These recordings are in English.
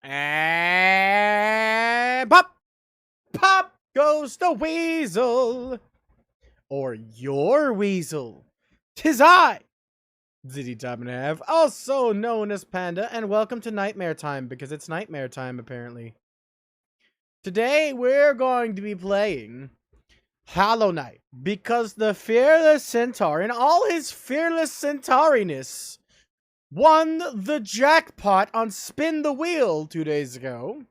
And pop! Pop goes the weasel. Or your weasel. 'Tis I, Zitty Time and a Half, also known as Panda, and welcome to Nightmare Time, because it's Nightmare Time, apparently. Today, we're going to be playing Hollow Knight, because the Fearless Centaur, in all his fearless centauriness, won the jackpot on Spin the Wheel 2 days ago,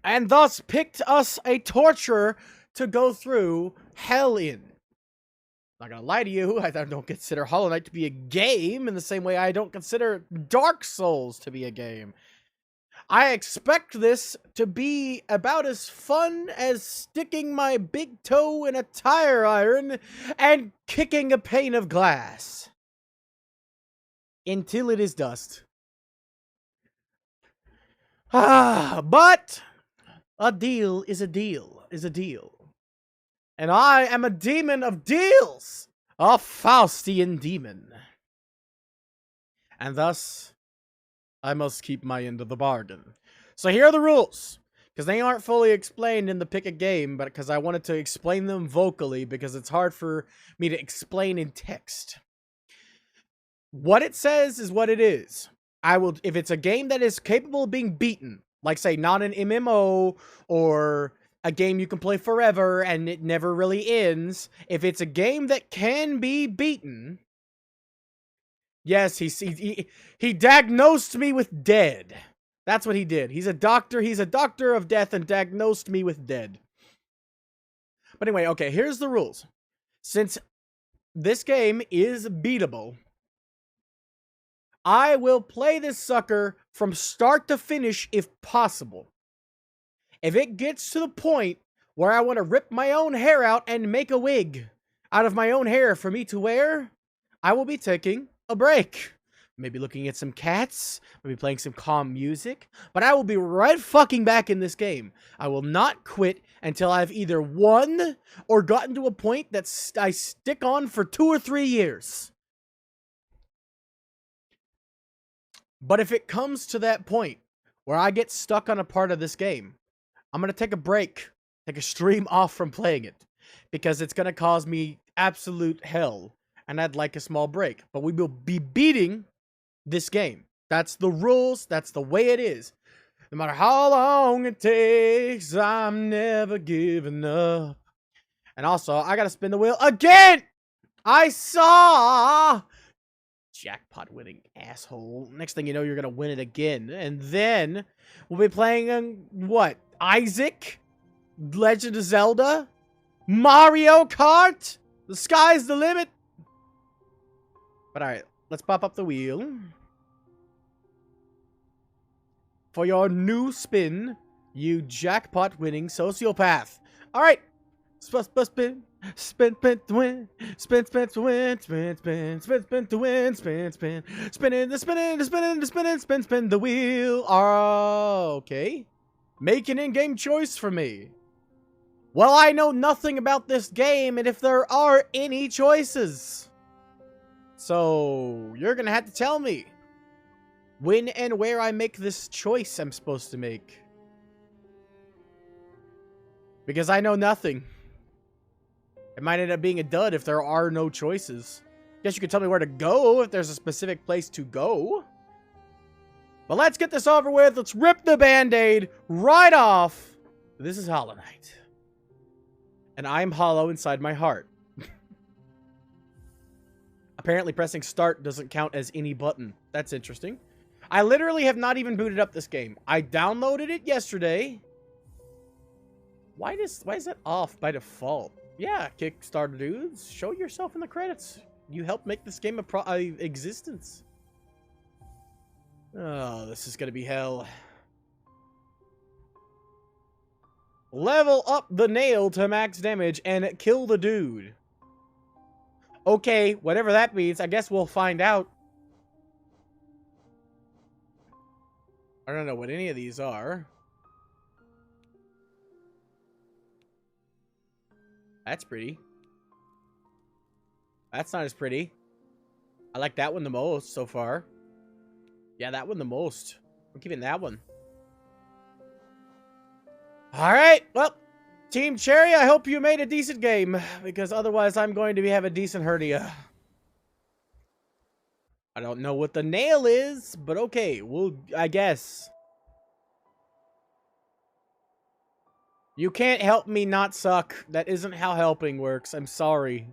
and thus picked us a torturer to go through hell in. Not gonna lie to you, I don't consider Hollow Knight to be a game in the same way I don't consider Dark Souls to be a game. I expect this to be about as fun as sticking my big toe in a tire iron and kicking a pane of glass. Until it is dust. But a deal is a deal is a deal. And I am a demon of deals! A Faustian demon. And thus, I must keep my end of the bargain. So here are the rules. Because they aren't fully explained in the pick a game, but because I wanted to explain them vocally, because it's hard for me to explain in text. What it says is what it is. If it's a game that is capable of being beaten, like say not an MMO or a game you can play forever and it never really ends. If it's a game that can be beaten, yes, he diagnosed me with dead. That's what he did. He's a doctor. He's a doctor of death and diagnosed me with dead. But anyway, okay, here's the rules. Since this game is beatable, I will play this sucker from start to finish if possible. If it gets to the point where I want to rip my own hair out and make a wig out of my own hair for me to wear, I will be taking a break. Maybe looking at some cats, maybe playing some calm music, but I will be right fucking back in this game. I will not quit until I've either won or gotten to a point that I stick on for 2 or 3 years. But if it comes to that point where I get stuck on a part of this game, I'm going to take a break, take a stream off from playing it, because it's going to cause me absolute hell, and I'd like a small break. But we will be beating this game. That's the rules, that's the way it is. No matter how long it takes, I'm never giving up. And also, I got to spin the wheel again! I saw... Jackpot winning, asshole. Next thing you know, you're going to win it again. And then, we'll be playing, what? Isaac? Legend of Zelda? Mario Kart? The sky's the limit? But alright, let's pop up the wheel. For your new spin, you jackpot winning sociopath. Alright, spin, spin, spin to win, spin to win, spin to win, spinning the wheel. Okay. Make an in-game choice for me. Well, I know nothing about this game, and if there are any choices. So, you're gonna have to tell me when and where I make this choice I'm supposed to make. Because I know nothing. It might end up being a dud if there are no choices. Guess you could tell me where to go if there's a specific place to go. But let's get this over with. Let's rip the band-aid right off. This is Hollow Knight. And I'm hollow inside my heart. Apparently pressing start doesn't count as any button. That's interesting. I literally have not even booted up this game. I downloaded it yesterday. Why is that off by default? Yeah, Kickstarter dudes, show yourself in the credits. You helped make this game a existence. Oh, this is gonna be hell. Level up the nail to max damage and kill the dude. Okay, whatever that means, I guess we'll find out. I don't know what any of these are. That's pretty. That's not as pretty. I like that one the most so far. Yeah, that one the most. I'm keeping that one. Alright, well, Team Cherry, I hope you made a decent game, because otherwise I'm going to have a decent hernia. I don't know what the nail is, but okay, I guess. You can't help me not suck. That isn't how helping works. I'm sorry.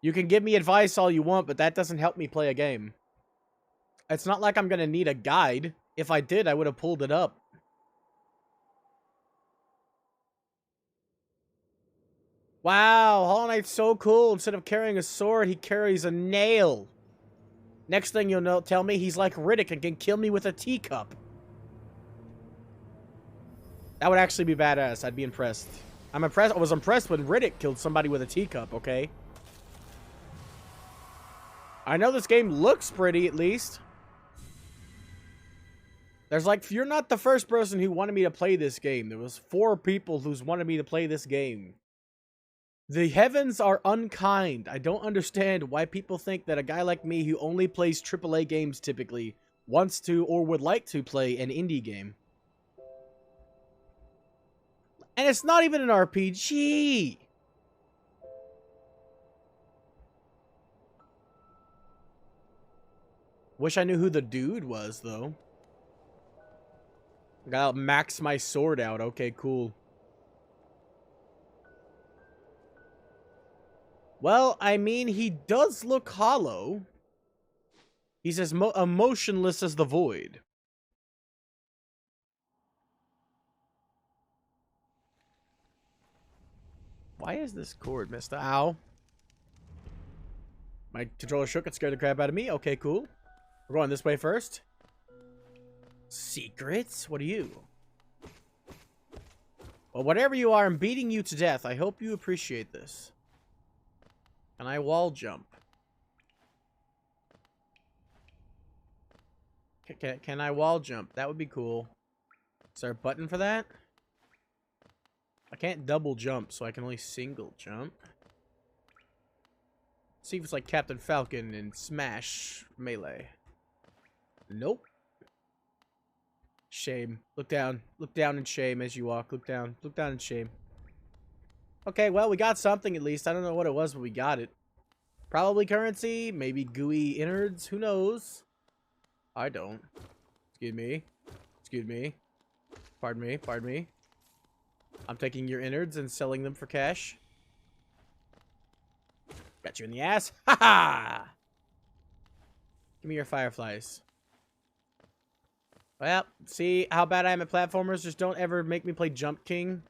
You can give me advice all you want, but that doesn't help me play a game. It's not like I'm gonna need a guide. If I did, I would have pulled it up. Wow, Hollow Knight's so cool. Instead of carrying a sword, he carries a nail. Next thing you'll know, tell me he's like Riddick and can kill me with a teacup. That would actually be badass. I'd be impressed. I was impressed when Riddick killed somebody with a teacup, okay? I know this game looks pretty, at least. There's like, you're not the first person who wanted me to play this game. There was 4 people who wanted me to play this game. The heavens are unkind. I don't understand why people think that a guy like me who only plays AAA games typically wants to or would like to play an indie game. And it's not even an RPG. Wish I knew who the dude was, though. I gotta max my sword out. Okay, cool. Well, I mean, he does look hollow. He's as emotionless as the void. Why is this cord messed up? Ow. My controller shook and scared the crap out of me. Okay, cool. We're going this way first. Secrets? What are you? Well, whatever you are, I'm beating you to death. I hope you appreciate this. Can I wall jump? Can I wall jump? That would be cool. Is there a button for that? I can't double jump, so I can only single jump. See if it's like Captain Falcon in Smash Melee. Nope. Shame. Look down. Look down in shame as you walk. Look down. Look down in shame. Okay, well, we got something at least. I don't know what it was, but we got it. Probably currency. Maybe gooey innards. Who knows? I don't. Excuse me. Excuse me. Pardon me. Pardon me. I'm taking your innards and selling them for cash. Got you in the ass. Ha ha! Give me your fireflies. Well, see how bad I am at platformers? Just don't ever make me play Jump King.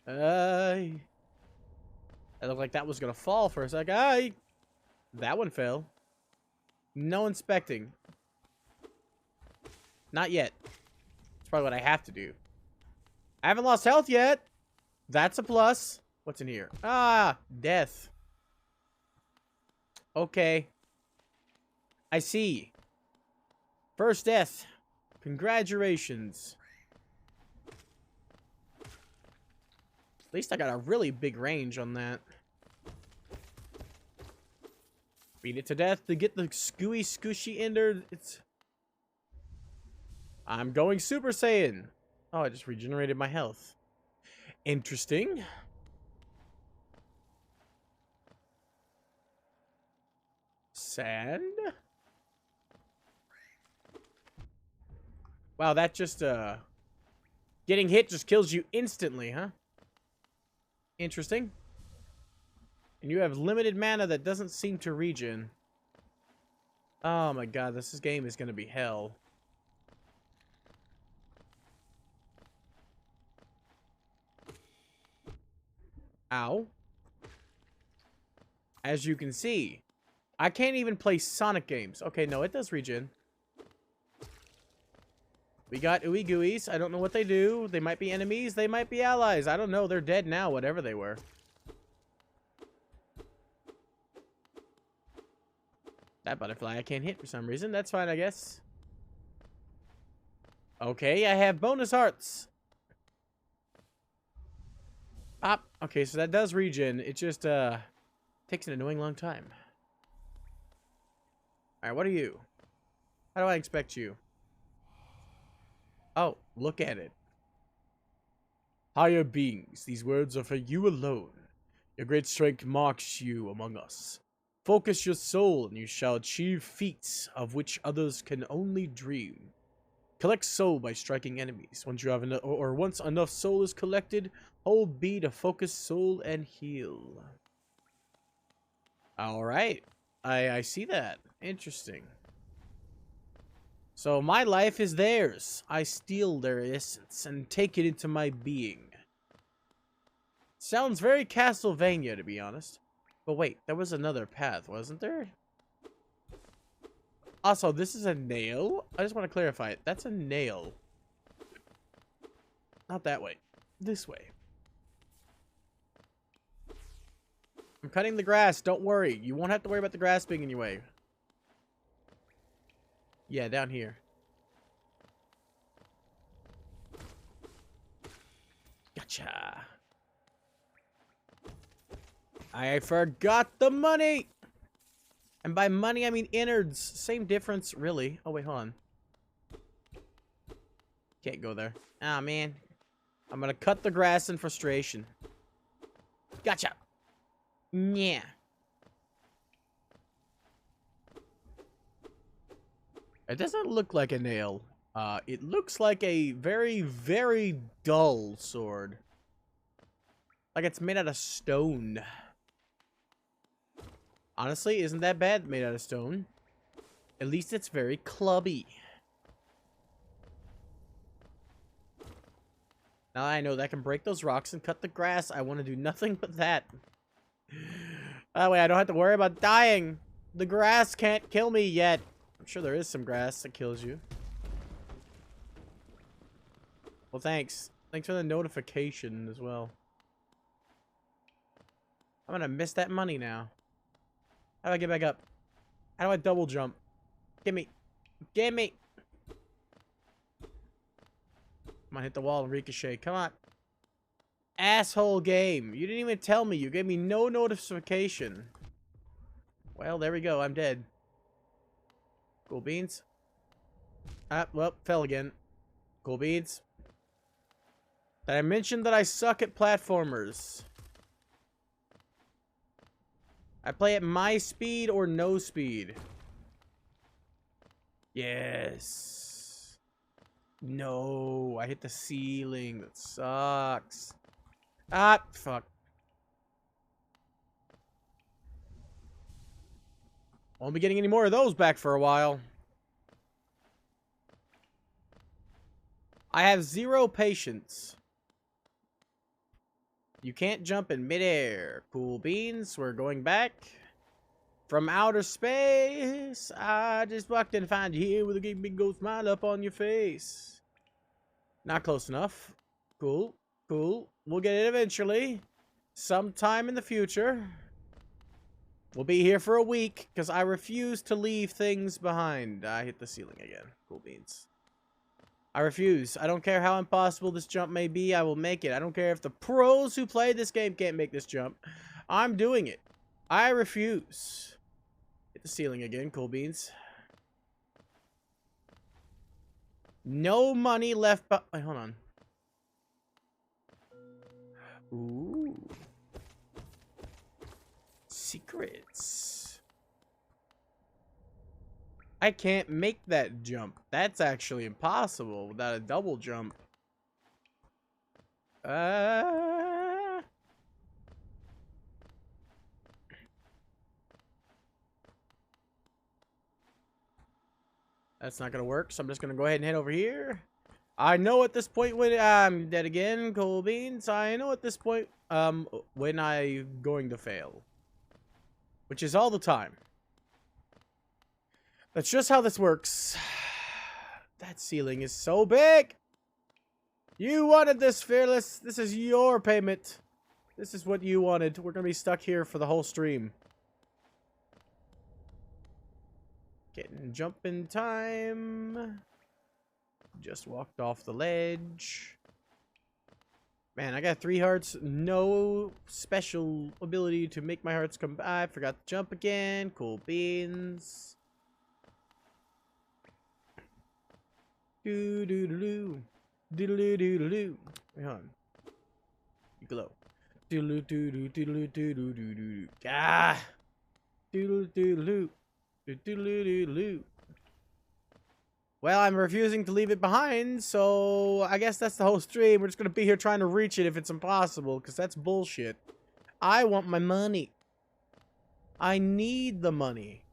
It looked like that was gonna fall for a sec. That one fell. No inspecting. Not yet. That's probably what I have to do. I haven't lost health yet. That's a plus. What's in here? Ah, death. Okay. I see. First death. Congratulations. At least I got a really big range on that. Beat it to death to get the scooey scooshy ender. I'm going Super Saiyan. Oh, I just regenerated my health. Interesting. Sand? Wow, that just, getting hit just kills you instantly, huh? Interesting. And you have limited mana that doesn't seem to regen. Oh my god, this game is gonna be hell. Ow. As you can see, I can't even play Sonic games. Okay, no, it does regen. We got ooey gooeys. I don't know what they do. They might be enemies. They might be allies. I don't know. They're dead now, whatever they were. That butterfly I can't hit for some reason. That's fine, I guess. Okay, I have bonus hearts. Ah, okay, so that does regen. It just, takes an annoying long time. Alright, what are you? How do I expect you? Oh, look at it. Higher beings, these words are for you alone. Your great strength marks you among us. Focus your soul, and you shall achieve feats of which others can only dream. Collect soul by striking enemies. Once you have enough, or once enough soul is collected, hold B to focus soul and heal. All right, I see that. Interesting. So my life is theirs. I steal their essence and take it into my being. Sounds very Castlevania, to be honest. But wait, there was another path, wasn't there? Also, this is a nail? I just want to clarify it. That's a nail. Not that way. This way. I'm cutting the grass. Don't worry. You won't have to worry about the grass being in your way. Yeah, down here. Gotcha. I forgot the money! And by money, I mean innards. Same difference, really. Oh, wait, hold on. Can't go there. Ah, man. I'm gonna cut the grass in frustration. Gotcha. Yeah. It doesn't look like a nail. It looks like a very, very dull sword. Like it's made out of stone. Honestly, isn't that bad made out of stone? At least it's very clubby. Now I know that I can break those rocks and cut the grass. I want to do nothing but that. That way I don't have to worry about dying. The grass can't kill me yet. I'm sure there is some grass that kills you. Well, thanks. Thanks for the notification as well. I'm gonna miss that money now. How do I get back up? How do I double jump? Gimme. Gimme. Come on, hit the wall and ricochet. Come on. Asshole game. You didn't even tell me. You gave me no notification. Well, there we go. I'm dead. Cool beans. Ah, well, fell again. Cool beans. Did I mention that I suck at platformers? I play at my speed or no speed. Yes. No, I hit the ceiling. That sucks. Ah, fuck. Won't be getting any more of those back for a while. I have 0 patience. You can't jump in midair. Cool beans. We're going back. From outer space. I just walked in and found you here with a big gold smile up on your face. Not close enough. Cool. Cool. We'll get it eventually. Sometime in the future. We'll be here for a week because I refuse to leave things behind. I hit the ceiling again. Cool beans. I refuse. I don't care how impossible this jump may be. I will make it. I don't care if the pros who play this game can't make this jump. I'm doing it. I refuse. Hit the ceiling again. Cool beans. No money left. Wait, hold on. Ooh. Secrets. I can't make that jump. That's actually impossible without a double jump. That's not gonna work, so I'm just gonna go ahead and head over here. I know at this point when I'm dead again, cool beans. I know at this point when I'm going to fail. Which is all the time. That's just how this works. That ceiling is so big. You wanted this, Fearless. This is your payment. This is what you wanted. We're going to be stuck here for the whole stream. Getting jumping time. Just walked off the ledge. Man, I got 3 hearts. No special ability to make my hearts come by. I forgot to jump again. Cool beans. Do do do do. Do do do do do. Wait, hold on. You glow. Do do do do do do do do do. Ah. Do do do do do do do. Well, I'm refusing to leave it behind, so I guess that's the whole stream. We're just gonna be here trying to reach it if it's impossible, because that's bullshit. I want my money. I need the money.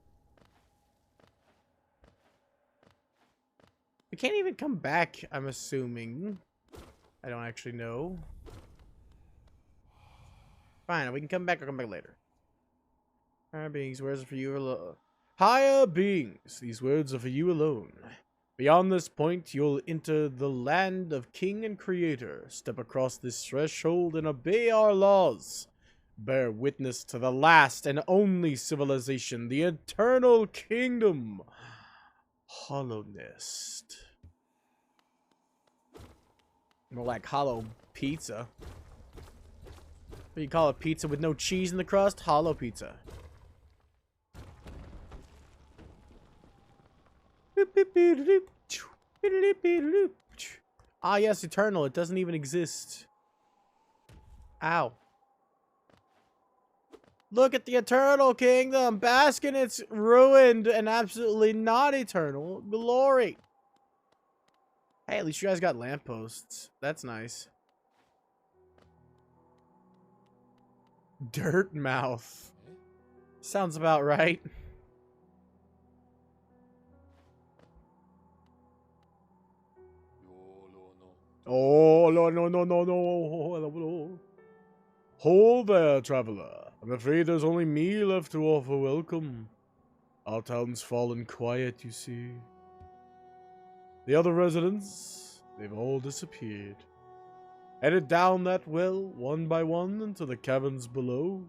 We can't even come back, I'm assuming. I don't actually know. Fine, we can come back. I'll come back later. Higher beings, words are for you alone. Higher beings, these words are for you alone. Beyond this point, you'll enter the land of King and Creator. Step across this threshold and obey our laws. Bear witness to the last and only civilization, the eternal kingdom. Hollow Nest. More like hollow pizza. What do you call it? Pizza with no cheese in the crust? Hollow pizza. Ah, yes, eternal. It doesn't even exist. Ow. Look at the eternal kingdom. Bask in its ruined and absolutely not eternal glory. Hey, at least you guys got lampposts. That's nice. Dirt mouth. Sounds about right. Oh, no, no, no, no, no. Hold there, traveler. I'm afraid there's only me left to offer welcome. Our town's fallen quiet, you see. The other residents, they've all disappeared. Headed down that well, one by one, into the caverns below.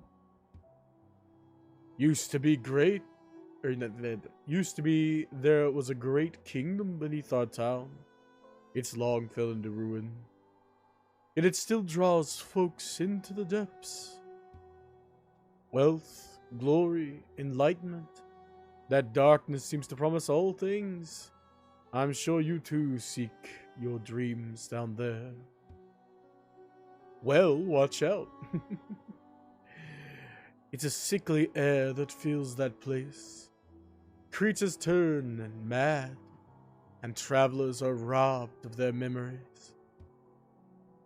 Used to be there was a great kingdom beneath our town. It's long fell into ruin. Yet it still draws folks into the depths. Wealth, glory, enlightenment. That darkness seems to promise all things. I'm sure you too seek your dreams down there. Well, watch out. It's a sickly air that fills that place. Creatures turn mad, and travelers are robbed of their memories.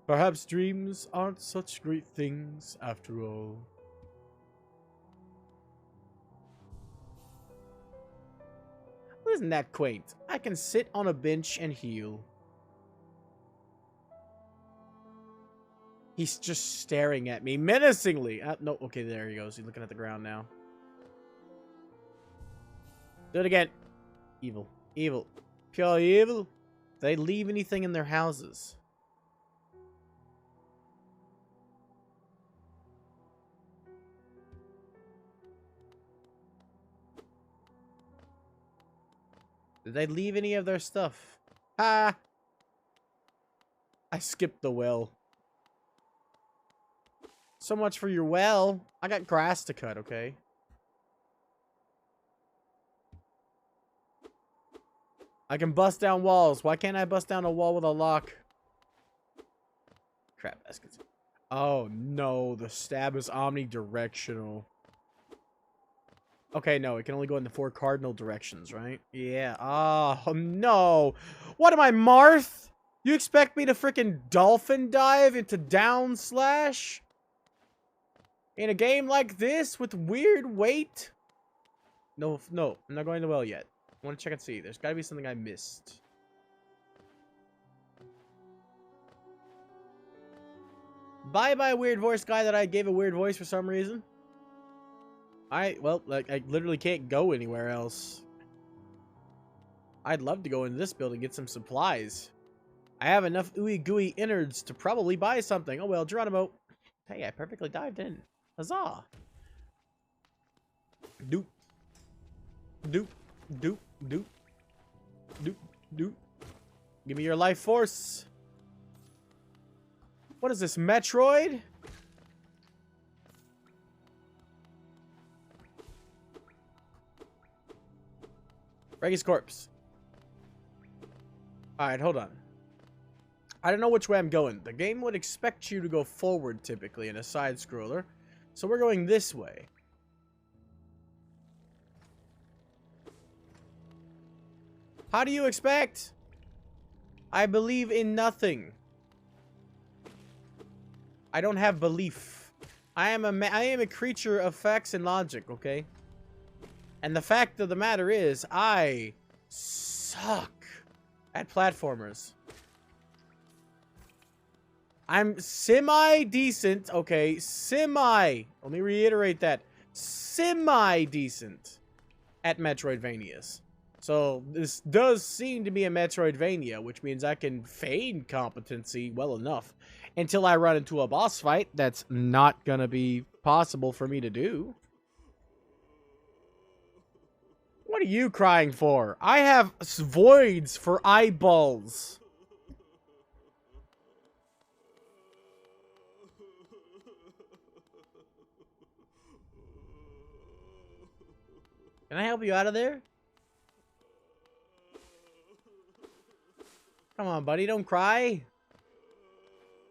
Perhaps dreams aren't such great things after all. Well, isn't that quaint? I can sit on a bench and heal. He's just staring at me menacingly. No, okay, there he goes. He's looking at the ground now. Do it again. Evil. Evil. Pure evil. Did they leave anything in their houses? Did they leave any of their stuff? Ah! I skipped the well. So much for your well. I got grass to cut, okay? I can bust down walls. Why can't I bust down a wall with a lock? Crap baskets. Oh no, the stab is omnidirectional. Okay, no, it can only go in the 4 cardinal directions, right? Yeah. Oh no. What am I, Marth? You expect me to freaking dolphin dive into down slash? In a game like this with weird weight? No, no, I'm not going to well yet. I want to check and see. There's got to be something I missed. Bye-bye, weird voice guy that I gave a weird voice for some reason. Well, like, I literally can't go anywhere else. I'd love to go into this building and get some supplies. I have enough ooey gooey innards to probably buy something. Oh well, Geronimo. Hey, I perfectly dived in. Huzzah. Doop. Doop. Doop. Doop. Doop. Doop. Give me your life force. What is this, Metroid? Regis corpse. Alright, hold on. I don't know which way I'm going. The game would expect you to go forward, typically, in a side-scroller. So we're going this way. How do you expect? I believe in nothing. I don't have belief. I am a creature of facts and logic, okay? And the fact of the matter is, I suck at platformers. I'm semi-decent, okay? Let me reiterate that. Semi-decent at Metroidvanias. So, this does seem to be a Metroidvania, which means I can feign competency well enough until I run into a boss fight that's not gonna be possible for me to do. What are you crying for? I have voids for eyeballs. Can I help you out of there? Come on, buddy, don't cry.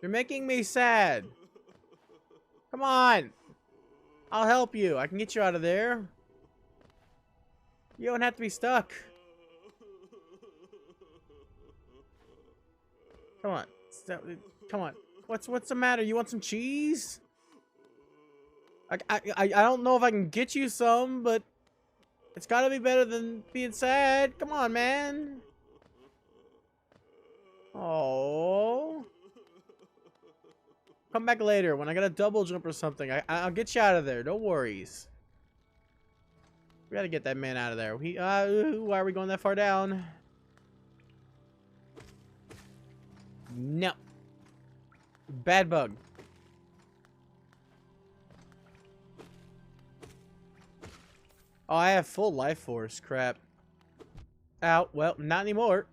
You're making me sad. Come on. I'll help you. I can get you out of there. You don't have to be stuck. Come on. Come on. What's the matter? You want some cheese? I don't know if I can get you some, but it's gotta be better than being sad. Come on, man. Oh. Come back later when I got a double jump or something. I'll get you out of there. No worries. We gotta get that man out of there. Why are we going that far down? No. Bad bug. Oh, I have full life force. Crap. Ow. Well, not anymore.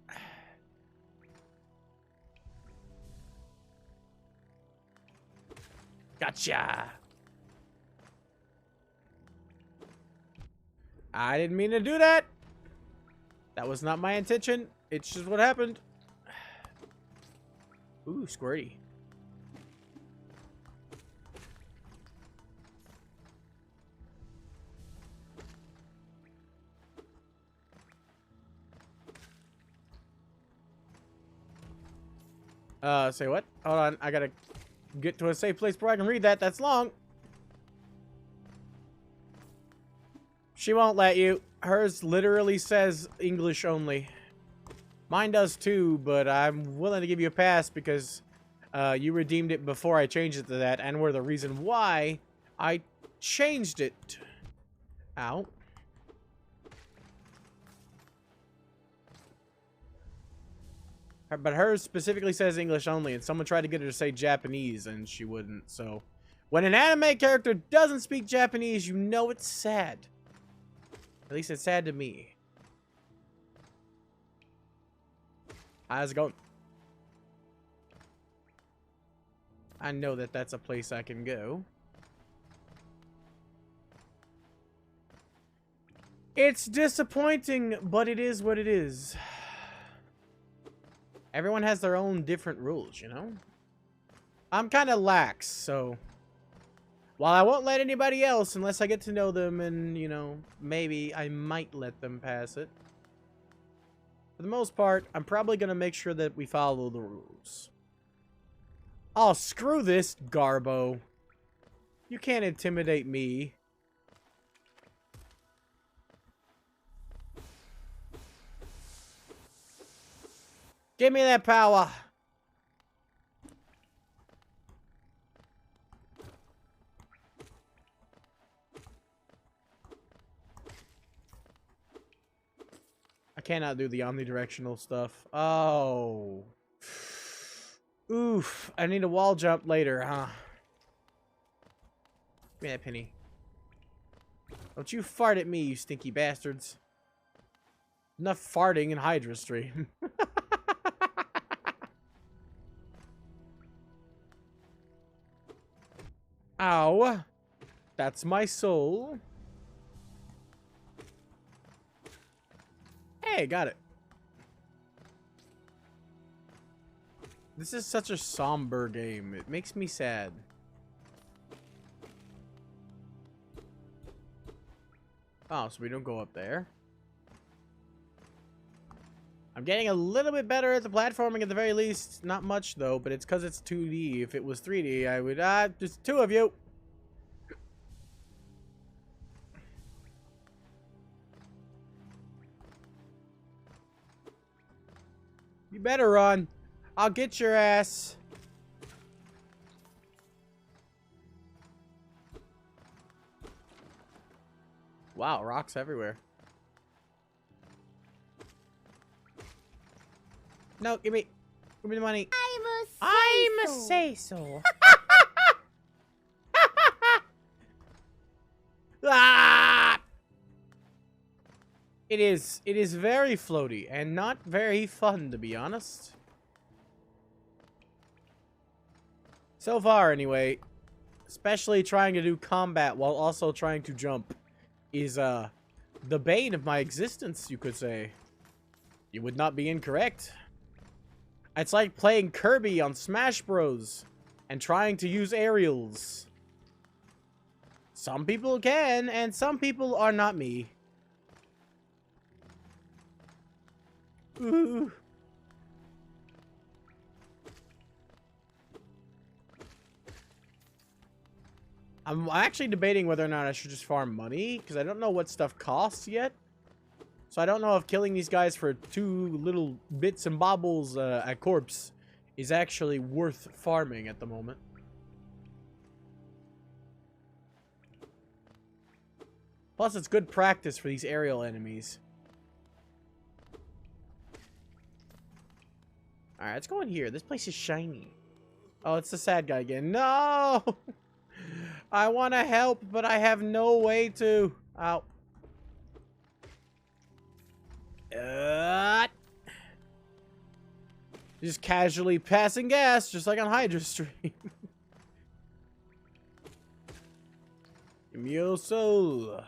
Gotcha. I didn't mean to do that. That was not my intention. It's just what happened. Ooh, squirty. Say what? Hold on, I gotta get to a safe place where I can read that. That's long. She won't let you. Hers literally says English only. Mine does too, but I'm willing to give you a pass because you redeemed it before I changed it to that, and were the reason why I changed it. Ow. But hers specifically says English only, and someone tried to get her to say Japanese, and she wouldn't. So, when an anime character doesn't speak Japanese, you know it's sad. At least it's sad to me. How's it going? I know that that's a place I can go. It's disappointing, but it is what it is. Everyone has their own different rules, you know? I'm kind of lax, so... While I won't let anybody else unless I get to know them and, you know, maybe I might let them pass it. For the most part, I'm probably going to make sure that we follow the rules. Oh, screw this, Garbo. You can't intimidate me. Give me that power. I cannot do the omnidirectional stuff. Oh. Oof. I need a wall jump later, huh? Give me that penny. Don't you fart at me, you stinky bastards. Enough farting in Hydra Stream. Ow. That's my soul. Hey, got it. This is such a somber game. It makes me sad. Oh, so we don't go up there. I'm getting a little bit better at the platforming at the very least. Not much, though, but it's because it's 2D. If it was 3D, I would... just two of you. You better run. I'll get your ass. Wow, rocks everywhere. No, give me the money. I must say so. Ah! It is very floaty and not very fun, to be honest. So far, anyway. Especially trying to do combat while also trying to jump is the bane of my existence, you could say. You would not be incorrect. It's like playing Kirby on Smash Bros. And trying to use aerials. Some people can, and some people are not me. Ooh. I'm actually debating whether or not I should just farm money, because I don't know what stuff costs yet. So I don't know if killing these guys for 2 little bits and bobbles a corpse is actually worth farming at the moment. Plus, it's good practice for these aerial enemies. Alright, let's go in here. This place is shiny. Oh, it's the sad guy again. No! I want to help, but I have no way to. Ow. Just casually passing gas, just like on Hydra Stream. Give me your soul.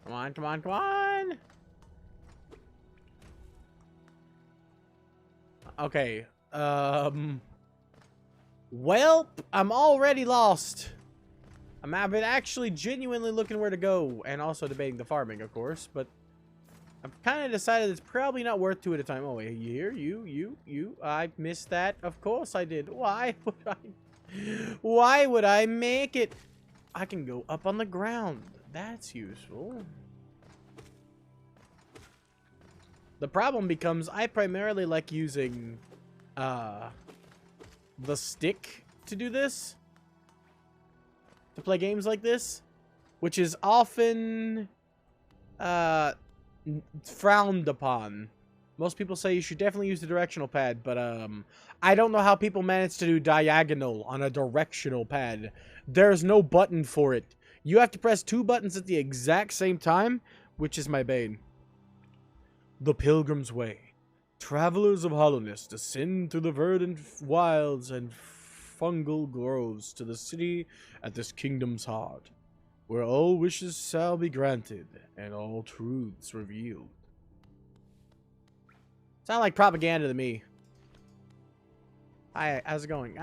Come on, come on, come on. Okay. Well, I'm already lost. I've been actually genuinely looking where to go, and also debating the farming, of course, but I've kind of decided it's probably not worth 2 at a time. Oh, wait, here, you. I missed that. Of course I did. Why would I make it? I can go up on the ground. That's useful. The problem becomes I primarily like using the stick to do this. To play games like this, which is often frowned upon. Most people say you should definitely use the directional pad, but I don't know how people manage to do diagonal on a directional pad. There's no button for it. You have to press 2 buttons at the exact same time, which is my bane. The Pilgrim's Way. Travelers of hollowness descend through the verdant wilds and fungal groves to the city at this kingdom's heart, where all wishes shall be granted and all truths revealed. Sound like propaganda to me. Hi, how's it going?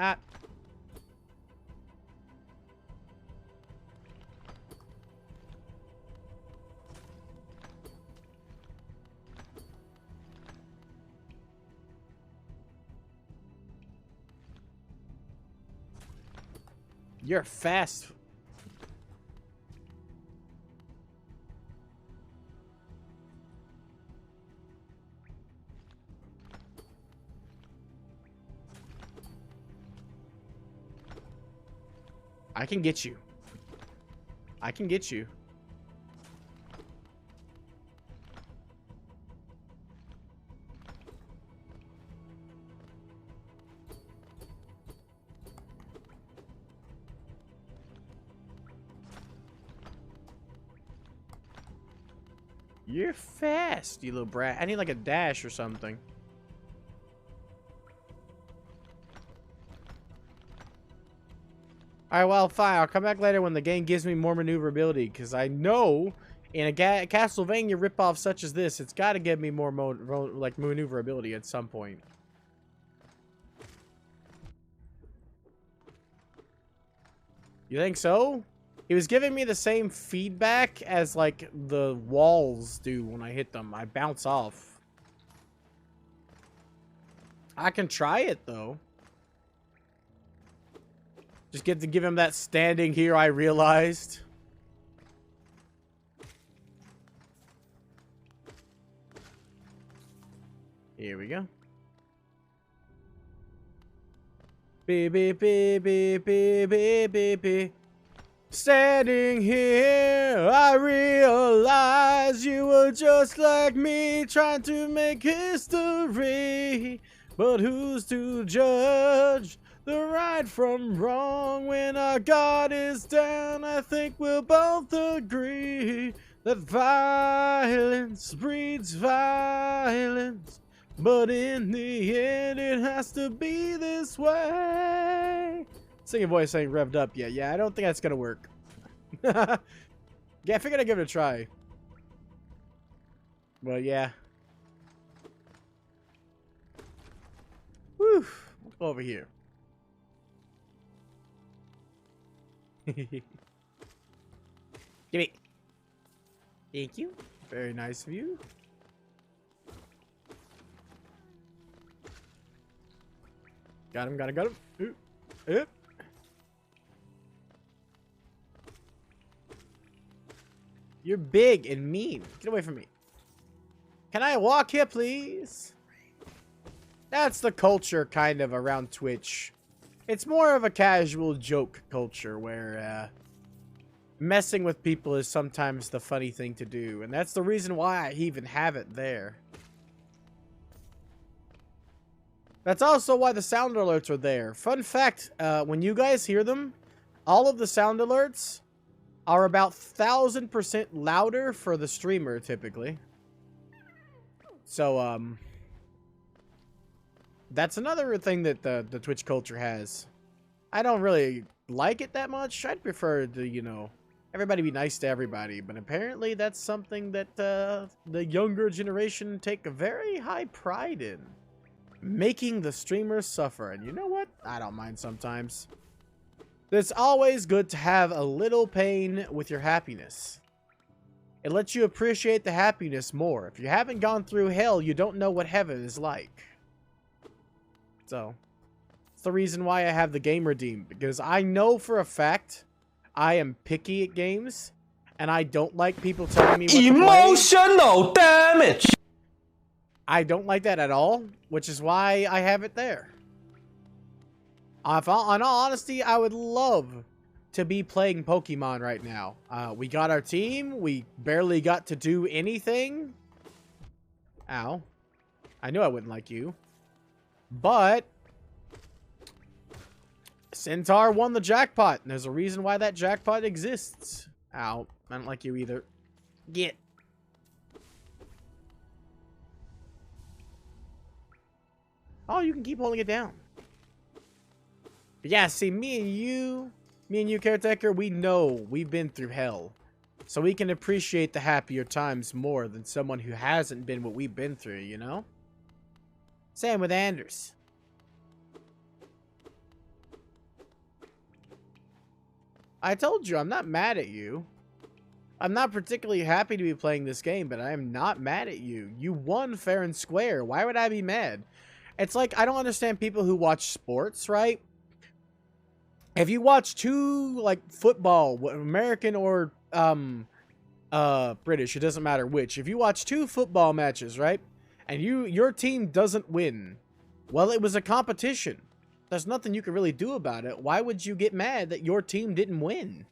You're fast. I can get you. I can get you. You're fast, you little brat. I need like a dash or something. Alright, well, fine. I'll come back later when the game gives me more maneuverability, because I know in a Castlevania ripoff such as this, it's got to give me more maneuverability at some point. You think so? He was giving me the same feedback as, like, the walls do when I hit them. I bounce off. I can try it, though. Just get to give him that standing here, I realized. Here we go. Beep, beep, beep, beep, beep, beep, beep, beep. Standing here, I realize you were just like me, trying to make history. But who's to judge the right from wrong? When our guard is down, I think we'll both agree that violence breeds violence. But in the end, it has to be this way. Singing voice ain't revved up yet. Yeah, I don't think that's gonna work. Yeah, I figured I'd give it a try. But yeah. Whew. Let's go over here. Give me. Thank you. Very nice of you. Got him, got him. Oop. Oop. You're big and mean. Get away from me. Can I walk here, please? That's the culture, kind of, around Twitch. It's more of a casual joke culture where messing with people is sometimes the funny thing to do. And that's the reason why I even have it there. That's also why the sound alerts are there. Fun fact, when you guys hear them, all of the sound alerts are about 1000% louder for the streamer, typically. So, that's another thing that the Twitch culture has. I don't really like it that much. I'd prefer to, you know, everybody be nice to everybody. But apparently that's something that the younger generation take a very high pride in. Making the streamers suffer. And you know what? I don't mind sometimes. It's always good to have a little pain with your happiness. It lets you appreciate the happiness more. If you haven't gone through hell, you don't know what heaven is like. So, it's the reason why I have the game redeemed. Because I know for a fact I am picky at games. And I don't like people telling me what to play. Emotional damage! I don't like that at all, which is why I have it there. In all honesty, I would love to be playing Pokemon right now. We got our team. We barely got to do anything. Ow. I knew I wouldn't like you. But Centaur won the jackpot, and there's a reason why that jackpot exists. Ow. I don't like you either. Get. Oh, you can keep holding it down. But yeah, see, me and you, Caretaker, we know we've been through hell. So we can appreciate the happier times more than someone who hasn't been what we've been through, you know? Same with Anders. I told you, I'm not mad at you. I'm not particularly happy to be playing this game, but I am not mad at you. You won fair and square. Why would I be mad? It's like, I don't understand people who watch sports, right? If you watch two, like, football, American or British, it doesn't matter which. If you watch two football matches, right? And your team doesn't win. Well, it was a competition. There's nothing you can really do about it. Why would you get mad that your team didn't win?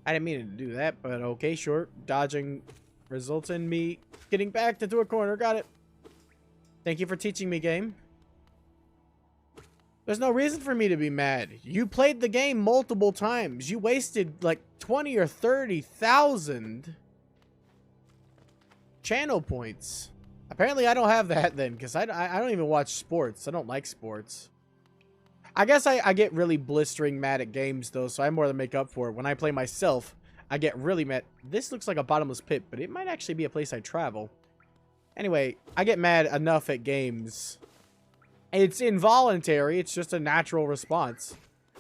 I didn't mean to do that, but okay, sure. Dodging results in me getting backed into a corner. Got it. Thank you for teaching me, game. There's no reason for me to be mad. You played the game multiple times. You wasted like 20 or 30,000 channel points. Apparently, I don't have that then, because I don't even watch sports. I don't like sports. I guess I get really blistering mad at games, though, so I more than make up for it. When I play myself, I get really mad. This looks like a bottomless pit, but it might actually be a place I travel. Anyway, I get mad enough at games. It's involuntary. It's just a natural response.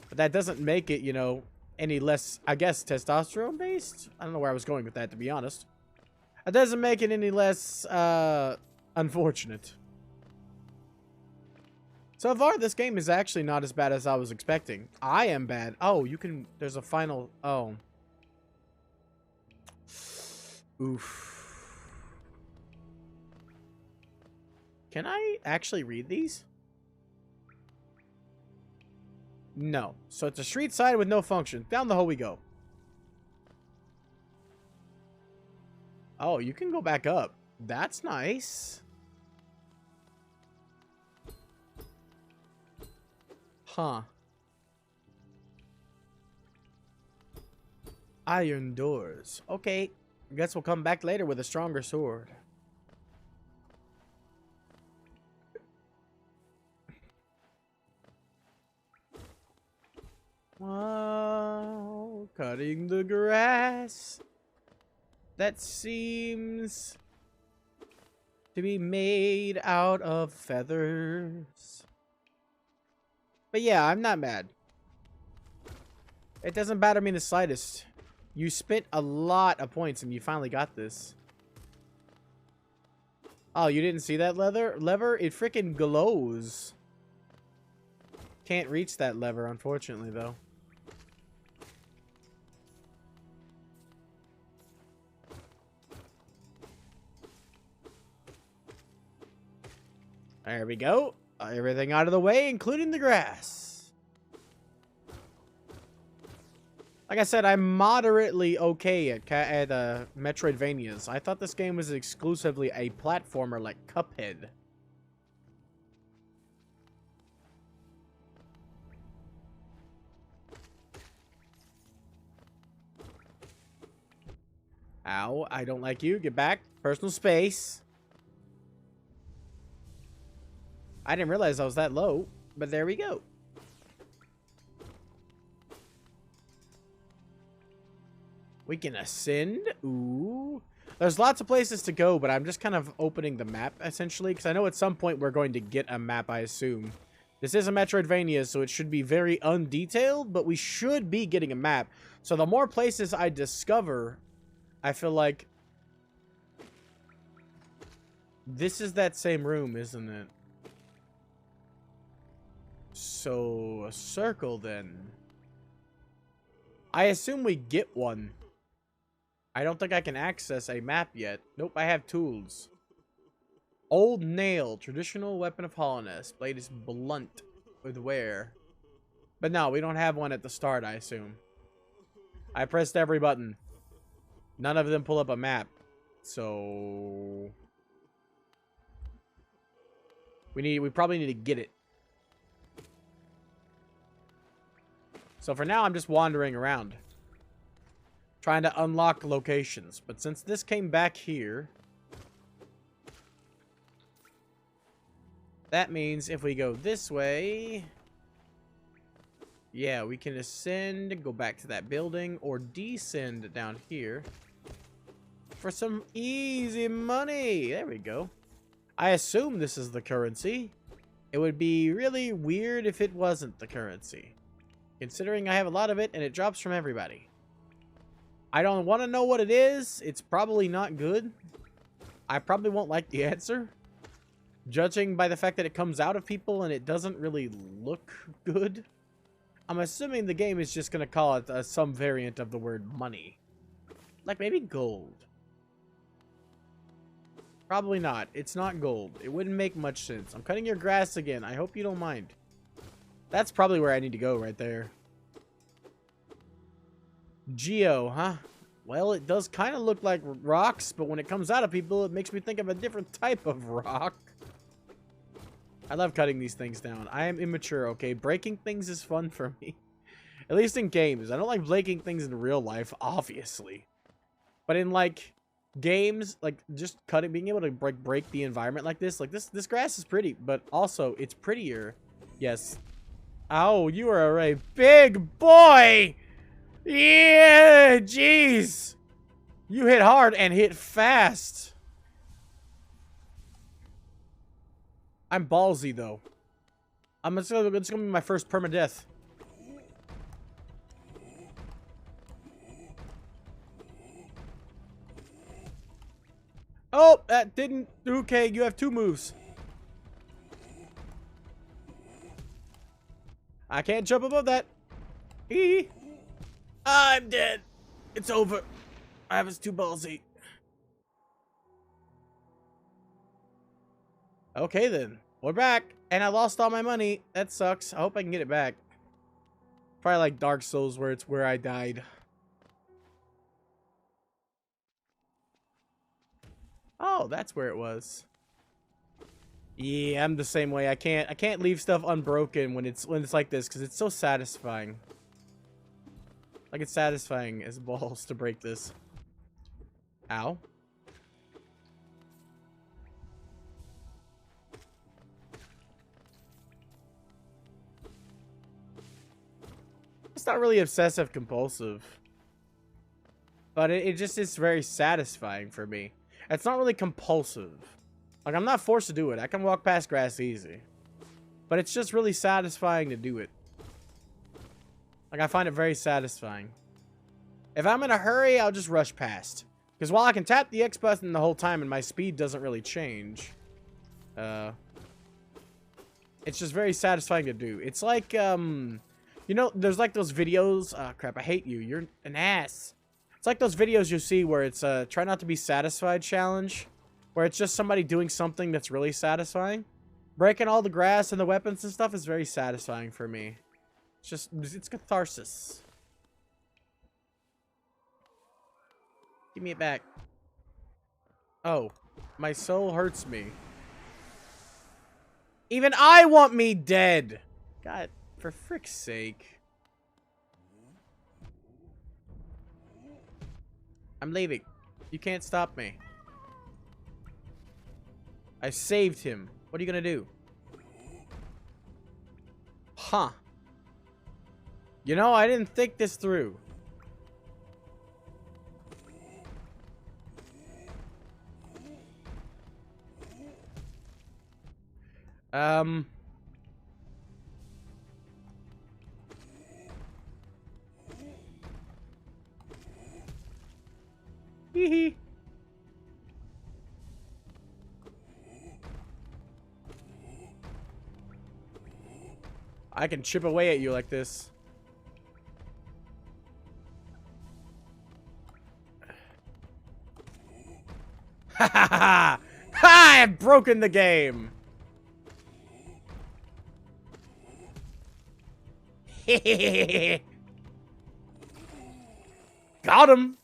But that doesn't make it, you know, any less, I guess, testosterone-based? I don't know where I was going with that, to be honest. It doesn't make it any less, unfortunate. So far, this game is actually not as bad as I was expecting. I am bad. Oh, you can... There's a final... Oh. Oof. Can I actually read these? No. So it's a street sign with no function. Down the hole we go. Oh, you can go back up. That's nice. Huh. Iron doors. Okay. Guess we'll come back later with a stronger sword. Wow. Cutting the grass. That seems to be made out of feathers. But yeah, I'm not mad. It doesn't bother me in the slightest. You spent a lot of points and you finally got this. Oh, you didn't see that lever? It freaking glows. Can't reach that lever, unfortunately, though. There we go. Everything out of the way, including the grass. Like I said, I'm moderately okay at Metroidvanias. I thought this game was exclusively a platformer like Cuphead. Ow, I don't like you. Get back. Personal space. I didn't realize I was that low, but there we go. We can ascend. Ooh. There's lots of places to go, but I'm just kind of opening the map, essentially, because I know at some point we're going to get a map, I assume. This is a Metroidvania, so it should be very undetailed, but we should be getting a map. So the more places I discover, I feel like this is that same room, isn't it? So, a circle, then. I assume we get one. I don't think I can access a map yet. Nope, I have tools. Old nail, traditional weapon of hollowness. Blade is blunt with wear. But no, we don't have one at the start, I assume. I pressed every button. None of them pull up a map. So... we probably need to get it. So for now, I'm just wandering around. Trying to unlock locations. But since this came back here... that means if we go this way... yeah, we can ascend, go back to that building, or descend down here. For some easy money. There we go. I assume this is the currency. It would be really weird if it wasn't the currency. Considering I have a lot of it and it drops from everybody. I don't want to know what it is. It's probably not good. I probably won't like the answer. Judging by the fact that it comes out of people and it doesn't really look good. I'm assuming the game is just going to call it some variant of the word money. Like maybe gold. Probably not. It's not gold. It wouldn't make much sense. I'm cutting your grass again. I hope you don't mind. That's probably where I need to go right there. Geo, huh? Well, it does kind of look like rocks, but when it comes out of people, it makes me think of a different type of rock. I love cutting these things down. I am immature, okay? Breaking things is fun for me. At least in games. I don't like breaking things in real life, obviously. But in, like, games, like, just cutting, being able to break the environment like this. Like, this grass is pretty, but also, it's prettier. Yes. Oh, you are a big boy! Yeah, jeez! You hit hard and hit fast. I'm ballsy, though. It's gonna be my first permadeath. Oh, that didn't... Okay, you have 2 moves. I can't jump above that. Eee. I'm dead. It's over. I was too ballsy. Okay, then. We're back. And I lost all my money. That sucks. I hope I can get it back. Probably like Dark Souls, where it's where I died. Oh, that's where it was. Yeah, I'm the same way. I can't leave stuff unbroken when it's like this, because it's so satisfying. Like, it's satisfying as balls to break this. Ow. It's not really obsessive compulsive, but it just is very satisfying for me. It's not really compulsive. Like, I'm not forced to do it. I can walk past grass easy, but it's just really satisfying to do it. Like, I find it very satisfying. If I'm in a hurry, I'll just rush past, because while I can tap the X button the whole time and my speed doesn't really change, it's just very satisfying to do. It's like, you know, there's like those videos. Oh, crap, I hate you. You're an ass. It's like those videos you see where it's try not to be satisfied challenge, where it's just somebody doing something that's really satisfying. Breaking all the grass and the weapons and stuff is very satisfying for me. It's catharsis. Give me it back. Oh, my soul hurts me. Even I want me dead. God, for frick's sake. I'm leaving. You can't stop me. I saved him. What are you gonna do? Huh. You know, I didn't think this through. Hee hee. I can chip away at you like this. Ha ha ha! Ha! I have broken the game! Got him!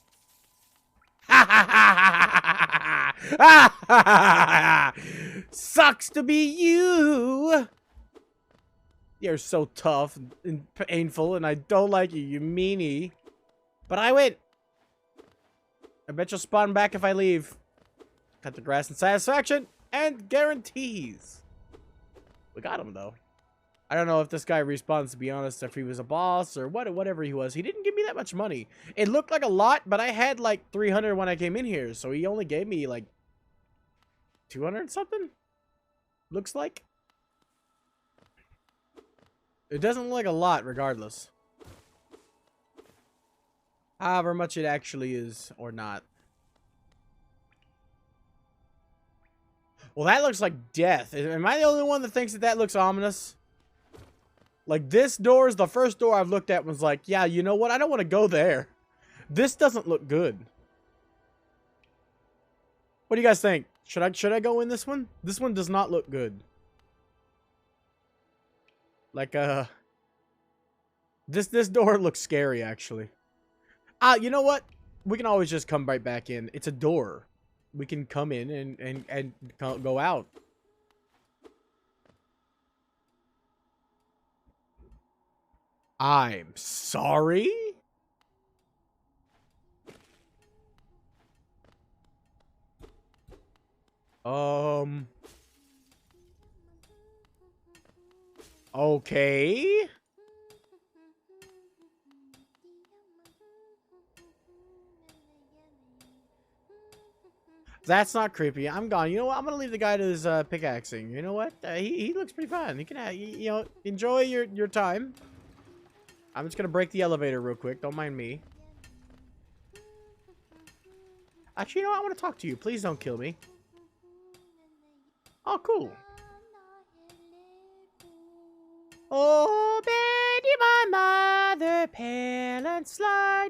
Ha ha ha ha ha! Sucks to be you! You're so tough and painful, and I don't like you, you meanie. But I win! I bet you'll spawn back if I leave. Cut the grass and satisfaction, and guarantees. We got him, though. I don't know if this guy respawns, to be honest, if he was a boss or whatever he was. He didn't give me that much money. It looked like a lot, but I had like 300 when I came in here, so he only gave me like 200 something? Looks like. It doesn't look like a lot, regardless. However much it actually is, or not. Well, that looks like death. Am I the only one that thinks that that looks ominous? Like, this door is the first door I've looked at was like, yeah, you know what? I don't want to go there. This doesn't look good. What do you guys think? Should I go in this one? This one does not look good. Like, this door looks scary, actually. You know what? We can always just come right back in. It's a door. We can come in and go out. I'm sorry? Okay. That's not creepy. I'm gone. You know what? I'm gonna leave the guy to his pickaxing. You know what? He looks pretty fun. He can you know, enjoy your time. I'm just gonna break the elevator real quick. Don't mind me. Actually, you know what? I want to talk to you. Please don't kill me. Oh, cool. Oh, Betty, my mother, pale and slight,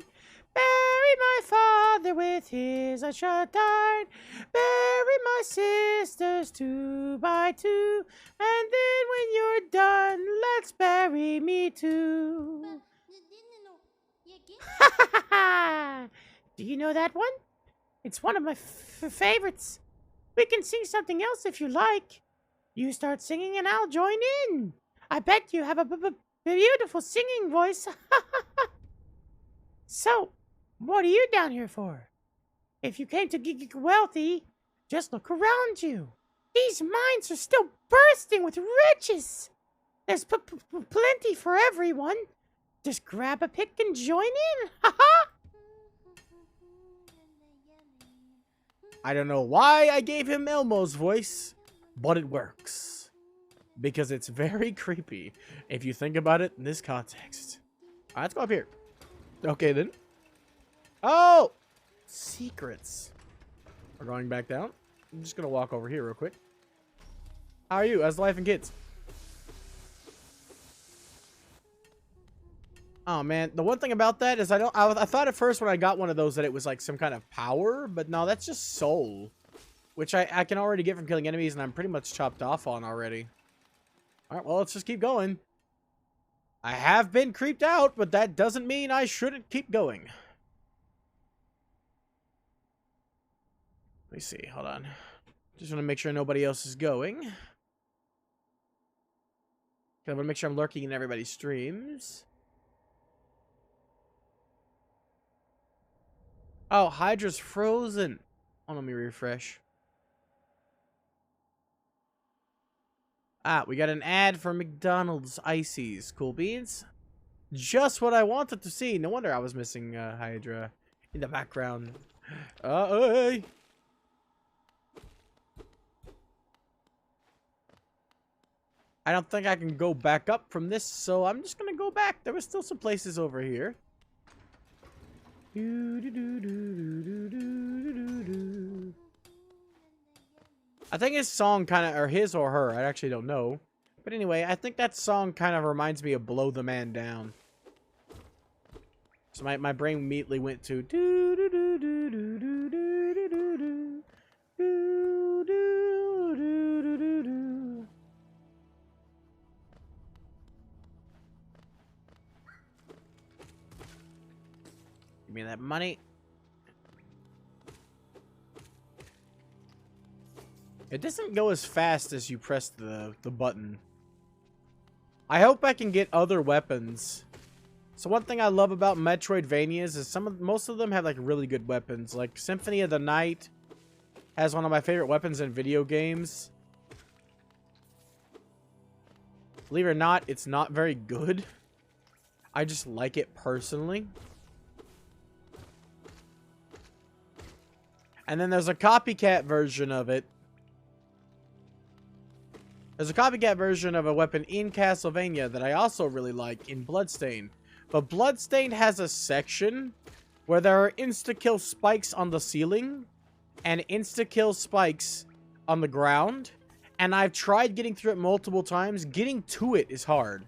bury my father with his shut died, bury my sisters 2 by 2, and then when you're done, let's bury me too. Do you know that one? It's one of my favorites. We can sing something else if you like. You start singing and I'll join in. I bet you have a beautiful singing voice. So, what are you down here for? If you came to get wealthy, just look around you. These mines are still bursting with riches. There's plenty for everyone. Just grab a pick and join in. I don't know why I gave him Elmo's voice, but it works. Because it's very creepy if you think about it in this context. Alright, let's go up here. Okay, then. Oh! Secrets. We're going back down. I'm just going to walk over here real quick. How are you? How's life and kids? Oh, man. The one thing about that is I thought at first when I got one of those that it was like some kind of power. But no, that's just soul. Which I can already get from killing enemies and I'm pretty much chopped off on already. Alright, well, let's just keep going. I have been creeped out, but that doesn't mean I shouldn't keep going. Let me see. Hold on. Just want to make sure nobody else is going. I want to make sure I'm lurking in everybody's streams. Oh, Hydra's frozen. Oh, let me refresh. Ah, we got an ad for McDonald's Ices. Cool beans. Just what I wanted to see. No wonder I was missing Hydra in the background. Hey. I don't think I can go back up from this, so I'm just gonna go back. There were still some places over here. I think his song kind of, or his or her, I actually don't know. But anyway, I think that song kind of reminds me of Blow the Man Down. So my brain immediately went to Give me that money. It doesn't go as fast as you press the button. I hope I can get other weapons. So one thing I love about Metroidvanias is most of them have like really good weapons. Like Symphony of the Night has one of my favorite weapons in video games. Believe it or not, it's not very good. I just like it personally. And then there's a copycat version of it. There's a copycat version of a weapon in Castlevania that I also really like in Bloodstained. But Bloodstained has a section where there are insta-kill spikes on the ceiling and insta-kill spikes on the ground. And I've tried getting through it multiple times. Getting to it is hard.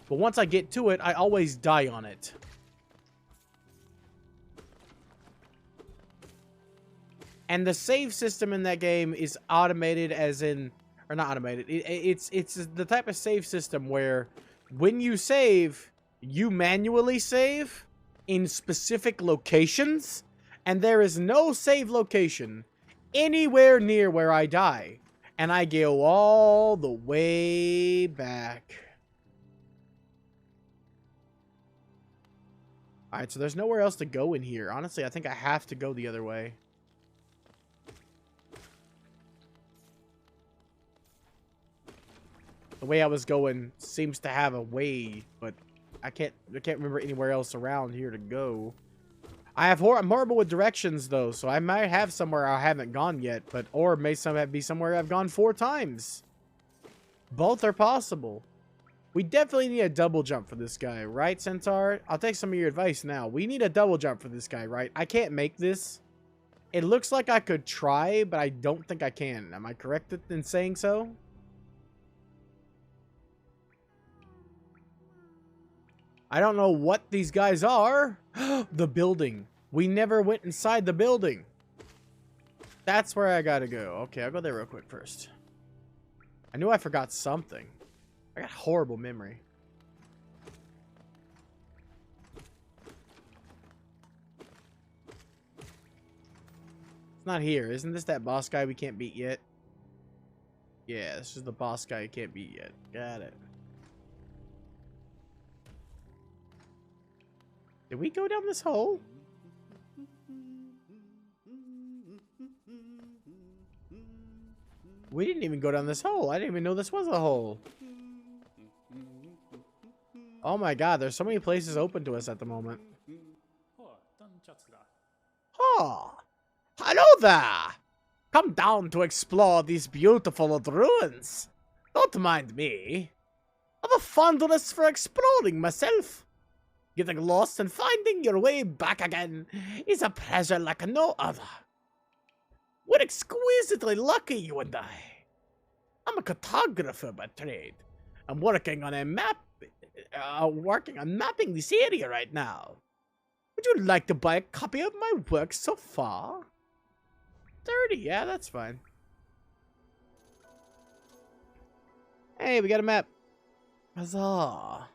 But once I get to it, I always die on it. And the save system in that game is automated as in... Or not automated. It's the type of save system where when you save, you manually save in specific locations. And there is no save location anywhere near where I die. And I go all the way back. Alright, so there's nowhere else to go in here. Honestly, I think I have to go the other way. The way I was going seems to have a way, but I can't remember anywhere else around here to go. I'm horrible with directions though, so I might have somewhere I haven't gone yet, but or may be somewhere I've gone 4 times. Both are possible. We definitely need a double jump for this guy, right, Centaur? I'll take some of your advice now. We need a double jump for this guy, right? I can't make this. It looks like I could try, but I don't think I can. Am I correct in saying so? I don't know what these guys are. The building. We never went inside the building. That's where I gotta go. Okay, I'll go there real quick first. I knew I forgot something. I got horrible memory. It's not here. Isn't this that boss guy we can't beat yet? Yeah, this is the boss guy you can't beat yet. Got it. Did we go down this hole? We didn't even go down this hole. I didn't even know this was a hole. Oh my god, there's so many places open to us at the moment. Oh, hello there. Come down to explore these beautiful old ruins. Don't mind me. I have a fondness for exploring myself. Getting lost and finding your way back again is a pleasure like no other. We're exquisitely lucky, you and I. I'm a cartographer by trade. I'm working on a map, mapping this area right now. Would you like to buy a copy of my work so far? 30, yeah, that's fine. Hey, we got a map. Huzzah.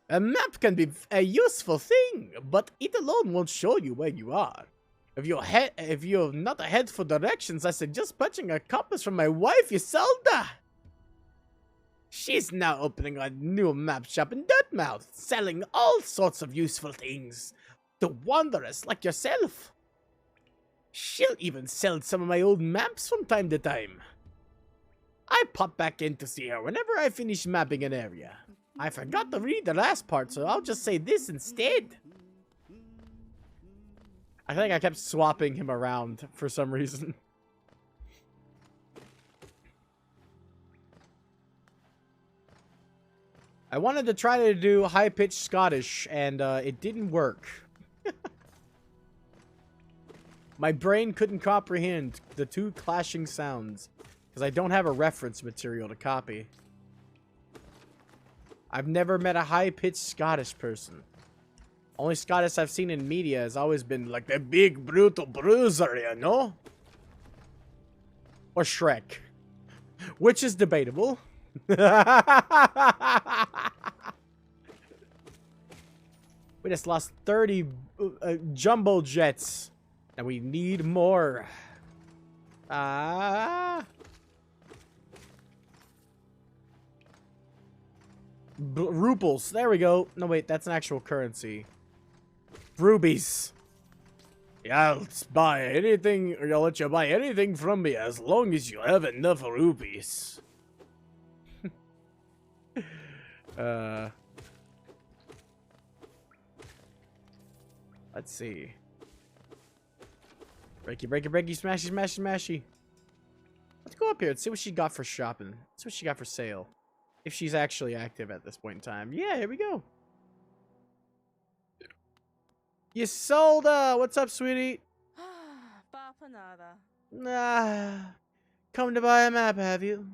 A map can be a useful thing, but it alone won't show you where you are. If you're not ahead for directions, I suggest punching a compass from my wife, Isolda. She's now opening a new map shop in Dirtmouth, selling all sorts of useful things to wanderers like yourself. She'll even sell some of my old maps from time to time. I pop back in to see her whenever I finish mapping an area. I forgot to read the last part, so I'll just say this instead. I think I kept swapping him around for some reason. I wanted to try to do high-pitched Scottish, and it didn't work. My brain couldn't comprehend the two clashing sounds, because I don't have a reference material to copy. I've never met a high-pitched Scottish person. Only Scottish I've seen in media has always been like the big brutal bruiser, you know? Or Shrek. Which is debatable. We just lost 30 jumbo jets. And we need more. Ruples. There we go. No, wait. That's an actual currency. Rubies. Yeah, I'll buy anything, or I'll let you buy anything from me as long as you have enough rupees. Let's see. Breaky, breaky, breaky, smashy, smashy, smashy. Let's go up here and see what she got for shopping. See what she got for sale. If she's actually active at this point in time. Yeah, here we go. Isolda! What's up, sweetie? Nah. Come to buy a map, have you?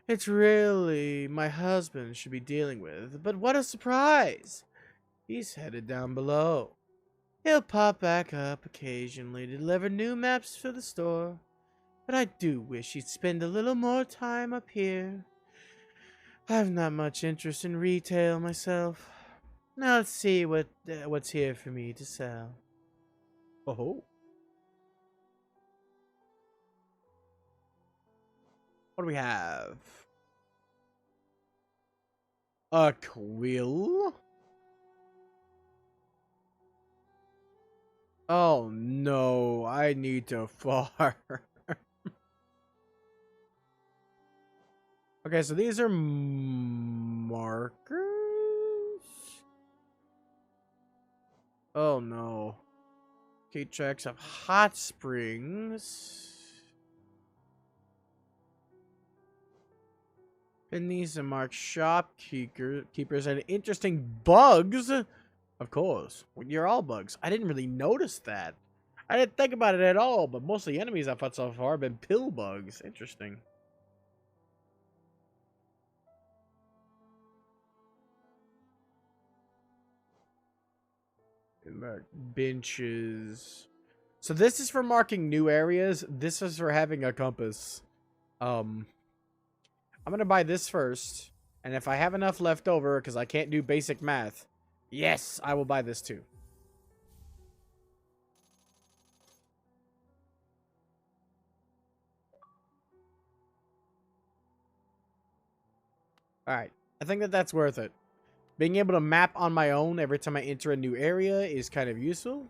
It's really my husband should be dealing with, but what a surprise! He's headed down below. He'll pop back up occasionally to deliver new maps for the store, but I do wish he'd spend a little more time up here. I've not much interest in retail myself. Now let's see what's here for me to sell. Oh. What do we have? A quill? Oh no, I need to farm. Okay, so these are markers? Oh no. Key tracks of hot springs. And these are marked shopkeepers and interesting bugs. Of course. You're all bugs. I didn't really notice that. I didn't think about it at all, but most of the enemies I've fought so far have been pill bugs. Interesting. Benches. So this is for marking new areas. This is for having a compass. I'm gonna buy this first. And if I have enough left over, because I can't do basic math, yes, I will buy this too. Alright. I think that that's worth it. Being able to map on my own every time I enter a new area is kind of useful.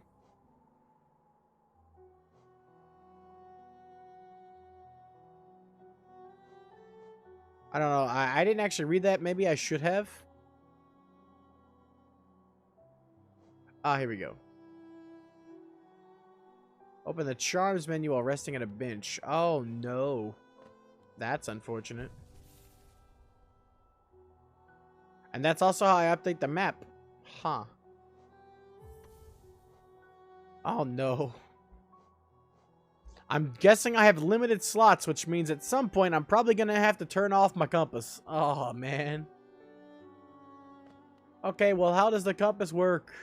I don't know. I didn't actually read that. Maybe I should have. Ah, here we go. Open the charms menu while resting at a bench. Oh, no. That's unfortunate. And that's also how I update the map. Huh. Oh, no. I'm guessing I have limited slots, which means at some point I'm probably going to have to turn off my compass. Oh, man. Okay, well, how does the compass work?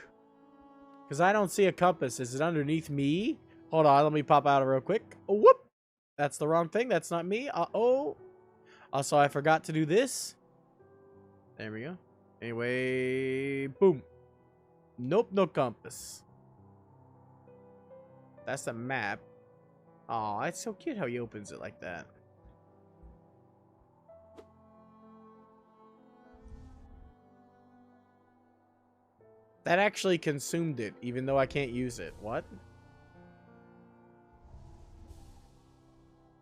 Because I don't see a compass. Is it underneath me? Hold on, let me pop out real quick. Oh, whoop! That's the wrong thing. That's not me. Uh-oh. Also, I forgot to do this. There we go. Anyway, boom. Nope, no compass. That's the map. Oh, it's so cute how he opens it like that. That actually consumed it, even though I can't use it. What?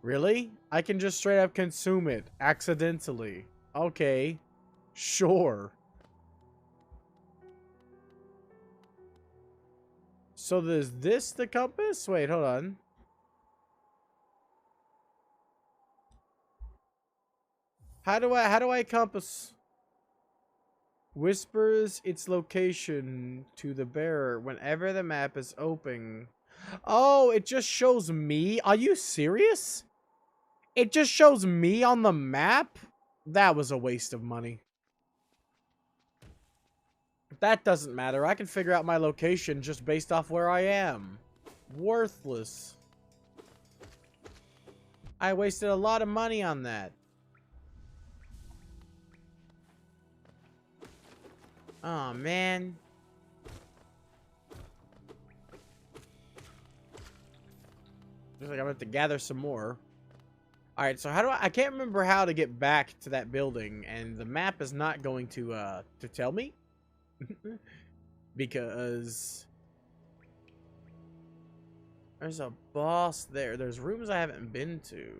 Really? I can just straight up consume it accidentally. Okay. Sure. So there's this the compass? Wait, hold on. How do I compass? Whispers its location to the bearer whenever the map is open. Oh, it just shows me? Are you serious? It just shows me on the map? That was a waste of money. That doesn't matter. I can figure out my location just based off where I am. Worthless. I wasted a lot of money on that. Oh, man. Looks like I'm gonna have to gather some more. Alright, so how do I can't remember how to get back to that building, and the map is not going to tell me. Because there's a boss there. There's rooms I haven't been to.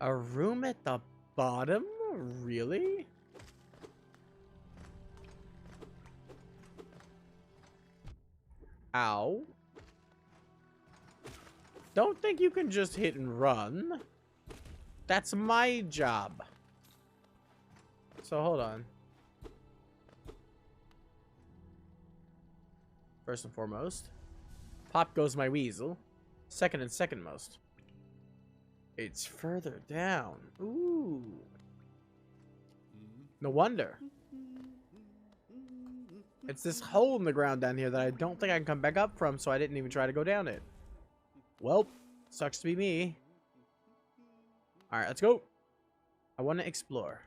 A room at the bottom? Really? Ow. Don't think you can just hit and run. That's my job. So hold on. First and foremost, pop goes my weasel. Second and second most. It's further down. Ooh. No wonder. It's this hole in the ground down here that I don't think I can come back up from, so I didn't even try to go down it. Well, sucks to be me. Alright, let's go. I want to explore.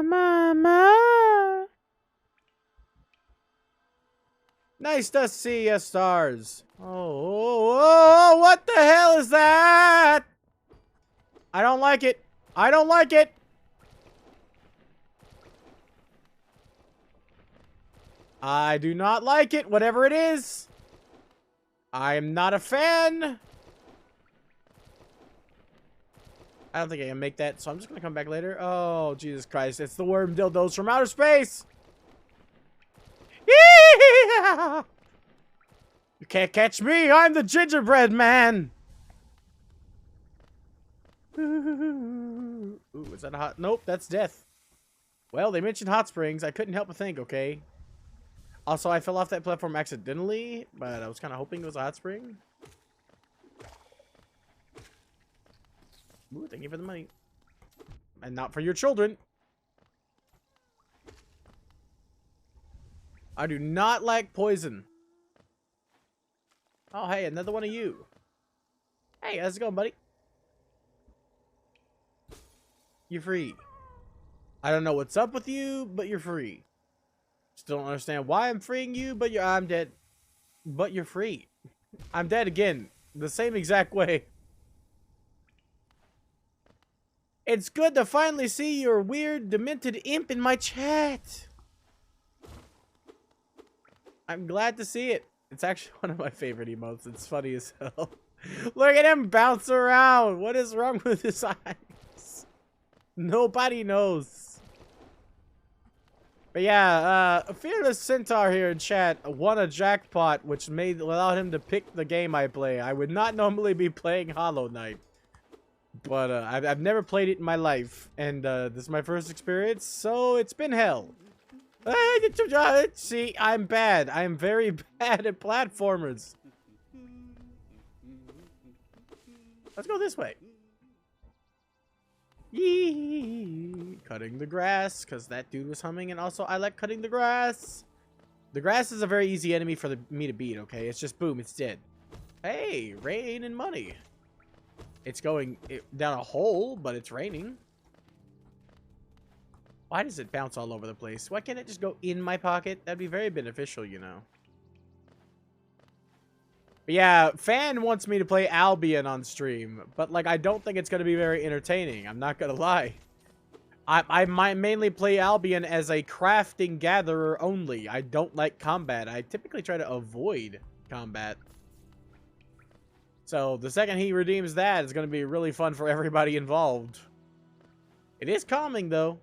Mama. Nice to see you, stars. Oh, what the hell is that? I don't like it. I don't like it. I do not like it, whatever it is. I am not a fan. I don't think I can make that, so I'm just gonna come back later. Oh, Jesus Christ. It's the worm dildos from outer space. Yeah! You can't catch me. I'm the gingerbread man. Ooh, is that a hot? Nope, that's death. Well, they mentioned hot springs. I couldn't help but think, okay. Also, I fell off that platform accidentally, but I was kind of hoping it was a hot spring. Ooh, thank you for the money. And not for your children. I do not like poison. Oh, hey, another one of you. Hey, how's it going, buddy? You're free. I don't know what's up with you, but you're free. Still don't understand why I'm freeing you, but I'm dead. But you're free. I'm dead again. The same exact way. It's good to finally see your weird, demented imp in my chat. I'm glad to see it. It's actually one of my favorite emotes. It's funny as hell. Look at him bounce around. What is wrong with his eyes? Nobody knows. But yeah, a Fearless Centaur here in chat won a jackpot, which allowed him to pick the game I play. I would not normally be playing Hollow Knight. But I've never played it in my life. And this is my first experience, so it's been hell. See, I'm bad. I'm very bad at platformers. Let's go this way. Yee! Cutting the grass, because that dude was humming, and also I like cutting the grass. The grass is a very easy enemy for me to beat, okay? It's just boom, it's dead. Hey, rain and money. It's going down a hole, but it's raining. Why does it bounce all over the place? Why can't it just go in my pocket? That'd be very beneficial, you know. But yeah, Fan wants me to play Albion on stream, but like I don't think it's going to be very entertaining. I'm not going to lie. I might mainly play Albion as a crafting gatherer only. I don't like combat. I typically try to avoid combat. So the second he redeems that, it's going to be really fun for everybody involved. It is calming though.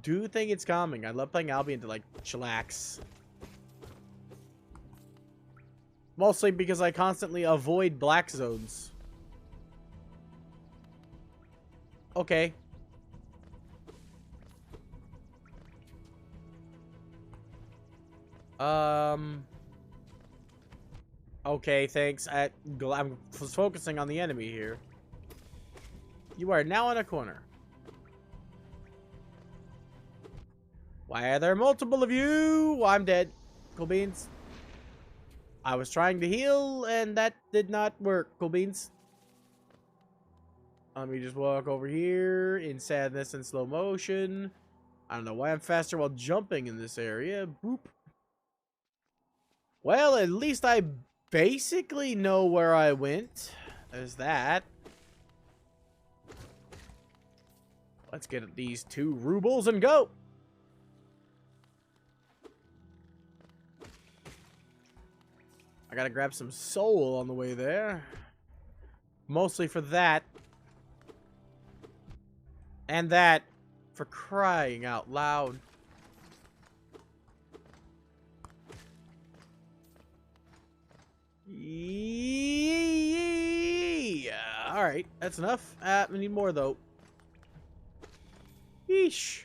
Do think it's calming. I love playing Albion to like chillax. Mostly because I constantly avoid black zones. Okay. Okay, thanks. I'm focusing on the enemy here. You are now in a corner. Why are there multiple of you? I'm dead. Cool beans. I was trying to heal, and that did not work. Cool beans. Let me just walk over here in sadness and slow motion. I don't know why I'm faster while jumping in this area. Boop. Well, at least I basically know where I went. There's that. Let's get these 2 rubles and go. I gotta grab some soul on the way there. Mostly for that. And that. For crying out loud. Yeah. Alright, that's enough. We need more, though. Yeesh.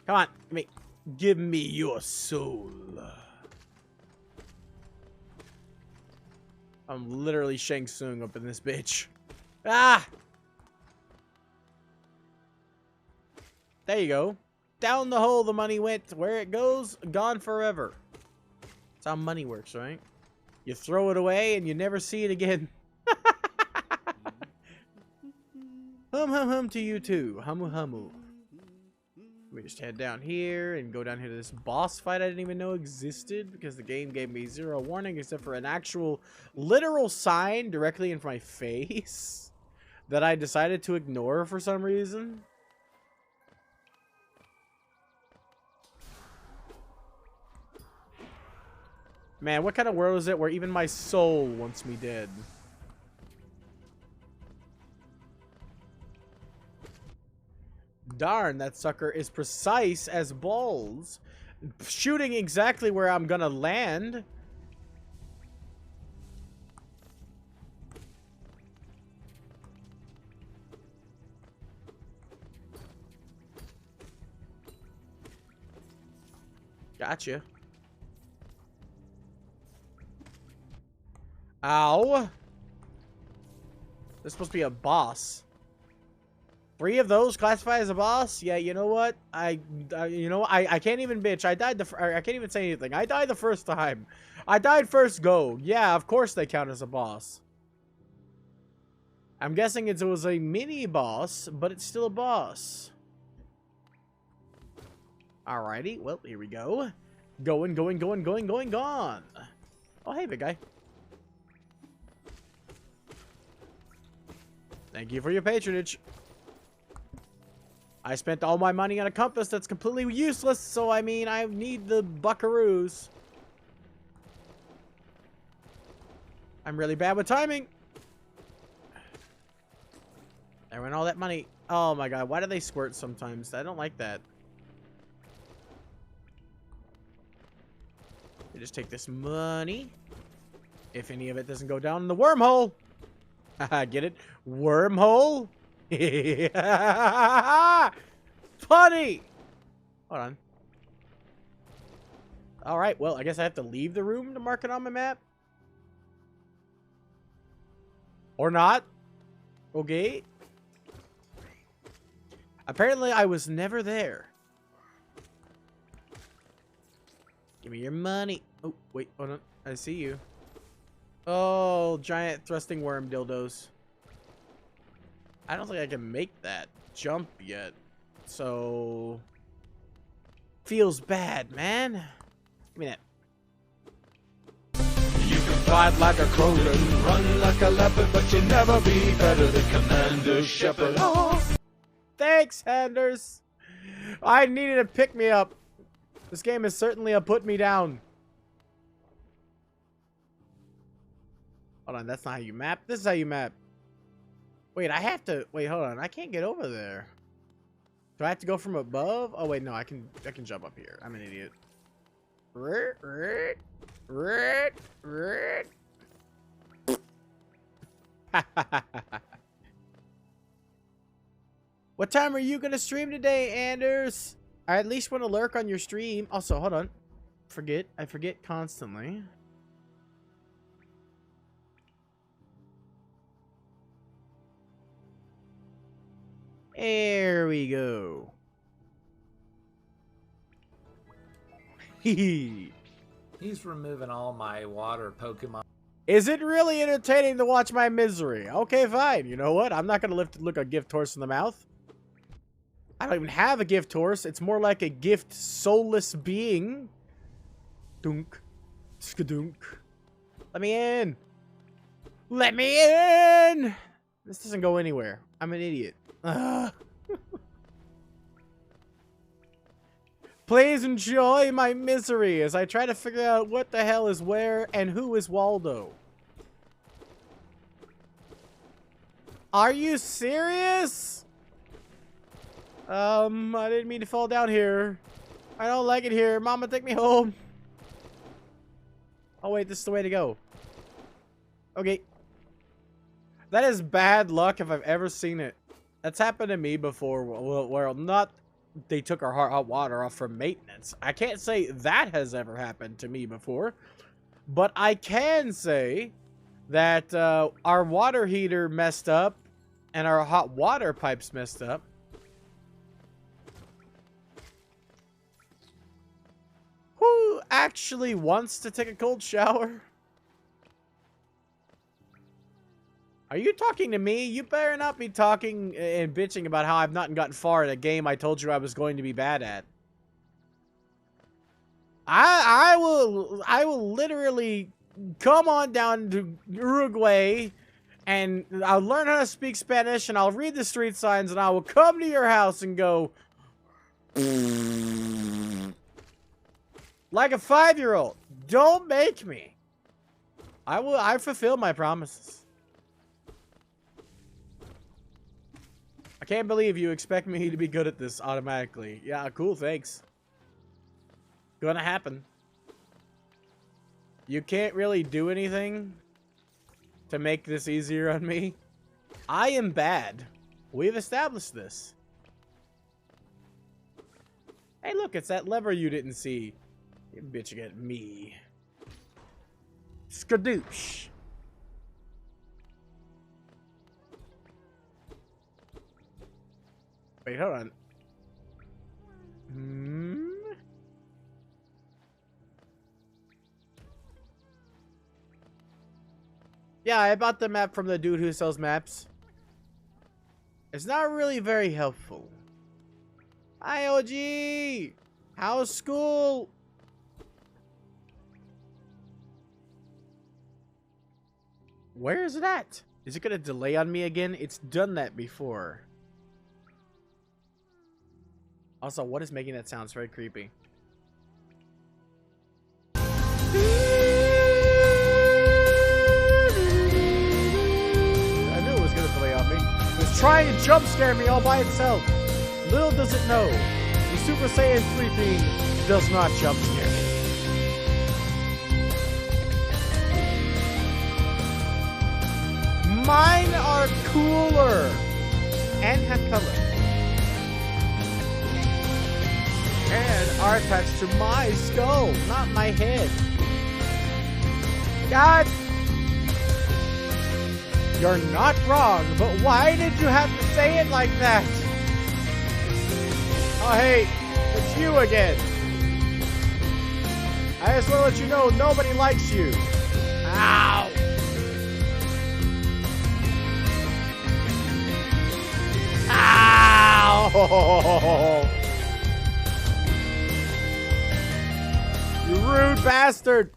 Come on, give me your soul. I'm literally Shang Tsung up in this bitch. Ah! There you go. Down the hole the money went. Where it goes, gone forever. That's how money works, right? You throw it away and you never see it again. Hum hum hum to you too. Humu humu. We just head down here and go down here to this boss fight I didn't even know existed because the game gave me 0 warning except for an actual literal sign directly in my face that I decided to ignore for some reason. Man, what kind of world is it where even my soul wants me dead? Darn, that sucker is precise as balls. Shooting exactly where I'm gonna land. Gotcha. Ow. This is supposed to be a boss. 3 of those classify as a boss? Yeah, you know what? I can't even bitch. I can't even say anything. I died the first time. I died first go. Yeah, of course they count as a boss. I'm guessing it was a mini boss, but it's still a boss. Alrighty, well, here we go. Going, gone. Oh, hey, big guy. Thank you for your patronage. I spent all my money on a compass that's completely useless, so I mean, I need the buckaroos. I'm really bad with timing. There went all that money. Oh my god, why do they squirt sometimes? I don't like that. You just take this money. If any of it doesn't go down in the wormhole. Get it? Wormhole? Funny! Hold on. Alright, well, I guess I have to leave the room to mark it on my map. Or not. Okay. Apparently, I was never there. Give me your money. Oh, wait, hold on. I see you. Oh, giant thrusting worm dildos. I don't think I can make that jump yet. So... feels bad, man. Give me that. You can fight like a crow and run like a leopard, but you'll never be better than Commander Shepard. Oh, thanks, Anders. I needed a pick-me-up. This game is certainly a put me down. Hold on, that's not how you map. This is how you map. Wait, I have to... wait, hold on. I can't get over there. Do I have to go from above? Oh, wait, no. I can jump up here. I'm an idiot. What time are you going to stream today, Anders? I at least want to lurk on your stream. Also, hold on. I forget constantly. There we go. He's removing all my water Pokemon. Is it really entertaining to watch my misery? Okay, fine. You know what? I'm not going to look a gift horse in the mouth. I don't even have a gift horse. It's more like a gift soulless being. Dunk. Skadunk. Let me in. Let me in. This doesn't go anywhere. I'm an idiot. Please enjoy my misery as I try to figure out what the hell is where and who is Waldo. Are you serious? I didn't mean to fall down here. I don't like it here. Mama, take me home. Oh, wait, this is the way to go. Okay. That is bad luck if I've ever seen it. That's happened to me before. Well, not they took our hot water off for maintenance. I can't say that has ever happened to me before. But I can say that our water heater messed up and our hot water pipes messed up. Who actually wants to take a cold shower? Are you talking to me? You better not be talking and bitching about how I've not gotten far in a game I told you I was going to be bad at. I will literally come on down to Uruguay and I'll learn how to speak Spanish and I'll read the street signs and I will come to your house and go like a 5-year-old. Don't make me. I fulfill my promises. I can't believe you expect me to be good at this automatically. Yeah, cool, thanks. Gonna happen. You can't really do anything to make this easier on me. I am bad. We've established this. Hey, look, it's that lever you didn't see. You bitching at me. Skadoosh. Wait, hold on. Yeah, I bought the map from the dude who sells maps. It's not really very helpful. Hi, OG! How's school? Where is it at? Is it gonna delay on me again? It's done that before. Also, what is making that sound? It's very creepy. I knew it was gonna delay on me. It was trying to jump scare me all by itself. Little does it know, the Super Saiyan 3 thing does not jump scare me. Mine are cooler and have color. And are attached to my skull, not my head. God! You're not wrong, but why did you have to say it like that? Oh hey, it's you again. I just want to let you know nobody likes you. Ow! Ow! You rude bastard!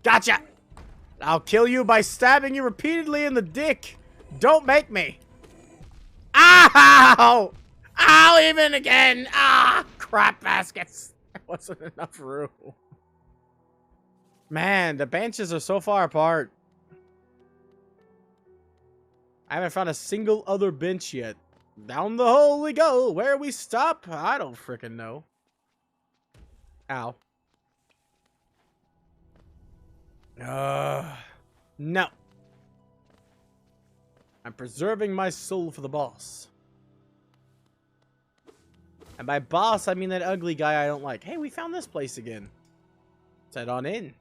Gotcha! I'll kill you by stabbing you repeatedly in the dick. Don't make me. Ow! Ow, even again. Ah, crap baskets. There wasn't enough room. Man, the benches are so far apart. I haven't found a single other bench yet. Down the hole we go. Where we stop, I don't frickin' know. Ow. No. I'm preserving my soul for the boss. And by boss, I mean that ugly guy I don't like. Hey, we found this place again. Let's head on in.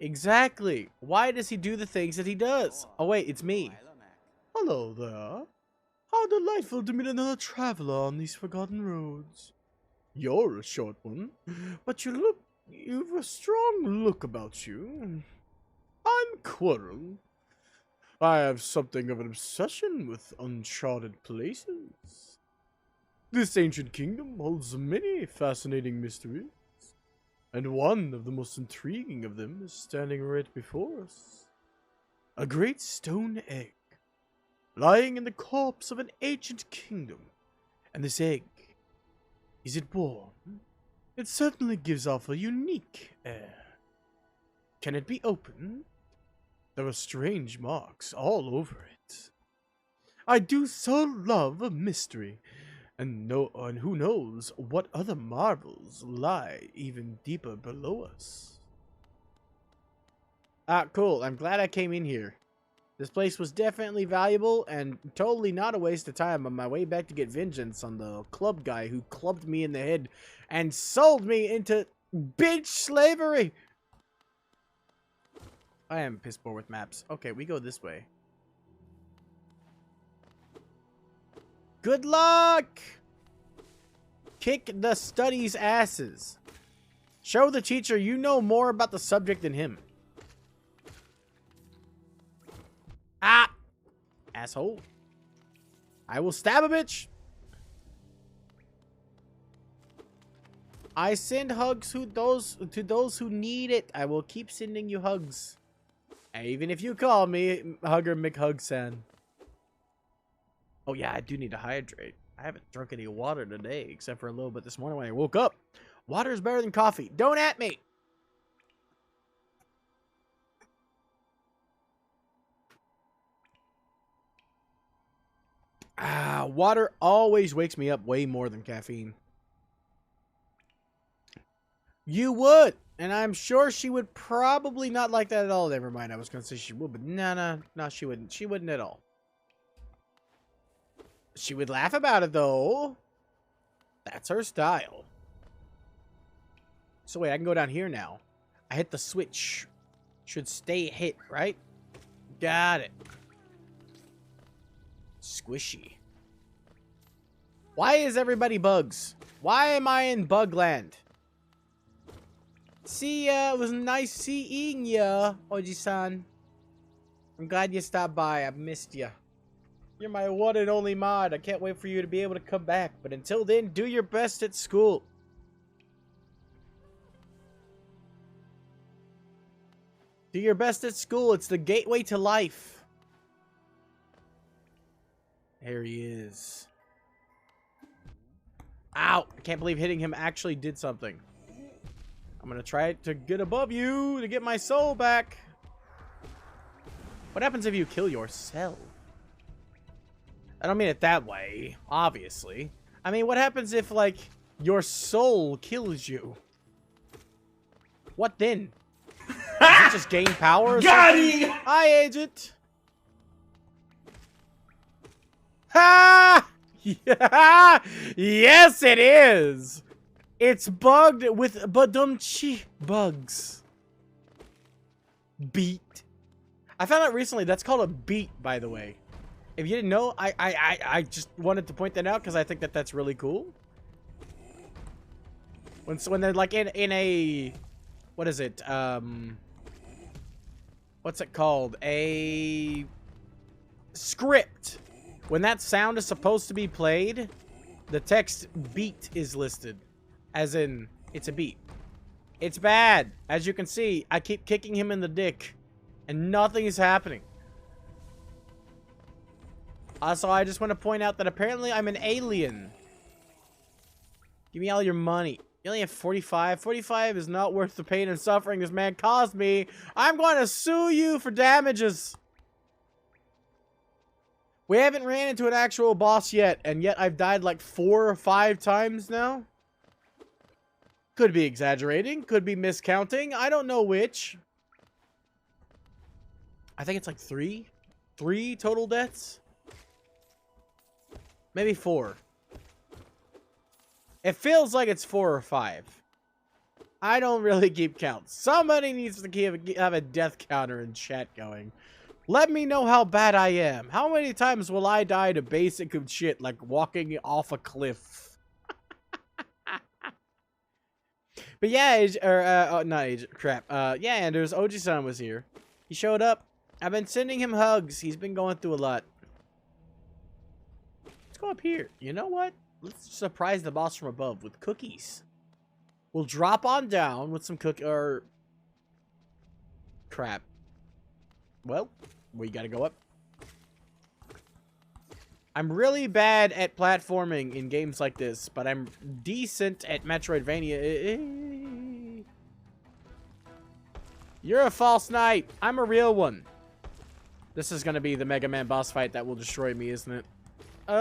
Exactly. Why does he do the things that he does? Oh, wait, it's me. Hello there. How delightful to meet another traveler on these forgotten roads. You're a short one, but you've a strong look about you. I'm Quirrell. I have something of an obsession with uncharted places. This ancient kingdom holds many fascinating mysteries, and one of the most intriguing of them is standing right before us. A great stone egg, lying in the corpse of an ancient kingdom, and this egg, is it born? It certainly gives off a unique air. Can it be opened? There are strange marks all over it. I do so love a mystery, and who knows what other marvels lie even deeper below us. Ah, cool. I'm glad I came in here. This place was definitely valuable and totally not a waste of time on my way back to get vengeance on the club guy who clubbed me in the head and sold me into bitch slavery. I am piss poor with maps. Okay, we go this way. Good luck! Kick the study's asses. Show the teacher you know more about the subject than him. Ah! Asshole. I will stab a bitch. I send hugs to those who need it. I will keep sending you hugs. Even if you call me Hugger McHugsan. Oh yeah, I do need to hydrate. I haven't drunk any water today, except for a little bit this morning when I woke up. Water is better than coffee. Don't at me! Water always wakes me up way more than caffeine. You would! And I'm sure she would probably not like that at all. Never mind, I was going to say she would, but no, she wouldn't. She wouldn't at all. She would laugh about it, though. That's her style. So wait, I can go down here now. I hit the switch. Should stay hit, right? Got it. Squishy. Why is everybody bugs? Why am I in bug land? See ya. It was nice seeing ya, Oji-san. I'm glad you stopped by. I've missed ya. You're my one and only mod. I can't wait for you to be able to come back. But until then, do your best at school. Do your best at school. It's the gateway to life. There he is. Ow! I can't believe hitting him actually did something. I'm gonna try to get above you to get my soul back. What happens if you kill yourself? I don't mean it that way, obviously. I mean, what happens if, like, your soul kills you? What then? Does it just gain power or Got something? him! Hi, Agent! Ha! Yeah! Yes, it is! It's bugged with badumchi bugs. Beat. I found out recently that's called a beat, by the way. If you didn't know, I just wanted to point that out because I think that that's really cool. When they're like in a, what is it? What's it called? A script. When that sound is supposed to be played, the text beat is listed. As in, it's a beat. It's bad. As you can see, I keep kicking him in the dick. And nothing is happening. Also, I just want to point out that apparently I'm an alien. Give me all your money. You only have 45. 45 is not worth the pain and suffering this man caused me. I'm going to sue you for damages. We haven't ran into an actual boss yet, and yet I've died like 4 or 5 times now. Could be exaggerating, could be miscounting. I don't know which. I think it's like 3. 3 total deaths? Maybe 4. It feels like it's 4 or 5. I don't really keep count. Somebody needs to have a death counter in chat going. Let me know how bad I am. How many times will I die to basic shit like walking off a cliff? But yeah, not Age, crap. Yeah, Anders, Oji-san was here. He showed up. I've been sending him hugs. He's been going through a lot. Let's go up here. You know what? Let's surprise the boss from above with cookies. We'll drop on down with some crap. Well, we gotta go up. I'm really bad at platforming in games like this, but I'm decent at Metroidvania. You're a false knight. I'm a real one. This is gonna be the Mega Man boss fight that will destroy me, isn't it? Of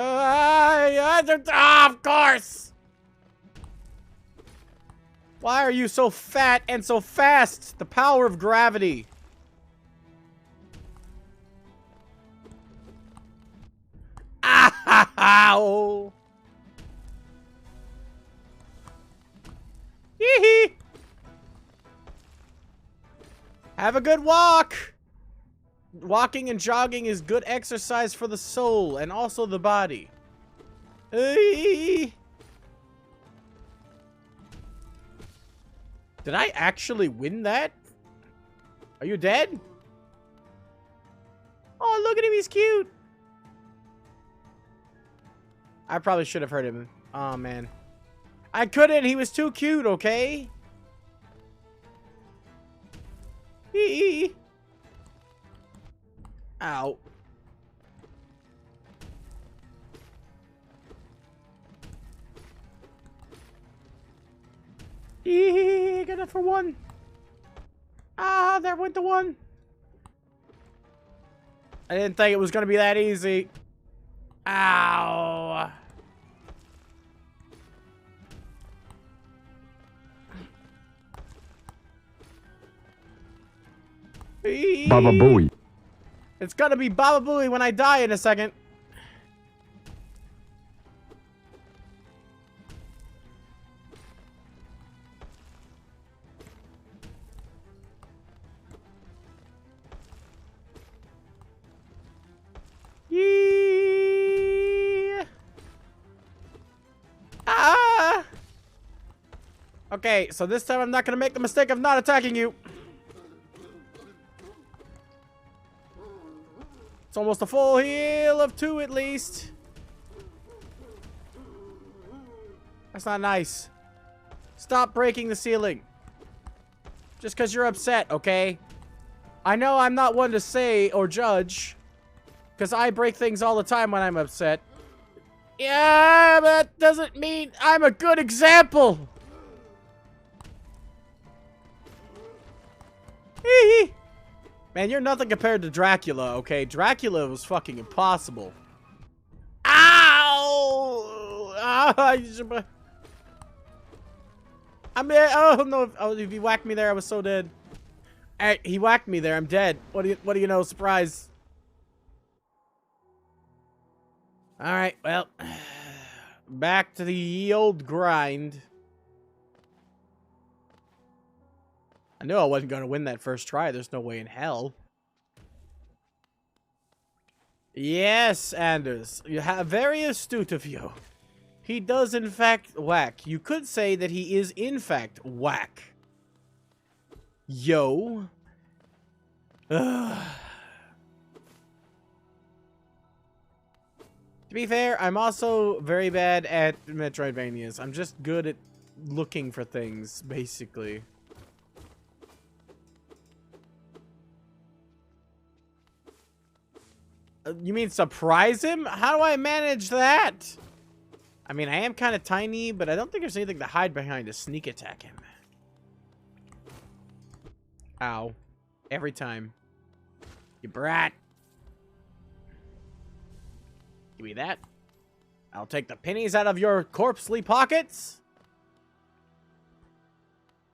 course! Why are you so fat and so fast? The power of gravity. Ow! Hee-hee! Have a good walk! Walking and jogging is good exercise for the soul and also the body. Hey! Did I actually win that? Are you dead? Oh, look at him, he's cute. I probably should have heard him. Oh, man. I couldn't, he was too cute, okay? Hee. Ow. Eee, got it for one. Ah, there went the one. I didn't think it was gonna be that easy. Ow. Baba Booey. It's gonna be Baba Booey when I die in a second. Yeah. Ah. Okay, so this time I'm not gonna make the mistake of not attacking you. It's almost a full heal of 2 at least. That's not nice. Stop breaking the ceiling. Just because you're upset, okay? I know I'm not one to say or judge, because I break things all the time when I'm upset. Yeah, but that doesn't mean I'm a good example. Hee hee. Man, you're nothing compared to Dracula, okay? Dracula was fucking impossible. Ow! I mean, oh no! Oh, if he whacked me there, I was so dead. Hey, he whacked me there. I'm dead. What do you know? Surprise! All right, well, back to the old grind. I knew I wasn't going to win that first try. There's no way in hell. Yes, Anders. You have very astute of you. He does, in fact, whack. You could say that he is, in fact, whack. Yo. Ugh. To be fair, I'm also very bad at Metroidvanias. I'm just good at looking for things, basically. You mean surprise him? How do I manage that? I mean, I am kind of tiny, but I don't think there's anything to hide behind to sneak attack him. Ow. Every time. You brat. Give me that. I'll take the pennies out of your corpsely pockets.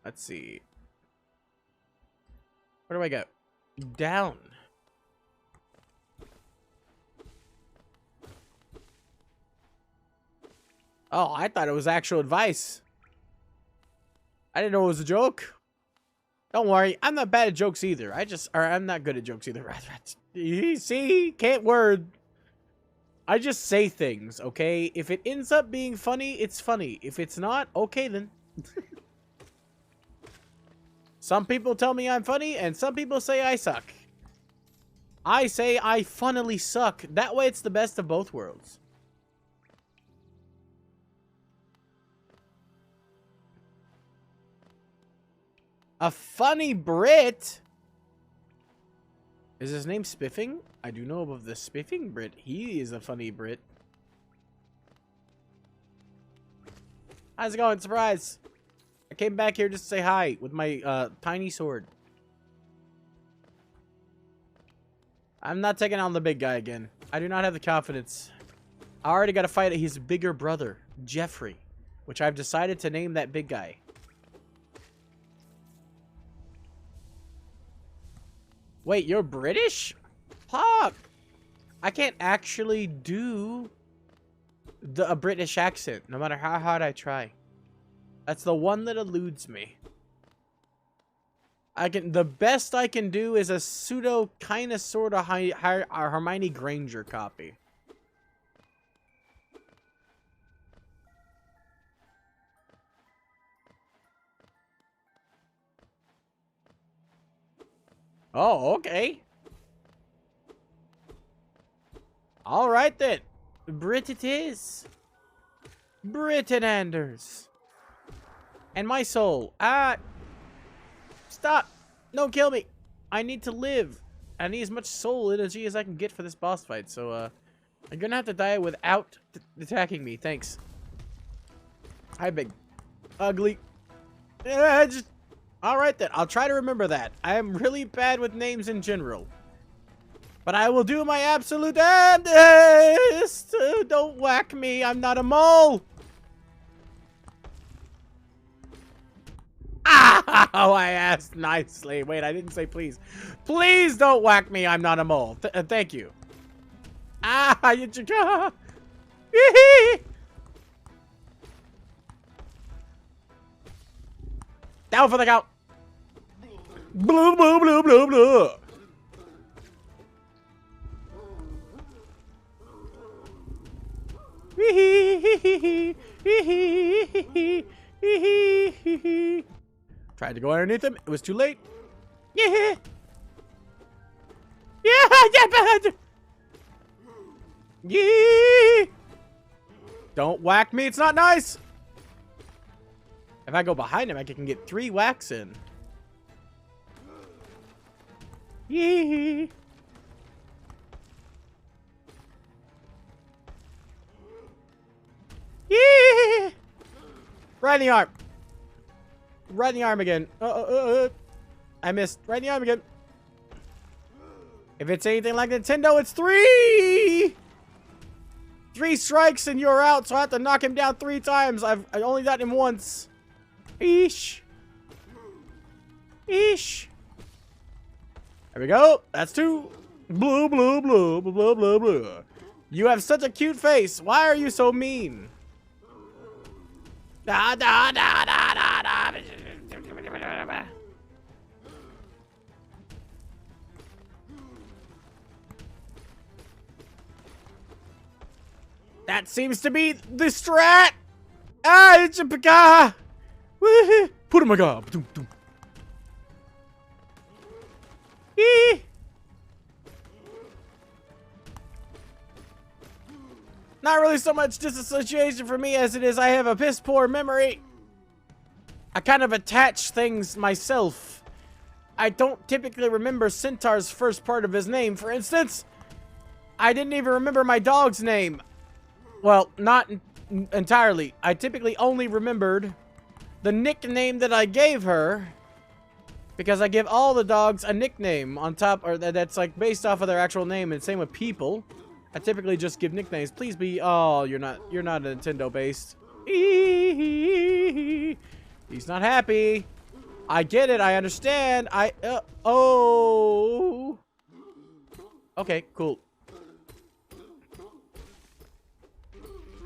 Let's see. Where do I go? Down. Oh, I thought it was actual advice. I didn't know it was a joke. Don't worry, I'm not bad at jokes either. I'm not good at jokes either. See? Can't word. I just say things, okay? If it ends up being funny, it's funny. If it's not, okay then. Some people tell me I'm funny, and some people say I suck. I say I funnily suck. That way it's the best of both worlds. A funny Brit? Is his name Spiffing? I do know of the Spiffing Brit. He is a funny Brit. How's it going? Surprise! I came back here just to say hi with my tiny sword. I'm not taking on the big guy again. I do not have the confidence. I already got to fight his bigger brother, Jeffrey, which I've decided to name that big guy. Wait, you're British? Fuck! I can't actually do a British accent, no matter how hard I try. That's the one that eludes me. The best I can do is a pseudo, kind of, sort of Hermione Granger copy. Oh, okay. All right then. Brit it is. Brit and Anders. And my soul. Stop. No, kill me. I need to live. I need as much soul energy as I can get for this boss fight. So, I'm gonna have to die without attacking me. Thanks. Hi, big ugly. Yeah, just all right then. I'll try to remember that. I am really bad with names in general, but I will do my absolute damnedest. Don't whack me. I'm not a mole. Oh, I asked nicely. Wait, I didn't say please. Please don't whack me. I'm not a mole. Thank you. Ah, you chica. Down for the count. Blue, blue, blue, blue, blue. Tried to go underneath him. It was too late. Yeah. Yeah. Yeah. Don't whack me. It's not nice. If I go behind him, I can get 3 whacks in. Yeah. Yeah. Right in the arm. Right in the arm again. I missed. Right in the arm again. If it's anything like Nintendo, it's 3! 3 strikes and you're out, so I have to knock him down 3 times. I only got him once. Eesh. Eesh. There we go. That's 2. Blue, blue, blue, blue, blue, blue, blue. You have such a cute face. Why are you so mean? Da, da, da, da, da, da. That seems to be the strat. Ah, it's a pika. Put him again. Not really so much disassociation for me as it is I have a piss poor memory. I kind of attach things myself. I don't typically remember Centaur's first part of his name. For instance, I didn't even remember my dog's name. Well, not entirely. I typically only remembered the nickname that I gave her, because I give all the dogs a nickname on top, or that's like based off of their actual name, and same with people. I typically just give nicknames. Please be. Oh, you're not Nintendo based. He's not happy. I get it. I understand. Oh. Okay, cool.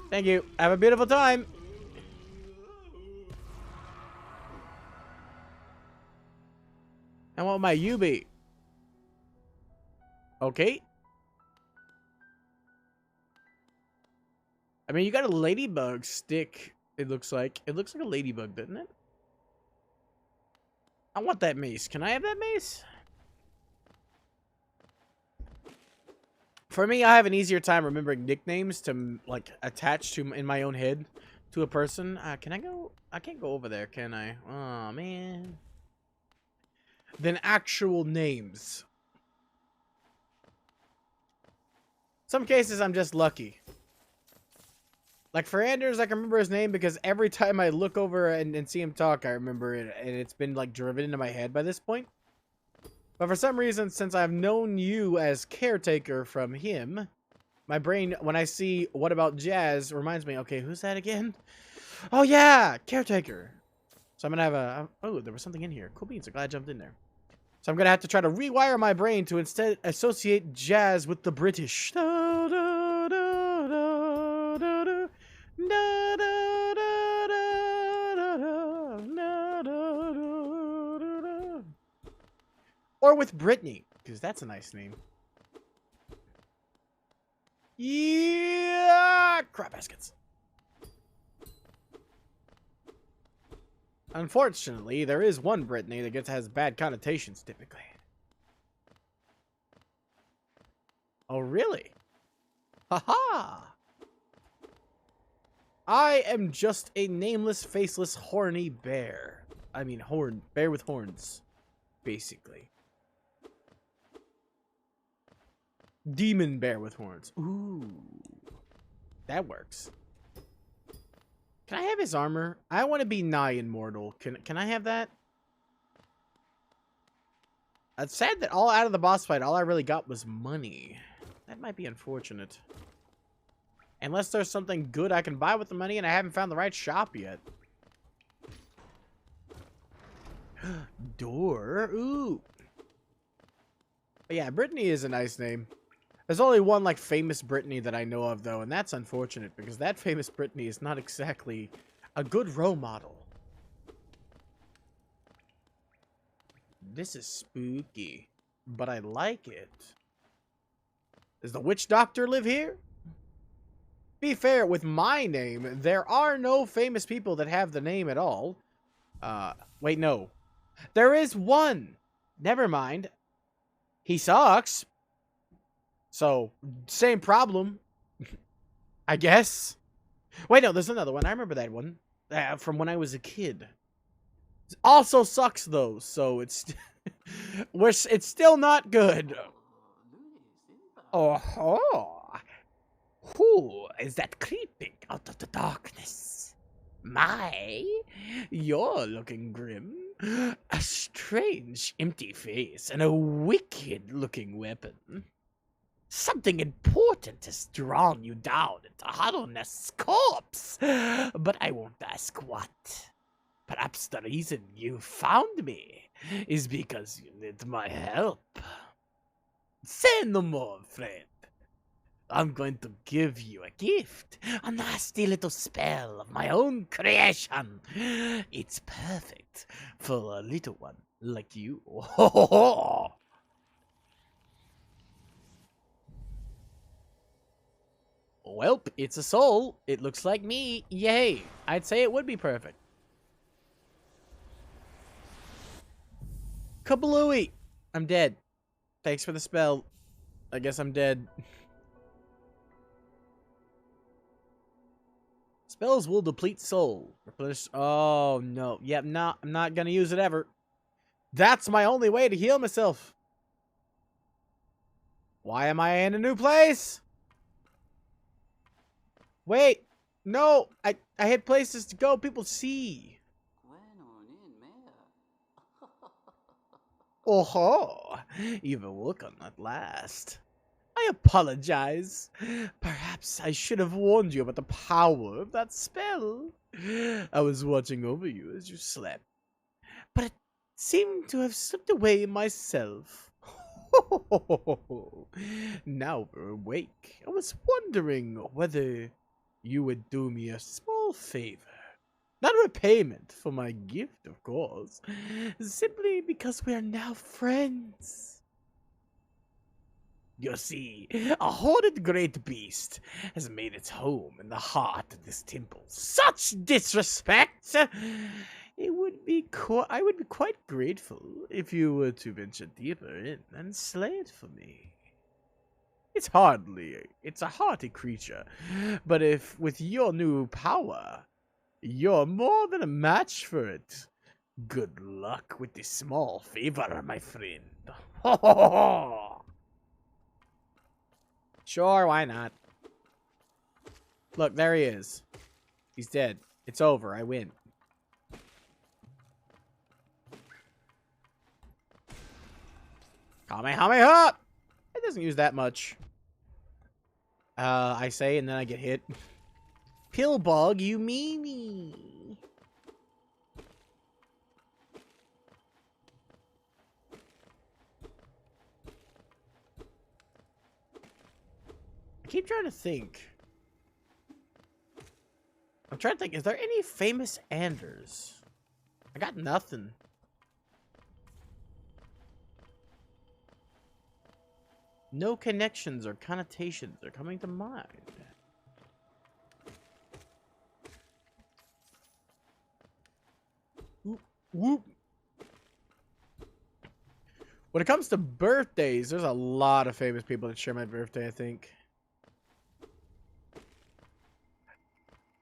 Thank you. Have a beautiful time. And what might you be? Okay. I mean, you got a ladybug stick, it looks like. It looks like a ladybug, doesn't it? I want that mace. Can I have that mace? For me, I have an easier time remembering nicknames to, like, attach to in my own head to a person. Can I go? I can't go over there, can I? Oh, man. Than actual names. Some cases, I'm just lucky. Like, for Anders, I can remember his name because every time I look over and see him talk, I remember it. And it's been, like, driven into my head by this point. But for some reason, since I've known you as caretaker from him, my brain, when I see what about Jazz, reminds me, okay, who's that again? Oh, yeah, caretaker. So I'm going to have a... Oh, there was something in here. Cool beans. I'm glad I jumped in there. So I'm going to have to try to rewire my brain to instead associate Jazz with the British. Da, da, da, da, da, da. Da, da, da, da, da, da, da, da, da. Or with Brittany, because that's a nice name. Yeah, crap baskets. Unfortunately, there is one Brittany that has bad connotations typically. Oh, really? Haha! I am just a nameless, faceless, horny bear. I mean, bear with horns, basically. Demon bear with horns. Ooh. That works. Can I have his armor? I want to be nigh immortal. Can I have that? It's sad that all out of the boss fight, all I really got was money. That might be unfortunate. Unless there's something good I can buy with the money and I haven't found the right shop yet. Door. Ooh. But yeah, Brittany is a nice name. There's only one, like, famous Brittany that I know of, though, and that's unfortunate, because that famous Brittany is not exactly a good role model. This is spooky, but I like it. Does the witch doctor live here? Be fair, with my name, there are no famous people that have the name at all. Wait, no. There is one. Never mind. He sucks. So, same problem. I guess. Wait, no, there's another one. I remember that one. From when I was a kid. It also sucks, though, so it's... it's still not good. Oh, who is that creeping out of the darkness? My, you're looking grim. A strange, empty face and a wicked-looking weapon. Something important has drawn you down into Hollownest's corpse, but I won't ask what. Perhaps the reason you found me is because you need my help. Say no more, friend. I'm going to give you a gift, a nasty little spell of my own creation. It's perfect for a little one like you. Welp, it's a soul. It looks like me. Yay. I'd say it would be perfect. Kablooey! I'm dead. Thanks for the spell. I guess I'm dead. Spells will deplete soul. Replenish. Oh, no. Yep, no, I'm not gonna use it ever. That's my only way to heal myself. Why am I in a new place? Wait. No. I had places to go. People see. Oh, you've awoken at last. I apologize. Perhaps I should have warned you about the power of that spell. I was watching over you as you slept, but it seemed to have slipped away myself. Now we're awake. I was wondering whether you would do me a small favor. Not repayment for my gift, of course. Simply because we are now friends. You see, a horrid great beast has made its home in the heart of this temple. Such disrespect! I would be quite grateful if you were to venture deeper in and slay it for me. It's a hearty creature, but if with your new power, you're more than a match for it. Good luck with this small favor, my friend. Sure, why not? Look, there he is. He's dead. It's over. I win. Kamehameha! It doesn't use that much. I say, and then I get hit. Pillbug, you meanie. I keep trying to think. I'm trying to think, is there any famous Anders? I got nothing. No connections or connotations are coming to mind. Whoop. When it comes to birthdays, there's a lot of famous people that share my birthday, I think.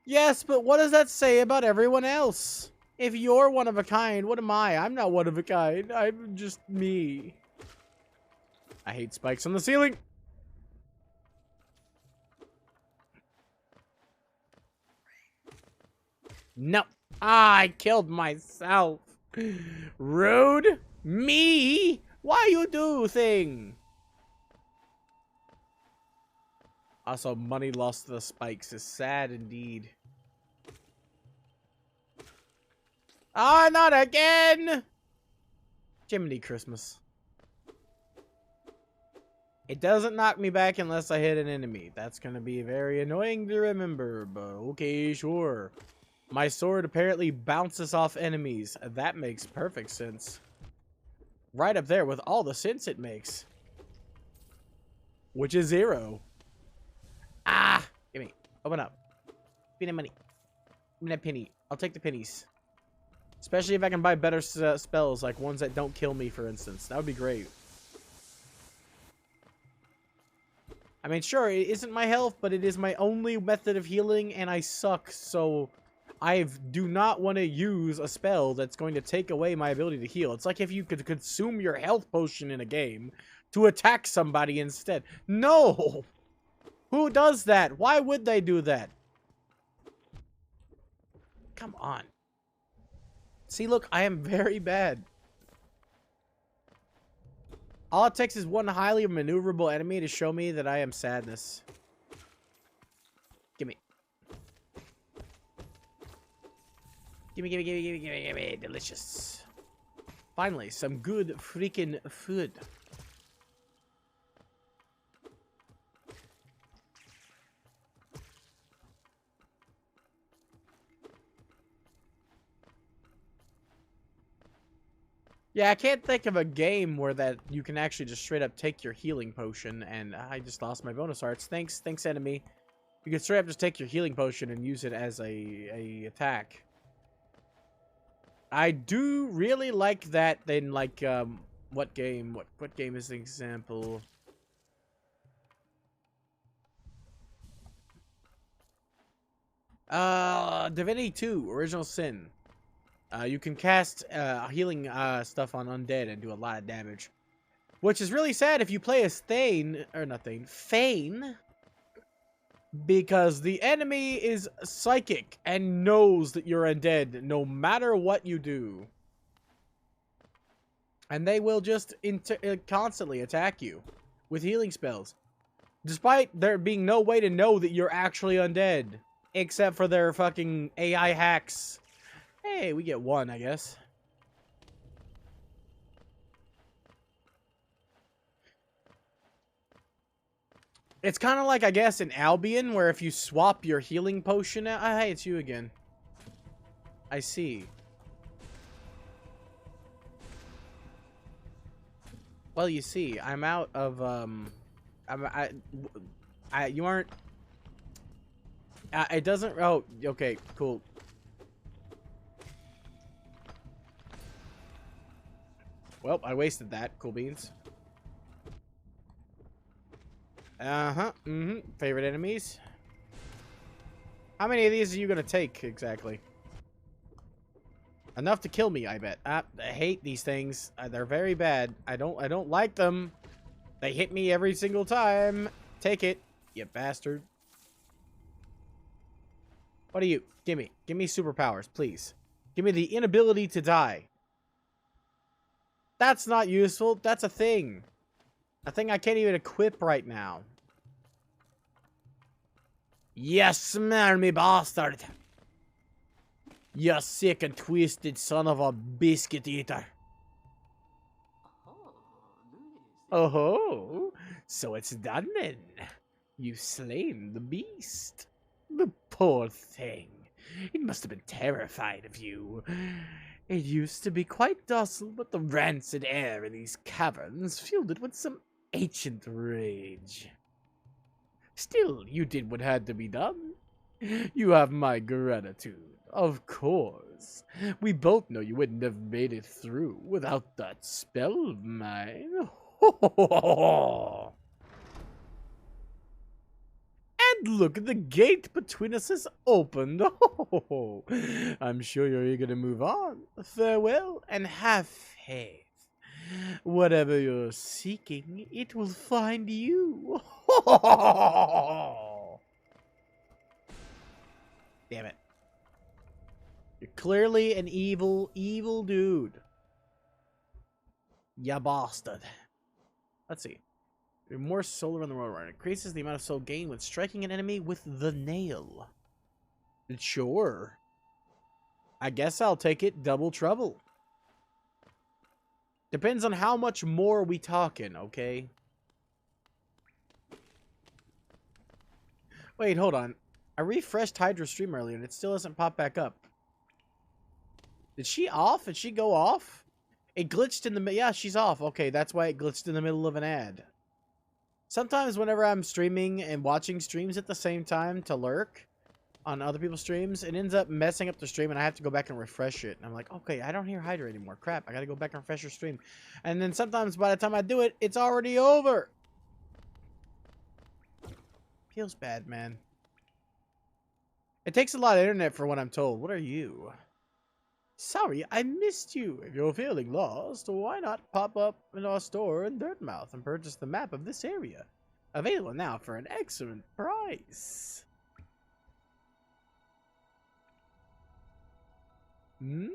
Yes, but what does that say about everyone else? If you're one of a kind, what am I? I'm not one of a kind. I'm just me. I hate spikes on the ceiling. No. I killed myself. Rude. Me? Why you do thing? Also, money lost to the spikes is sad indeed. Ah, not again! Jiminy Christmas. It doesn't knock me back unless I hit an enemy. That's gonna be very annoying to remember, but okay, sure. My sword apparently bounces off enemies. That makes perfect sense. Right up there with all the sense it makes. Which is 0. Ah! Gimme. Open up. Give me that money. Give me that penny. I'll take the pennies. Especially if I can buy better spells, like ones that don't kill me, for instance. That would be great. I mean, sure, it isn't my health, but it is my only method of healing, and I suck, so I do not want to use a spell that's going to take away my ability to heal. It's like if you could consume your health potion in a game to attack somebody instead. No! Who does that? Why would they do that? Come on. See, look, I am very bad. All it takes is one highly maneuverable enemy to show me that I am sadness. Gimme. Gimme, gimme, gimme, gimme, gimme, gimme. Delicious. Finally, some good freaking food. Yeah, I can't think of a game where that you can actually just straight up take your healing potion, and I just lost my bonus hearts. Thanks, enemy. You can straight up just take your healing potion and use it as a attack. I do really like that in like what game? What game is an example? Divinity 2, Original Sin. You can cast healing stuff on undead and do a lot of damage. Which is really sad if you play as Thane, or not Thane, Fane. Because the enemy is psychic and knows that you're undead no matter what you do. And they will just constantly attack you with healing spells. Despite there being no way to know that you're actually undead. Except for their fucking AI hacks. Hey, we get one, I guess. It's kind of like, I guess, in Albion, where if you swap your healing potion out... Ah, hey, it's you again. I see. Well, you see, I'm out of, you aren't... it doesn't... Oh, okay, cool. Well, I wasted that. Cool beans. Uh-huh. Mm-hmm. Favorite enemies? How many of these are you gonna take, exactly? Enough to kill me, I bet. I hate these things. They're very bad. I don't like them. They hit me every single time. Take it, you bastard. What are you? Gimme superpowers, please. Give me the inability to die. That's not useful. That's a thing. A thing I can't even equip right now. You smell me, bastard. You sick and twisted son of a biscuit eater. Oh, so it's done then. You've slain the beast. The poor thing. It must have been terrified of you. It used to be quite docile, but the rancid air in these caverns filled it with some ancient rage. Still, you did what had to be done. You have my gratitude, of course. We both know you wouldn't have made it through without that spell of mine. And look, the gate between us is opened. Oh, I'm sure you're eager to move on. Farewell, and have faith. Whatever you're seeking, it will find you. Damn it. clearly an evil, evil dude. Ya bastard. Let's see. More soul around the road. Increases the amount of soul gained when striking an enemy with the nail. Sure. I guess I'll take it. Double trouble. Depends on how much more we talking, okay? Wait, hold on. I refreshed Hydra's stream earlier and it still doesn't pop back up. Did she off? Did she go off? It glitched in the... Yeah, she's off. Okay, that's why it glitched in the middle of an ad. Sometimes whenever I'm streaming and watching streams at the same time to lurk on other people's streams, it ends up messing up the stream and I have to go back and refresh it. And I'm like, okay, I don't hear Hydra anymore. Crap, I gotta go back and refresh your stream. And then sometimes by the time I do it, it's already over. Feels bad, man. It takes a lot of internet for what I'm told. What are you? Sorry, I missed you. If you're feeling lost, why not pop up in our store in Dirtmouth and purchase the map of this area? Available now for an excellent price. Hmm?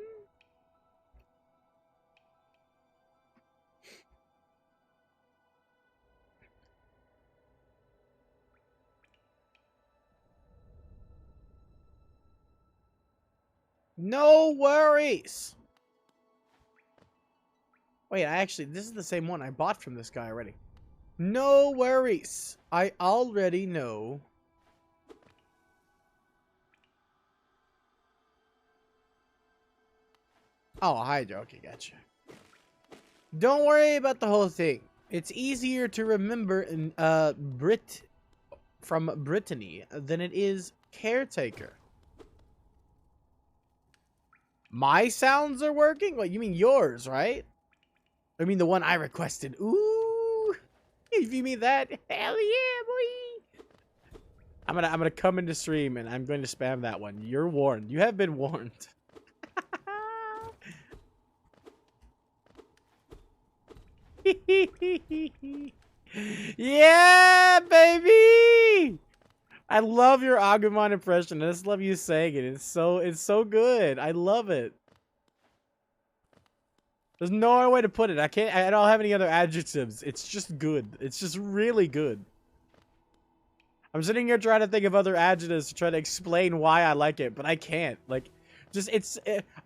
No worries. Wait, this is the same one I bought from this guy already. No worries. I already know. Oh, Hydra. Okay, gotcha. Don't worry about the whole thing. It's easier to remember in from Brittany than it is Caretaker. My sounds are working? What, you mean yours, right? I mean the one I requested. Ooh. If you mean that, hell yeah, boy. I'm gonna come into stream and I'm going to spam that one. You're warned. You have been warned. Yeah, baby! I love your Agumon impression. I just love you saying it. It's so good. I love it. There's no other way to put it. I don't have any other adjectives. It's just good. It's just really good. I'm sitting here trying to think of other adjectives to try to explain why I like it, but I can't. Like,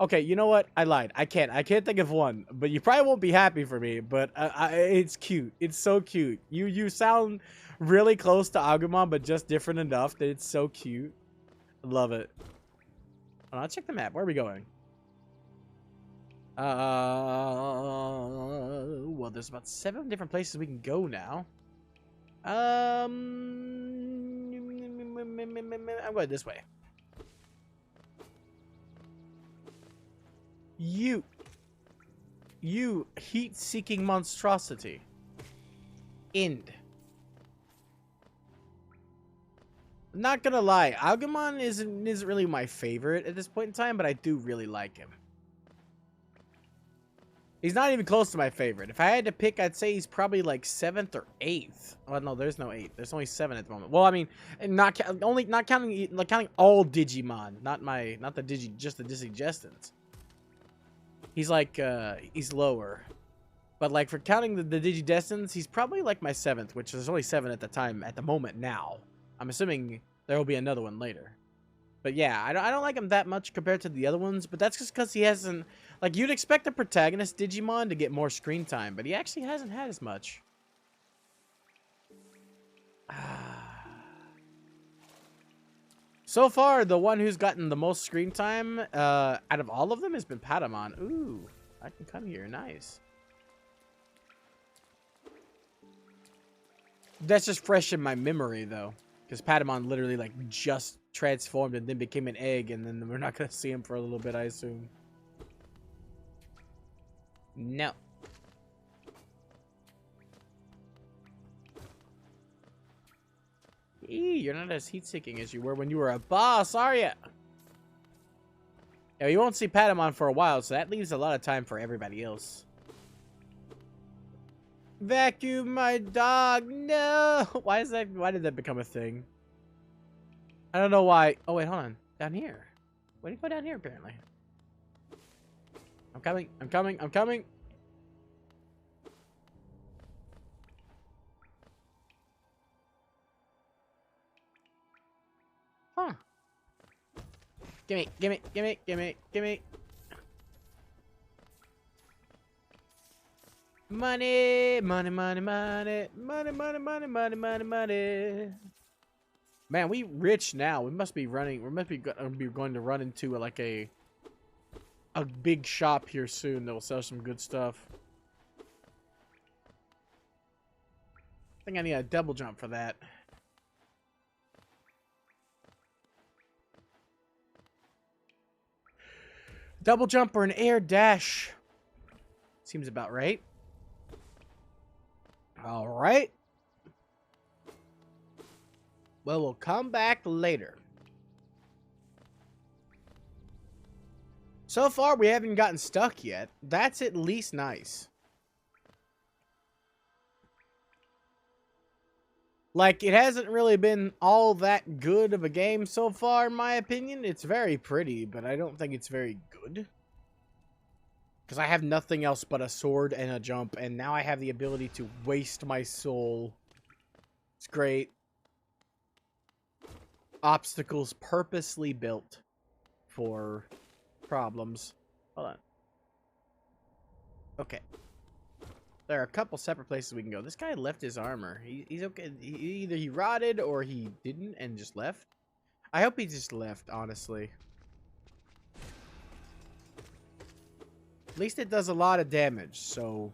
okay, you know what? I lied. I can't think of one, but you probably won't be happy for me, but it's cute. It's so cute. You sound really close to Agumon, but just different enough that it's so cute. I love it. I'll check the map. Where are we going? Well, there's about 7 different places we can go now. I'm going this way. You heat-seeking monstrosity. End. Not gonna lie, Agumon isn't really my favorite at this point in time, but I do really like him. He's not even close to my favorite. If I had to pick, I'd say he's probably like 7th or 8th. Oh no, there's no 8th. There's only 7 at the moment. Well, I mean, not counting all Digimon, just the Digigestants. He's like he's lower. But like for counting the Digidestins, he's probably like my 7th, which is only 7 at the time at the moment now. I'm assuming there will be another one later. But yeah, I don't like him that much compared to the other ones, but that's just because he hasn't... Like, you'd expect the protagonist Digimon to get more screen time, but he actually hasn't had as much. So far, the one who's gotten the most screen time out of all of them has been Patamon. Ooh, I can come here. Nice. That's just fresh in my memory, though. Because Patamon literally, like, just transformed and then became an egg, and then we're not going to see him for a little bit, I assume. No. You're not as heat-seeking as you were when you were a boss, are you? Yeah, you won't see Patamon for a while, so that leaves a lot of time for everybody else. Vacuum my dog, no! Why did that become a thing? I don't know why. Oh, wait, hold on. Down here. Why did you go down here, apparently? I'm coming. I'm coming. I'm coming. Huh. Gimme, gimme, gimme, gimme, gimme. Money, money, money, money, money, money, money, money, money, money. Man, we rich now. We must be running. We must be going to run into like a big shop here soon that will sell some good stuff. I think I need a double jump for that. Double jump or an air dash. Seems about right. All right. Well, we'll come back later. So far, we haven't gotten stuck yet. That's at least nice. Like, it hasn't really been all that good of a game so far, in my opinion. It's very pretty, but I don't think it's very good. Because I have nothing else but a sword and a jump, and now I have the ability to waste my soul. It's great. Obstacles purposely built for problems. Hold on. Okay. There are a couple separate places we can go. This guy left his armor. He's okay. Either he rotted or he didn't and just left. I hope he just left, honestly. At least it does a lot of damage, so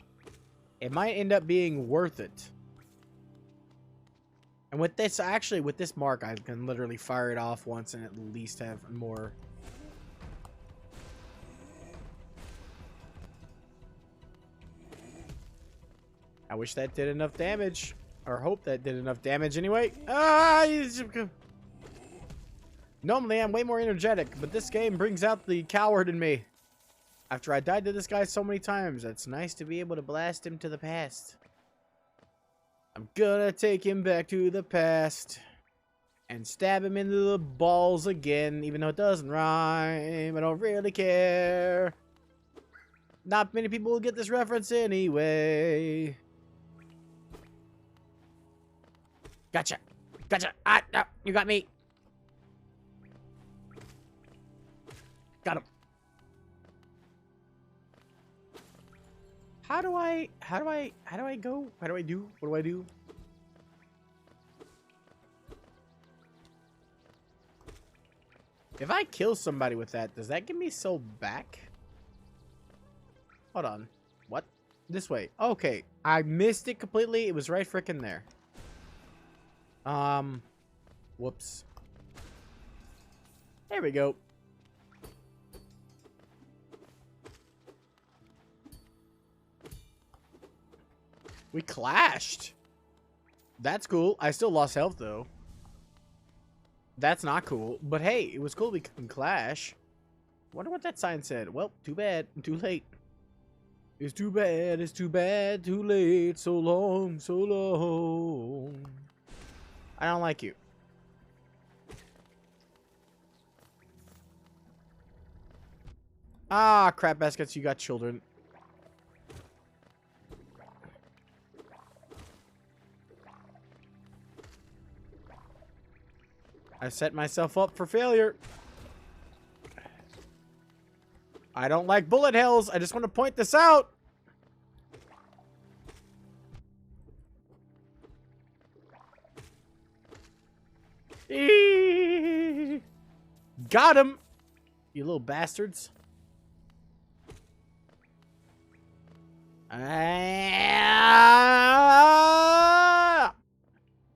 it might end up being worth it. And with this, actually, with this mark, I can literally fire it off once and at least have more. I wish that did enough damage. Or hope that did enough damage anyway. Normally, I'm way more energetic, but this game brings out the coward in me. After I died to this guy so many times, it's nice to be able to blast him to the past. I'm gonna take him back to the past. And stab him into the balls again, even though it doesn't rhyme. I don't really care. Not many people will get this reference anyway. Gotcha. Gotcha. Ah, no, you got me. Got him. How do I go? How do I do? What do I do? If I kill somebody with that, does that give me soul back? Hold on. What? This way. Okay. I missed it completely. It was right frickin' there. Whoops. There we go. We clashed. That's cool. I still lost health, though. That's not cool. But hey, it was cool we can clash. Wonder what that sign said. Well, too bad. Too late. It's too bad. It's too bad. Too late. So long. So long. I don't like you. Ah, crap baskets. You got children. I set myself up for failure. I don't like bullet hells. I just want to point this out. Got him, you little bastards.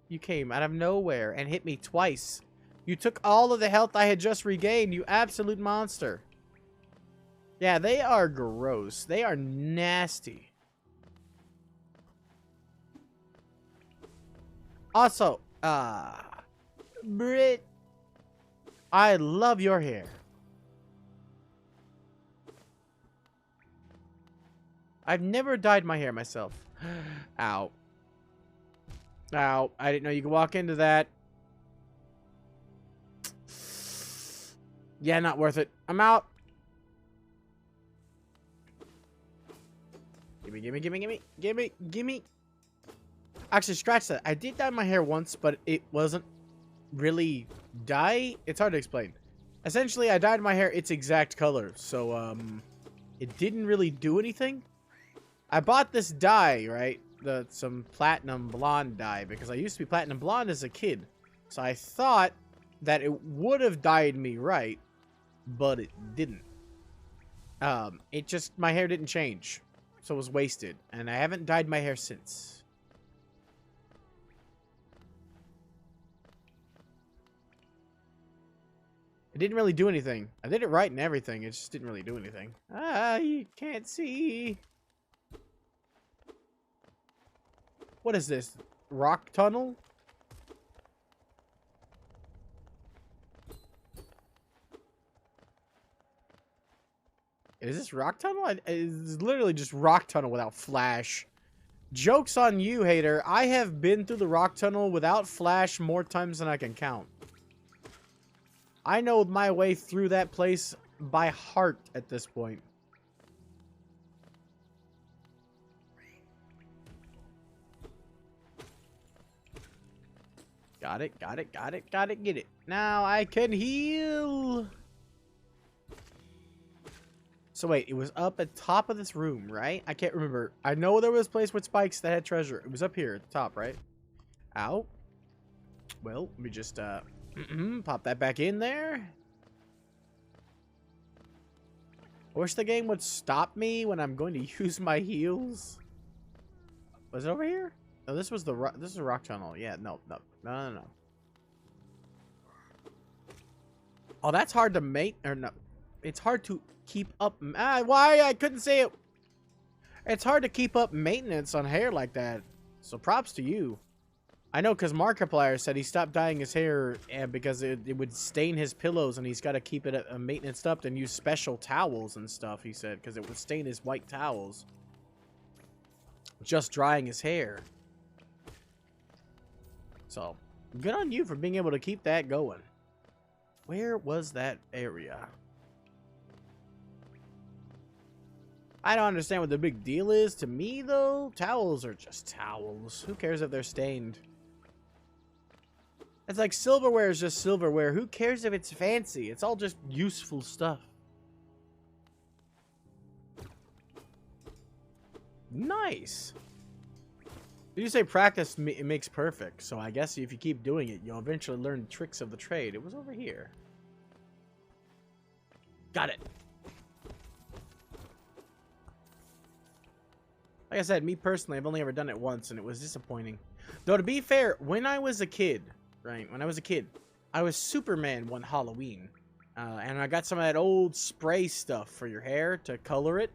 You came out of nowhere and hit me twice. You took all of the health I had just regained, you absolute monster. Yeah, they are gross. They are nasty. Also, Brit, I love your hair. I've never dyed my hair myself. Ow. Ow. I didn't know you could walk into that. Yeah, not worth it. I'm out. Gimme, gimme, gimme, gimme, gimme, gimme. Actually, scratch that. I did dye my hair once, but it wasn't really dye. It's hard to explain. Essentially, I dyed my hair its exact color, so, it didn't really do anything. I bought this dye, right? Some platinum blonde dye, because I used to be platinum blonde as a kid. So I thought that it would have dyed me right, but it didn't. It just, my hair didn't change, so it was wasted, and I haven't dyed my hair since. It didn't really do anything. I did it right and everything, it just didn't really do anything. Ah, you can't see. What is this? Rock tunnel? Is this rock tunnel? It's literally just rock tunnel without flash. Joke's on you, hater. I have been through the rock tunnel without flash more times than I can count. I know my way through that place by heart at this point. Got it, got it, got it, got it, get it. Now I can heal. So wait, it was up at top of this room, right? I can't remember. I know there was a place with spikes that had treasure. It was up here at the top, right? Ow. Well, let me just, pop that back in there. I wish the game would stop me when I'm going to use my heals. Was it over here? No, this was this is a rock tunnel. Yeah, no. Oh, that's hard to make, or no. It's hard to keep up. Why? I couldn't say it. It's hard to keep up maintenance on hair like that. So props to you. I know, because Markiplier said he stopped dyeing his hair because it would stain his pillows, and he's got to keep it maintenance up and use special towels and stuff, he said, because it would stain his white towels. Just drying his hair. So, good on you for being able to keep that going. Where was that area? I don't understand what the big deal is. To me, though, towels are just towels. Who cares if they're stained? It's like silverware is just silverware. Who cares if it's fancy? It's all just useful stuff. Nice. You say practice makes perfect, so I guess if you keep doing it, you'll eventually learn tricks of the trade. It was over here. Got it. Like I said, me personally, I've only ever done it once, and it was disappointing. Though, to be fair, when I was a kid, right, I was Superman one Halloween. And I got some of that old spray stuff for your hair to color it.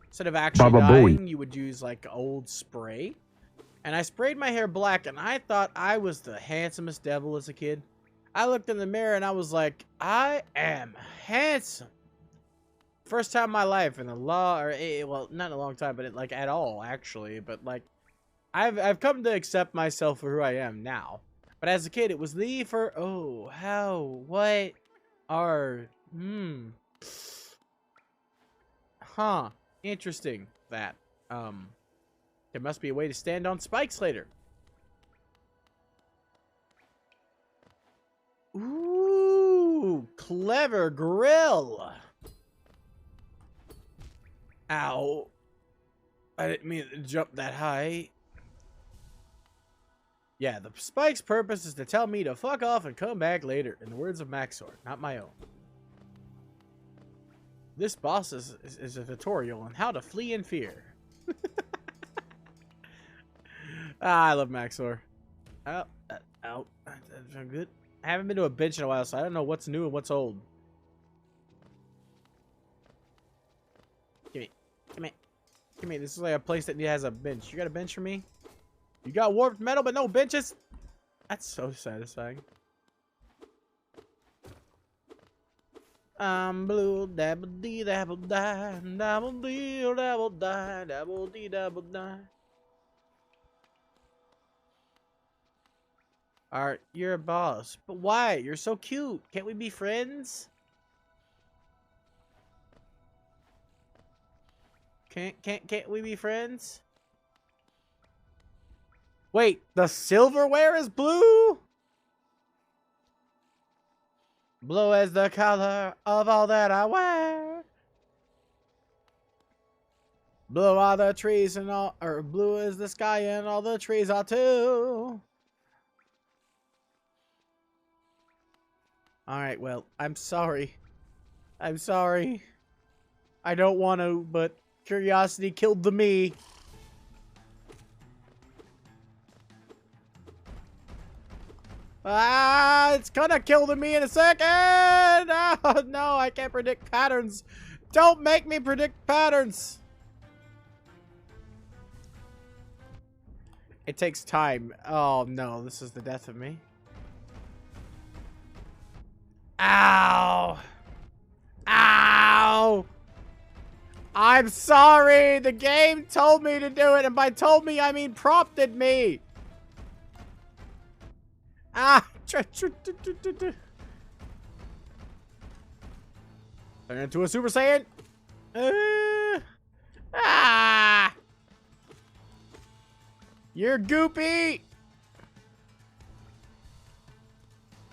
Instead of actually dyeing, you would use, like, old spray. And I sprayed my hair black, and I thought I was the handsomest devil as a kid. I looked in the mirror, and I was like, I am handsome. First time in my life in a well, not in a long time, but like at all, actually. But like, I've come to accept myself for who I am now. But as a kid, it was interesting that, there must be a way to stand on spikes later. Ooh, clever grill. Ow. I didn't mean to jump that high. Yeah, the spike's purpose is to tell me to fuck off and come back later, in the words of Maxor, not my own. This boss is a tutorial on how to flee in fear. I love Maxor. Ow. I'm good. I haven't been to a bench in a while, so I don't know what's new and what's old. Give me. This is like a place that has a bench. You got a bench for me? You got warped metal, but no benches? That's so satisfying. I'm blue, dabble dee, dabble die, dabble dee, dabble die, dabble dee, dabble die. Alright, you're a boss. But why? You're so cute. Can't we be friends? Can't we be friends? Wait, the silverware is blue? Blue is the color of all that I wear. Blue are the trees and all, or blue is the sky and all the trees are too. Alright, well, I'm sorry. I'm sorry. I don't want to, but curiosity killed the me. Ah, it's gonna kill the me in a second! Oh, no, I can't predict patterns. Don't make me predict patterns! It takes time. Oh, no, this is the death of me. Ow! Ow! I'm sorry! The game told me to do it, and by told me, I mean prompted me! Ah! Turn into a Super Saiyan! Ah! You're goopy!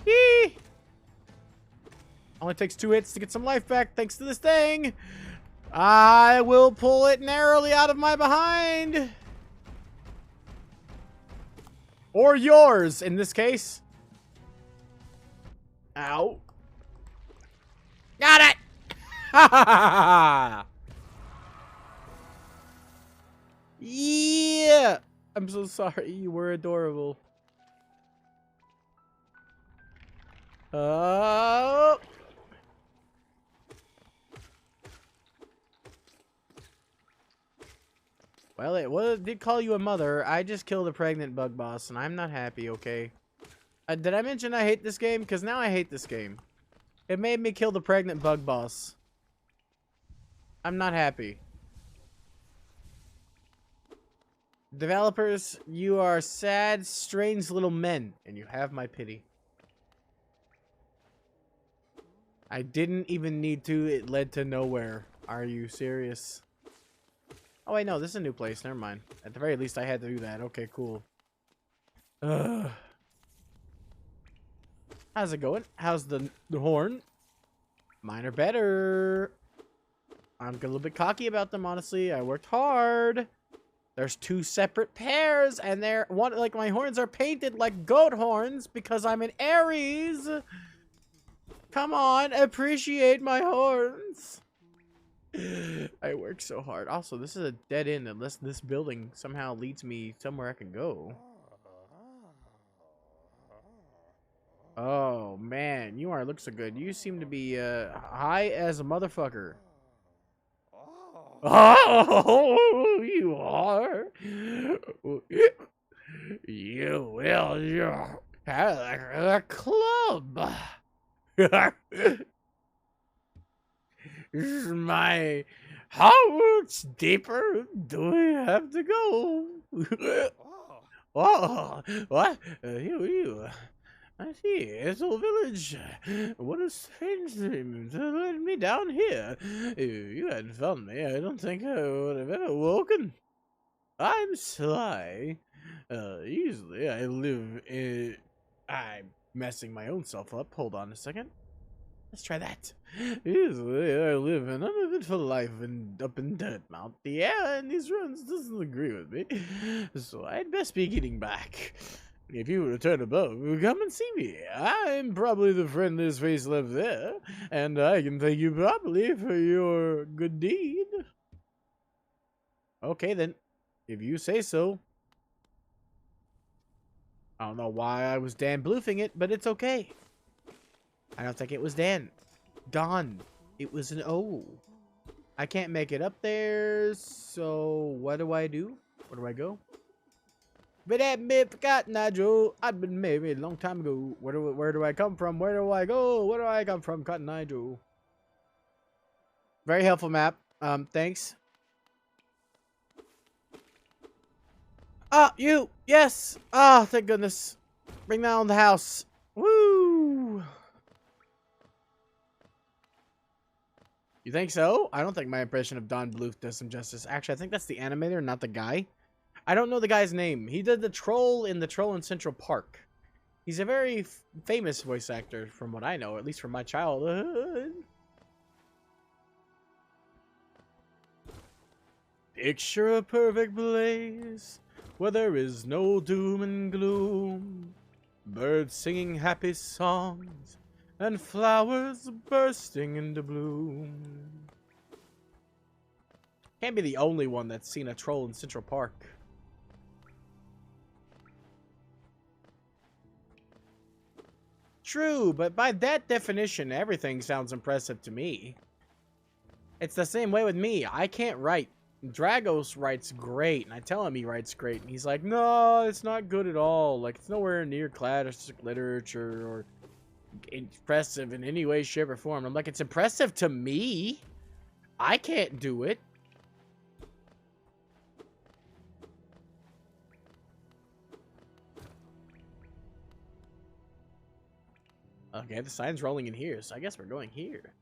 Yee! Only takes 2 hits to get some life back thanks to this thing. I will pull it narrowly out of my behind. Or yours, in this case. Ow. Got it! Ha ha ha ha! Yeah! I'm so sorry. You were adorable. Oh! Well, it did call you a mother. I just killed a pregnant bug boss, and I'm not happy, okay? Did I mention I hate this game? Because now I hate this game. It made me kill the pregnant bug boss. I'm not happy. Developers, you are sad, strange little men, and you have my pity. I didn't even need to. It led to nowhere. Are you serious? Oh, wait, no. This is a new place. Never mind. At the very least, I had to do that. Okay, cool. Ugh. How's it going? How's the horn? Mine are better. I'm a little bit cocky about them, honestly. I worked hard. There's 2 separate pairs, and they're one like my horns are painted like goat horns because I'm an Aries. Come on, appreciate my horns. I work so hard. Also, this is a dead end unless this building somehow leads me somewhere I can go. Oh man, you aren't look so good. You seem to be high as a motherfucker. Oh, you are. You will. You're a club. My. How much deeper do we have to go? Oh, what? You. I see. It's a village. What a strange dream to let me down here. If you hadn't found me, I don't think I would have ever woken. I'm sly. Usually I live in... I'm messing my own self up. Hold on a second. Let's try that. Usually I live an uneventful life up in Dirtmount. The air in these ruins doesn't agree with me, so I'd best be getting back. If you return above, come and see me. I'm probably the friendliest face left there, and I can thank you properly for your good deed. Okay, then. If you say so. I don't know why I was Dan Bluffing it, but it's okay. I don't think it was Dan. Don. It was an O. I can't make it up there, so what do I do? Where do I go? But that me forgot, Nigel. I've been married a long time ago. Where do I come from? Where do I go? Where do I come from, Cotton Nigel? Very helpful map. Thanks. Ah, you! Yes! Ah, thank goodness. Bring down the house. Woo! You think so? I don't think my impression of Don Bluth does some justice. Actually, I think that's the animator, not the guy. I don't know the guy's name. He did the troll in Central Park. He's a very famous voice actor from what I know, at least from my childhood. Picture a perfect place where there is no doom and gloom. Birds singing happy songs and flowers bursting into bloom. Can't be the only one that's seen a troll in Central Park. True, but by that definition, everything sounds impressive to me. It's the same way with me. I can't write. Dragos writes great, and I tell him he writes great, and he's like, no, it's not good at all. Like, it's nowhere near classic literature or impressive in any way, shape, or form. I'm like, it's impressive to me. I can't do it. Okay, the sign's rolling in here, so I guess we're going here.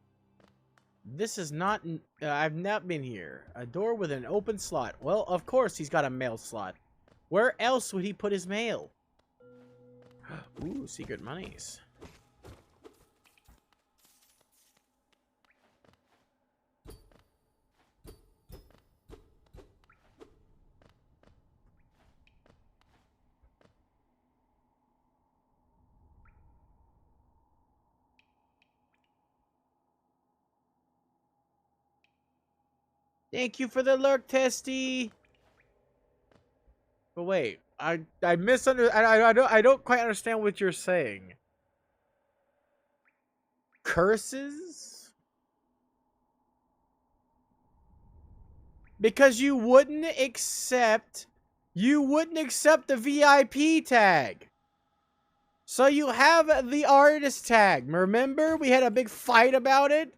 This is not... I've not been here. A door with an open slot. Well, of course he's got a mail slot. Where else would he put his mail? Ooh, secret monies. Thank you for the lurk, Testy. But wait, I don't quite understand what you're saying. Curses? Because you wouldn't accept the VIP tag. So you have the artist tag. Remember, we had a big fight about it?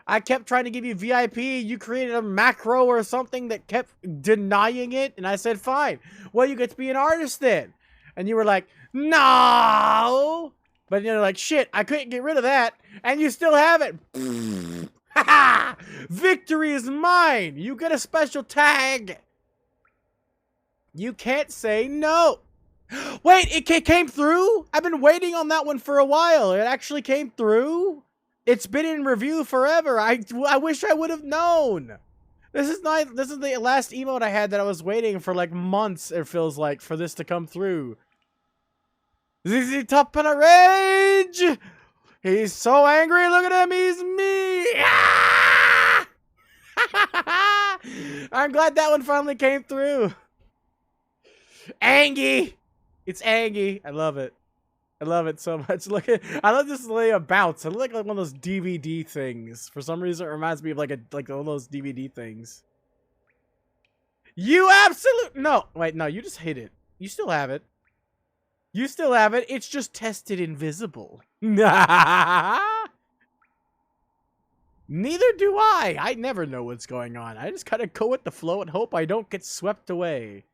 I kept trying to give you VIP. You created a macro or something that kept denying it. And I said, fine. Well, you get to be an artist then. And you were like, no. But you're like, shit, I couldn't get rid of that. And you still have it. Victory is mine. You get a special tag. You can't say no. Wait, it came through? I've been waiting on that one for a while. It actually came through? It's been in review forever. I wish I would have known. This is the last emote I had that I was waiting for like months, it feels like, for this to come through. ZZ Top in a rage! He's so angry, look at him, he's me! Ah! I'm glad that one finally came through. Angie! It's Angie. I love it. I love it so much. Look at, I love this way of bounce. I look like one of those DVD things. For some reason, it reminds me of like one of those DVD things. You absolute no. Wait, no, you just hit it. You still have it. You still have it. It's just tested invisible. Neither do I. I never know what's going on. I just kind of go with the flow and hope I don't get swept away.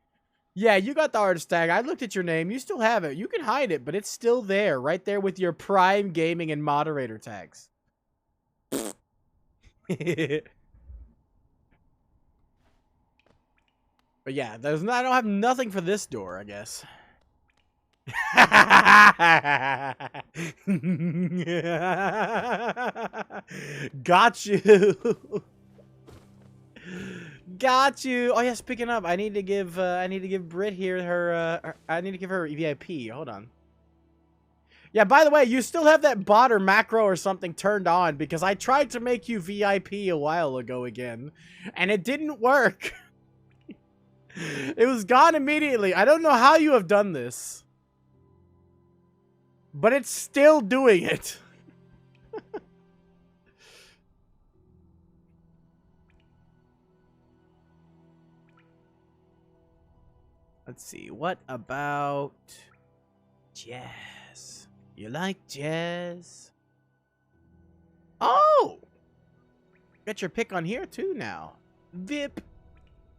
Yeah, you got the artist tag. I looked at your name. You still have it. You can hide it, but it's still there. Right there with your Prime Gaming and Moderator tags. But yeah, I don't have nothing for this door, I guess. Got you. Got you. Oh yeah, speaking of, I need to give Britt here her I need to give her VIP. Hold on. Yeah, by the way, you still have that bot or macro or something turned on because I tried to make you VIP a while ago again and it didn't work. It was gone immediately. I don't know how you have done this. But it's still doing it. Let's see. What about jazz? You like jazz? Oh! Got your pick on here too now. Vip.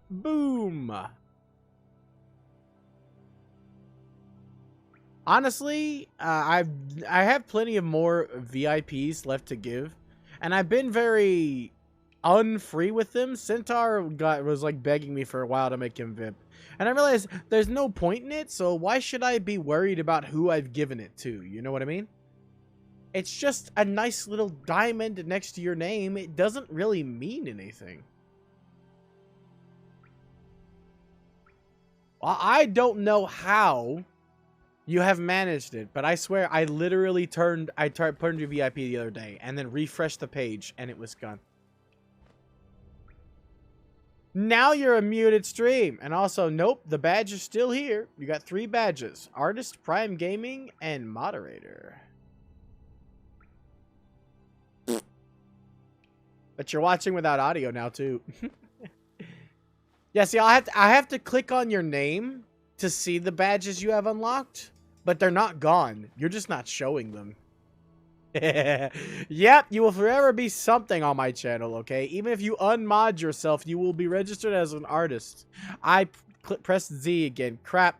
Boom. Honestly, I have plenty of more VIPs left to give, and I've been very unfree with them. Centaur was like begging me for a while to make him VIP. And I realized there's no point in it, so why should I be worried about who I've given it to? You know what I mean? It's just a nice little diamond next to your name. It doesn't really mean anything. I don't know how you have managed it, but I swear I literally turned your VIP the other day and then refreshed the page and it was gone. Now you're a muted stream. And also, nope, the badge is still here. You got 3 badges. Artist, Prime Gaming, and Moderator. But you're watching without audio now, too. Yeah, see, I have to click on your name to see the badges you have unlocked. But they're not gone. You're just not showing them. Yep, you will forever be something on my channel, okay? Even if you unmod yourself, you will be registered as an artist. I pressed Z again. Crap.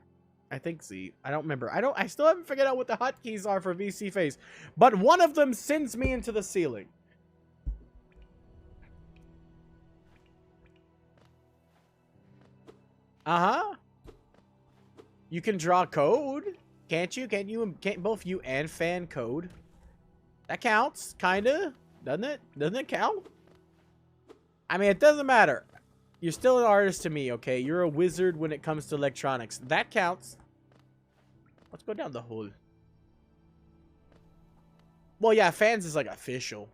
I think Z. I don't remember. I still haven't figured out what the hotkeys are for VC Face. But one of them sends me into the ceiling. Uh-huh. You can draw code. Can't you? Can't both you and fan code? That counts, kinda. Doesn't it? Doesn't it count? I mean, it doesn't matter. You're still an artist to me, okay? You're a wizard when it comes to electronics. That counts. Let's go down the hole. Well, yeah, fans is like official.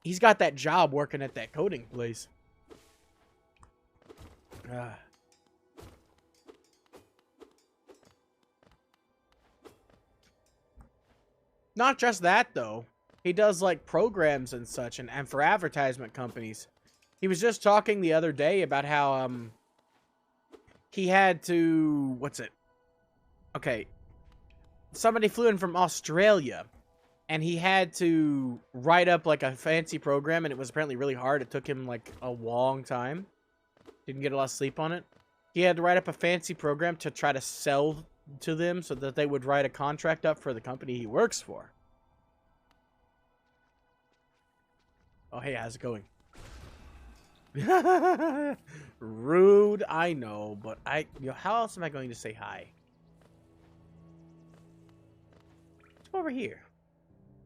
He's got that job working at that coding place. Not just that, though. He does, like, programs and such, and for advertisement companies. He was just talking the other day about how, he had to... What's it? Okay. Somebody flew in from Australia, and he had to write up, like, a fancy program, and it was apparently really hard. It took him, like, a long time. Didn't get a lot of sleep on it. He had to write up a fancy program to try to sell to them so that they would write a contract up for the company he works for. Oh, hey, how's it going? Rude, I know, but how else am I going to say hi? Let's go over here.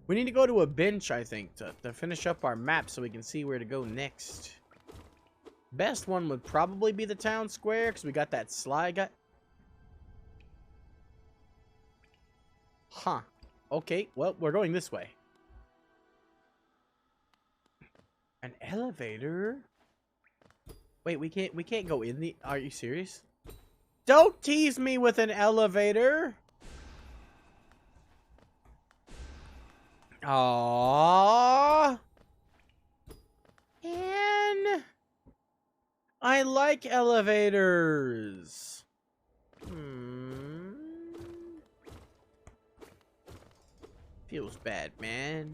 We need to go to a bench, I think, to finish up our map so we can see where to go next. Best one would probably be the town square, because we got that slide guy. Huh. Okay, well, we're going this way. An elevator? Wait, we can't go in the... Are you serious? Don't tease me with an elevator! Aww. And I like elevators. Feels bad, man.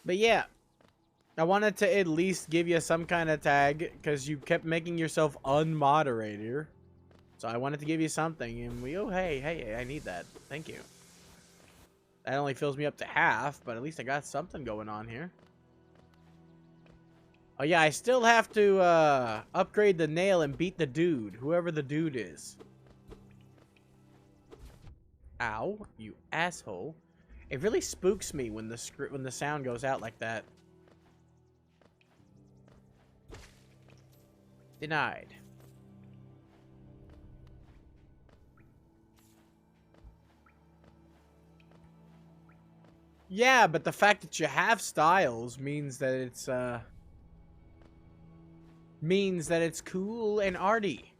But yeah, I wanted to at least give you some kind of tag because you kept making yourself unmoderator. So I wanted to give you something, and oh, hey, I need that. Thank you. That only fills me up to half, but at least I got something going on here. Oh yeah, I still have to upgrade the nail and beat the dude, whoever the dude is. Ow, you asshole. It really spooks me when the sound goes out like that. Denied. Yeah, but the fact that you have styles means that it's cool and arty.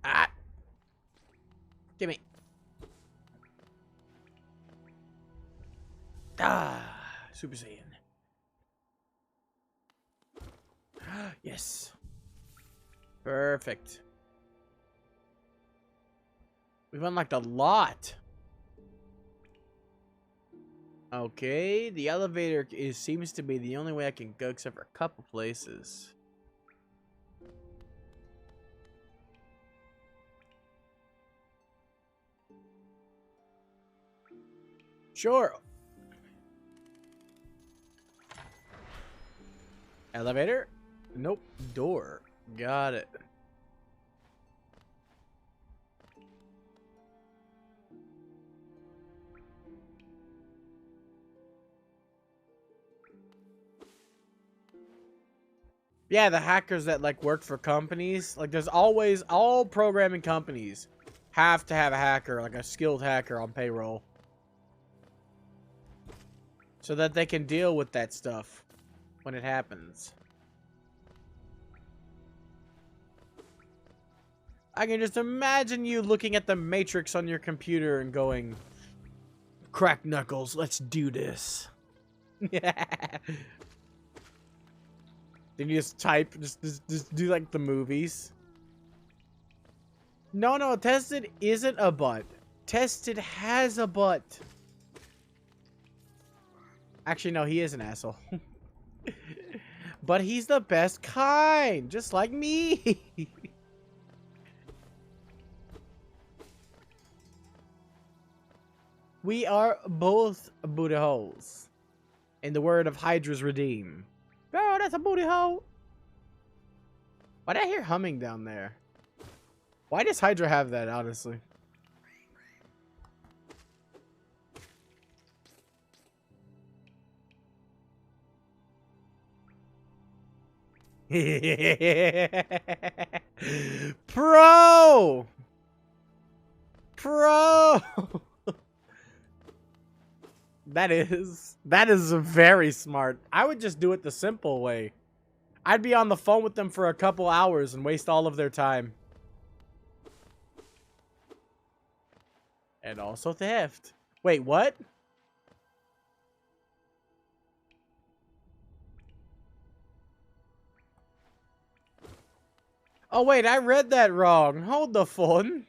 Ah. Gimme. Ah, Super Saiyan. Yes. Perfect. We've unlocked a lot. Okay, the elevator seems to be the only way I can go except for a couple places. Sure. Elevator? Nope. Door. Got it. Yeah, the hackers that like work for companies, like there's always, all programming companies have to have a hacker, like a skilled hacker on payroll. So that they can deal with that stuff when it happens. I can just imagine you looking at the matrix on your computer and going, crack knuckles, let's do this. Yeah. Then you just type, just do like the movies. No, Tested isn't a butt. Tested has a butt. Actually, no, he is an asshole. But he's the best kind, just like me. We are both booty holes. In the word of Hydra's Redeem. Oh, that's a booty hole. Why did I hear humming down there? Why does Hydra have that, honestly? Pro! Pro! That is very smart. I would just do it the simple way. I'd be on the phone with them for a couple hours and waste all of their time. And also theft. Wait, what? Oh, wait, I read that wrong. Hold the phone.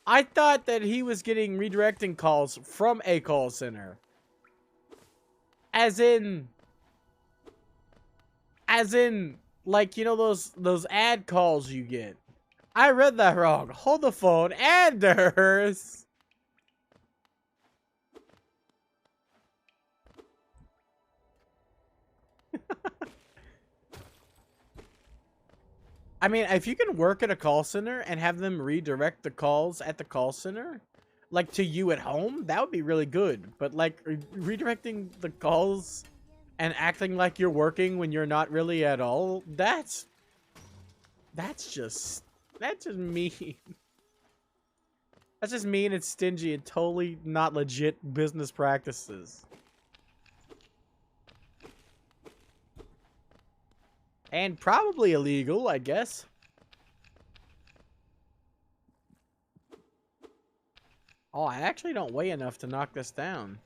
I thought that he was getting redirecting calls from a call center. As in, like, you know those ad calls you get. I read that wrong. Hold the phone, Anders. I mean, if you can work at a call center and have them redirect the calls at the call center, like to you at home, that would be really good. But like redirecting the calls and acting like you're working when you're not really at all, that's just mean. That's just mean and stingy and totally not legit business practices. And probably illegal, I guess. Oh, I actually don't weigh enough to knock this down.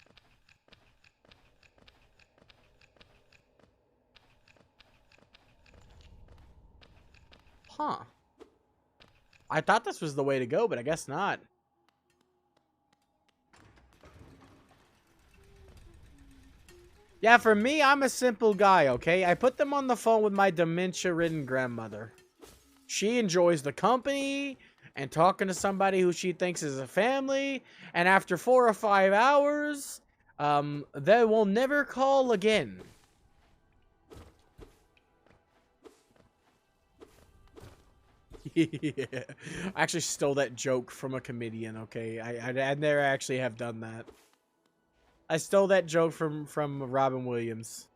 Huh. I thought this was the way to go, but I guess not. Yeah, for me, I'm a simple guy, okay? I put them on the phone with my dementia-ridden grandmother. She enjoys the company and talking to somebody who she thinks is a family. And after 4 or 5 hours, they will never call again. Yeah. I actually stole that joke from a comedian, okay? I never actually have done that. I stole that joke from Robin Williams.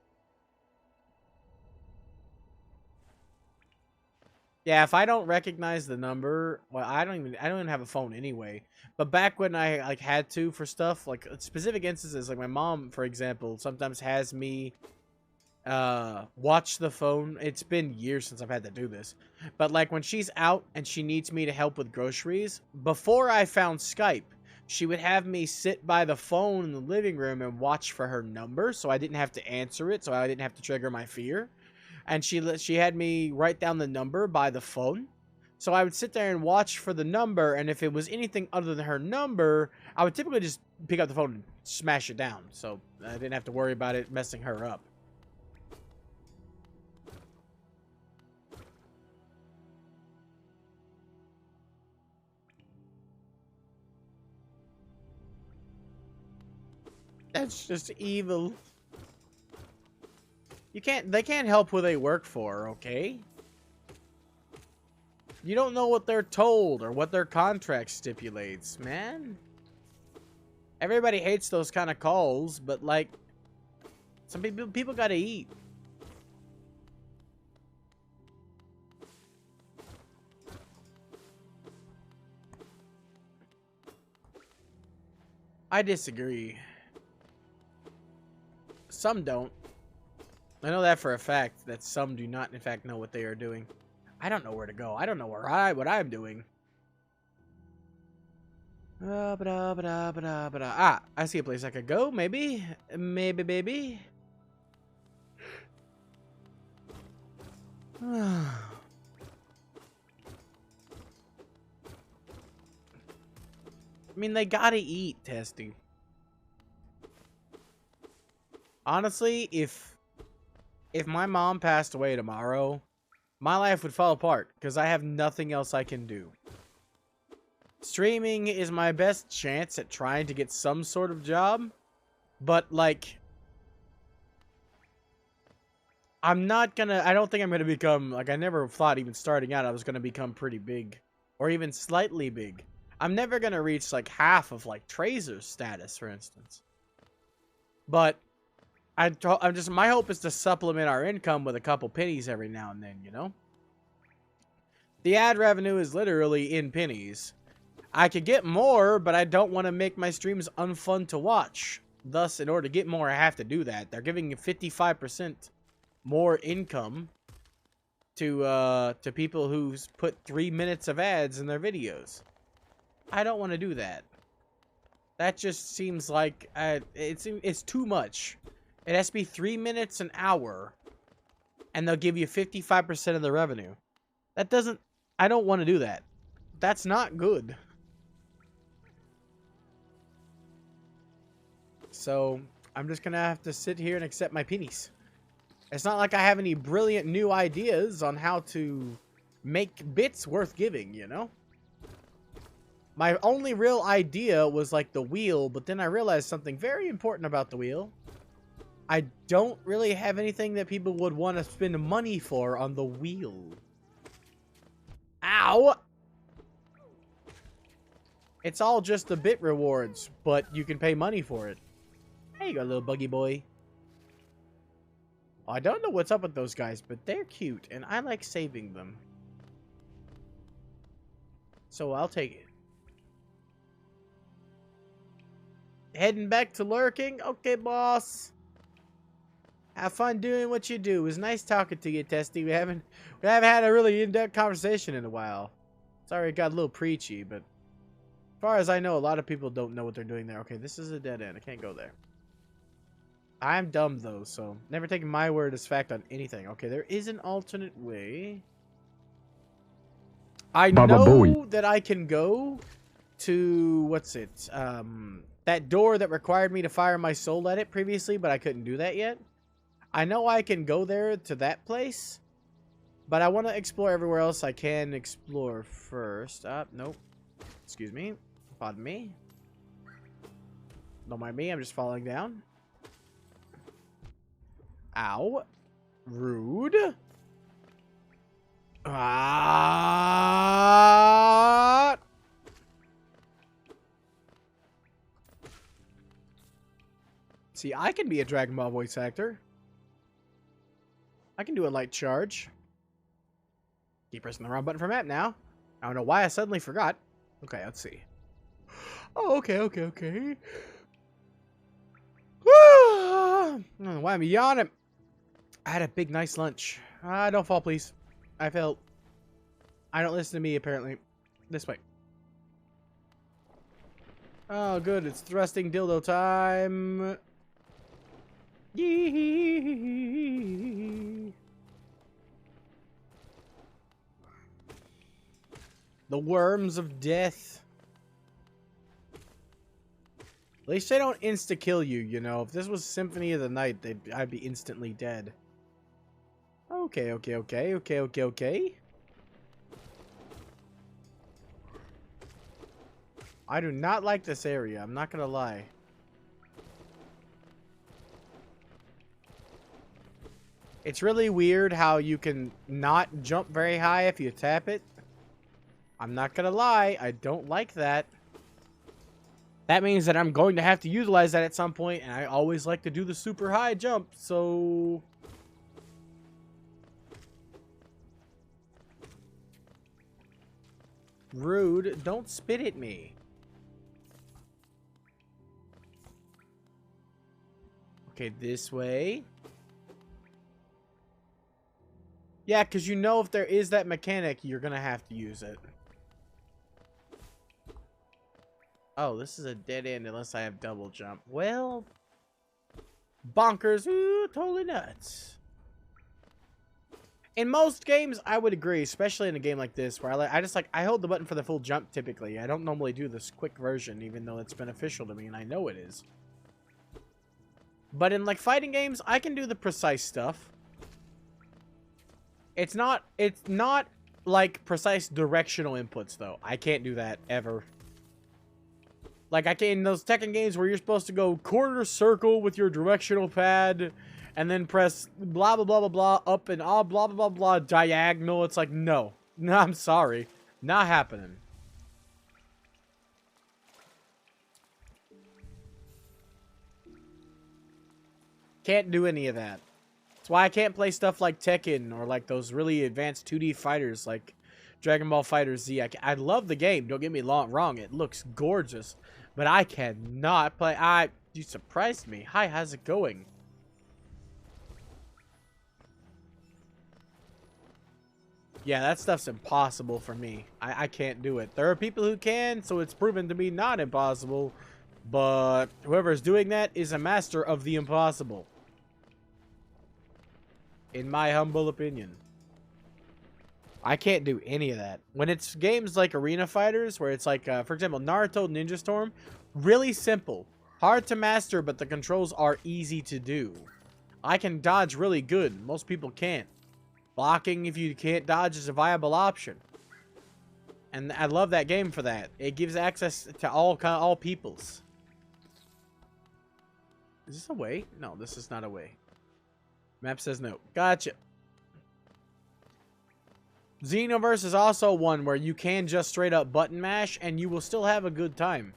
Yeah, if I don't recognize the number, well, I don't even have a phone anyway. But back when I like had to for stuff, like specific instances, like my mom, for example, sometimes has me watch the phone. It's been years since I've had to do this. But like when she's out and she needs me to help with groceries, before I found Skype, she would have me sit by the phone in the living room and watch for her number so I didn't have to answer it, so I didn't have to trigger my fear. And she had me write down the number by the phone. So I would sit there and watch for the number, and if it was anything other than her number, I would typically just pick up the phone and smash it down, so I didn't have to worry about it messing her up. That's just evil. They can't help who they work for, okay? You don't know what they're told or what their contract stipulates, man. Everybody hates those kind of calls, but like, some people gotta eat. I disagree. Some don't. I know that for a fact, that some do not, in fact, know what they are doing. I don't know where to go. I don't know what I'm doing. Ah, I see a place I could go, maybe. Maybe. I mean, they gotta eat, Testy. Honestly, if my mom passed away tomorrow, my life would fall apart because I have nothing else I can do. Streaming is my best chance at trying to get some sort of job, but like, I don't think I'm gonna become, like, I never thought even starting out I was gonna become pretty big, or even slightly big. I'm never gonna reach like half of like Trazer's status, for instance. But I'm just, my hope is to supplement our income with a couple pennies every now and then, you know? The ad revenue is literally in pennies. I could get more, but I don't want to make my streams unfun to watch. Thus, in order to get more, I have to do that. They're giving 55% more income to people who put 3 minutes of ads in their videos. I don't want to do that. That just seems like it's too much. It has to be 3 minutes an hour, and they'll give you 55% of the revenue. That doesn't... I don't want to do that. That's not good. So, I'm just gonna have to sit here and accept my pennies. It's not like I have any brilliant new ideas on how to make bits worth giving, you know? My only real idea was like the wheel, but then I realized something very important about the wheel. I don't really have anything that people would want to spend money for on the wheel. Ow! It's all just the bit rewards, but you can pay money for it. There you go, little buggy boy. I don't know what's up with those guys, but they're cute, and I like saving them. So I'll take it. Heading back to lurking? Okay, boss. Have fun doing what you do. It was nice talking to you, Testy. We haven't had a really in-depth conversation in a while. Sorry it got a little preachy, but as far as I know, a lot of people don't know what they're doing there. Okay, this is a dead end. I can't go there. I'm dumb, though, so never taking my word as fact on anything. Okay, there is an alternate way. I know that I can go to, what's it? That door that required me to fire my soul at it previously, but I couldn't do that yet. I know I can go there to that place, but I want to explore everywhere else I can explore first. Nope. Excuse me. Pardon me. Don't mind me, I'm just falling down. Ow. Rude. Ah. See, I can be a Dragon Ball voice actor. I can do a light charge. Keep pressing the wrong button for map now. I don't know why I suddenly forgot. Okay, let's see. Oh, okay. I don't know why I'm yawning. I had a big, nice lunch. Don't fall, please. I fell. I don't listen to me, apparently. This way. Oh, good. It's thrusting dildo time. Yee. The worms of death. At least they don't insta-kill you, you know. If this was Symphony of the Night, I'd be instantly dead. Okay, okay, okay, okay, okay, okay. I do not like this area, I'm not gonna lie. It's really weird how you can not jump very high if you tap it. I'm not gonna lie, I don't like that. That means that I'm going to have to utilize that at some point, and I always like to do the super high jump, so... Rude, don't spit at me. Okay, this way. Yeah, because you know if there is that mechanic, you're going to have to use it. Oh, this is a dead end unless I have double jump. Well, bonkers. Ooh, totally nuts. In most games, I would agree, especially in a game like this, where I hold the button for the full jump typically. I don't normally do this quick version, even though it's beneficial to me, and I know it is. But in, like, fighting games, I can do the precise stuff. It's not, like, precise directional inputs, though. I can't do that, ever. Like, I can in those Tekken games where you're supposed to go quarter circle with your directional pad, and then press blah, blah, blah, blah, blah, up and all blah, blah, blah, blah, diagonal. It's like, no. No, I'm sorry. Not happening. Can't do any of that. That's why I can't play stuff like Tekken or like those really advanced 2D fighters like Dragon Ball FighterZ. I love the game. Don't get me wrong. It looks gorgeous. But I cannot play. You surprised me. Hi, how's it going? Yeah, that stuff's impossible for me. I can't do it. There are people who can, so it's proven to be not impossible. But whoever's doing that is a master of the impossible. In my humble opinion. I can't do any of that. When it's games like Arena Fighters, where it's like, for example, Naruto Ninja Storm, really simple. Hard to master, but the controls are easy to do. I can dodge really good. Most people can't. Blocking, if you can't dodge, is a viable option. And I love that game for that. It gives access to all peoples. Is this a way? No, this is not a way. Map says no. Gotcha. Xenoverse is also one where you can just straight up button mash and you will still have a good time.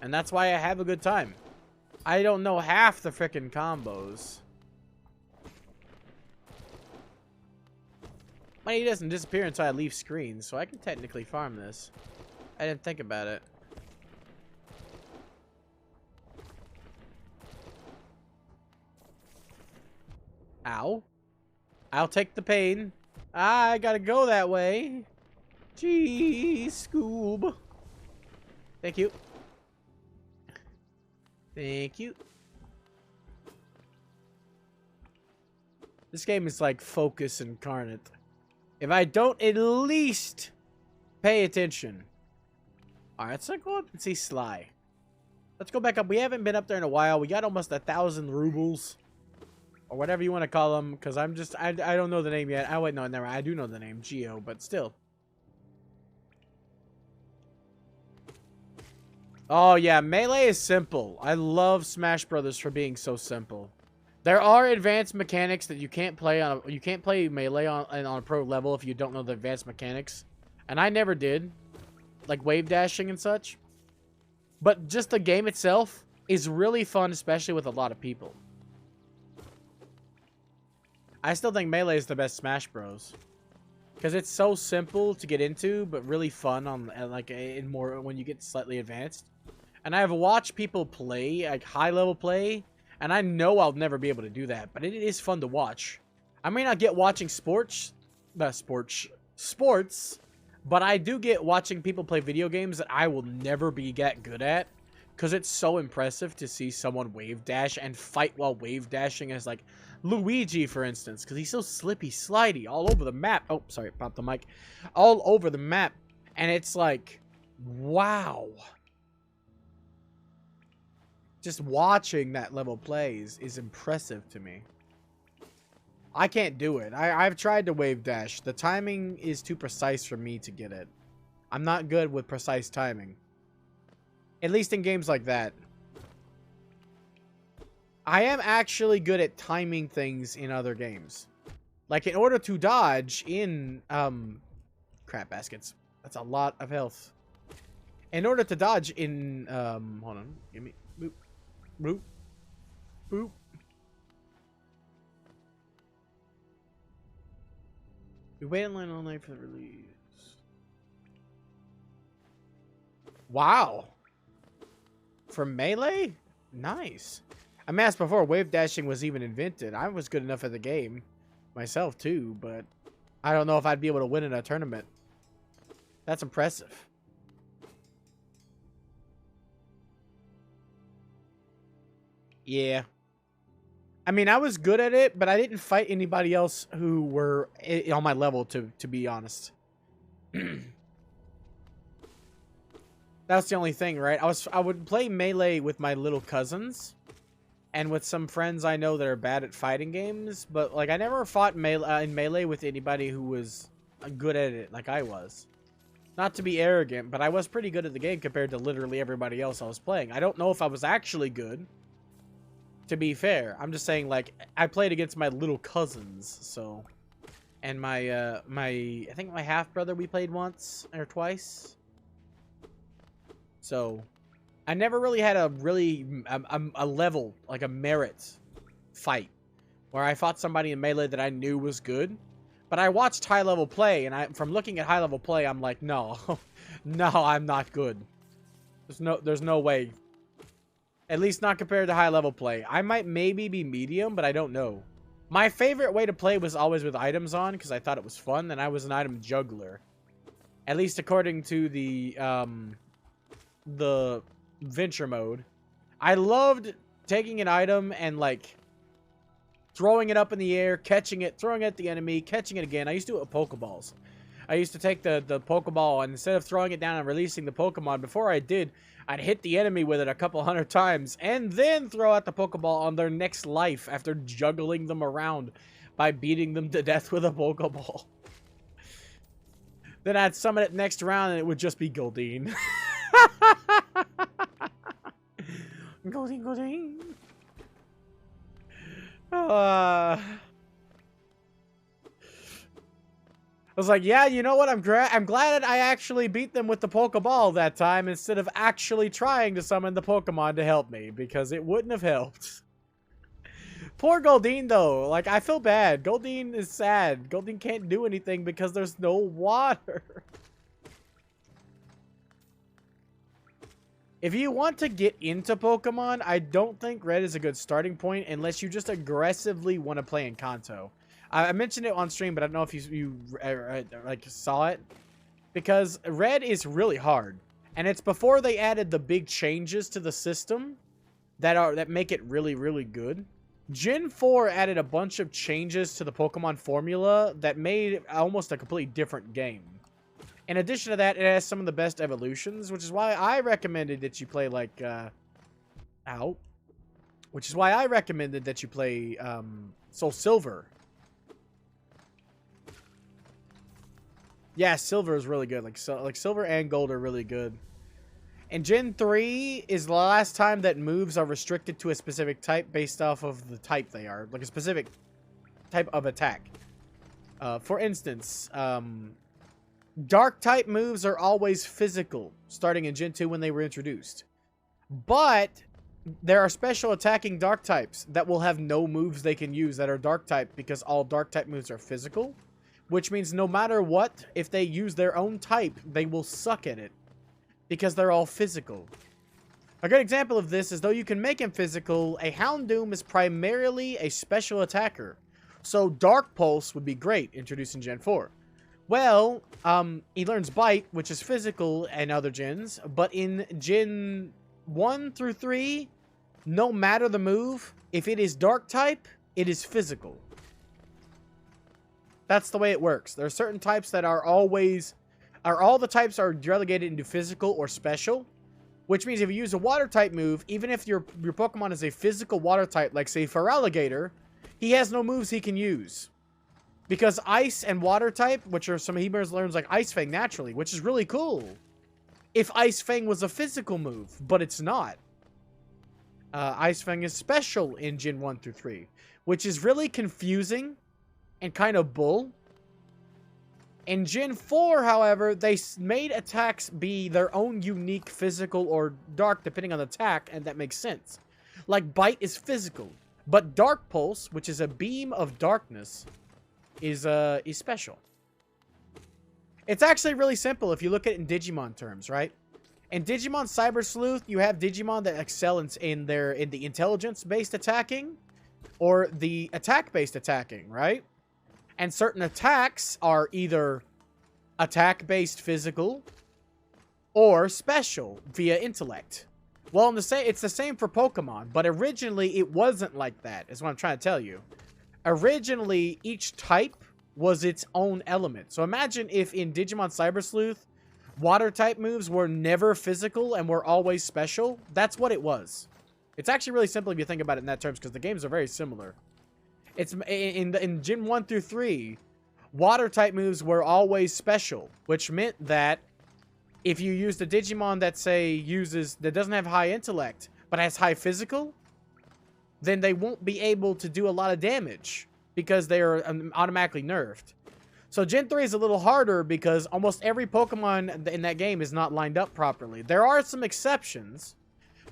And that's why I have a good time. I don't know half the frickin' combos. Money doesn't disappear until I leave screen, so I can technically farm this. I didn't think about it. Ow. I'll take the pain. I gotta go that way. Gee, Scoob. Thank you. Thank you. This game is like Focus incarnate. If I don't at least pay attention. Alright, so let's go up and see Sly. Let's go back up. We haven't been up there in a while. We got almost 1,000 rubles. Or whatever you want to call them. Because I don't know the name yet. Oh, wait, no, never. I do know the name. Geo, but still. Oh, yeah. Melee is simple. I love Smash Brothers for being so simple. There are advanced mechanics that you can't play on. You can't play Melee on a pro level if you don't know the advanced mechanics. And I never did. Like wave dashing and such. But just the game itself is really fun, especially with a lot of people. I still think Melee is the best Smash Bros. Because it's so simple to get into, but really fun on like in more when you get slightly advanced. And I've watched people play, like high level play, and I know I'll never be able to do that, but it is fun to watch. I may not get watching sports, but I do get watching people play video games that I will never be that good at. Because it's so impressive to see someone wave dash and fight while wave dashing as like Luigi, for instance. Because he's so slippy, slidey, all over the map. Oh, sorry, popped the mic. All over the map. And it's like, wow. just watching that level plays is impressive to me. I can't do it. I've tried to wave dash. The timing is too precise for me to get it. I'm not good with precise timing. At least in games like that. I am actually good at timing things in other games. Like in order to dodge in crap baskets. That's a lot of health. In order to dodge in hold on, give me boop. Boop. Boop. We wait in line all night for the release. Wow. For Melee? Nice. I asked before wave dashing was even invented. I was good enough at the game myself too, but I don't know if I'd be able to win in a tournament. That's impressive. Yeah. I mean, I was good at it, but I didn't fight anybody else who were on my level, to be honest. That's the only thing, right? I would play Melee with my little cousins and with some friends I know that are bad at fighting games, but like I never fought in Melee with anybody who was good at it like I was. Not to be arrogant, but I was pretty good at the game compared to literally everybody else I was playing. I don't know if I was actually good, to be fair. I'm just saying, like, I played against my little cousins, so. And I think my half-brother we played once or twice. So, I never really had a level, like a merit fight, where I fought somebody in Melee that I knew was good. But I watched high-level play, and from looking at high-level play, I'm like, no, no, I'm not good. There's no way. At least not compared to high-level play. I might maybe be medium, but I don't know. My favorite way to play was always with items on, because I thought it was fun, and I was an item juggler. At least according to the venture mode. I loved taking an item and, like, throwing it up in the air, catching it, throwing it at the enemy, catching it again. I used to do it with Pokeballs. I used to take the Pokeball, and instead of throwing it down and releasing the Pokemon, before I did, I'd hit the enemy with it a couple hundred times, and then throw out the Pokeball on their next life after juggling them around by beating them to death with a Pokeball. Then I'd summon it next round, and it would just be Goldeen. Goldeen, Goldeen. I was like, yeah, you know what? I'm glad I actually beat them with the Pokeball that time instead of actually trying to summon the Pokemon to help me, because it wouldn't have helped. Poor Goldeen, though. Like, I feel bad. Goldeen is sad. Goldeen can't do anything because there's no water. If you want to get into Pokemon, I don't think Red is a good starting point unless you just aggressively want to play in Kanto. I mentioned it on stream, but I don't know if you like saw it. Because Red is really hard. And it's before they added the big changes to the system that make it really, really good. Gen 4 added a bunch of changes to the Pokemon formula that made almost a completely different game. In addition to that, it has some of the best evolutions, which is why I recommended that you play, like, Which is why I recommended that you play, Soul Silver. Yeah, Silver is really good. Like Silver and Gold are really good. And Gen 3 is the last time that moves are restricted to a specific type based off of the type they are. Like a specific type of attack. For instance, Dark type moves are always physical, starting in Gen 2 when they were introduced. But there are special attacking Dark types that will have no moves they can use that are Dark type because all Dark type moves are physical. Which means no matter what, if they use their own type, they will suck at it. Because they're all physical. A good example of this is though you can make him physical, a Houndoom is primarily a special attacker. So Dark Pulse would be great, introduced in Gen 4. Well, he learns Bite, which is physical in other gens, but in Gen 1 through 3, no matter the move, if it is Dark type, it is physical. That's the way it works. There are certain types that are always... all the types are relegated into physical or special. Which means if you use a water type move, even if your Pokemon is a physical water type, like say Feraligatr, he has no moves he can use. Because ice and water type, which are some Hebers learns like Ice Fang naturally, which is really cool. If Ice Fang was a physical move, but it's not. Ice Fang is special in Gen 1 through 3, which is really confusing and kind of bull. In Gen 4, however, they made attacks be their own unique physical or dark, depending on the attack, and that makes sense. Like, Bite is physical, but Dark Pulse, which is a beam of darkness, is special. It's actually really simple if you look at it in Digimon terms, right? In Digimon Cyber Sleuth, you have Digimon that excel in the intelligence-based attacking or the attack-based attacking, right? And certain attacks are either attack-based physical or special via intellect. Well, it's the same for Pokemon, but originally it wasn't like that, is what I'm trying to tell you. Originally, each type was its own element. So imagine if in Digimon Cyber Sleuth, water type moves were never physical and were always special. That's what it was. It's actually really simple if you think about it in that terms, because the games are very similar. It's in Gen 1 through 3, water type moves were always special, which meant that if you used a Digimon that that doesn't have high intellect but has high physical, then they won't be able to do a lot of damage because they are automatically nerfed. So Gen 3 is a little harder because almost every Pokemon in that game is not lined up properly. There are some exceptions.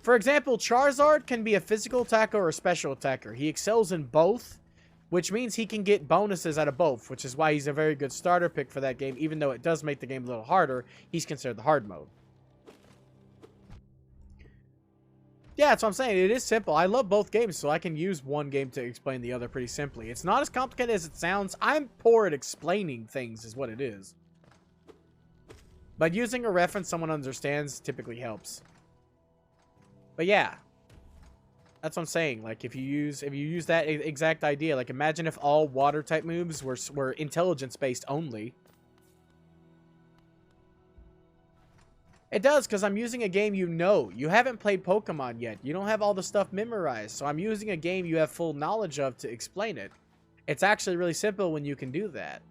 For example, Charizard can be a physical attacker or a special attacker. He excels in both, which means he can get bonuses out of both, which is why he's a very good starter pick for that game. Even though it does make the game a little harder, he's considered the hard mode. Yeah, that's what I'm saying. It is simple. I love both games, so I can use one game to explain the other pretty simply. It's not as complicated as it sounds. I'm poor at explaining things is what it is. But using a reference someone understands typically helps. But yeah. That's what I'm saying. Like, if you use that exact idea, like imagine if all water type moves were intelligence based only. It does, because I'm using a game you know. You haven't played Pokemon yet. You don't have all the stuff memorized. So I'm using a game you have full knowledge of to explain it. It's actually really simple when you can do that.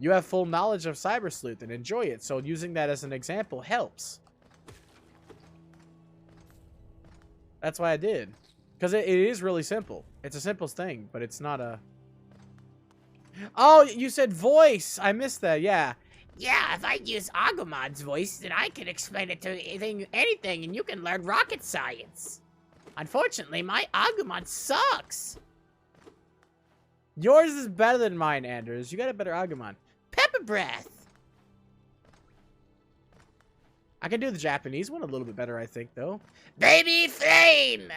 You have full knowledge of Cyber Sleuth and enjoy it. So using that as an example helps. That's why I did. Because it is really simple. It's the simplest thing, but it's not a... Oh, you said voice! I missed that, yeah. Yeah, if I use Agumon's voice, then I can explain it to anything, and you can learn rocket science. Unfortunately, my Agumon sucks. Yours is better than mine, Anders. You got a better Agumon. Pepper breath. I can do the Japanese one a little bit better, I think, though. Baby flame.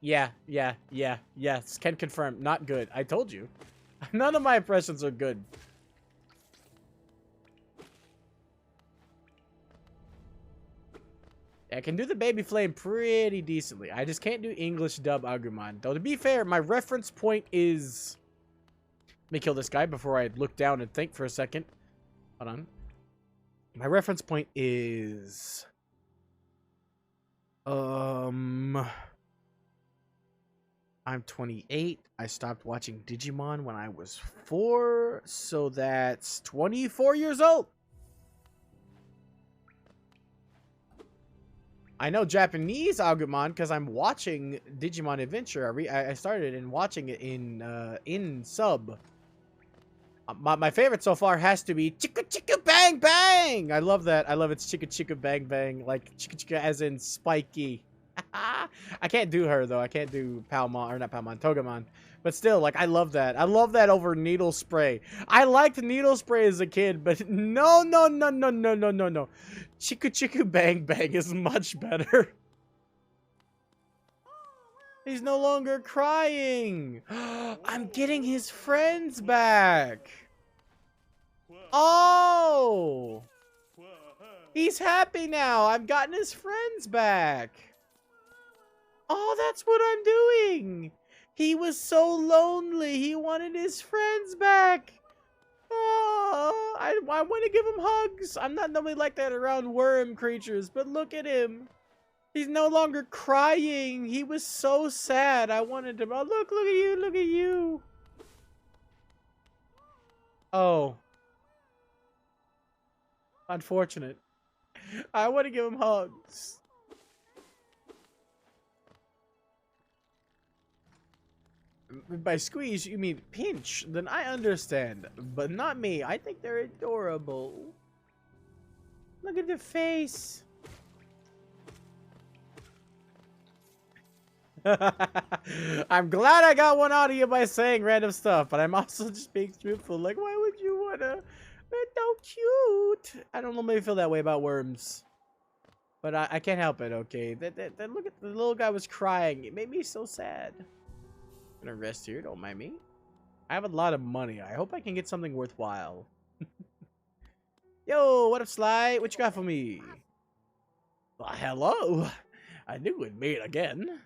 Yes, can confirm. Not good. I told you. None of my impressions are good. I can do the baby flame pretty decently. I just can't do English dub Agumon. Though, to be fair, my reference point is... Let me kill this guy before I look down and think for a second. Hold on. My reference point is... I'm 28. I stopped watching Digimon when I was 4. So that's 24 years old. I know Japanese Agumon because I'm watching Digimon Adventure. I started in watching it in sub. My favorite so far has to be Chicka Chicka Bang Bang. I love that. I love its Chicka Chicka Bang Bang, like Chicka Chicka as in spiky. I can't do her though. I can't do Palmon, or not Palmon, Togemon. But still, like, I love that. I love that over Needle Spray. I liked Needle Spray as a kid, but no. Chicka Chicka Bang Bang is much better. He's no longer crying. I'm getting his friends back. Oh! He's happy now. I've gotten his friends back. Oh, that's what I'm doing. He was so lonely. He wanted his friends back. Oh. I want to give him hugs. I'm not normally like that around worm creatures, but look at him. He's no longer crying. He was so sad. I wanted him. Oh, look at you, look at you. Oh. Unfortunate. I want to give him hugs. By squeeze, you mean pinch? Then I understand. But not me. I think they're adorable. Look at the face. I'm glad I got one out of you by saying random stuff, but I'm also just being truthful. Like, why would you wanna? They're so cute. I don't normally feel that way about worms, but I can't help it. Okay, that look at the little guy was crying. It made me so sad. I'm gonna rest here. Don't mind me. I have a lot of money. I hope I can get something worthwhile. Yo, what up, Sly? What you got for me? Well, hello. I knew we'd meet again.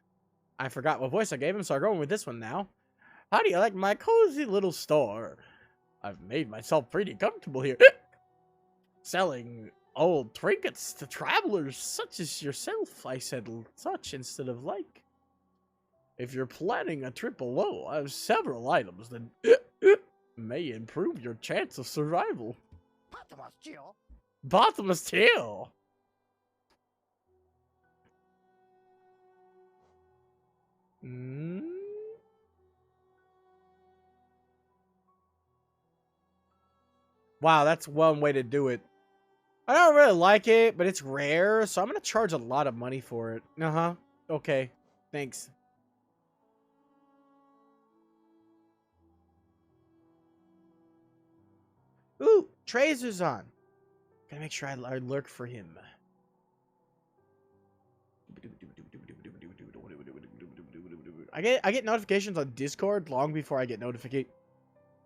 I forgot what voice I gave him, so I'm going with this one now. How do you like my cozy little store? I've made myself pretty comfortable here. Selling old trinkets to travelers such as yourself. I said such instead of like. If you're planning a trip alone, I have several items that may improve your chance of survival. Bottomless Chill. Wow, that's one way to do it. I don't really like it, but it's rare, so I'm gonna charge a lot of money for it. Uh-huh. Okay. Thanks. Ooh, Trazer's on. Gotta make sure I lurk for him. I get notifications on Discord long before I get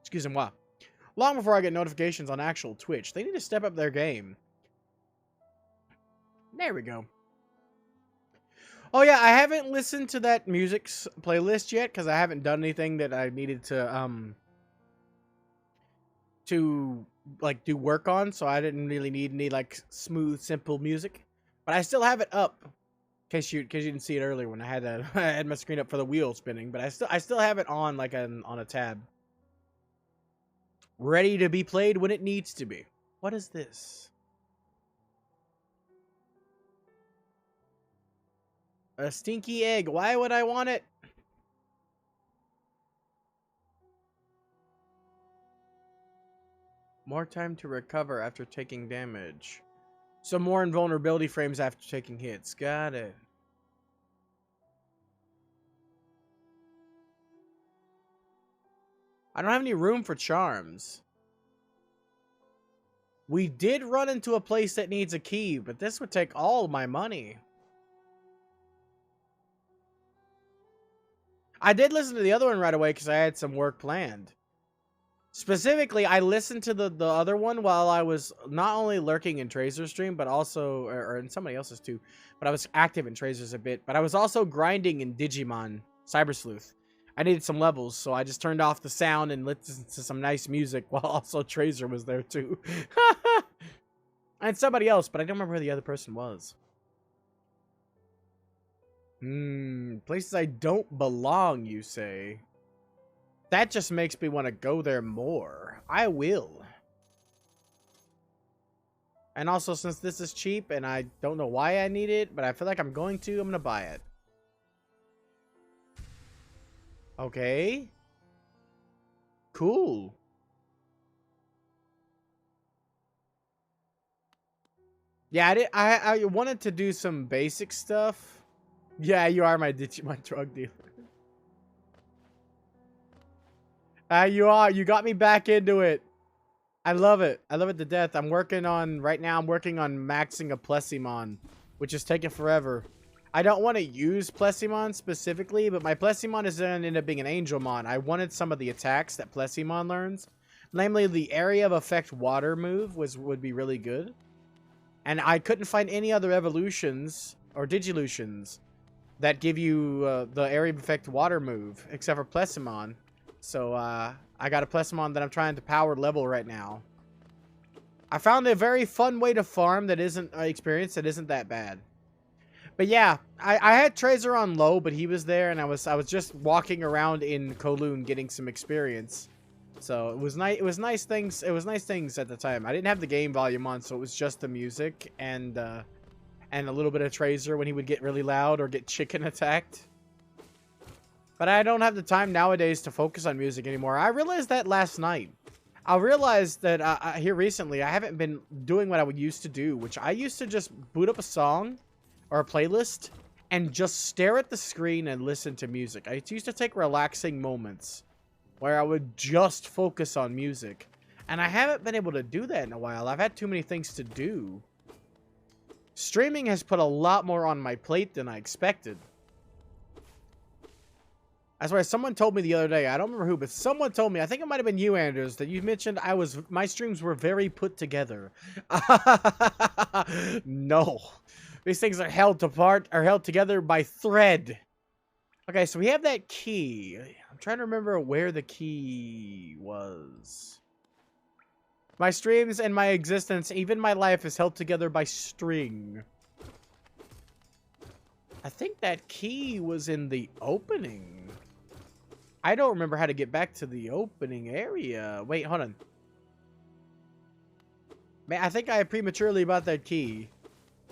Excusez-moi. Long before I get notifications on actual Twitch. They need to step up their game. There we go. Oh yeah, I haven't listened to that music's playlist yet because I haven't done anything that I needed to like do work on, so I didn't really need any like smooth, simple music. But I still have it up. In case you didn't see it earlier when I had my screen up for the wheel spinning, but I still have it on like on a tab. Ready to be played when it needs to be. What is this? A stinky egg. Why would I want it? More time to recover after taking damage. Some more invulnerability frames after taking hits. Got it. I don't have any room for charms. We did run into a place that needs a key, but this would take all my money. I did listen to the other one right away because I had some work planned. Specifically, I listened to the other one while I was not only lurking in Trazer's stream, but also, or in somebody else's too, but I was active in Trazer's a bit, but I was also grinding in Digimon Cyber Sleuth. I needed some levels, so I just turned off the sound and listened to some nice music while also Trazer was there too. And somebody else, but I don't remember who the other person was. Places I don't belong, you say? That just makes me want to go there more. I will. And also, since this is cheap and I don't know why I need it, but I feel like I'm going to buy it. Okay. Cool. Yeah, I wanted to do some basic stuff. Yeah, you are my Digimon drug dealer. You are. You got me back into it. I love it. I love it to death. Right now I'm working on maxing a Plessimon, which is taking forever. I don't want to use Plessimon specifically, but my Plessimon is going to end up being an Angelmon. I wanted some of the attacks that Plessimon learns. Namely, the area of effect water move would be really good. And I couldn't find any other evolutions or Digilutions that give you the area of effect water move, except for Plessimon. So, I got a Plessimon that I'm trying to power level right now. I found a very fun way to farm that isn't experience that isn't that bad. But yeah, I had Tracer on low, but he was there, and I was just walking around in Kowloon getting some experience. So it was nice. It was nice things. It was nice things at the time. I didn't have the game volume on, so it was just the music and a little bit of Tracer when he would get really loud or get chicken attacked. But I don't have the time nowadays to focus on music anymore. I realized that last night. I realized that here recently I haven't been doing what I would used to do, which I used to just boot up a song or a playlist and just stare at the screen and listen to music. I used to take relaxing moments where I would just focus on music. And I haven't been able to do that in a while. I've had too many things to do. Streaming has put a lot more on my plate than I expected. That's why someone told me the other day, I don't remember who, but someone told me, I think it might have been you, Anders, that you mentioned my streams were very put together. No. These things are held together by thread. Okay, so we have that key. I'm trying to remember where the key was. My streams and my existence, even my life, is held together by string. I think that key was in the opening. I don't remember how to get back to the opening area. Wait, hold on. Man, I think I prematurely bought that key.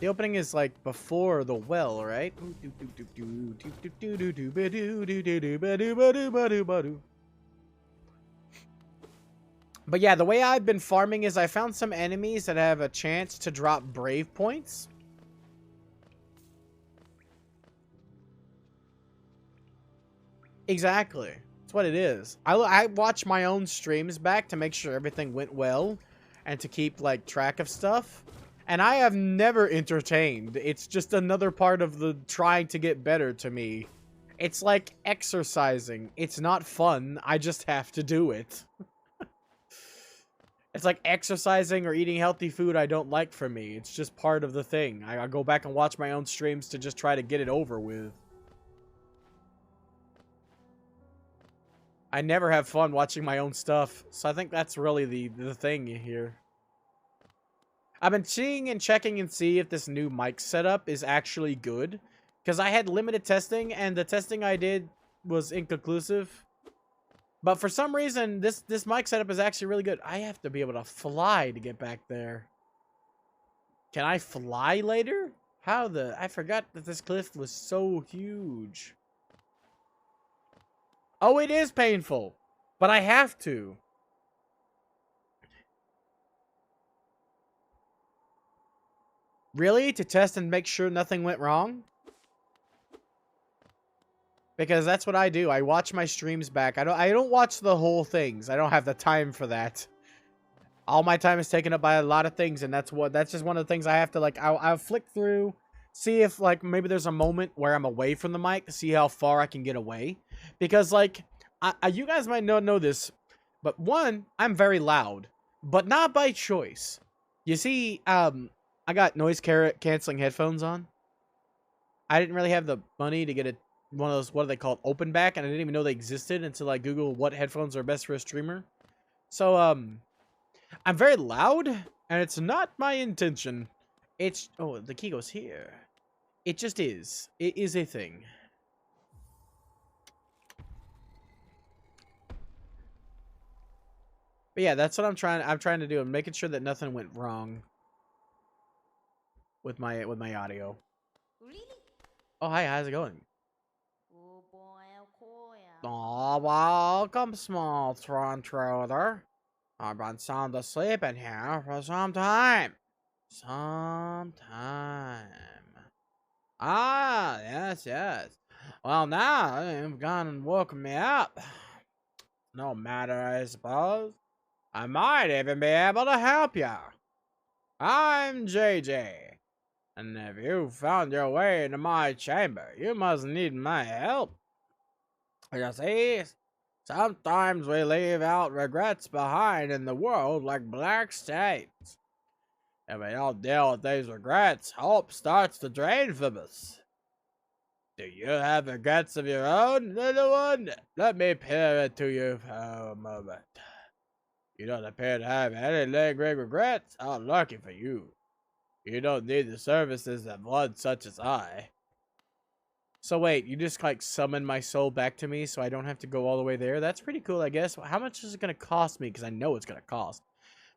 The opening is like before the well, right? But yeah, the way I've been farming is I found some enemies that have a chance to drop brave points. Exactly. That's what it is. I watch my own streams back to make sure everything went well and to keep like track of stuff. And I have never entertained. It's just another part of the trying to get better to me. It's like exercising. It's not fun. I just have to do it. It's like exercising or eating healthy food I don't like for me. It's just part of the thing. I go back and watch my own streams to just try to get it over with. I never have fun watching my own stuff. So I think that's really the thing here. I've been seeing and checking and see if this new mic setup is actually good. Because I had limited testing, and the testing I did was inconclusive. But for some reason, this mic setup is actually really good. I have to be able to fly to get back there. Can I fly later? How the... I forgot that this cliff was so huge. Oh, it is painful. But I have to. Really? To test and make sure nothing went wrong? Because that's what I do. I watch my streams back. I don't watch the whole things. I don't have the time for that. All my time is taken up by a lot of things, and that's just one of the things I have to like. I'll flick through, see if like maybe there's a moment where I'm away from the mic to see how far I can get away. Because like you guys might not know this, but one, I'm very loud, but not by choice. You see, I got noise canceling headphones on. I didn't really have the money to get one of those, what are they called, open back, and I didn't even know they existed until I Googled what headphones are best for a streamer. So, I'm very loud, and it's not my intention. It's, oh, the key goes here. It just is. It is a thing. But yeah, that's what I'm trying to do. I'm making sure that nothing went wrong with my audio. Really? Oh, hi, how's it going? Oh boy, Oh, welcome, small intruder. I've been sound asleep in here for some time. Ah, yes. Well, now you've gone and woken me up. No matter, I suppose. I might even be able to help you. I'm JJ. And if you found your way into my chamber, you must need my help. You see, sometimes we leave out regrets behind in the world like black stains. If we don't deal with these regrets, hope starts to drain from us. Do you have regrets of your own, little one? Let me peer into you for a moment. You don't appear to have any lingering regrets. How lucky for you. You don't need the services of one such as I. So wait, you just like summon my soul back to me so I don't have to go all the way there? That's pretty cool, I guess. How much is it going to cost me? Because I know it's going to cost.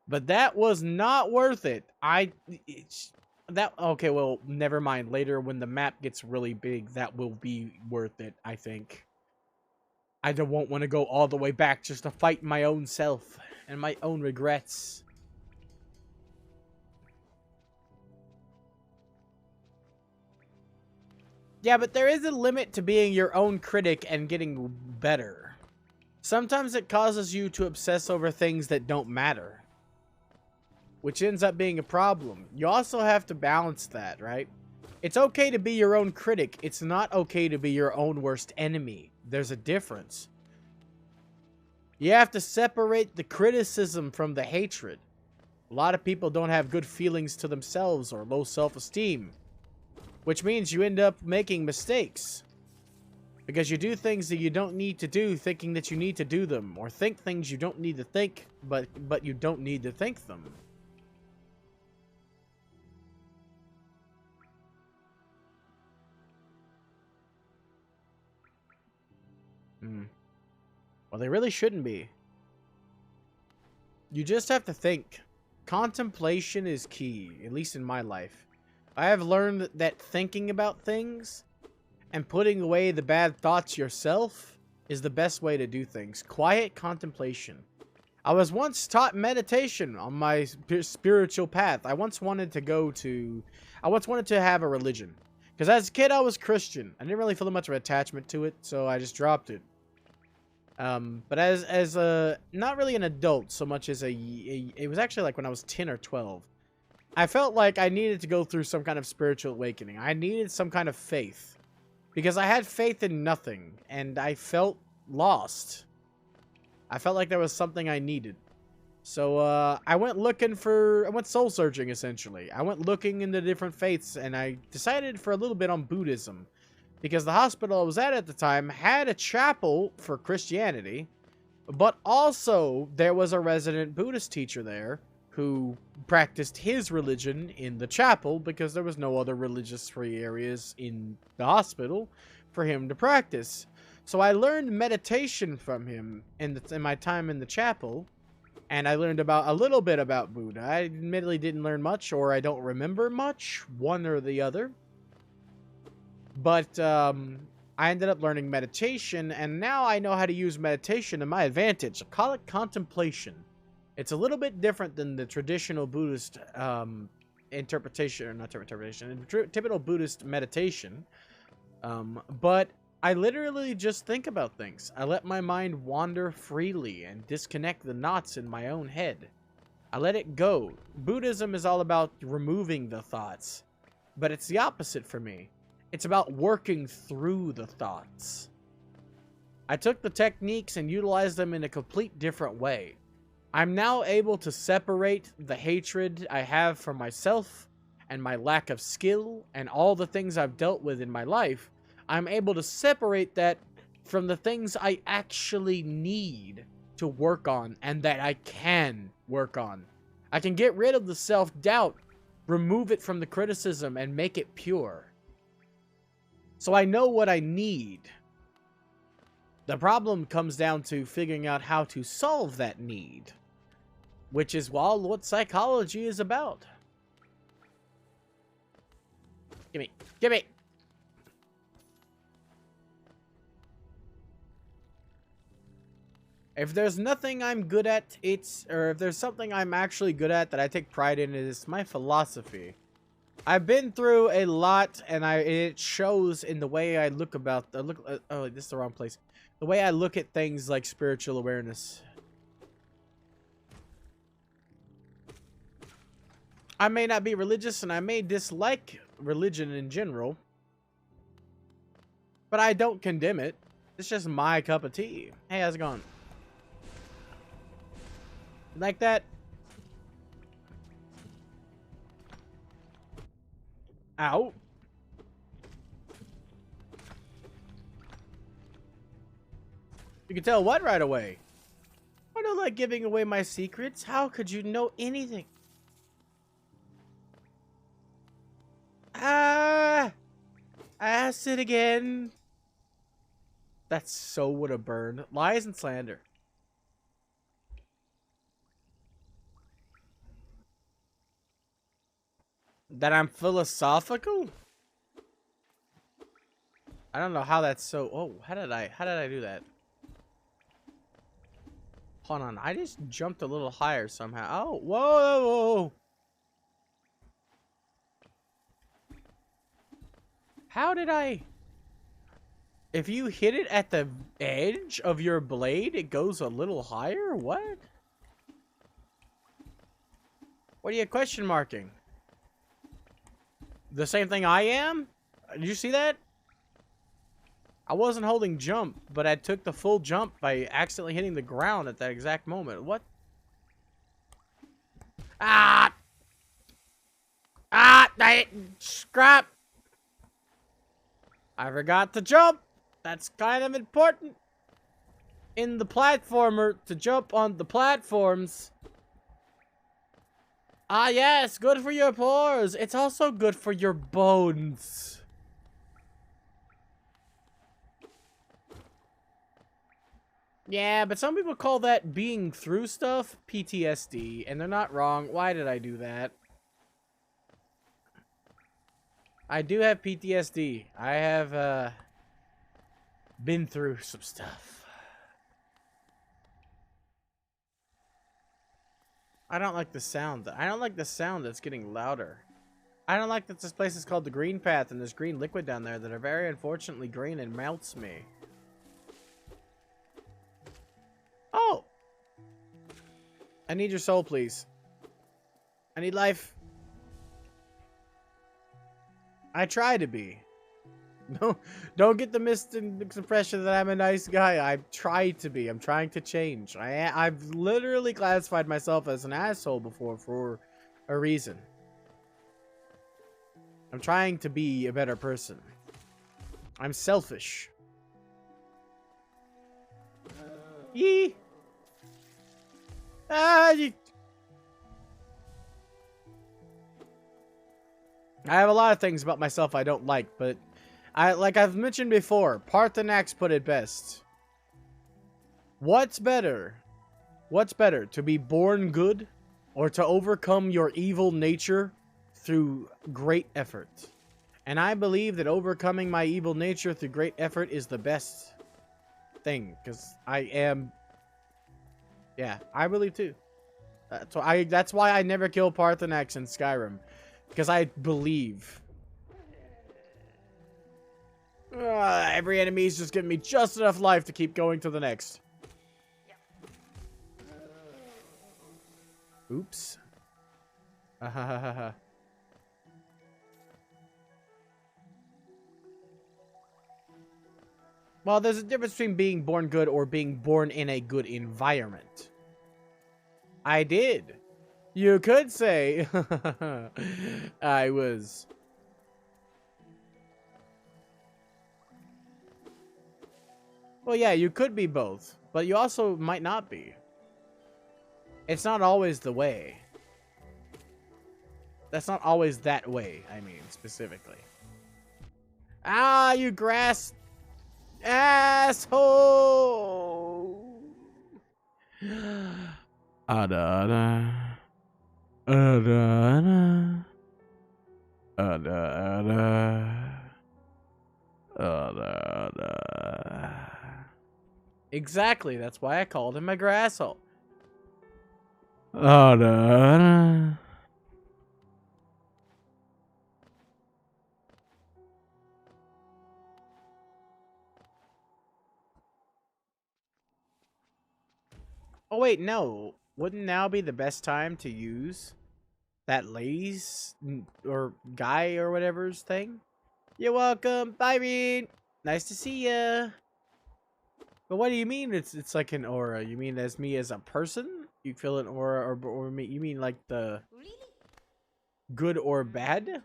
But that was not worth it. Okay, well, never mind. Later when the map gets really big, that will be worth it, I think. I won't want to go all the way back just to fight my own self and my own regrets. Yeah, but there is a limit to being your own critic and getting better. Sometimes it causes you to obsess over things that don't matter, which ends up being a problem. You also have to balance that, right? It's okay to be your own critic. It's not okay to be your own worst enemy. There's a difference. You have to separate the criticism from the hatred. A lot of people don't have good feelings to themselves or low self-esteem, which means you end up making mistakes because you do things that you don't need to do thinking that you need to do them, or think things you don't need to think but you don't need to think them. Well, they really shouldn't be. You just have to think. Contemplation is key, at least in my life. I have learned that thinking about things and putting away the bad thoughts yourself is the best way to do things. Quiet contemplation. I was once taught meditation on my spiritual path. I once wanted to have a religion. Because as a kid, I was Christian. I didn't really feel much of an attachment to it, so I just dropped it. But as a, not really an adult so much as it was actually like when I was 10 or 12. I felt like I needed to go through some kind of spiritual awakening. I needed some kind of faith. Because I had faith in nothing, and I felt lost. I felt like there was something I needed. So, I went soul searching, essentially. I went looking into different faiths, and I decided for a little bit on Buddhism. Because the hospital I was at the time had a chapel for Christianity, but also there was a resident Buddhist teacher there who practiced his religion in the chapel because there was no other religious free areas in the hospital for him to practice. So I learned meditation from him in my time in the chapel, and I learned a little bit about Buddha. I admittedly didn't learn much, or I don't remember much, one or the other. But I ended up learning meditation, and now I know how to use meditation to my advantage. I call it contemplation. It's a little bit different than the traditional Buddhist typical Buddhist meditation. But I literally just think about things. I let my mind wander freely and disconnect the knots in my own head. I let it go. Buddhism is all about removing the thoughts, but it's the opposite for me. It's about working through the thoughts. I took the techniques and utilized them in a complete different way. I'm now able to separate the hatred I have for myself and my lack of skill and all the things I've dealt with in my life. I'm able to separate that from the things I actually need to work on and that I can work on. I can get rid of the self-doubt, remove it from the criticism, and make it pure. So I know what I need. The problem comes down to figuring out how to solve that need, which is what psychology is about. Gimme. Gimme! If there's nothing I'm good at, if there's something I'm actually good at that I take pride in, it's my philosophy. I've been through a lot, and it shows in the way I look oh, this is the wrong place. The way I look at things like spiritual awareness. I may not be religious, and I may dislike religion in general, but I don't condemn it. It's just my cup of tea. Hey, how's it going? Like that? Ow. You can tell what right away? Why do like giving away my secrets. How could you know anything? Ah! Acid again. That so would have burned. Lies and slander. That I'm philosophical? I don't know how that's so. Oh, how did I do that? Hold on, I just jumped a little higher somehow. Oh, whoa! How did I? If you hit it at the edge of your blade, it goes a little higher? What? What are you question marking? The same thing I am? Did you see that? I wasn't holding jump, but I took the full jump by accidentally hitting the ground at that exact moment. What? Ah! Ah! Scrap! I forgot to jump. That's kind of important in the platformer, to jump on the platforms. Ah, yes, good for your pores. It's also good for your bones. Yeah, but some people call that being through stuff PTSD, and they're not wrong. Why did I do that? I do have PTSD. I have, been through some stuff. I don't like the sound. I don't like the sound that's getting louder. I don't like that this place is called the Green Path and there's green liquid down there that are very unfortunately green and melts me. Oh! I need your soul, please. I need life. I try to be. No, don't get the misimpression that I'm a nice guy. I try to be. I'm trying to change. I've literally classified myself as an asshole before for a reason. I'm trying to be a better person. I'm selfish. Yee. I have a lot of things about myself I don't like, but like I've mentioned before, Parthenax put it best. What's better? What's better, to be born good or to overcome your evil nature through great effort? And I believe that overcoming my evil nature through great effort is the best thing, because I am... Yeah, I believe too. That's why I never kill Parthenax in Skyrim, because I believe... every enemy is just giving me just enough life to keep going to the next. Oops. Well, there's a difference between being born good or being born in a good environment. I did. You could say I was. Well, yeah, you could be both, but you also might not be. It's not always the way. That's not always that way, I mean, specifically. Ah, you grass asshole! Ada. Exactly, that's why I called him a grasshole. Oh, wait, no. Wouldn't now be the best time to use that lady's or guy or whatever's thing? You're welcome. Bye, Reed. Nice to see ya. But what do you mean it's like an aura? You mean as me as a person? You feel an aura or you mean like the Really? good or bad? Yes,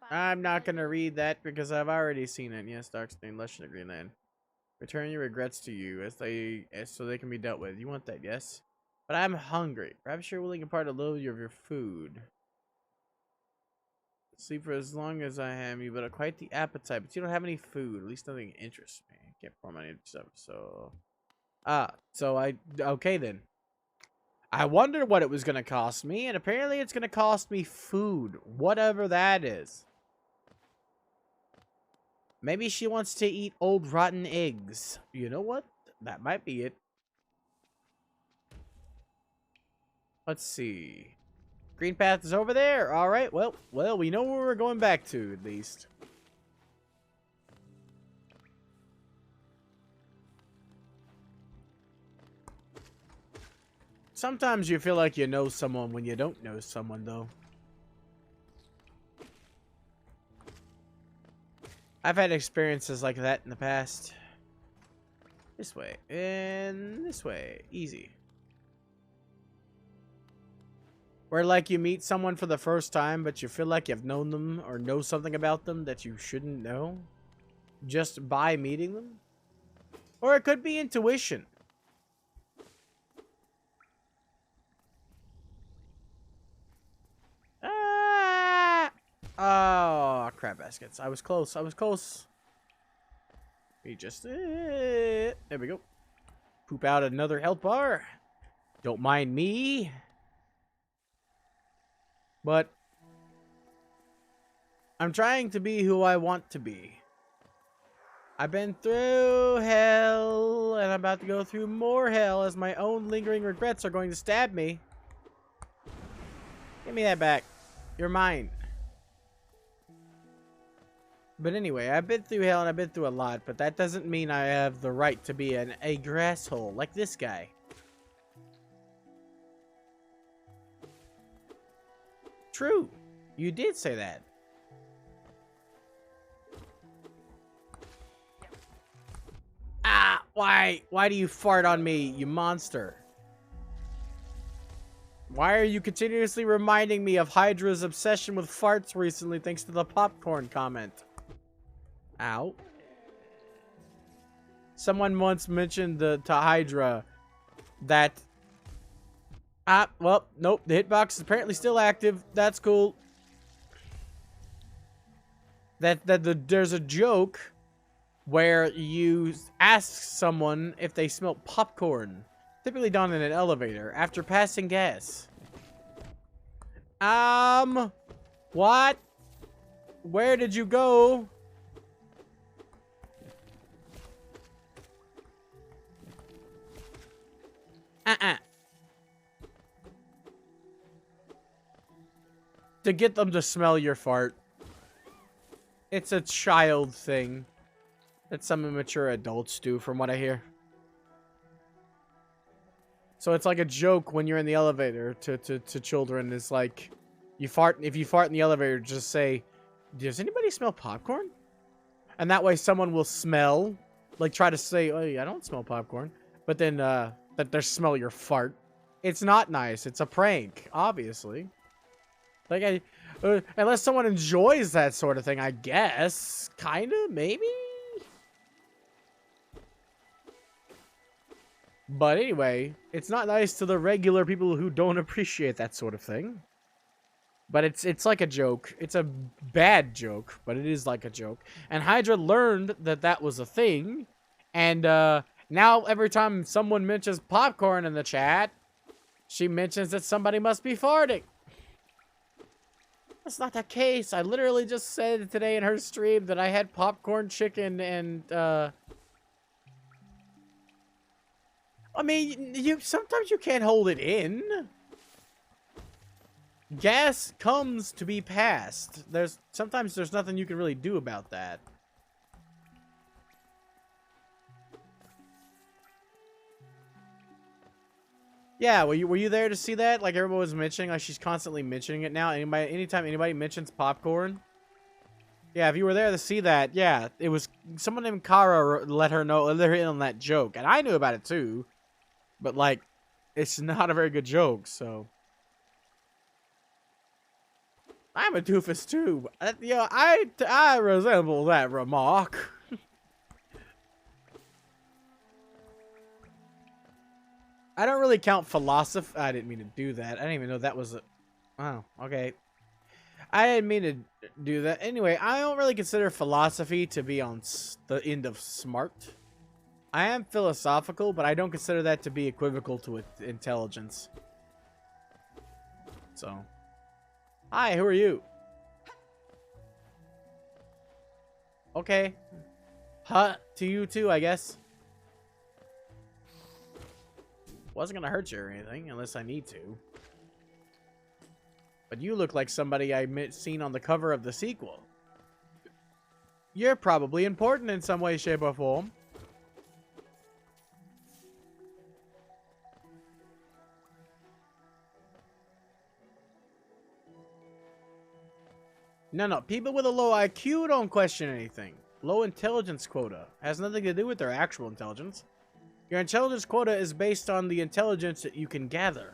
I'm not gonna read that because I've already seen it. Yes, Darkstain, Lush in the Greenland. Return your regrets to you so they can be dealt with. You want that, yes? But I'm hungry. Perhaps you're willing to part a little of your food. Sleep for as long as I am. You've got quite the appetite, but you don't have any food. At least nothing interests me. Can't pour money into stuff, so... Okay then. I wondered what it was going to cost me, and apparently it's going to cost me food. Whatever that is. Maybe she wants to eat old rotten eggs. You know what? That might be it. Let's see. Green path is over there. All right. Well, we know where we're going back to, at least. Sometimes you feel like you know someone when you don't know someone, though. I've had experiences like that in the past. This way. And this way. Easy. Where, like, you meet someone for the first time, but you feel like you've known them or know something about them that you shouldn't know just by meeting them. Or it could be intuition. Oh, crab baskets. I was close. I was close. We just... there we go. Poop out another health bar. Don't mind me. But... I'm trying to be who I want to be. I've been through hell, and I'm about to go through more hell as my own lingering regrets are going to stab me. Give me that back. You're mine. But anyway, I've been through hell and I've been through a lot, but that doesn't mean I have the right to be a grasshole like this guy. True. You did say that. Ah, why? Why do you fart on me, you monster? Why are you continuously reminding me of Hydra's obsession with farts recently thanks to the popcorn comment? Ow. Someone once mentioned to Hydra that... well, nope, the hitbox is apparently still active. That's cool. There's a joke where you ask someone if they smell popcorn, typically done in an elevator, after passing gas. What? Where did you go? To get them to smell your fart. It's a child thing that some immature adults do, from what I hear. So it's like a joke when you're in the elevator to children. It's like, if you fart in the elevator, just say, does anybody smell popcorn? And that way someone will smell, like try to say, oh, yeah, I don't smell popcorn. But then that they smell your fart. It's not nice. It's a prank, obviously. Like, unless someone enjoys that sort of thing, I guess. Kinda, maybe? But anyway, it's not nice to the regular people who don't appreciate that sort of thing. But it's like a joke. It's a bad joke, but it is like a joke. And Hydra learned that that was a thing. And now every time someone mentions popcorn in the chat, she mentions that somebody must be farting. That's not the case. I literally just said today in her stream that I had popcorn chicken and, I mean, sometimes you can't hold it in. Gas comes to be passed. Sometimes there's nothing you can really do about that. Yeah, were you there to see that? Like everyone was mentioning, like she's constantly mentioning it now. Anytime anybody mentions popcorn. Yeah, if you were there to see that, yeah, it was someone named Kara let her in on that joke, and I knew about it too. But like, it's not a very good joke, so. I'm a doofus too. Yeah, I resemble that remark. I don't really count philosophy. I didn't mean to do that. I didn't even know that was a... Oh, okay. I didn't mean to do that. Anyway, I don't really consider philosophy to be on the end of smart. I am philosophical, but I don't consider that to be equivocal to intelligence. So. Hi, who are you? Okay. Huh, to you too, I guess. Wasn't gonna hurt you or anything, unless I need to. But you look like somebody I seen on the cover of the sequel. You're probably important in some way, shape, or form. No, people with a low IQ don't question anything. Low intelligence quota has nothing to do with their actual intelligence. Your intelligence quota is based on the intelligence that you can gather.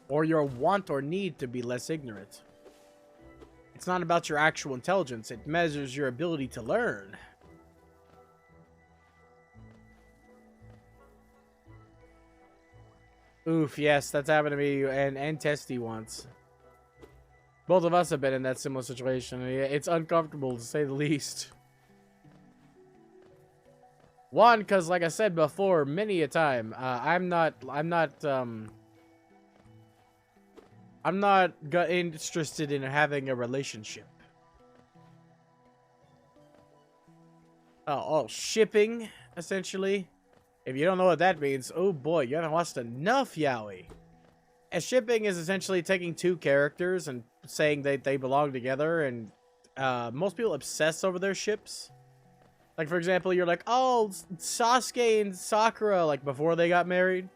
Or your want or need to be less ignorant. It's not about your actual intelligence. It measures your ability to learn. Oof, yes, that's happened to me and Testy once. Both of us have been in that similar situation. It's uncomfortable, to say the least. One, because like I said before, many a time, I'm not interested in having a relationship. Oh, shipping, essentially. If you don't know what that means, oh boy, you haven't watched enough yaoi. And shipping is essentially taking two characters and saying that they belong together, and most people obsess over their ships. Like, for example, you're like, oh, Sasuke and Sakura, like, before they got married.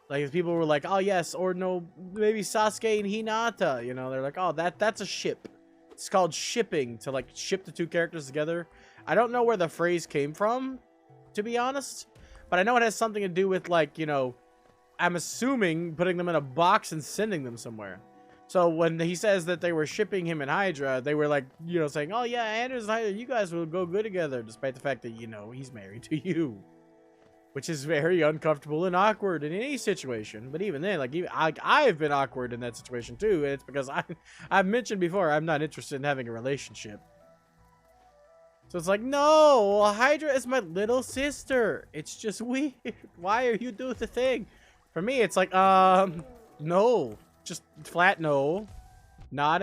Like, people were like, oh, yes, or no, maybe Sasuke and Hinata, you know? They're like, oh, that's a ship. It's called shipping, to, like, ship the two characters together. I don't know where the phrase came from, to be honest. But I know it has something to do with, like, you know, I'm assuming putting them in a box and sending them somewhere. So when he says that they were shipping him and Hydra, they were like, you know, saying, oh yeah, Anders and Hydra, you guys will go good together, despite the fact that, you know, he's married to you. Which is very uncomfortable and awkward in any situation. But even then, like, I've been awkward in that situation too, and it's because I've mentioned before, I'm not interested in having a relationship. So it's like, no, Hydra is my little sister. It's just weird. Why are you doing the thing? For me, it's like, no. Just flat no. Not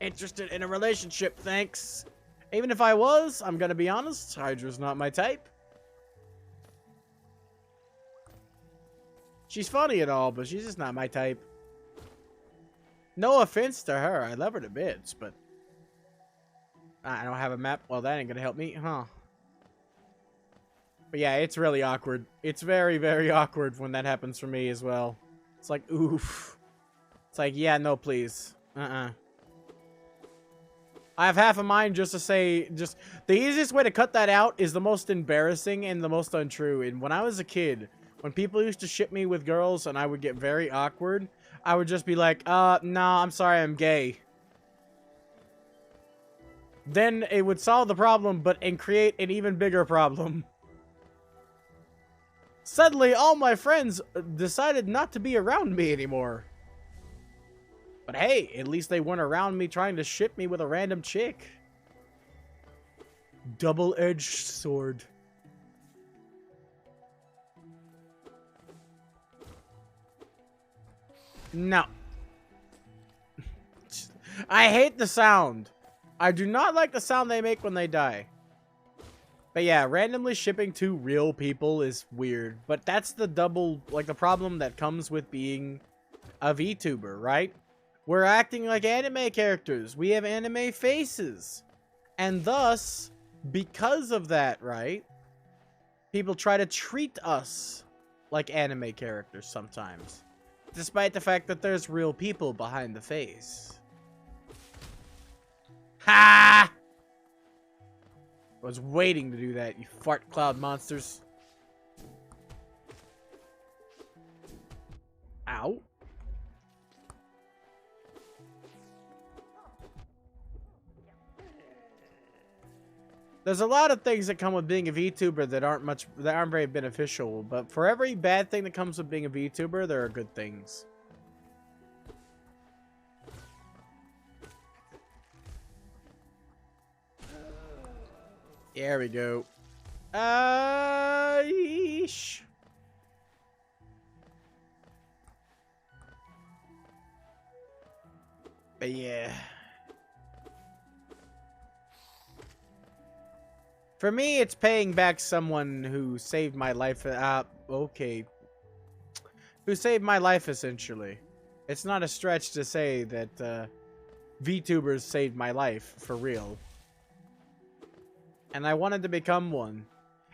interested in a relationship, thanks. Even if I was, I'm gonna be honest, Hydra's not my type. She's funny and all, but she's just not my type. No offense to her, I love her to bits, but... I don't have a map. Well, that ain't gonna help me, huh? But yeah, it's really awkward. It's very, very awkward when that happens for me as well. It's like, oof. It's like, yeah, no, please. I have half a mind just to say, just the easiest way to cut that out is the most embarrassing and the most untrue. And when I was a kid, when people used to ship me with girls and I would get very awkward, I would just be like, no, I'm sorry, I'm gay. Then it would solve the problem, and create an even bigger problem. Suddenly, all my friends decided not to be around me anymore. But hey, at least they weren't around me trying to ship me with a random chick. Double-edged sword. No. I hate the sound. I do not like the sound they make when they die. But yeah, randomly shipping two real people is weird. But that's the the problem that comes with being a VTuber, right? We're acting like anime characters. We have anime faces. And thus, because of that, right? People try to treat us like anime characters sometimes. Despite the fact that there's real people behind the face. Ha! I was waiting to do that, you fart cloud monsters. Ow. There's a lot of things that come with being a VTuber that aren't very beneficial, but for every bad thing that comes with being a VTuber, there are good things. There we go. Yeesh. But yeah. For me, it's paying back someone who saved my life. Okay. Who saved my life, essentially. It's not a stretch to say that VTubers saved my life, for real. And I wanted to become one.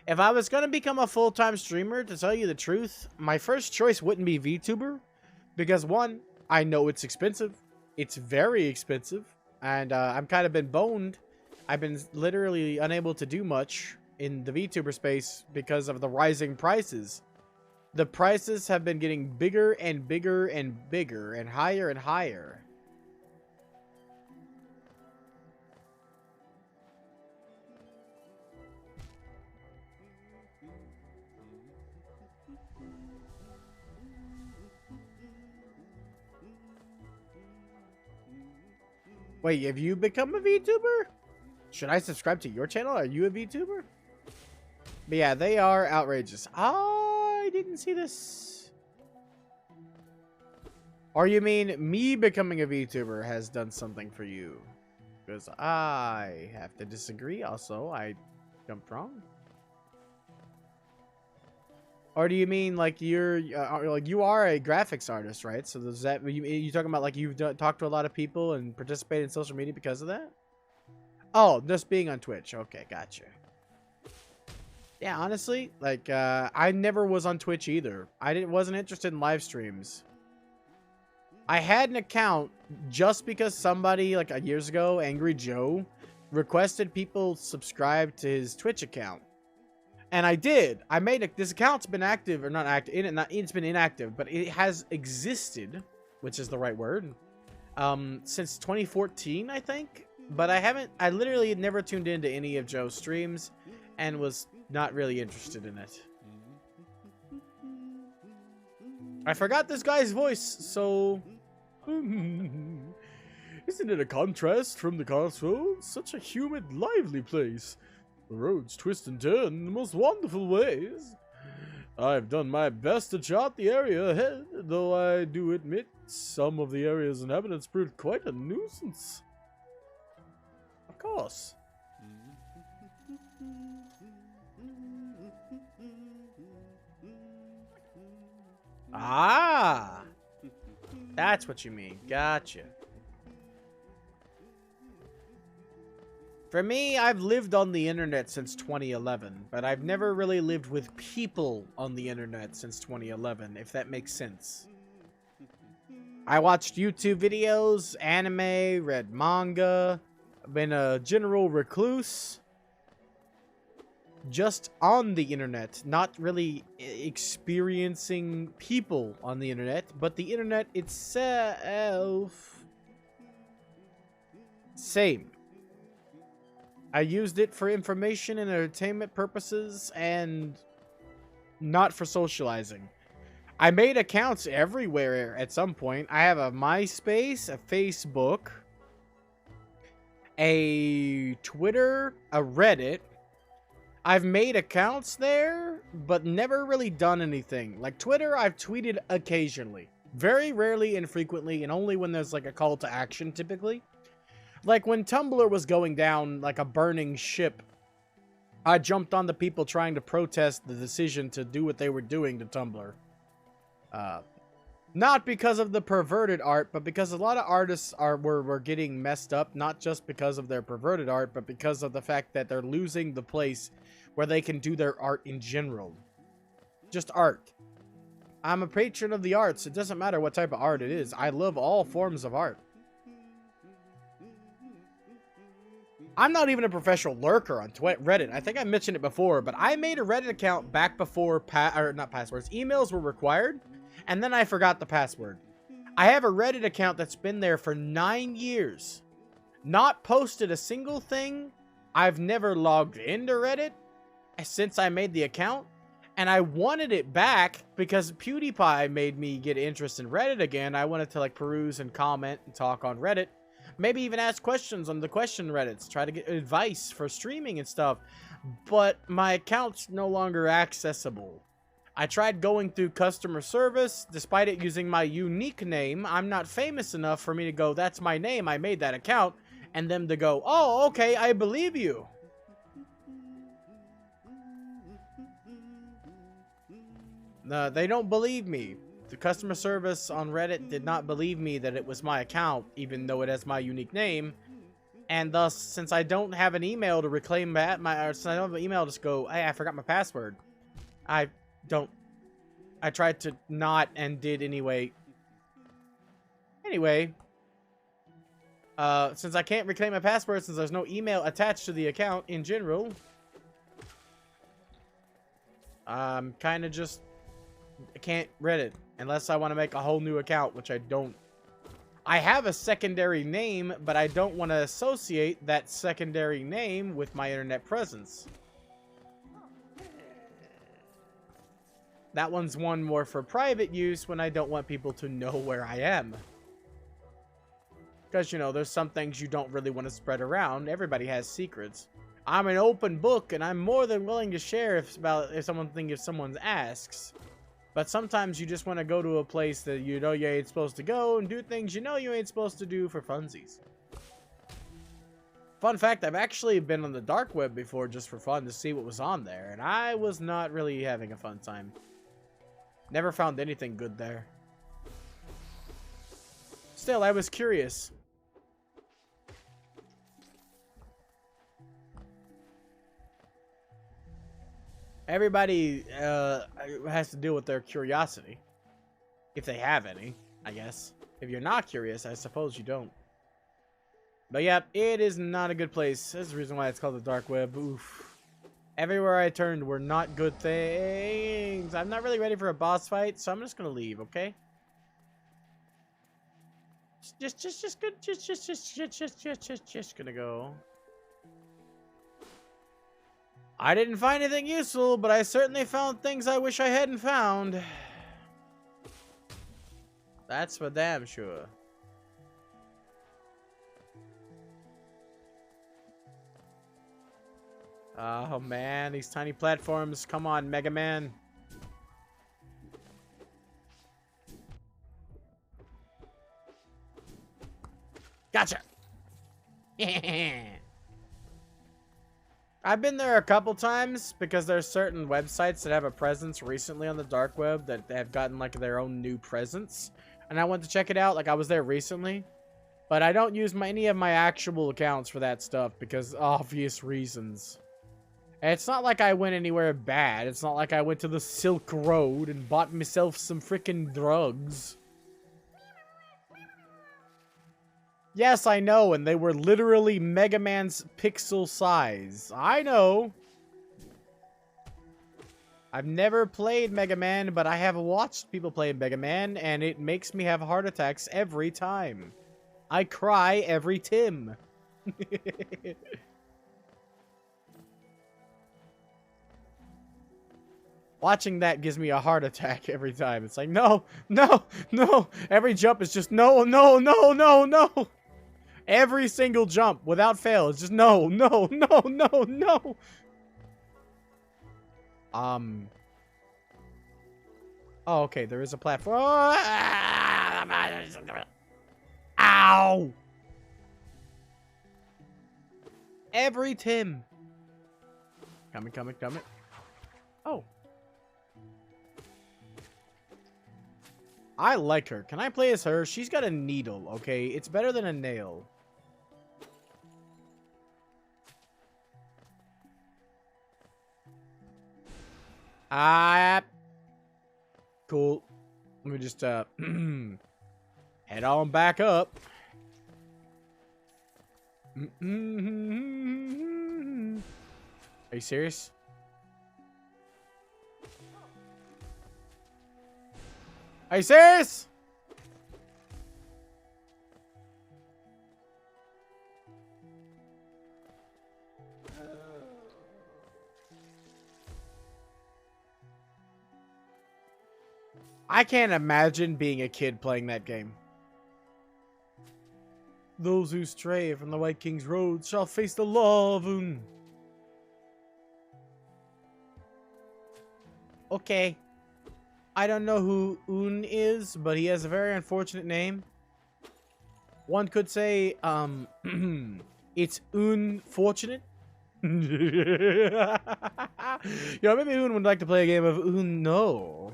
If I was going to become a full-time streamer, to tell you the truth, my first choice wouldn't be VTuber. Because, one, I know it's expensive. It's very expensive. And I've kind of been boned. I've been literally unable to do much in the VTuber space because of the rising prices. The prices have been getting bigger and bigger and bigger and higher and higher. Wait, have you become a VTuber? Should I subscribe to your channel? Are you a VTuber? But yeah, they are outrageous. I didn't see this. Or you mean me becoming a VTuber has done something for you? Because I have to disagree also. I jumped wrong. Or do you mean like you are a graphics artist, right? So does that you talking about like you've talked to a lot of people and participated in social media because of that? Oh, just being on Twitch. Okay, gotcha. Yeah, honestly, like I never was on Twitch either. Wasn't interested in live streams. I had an account just because somebody like years ago, Angry Joe, requested people subscribe to his Twitch account. And I did. I made this account's been active, or not active. It's been inactive, but it has existed, which is the right word, since 2014, I think. But I literally had never tuned into any of Joe's streams, and was not really interested in it. I forgot this guy's voice, so isn't it a contrast from the crossroads? Such a humid, lively place. The roads twist and turn in the most wonderful ways. I've done my best to chart the area ahead, though I do admit some of the area's inhabitants proved quite a nuisance. Of course. Ah! That's what you mean. Gotcha. For me, I've lived on the internet since 2011, but I've never really lived with people on the internet since 2011, if that makes sense. I watched YouTube videos, anime, read manga, been a general recluse. Just on the internet, not really experiencing people on the internet, but the internet itself. Same. I used it for information and entertainment purposes and not for socializing. I made accounts everywhere at some point. I have a MySpace, a Facebook, a Twitter, a Reddit. I've made accounts there, but never really done anything. Like Twitter, I've tweeted occasionally. Very rarely and frequently, and only when there's like a call to action, typically. Like when Tumblr was going down like a burning ship, I jumped on the people trying to protest the decision to do what they were doing to Tumblr. Not because of the perverted art, but because a lot of artists were getting messed up, not just because of their perverted art, but because of the fact that they're losing the place where they can do their art in general. Just art. I'm a patron of the arts. It doesn't matter what type of art it is. I love all forms of art. I'm not even a professional lurker on Reddit. I think I mentioned it before, but I made a Reddit account back before emails were required, and then I forgot the password. I have a Reddit account that's been there for 9 years. Not posted a single thing I've never logged into Reddit since I made the account, and I wanted it back because PewDiePie made me get interest in Reddit again. I wanted to like peruse and comment and talk on Reddit. Maybe even ask questions on the question Reddits, try to get advice for streaming and stuff. But my account's no longer accessible. I tried going through customer service, despite it using my unique name. I'm not famous enough for me to go, that's my name, I made that account, and them to go, oh, okay, I believe you. No, they don't believe me. The customer service on Reddit did not believe me that it was my account, even though it has my unique name. And thus, since I don't have an email to reclaim that, since I don't have an email to just go, hey, I forgot my password. I tried to not and did anyway. Anyway, since I can't reclaim my password, since there's no email attached to the account in general, I'm kind of just, I can't Reddit unless I want to make a whole new account, which I don't. I have a secondary name, but I don't want to associate that secondary name with my internet presence. That one's one more for private use when I don't want people to know where I am. Because, you know, there's some things you don't really want to spread around. Everybody has secrets. I'm an open book, and I'm more than willing to share if someone asks. But sometimes you just want to go to a place that you know you ain't supposed to go and do things you know you ain't supposed to do for funsies. Fun fact, I've actually been on the dark web before just for fun to see what was on there, and I was not really having a fun time. Never found anything good there. Still, I was curious. Everybody has to deal with their curiosity. If they have any, I guess. If you're not curious, I suppose you don't. But yeah, it is not a good place. That's the reason why it's called the dark web. Oof. Everywhere I turned were not good things. I'm not really ready for a boss fight, so I'm just gonna leave, okay? Just gonna go. I didn't find anything useful, but I certainly found things I wish I hadn't found. That's for damn sure. Oh man, these tiny platforms. Come on, Mega Man. Gotcha. I've been there a couple times because there's certain websites that have a presence recently on the dark web that have gotten like their own new presence. And I went to check it out. Like I was there recently. But I don't use any of my actual accounts for that stuff because obvious reasons. And it's not like I went anywhere bad. It's not like I went to the Silk Road and bought myself some freaking drugs. Yes, I know, and they were literally Mega Man's pixel size. I know. I've never played Mega Man, but I have watched people play Mega Man, and it makes me have heart attacks every time. I cry every Tim. Watching that gives me a heart attack every time. It's like, no, no, no. Every jump is just no, no, no, no, no. Every single jump, without fail, is just no, no, no, no, no. Oh, okay, there is a platform. Ow! Every Tim. Coming. Oh. I like her. Can I play as her? She's got a needle, okay? It's better than a nail. Cool. Let me just, head on back up. Are you serious? Are you serious? I can't imagine being a kid playing that game. Those who stray from the White King's road shall face the law of Un. Okay. I don't know who Un is, but he has a very unfortunate name. One could say, it's unfortunate. Maybe Un would like to play a game of Uno.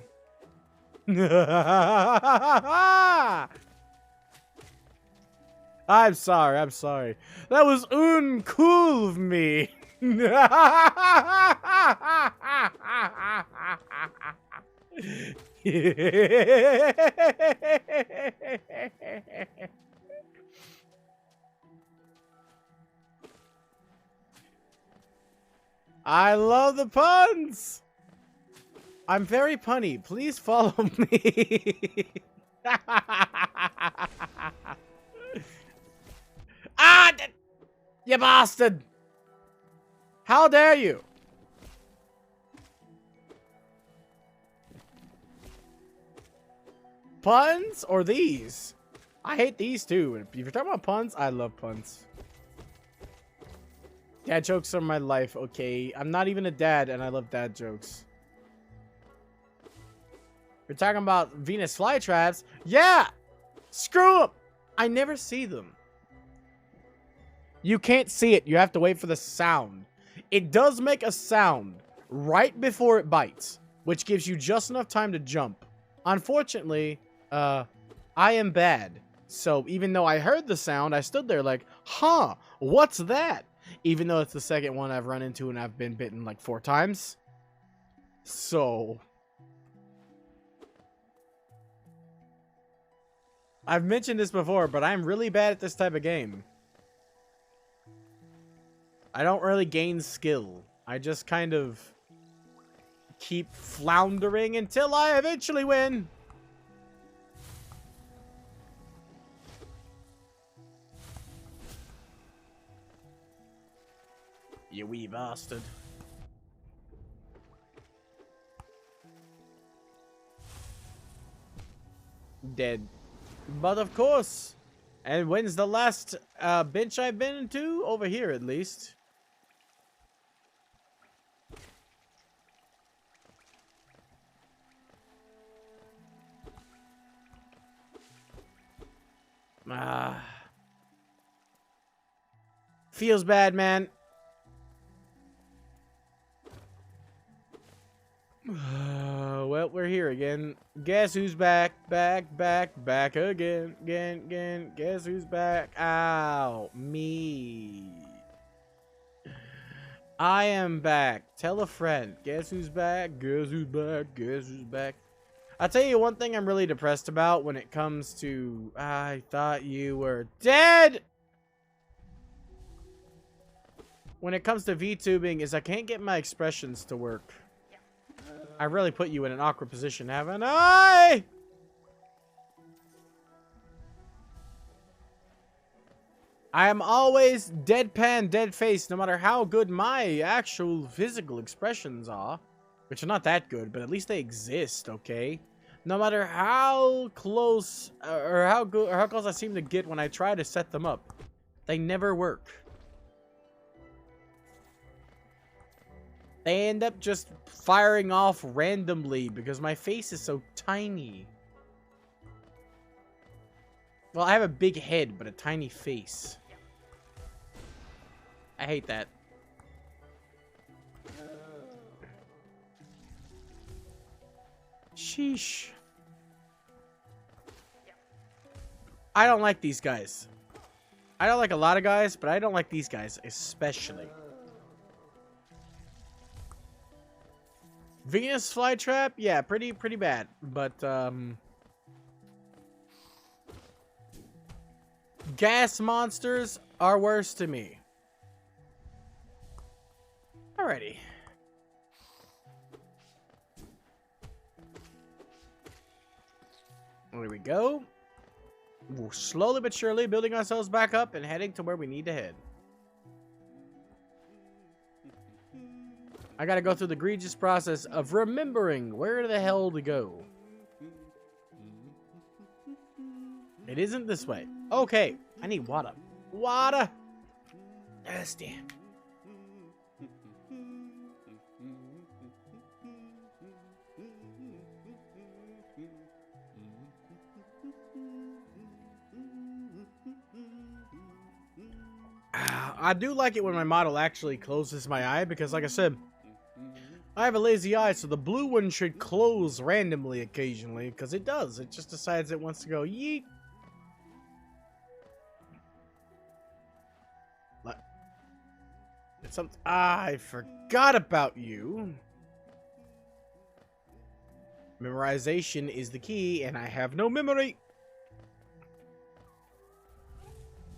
I'm sorry. That was uncool of me. I love the puns. I'm very punny. Please follow me. Ah! You bastard! How dare you? Puns or these? I hate these too. If you're talking about puns, I love puns. Dad jokes are my life, okay? I'm not even a dad and I love dad jokes. You're talking about Venus flytraps? Yeah! Screw them! I never see them. You can't see it. You have to wait for the sound. It does make a sound right before it bites, which gives you just enough time to jump. Unfortunately, I am bad. So even though I heard the sound, I stood there like, huh, what's that? Even though it's the second one I've run into and I've been bitten like 4 times. So I've mentioned this before, but I'm really bad at this type of game. I don't really gain skill. I just kind of keep floundering until I eventually win. You wee bastard. Dead. But of course. And when's the last bench I've been to? Over here, at least. Feels bad, man. Well, we're here again. Guess who's back? Back again. Again. Guess who's back? Ow. Me. I am back. Tell a friend. Guess who's back? Guess who's back? Guess who's back? I'll tell you one thing I'm really depressed about when it comes to... I thought you were dead! When it comes to VTubing is I can't get my expressions to work. I really put you in an awkward position, haven't I? I am always deadpan, dead-faced, no matter how good my actual physical expressions are. Which are not that good, but at least they exist, okay? No matter how close, or how good, or how close I seem to get when I try to set them up. They never work. They end up just firing off randomly because my face is so tiny. Well, I have a big head, but a tiny face. I hate that. Sheesh. I don't like these guys. I don't like a lot of guys, but I don't like these guys especially. Venus flytrap, yeah, pretty bad, but gas monsters are worse to me. Alrighty. There we go. We're slowly but surely building ourselves back up and heading to where we need to head. I gotta go through the egregious process of remembering where the hell to go. It isn't this way. Okay, I need water. Water! Thirsty. I do like it when my model actually closes my eye because, like I said, I have a lazy eye, so the blue one should close randomly occasionally, because it does. It just decides it wants to go yeet. It's something. I forgot about you. Memorization is the key, and I have no memory.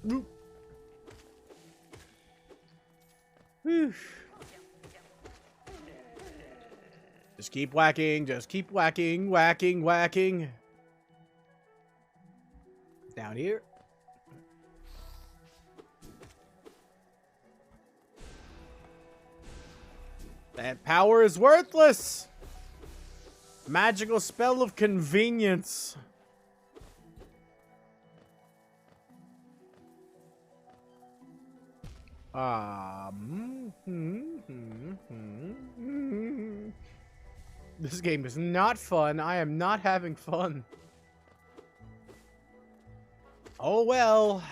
Whew. Just keep whacking, just keep whacking, whacking, whacking. Down here. That power is worthless. Magical spell of convenience. This game is not fun. I am not having fun. Oh well.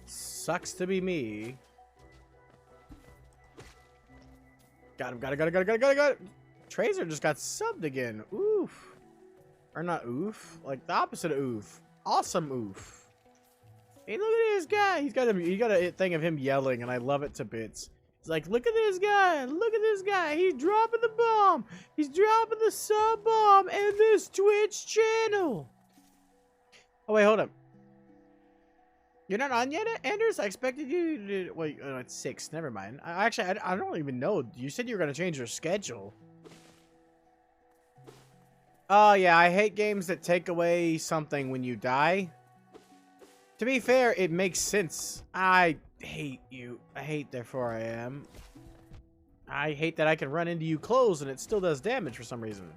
Sucks to be me. Got him, got it. Tracer just got subbed again. Oof. Or not oof. Like the opposite of oof. Awesome oof. Hey, look at this guy. He got a thing of him yelling, and I love it to bits. He's like, look at this guy. Look at this guy. He's dropping the bomb. He's dropping the sub bomb in this Twitch channel. Oh, wait, hold up. You're not on yet, Anders? I expected you to... Wait, oh, it's 6. Never mind. I don't even know. You said you were going to change your schedule. Oh, yeah. I hate games that take away something when you die. To be fair, it makes sense. I hate you. I hate Therefore I Am. I hate that I can run into you close and it still does damage for some reason.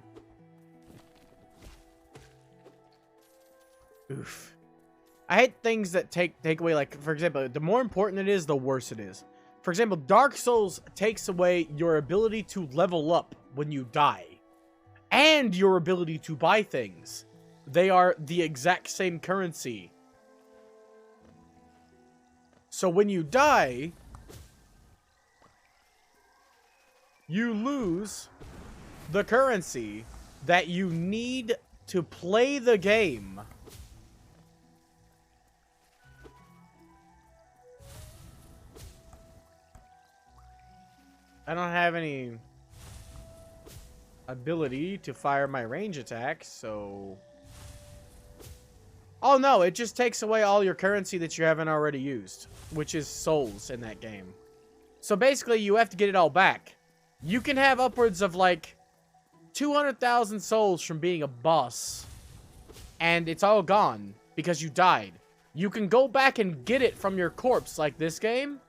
Oof. I hate things that take away, like, for example, the more important it is, the worse it is. For example, Dark Souls takes away your ability to level up when you die. And your ability to buy things. They are the exact same currency. So when you die, you lose the currency that you need to play the game. I don't have any ability to fire my range attacks, so... Oh no, it just takes away all your currency that you haven't already used, which is souls in that game. So basically, you have to get it all back. You can have upwards of like 200,000 souls from being a boss, and it's all gone because you died. You can go back and get it from your corpse like this game,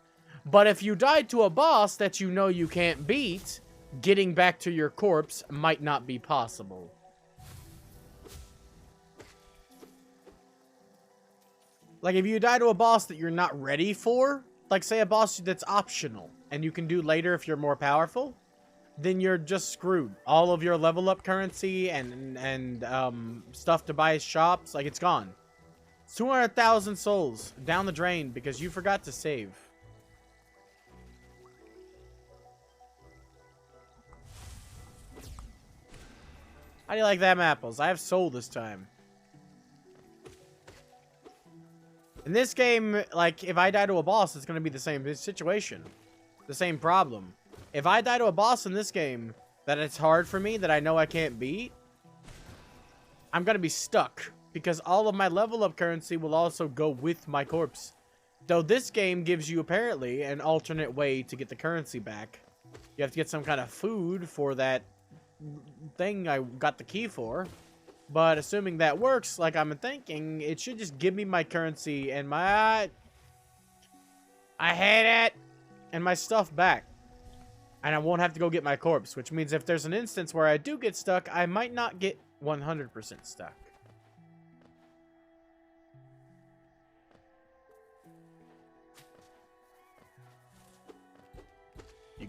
but if you died to a boss that you know you can't beat, getting back to your corpse might not be possible. Like, if you die to a boss that you're not ready for, like, say, a boss that's optional, and you can do later if you're more powerful, then you're just screwed. All of your level up currency and stuff to buy shops, like, it's gone. 200,000 souls down the drain because you forgot to save. How do you like them apples? I have soul this time. In this game, like, if I die to a boss, it's going to be the same situation. The same problem. If I die to a boss in this game that it's hard for me, that I know I can't beat, I'm going to be stuck. Because all of my level up currency will also go with my corpse. Though this game gives you, apparently, an alternate way to get the currency back. You have to get some kind of food for that thing I got the key for. But assuming that works, like I'm thinking, it should just give me my currency and my... I hate it! And my stuff back. And I won't have to go get my corpse, which means if there's an instance where I do get stuck, I might not get 100% stuck.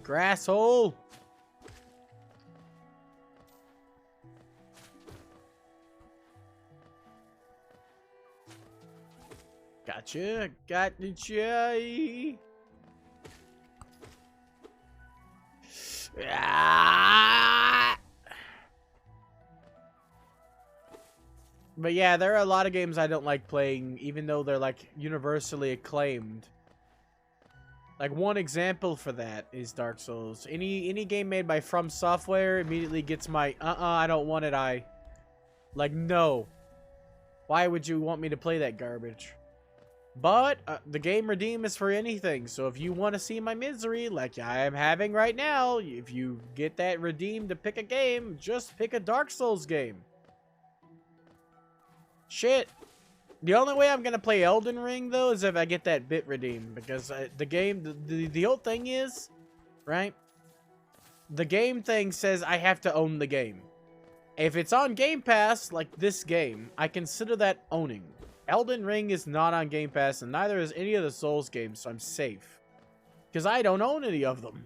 Grasshole. Gotcha. Gotcha. Ah! But yeah, there are a lot of games I don't like playing, even though they're like universally acclaimed. Like one example for that is Dark Souls. Any game made by From Software immediately gets my I don't want it. Like no. Why would you want me to play that garbage? But the game Redeem is for anything. So if you want to see my misery, like I am having right now, if you get that Redeem to pick a game, just pick a Dark Souls game. Shit. The only way I'm gonna play Elden Ring though is if I get that bit redeem, because the game, the whole thing is, right? The game thing says I have to own the game. If it's on Game Pass, like this game, I consider that owning. Elden Ring is not on Game Pass, and neither is any of the Souls games, so I'm safe. Because I don't own any of them.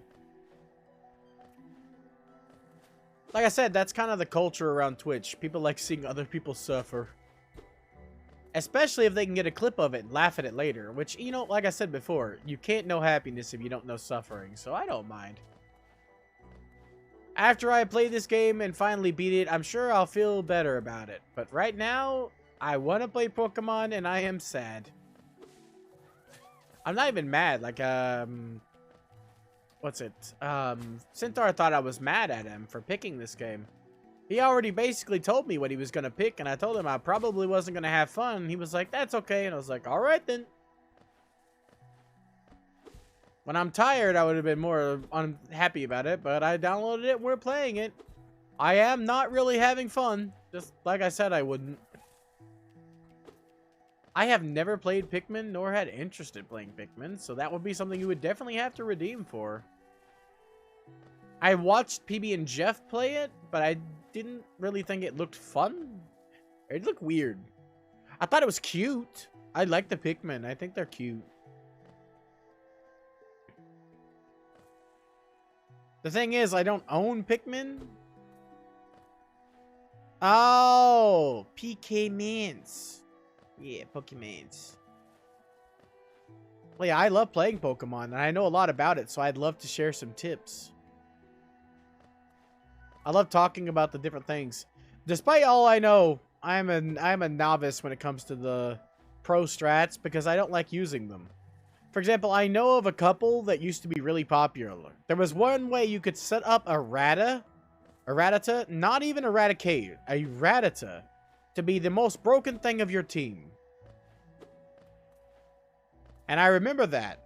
Like I said, that's kind of the culture around Twitch. People like seeing other people suffer. Especially if they can get a clip of it and laugh at it later. Which, you know, like I said before, you can't know happiness if you don't know suffering. So I don't mind. After I play this game and finally beat it, I'm sure I'll feel better about it. But right now, I want to play Pokemon and I am sad. I'm not even mad. Like, what's it? Centaur thought I was mad at him for picking this game. He already basically told me what he was going to pick, and I told him I probably wasn't going to have fun. He was like, that's okay. And I was like, all right then. When I'm tired, I would have been more unhappy about it, but I downloaded it and we're playing it. I am not really having fun, just like I said I wouldn't. I have never played Pikmin, nor had interest in playing Pikmin, so that would be something you would definitely have to redeem for. I watched PB and Jeff play it, but I didn't really think it looked fun. It looked weird. I thought it was cute. I like the Pikmin. I think they're cute. The thing is, I don't own Pikmin. Oh, PKmans. Yeah, Pokemans. Well, yeah, I love playing Pokemon, and I know a lot about it, so I'd love to share some tips. I love talking about the different things. Despite all I know, I'm a novice when it comes to the pro strats because I don't like using them. For example, I know of a couple that used to be really popular. There was one way you could set up a Rattata, not even a Raticate, a Rattata, to be the most broken thing of your team. And I remember that.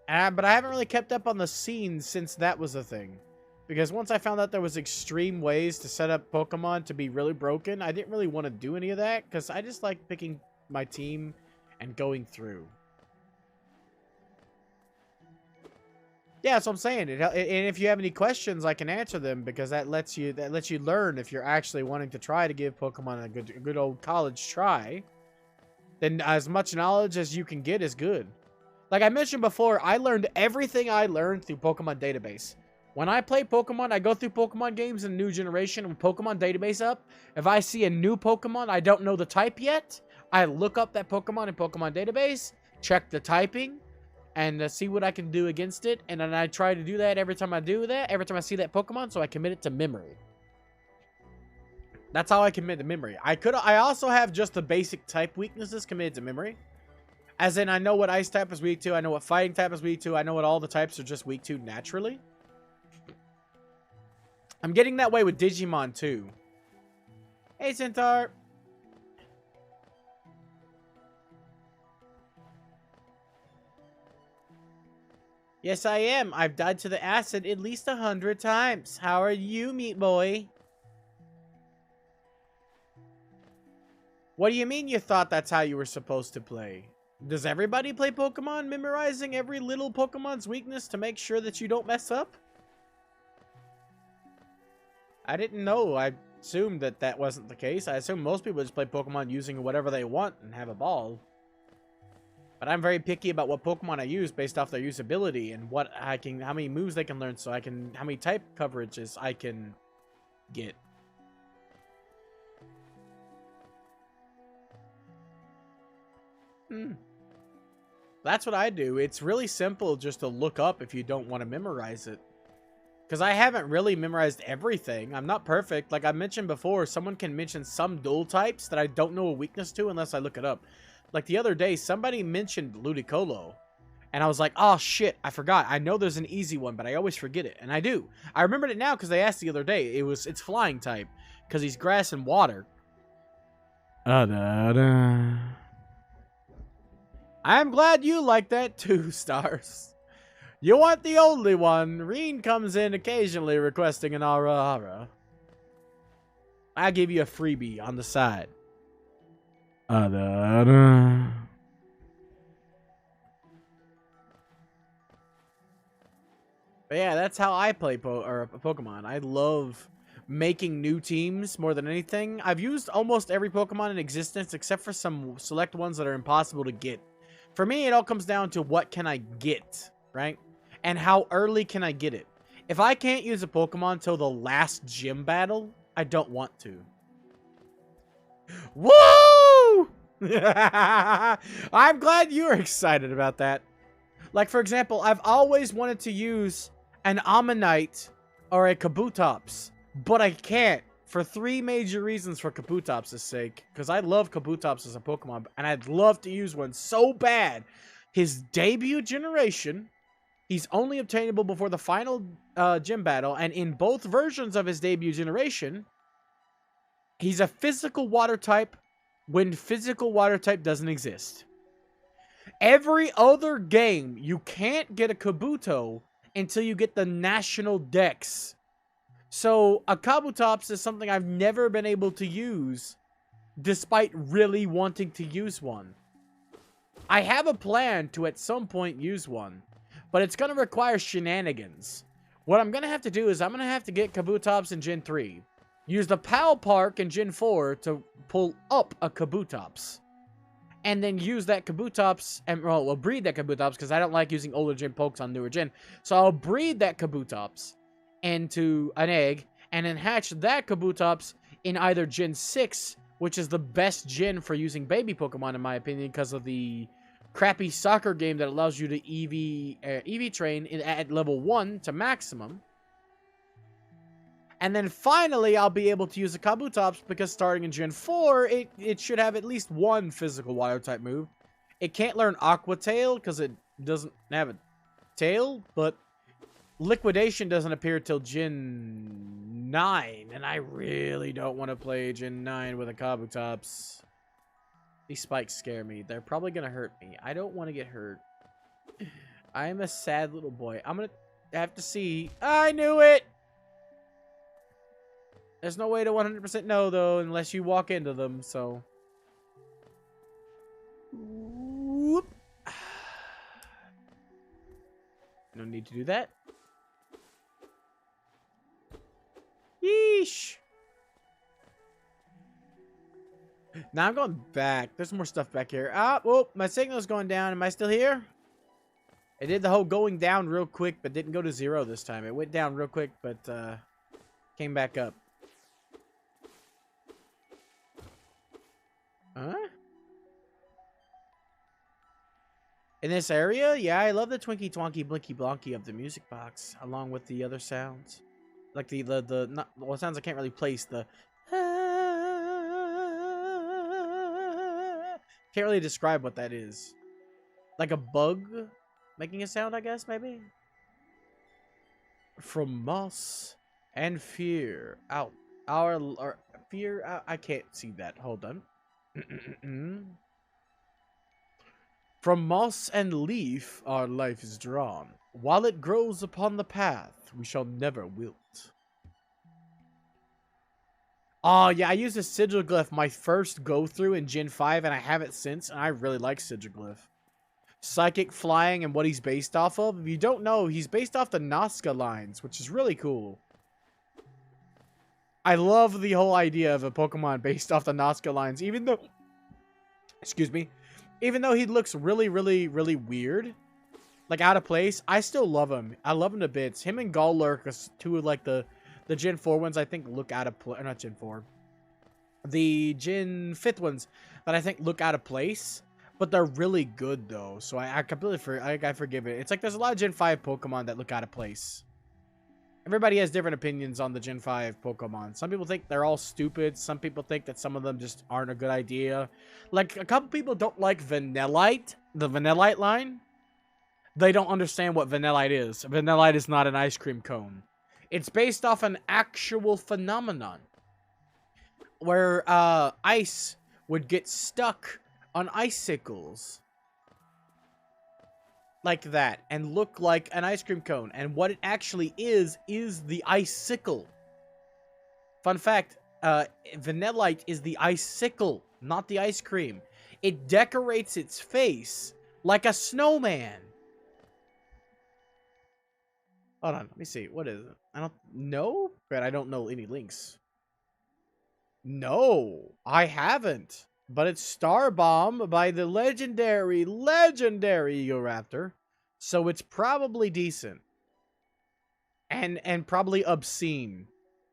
But I haven't really kept up on the scene since that was a thing. Because once I found out there was extreme ways to set up Pokemon to be really broken, I didn't really want to do any of that. Because I just like picking my team and going through. Yeah, that's what I'm saying. And if you have any questions, I can answer them. Because that lets you learn if you're actually wanting to try to give Pokemon a good old college try. Then as much knowledge as you can get is good. Like I mentioned before, I learned everything I learned through Pokemon Database. When I play Pokemon, I go through Pokemon games in New Generation with Pokemon Database up. If I see a new Pokemon I don't know the type yet, I look up that Pokemon in Pokemon Database, check the typing, and see what I can do against it. And then I try to do that every time I do that, every time I see that Pokemon, so I commit it to memory. That's how I commit to memory. I also have just the basic type weaknesses committed to memory. As in, I know what Ice type is weak to, I know what Fighting type is weak to, I know what all the types are just weak to naturally. I'm getting that way with Digimon, too. Hey, Centaur. Yes, I am. I've died to the acid at least 100 times. How are you, meat boy? What do you mean you thought that's how you were supposed to play? Does everybody play Pokemon memorizing every little Pokemon's weakness to make sure that you don't mess up? I didn't know. I assumed that that wasn't the case. I assume most people just play Pokemon using whatever they want and have a ball. But I'm very picky about what Pokemon I use based off their usability and how many moves they can learn, so how many type coverages I can get. That's what I do. It's really simple just to look up if you don't want to memorize it. Because I haven't really memorized everything. I'm not perfect. Like I mentioned before, someone can mention some dual types that I don't know a weakness to unless I look it up. Like the other day, somebody mentioned Ludicolo. And I was like, oh shit, I forgot. I know there's an easy one, but I always forget it. And I do. I remembered it now because they asked the other day. It's flying type. Because he's grass and water. I'm glad you like that 2 stars. You weren't the only one. Reen comes in occasionally requesting an ara. I'll give you a freebie on the side. But yeah, that's how I play Pokemon. I love making new teams more than anything. I've used almost every Pokemon in existence except for some select ones that are impossible to get. For me, it all comes down to what can I get, right? And how early can I get it? If I can't use a Pokemon till the last gym battle, I don't want to. Woo! I'm glad you're excited about that. Like, for example, I've always wanted to use an Ammonite or a Kabutops, but I can't for 3 major reasons for Kabutops' sake. Because I love Kabutops as a Pokemon, and I'd love to use one so bad. His debut generation, he's only obtainable before the final gym battle, and in both versions of his debut generation, he's a physical water type when physical water type doesn't exist. Every other game, you can't get a Kabuto until you get the national dex. So, a Kabutops is something I've never been able to use, despite really wanting to use one. I have a plan to at some point use one, but it's going to require shenanigans. What I'm going to have to do is I'm going to have to get Kabutops in Gen 3. Use the PAL Park in Gen 4 to pull up a Kabutops. And then use that Kabutops, and well, we'll breed that Kabutops, because I don't like using older Gen Pokes on newer Gen. So I'll breed that Kabutops into an egg, and then hatch that Kabutops in either Gen 6, which is the best Gen for using baby Pokemon, in my opinion, because of the crappy soccer game that allows you to EV train at level 1 to maximum. And then finally, I'll be able to use a Kabutops because starting in Gen 4, it should have at least one physical water type move. It can't learn Aqua Tail because it doesn't have a tail, but Liquidation doesn't appear till Gen 9, and I really don't want to play Gen 9 with a Kabutops. These spikes scare me. They're probably going to hurt me. I don't want to get hurt. I am a sad little boy. I'm going to have to see. I knew it! There's no way to 100% know, though, unless you walk into them, so. Whoop. No need to do that. Yeesh. Now I'm going back. There's more stuff back here. Ah, whoa, my signal's going down. Am I still here? It did the whole going down real quick, but didn't go to 0 this time. It went down real quick, but came back up. Huh? In this area? Yeah, I love the Twinkie Twonky Blinky Blonky of the music box, along with the other sounds. Like well, sounds I can't really place. The can't really describe what that is. Like a bug making a sound, I guess, maybe? From moss and fear out. Our fear out. I can't see that. Hold on. From moss and leaf our life is drawn. While it grows upon the path, we shall never wilt. Oh, yeah, I used a Sigilglyph my first go-through in Gen 5, and I have it since, and I really like Sigilglyph. Psychic flying and what he's based off of. If you don't know, he's based off the Nazca lines, which is really cool. I love the whole idea of a Pokemon based off the Nazca lines, even though... Excuse me. Even though he looks really, really, really weird, like out of place, I still love him. I love him to bits. Him and Gallurk are two of like the Gen 4 ones I think look out of place. Not Gen 4. The Gen 5th ones that I think look out of place. But they're really good though. So I completely I forgive it. It's like there's a lot of Gen 5 Pokemon that look out of place. Everybody has different opinions on the Gen 5 Pokemon. Some people think they're all stupid. Some people think that some of them just aren't a good idea. Like, a couple people don't like Vanillite, the Vanillite line. They don't understand what Vanillite is. Vanillite is not an ice cream cone. It's based off an actual phenomenon where ice would get stuck on icicles. Like that, and look like an ice cream cone. And what it actually is the icicle. Fun fact, Vanillite is the icicle, not the ice cream. It decorates its face like a snowman. Hold on, let me see. What is it? I don't know, but I don't know any links. No, I haven't. But it's Star Bomb by the legendary Eoraptor. So it's probably decent. And probably obscene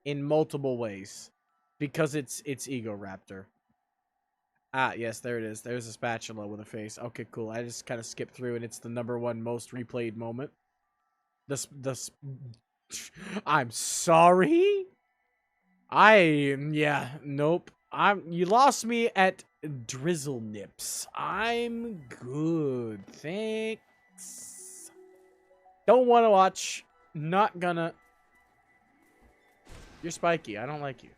in multiple ways. Because it's Eoraptor. Ah, yes, there it is. There's a spatula with a face. Okay, cool. I just kind of skipped through and it's the #1 most replayed moment. I'm sorry? Yeah, nope. You lost me at Drizzle Nips. I'm good. Thanks. Don't want to watch. Not gonna. You're spiky. I don't like you.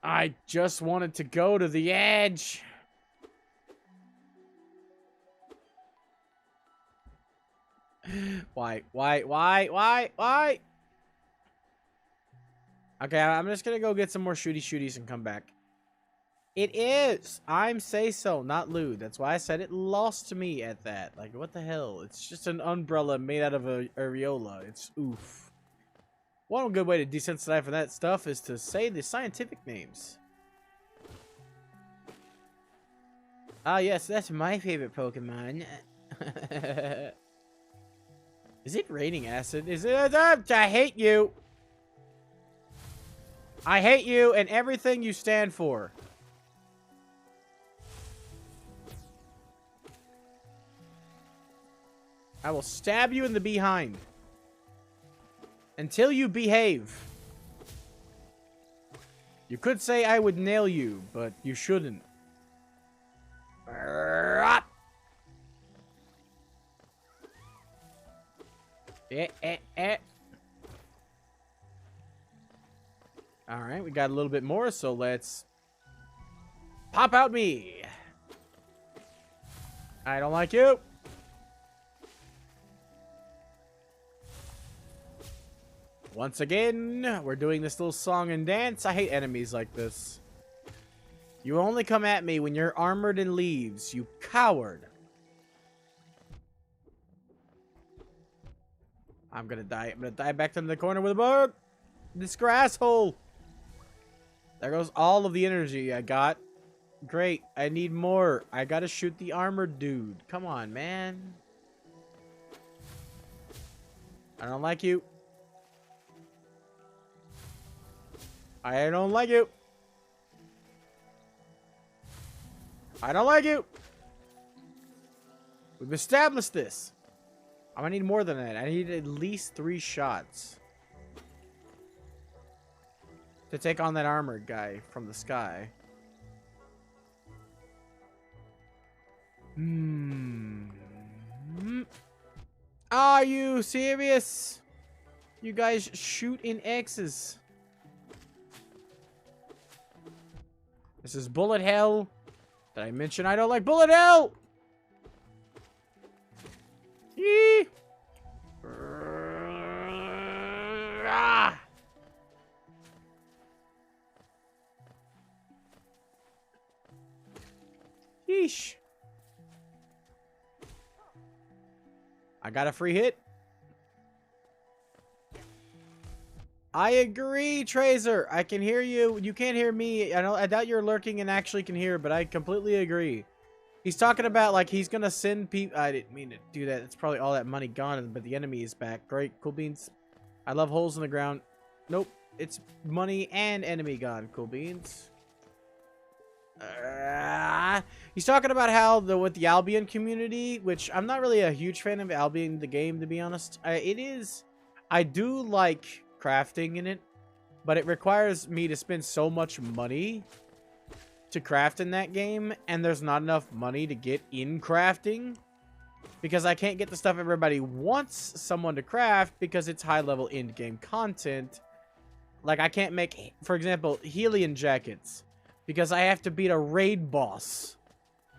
I just wanted to go to the edge. Why? Okay, I'm just gonna go get some more shooties and come back. It is! I'm say so, not lewd. That's why I said it lost to me at that. Like, what the hell? It's just an umbrella made out of a areola. It's oof. One good way to desensitize for that stuff is to say the scientific names. Ah, yes, that's my favorite Pokemon. Is it raining acid? Is it? I hate you. I hate you and everything you stand for. I will stab you in the behind. Until you behave. You could say I would nail you, but you shouldn't. Alright, we got a little bit more, so let's pop out me. I don't like you. Once again, we're doing this little song and dance. I hate enemies like this. You only come at me when you're armored in leaves, you coward. I'm gonna die. I'm gonna die back to the corner with a bug. This grass hole. There goes all of the energy I got. Great. I need more. I gotta shoot the armored dude. Come on, man. I don't like you. I don't like you. I don't like you. We've established this. I'm gonna need more than that. I need at least 3 shots to take on that armored guy from the sky. Are you serious? You guys shoot in X's. This is bullet hell. Did I mention I don't like bullet hell? Yee. Ah. Yeesh. I got a free hit. I agree, Tracer. I can hear you. You can't hear me. I doubt you're lurking and actually can hear, but I completely agree. He's talking about, like, he's gonna send people... I didn't mean to do that. It's probably all that money gone, but the enemy is back. Great. Cool beans. I love holes in the ground. Nope. It's money and enemy gone. Cool beans. He's talking about how with the Albion community, which I'm not really a huge fan of Albion, the game, to be honest. I do like crafting in it, but it requires me to spend so much money to craft in that game, and there's not enough money to get in crafting because I can't get the stuff everybody wants someone to craft because it's high-level end-game content. Like, I can't make, for example, Helion jackets because I have to beat a raid boss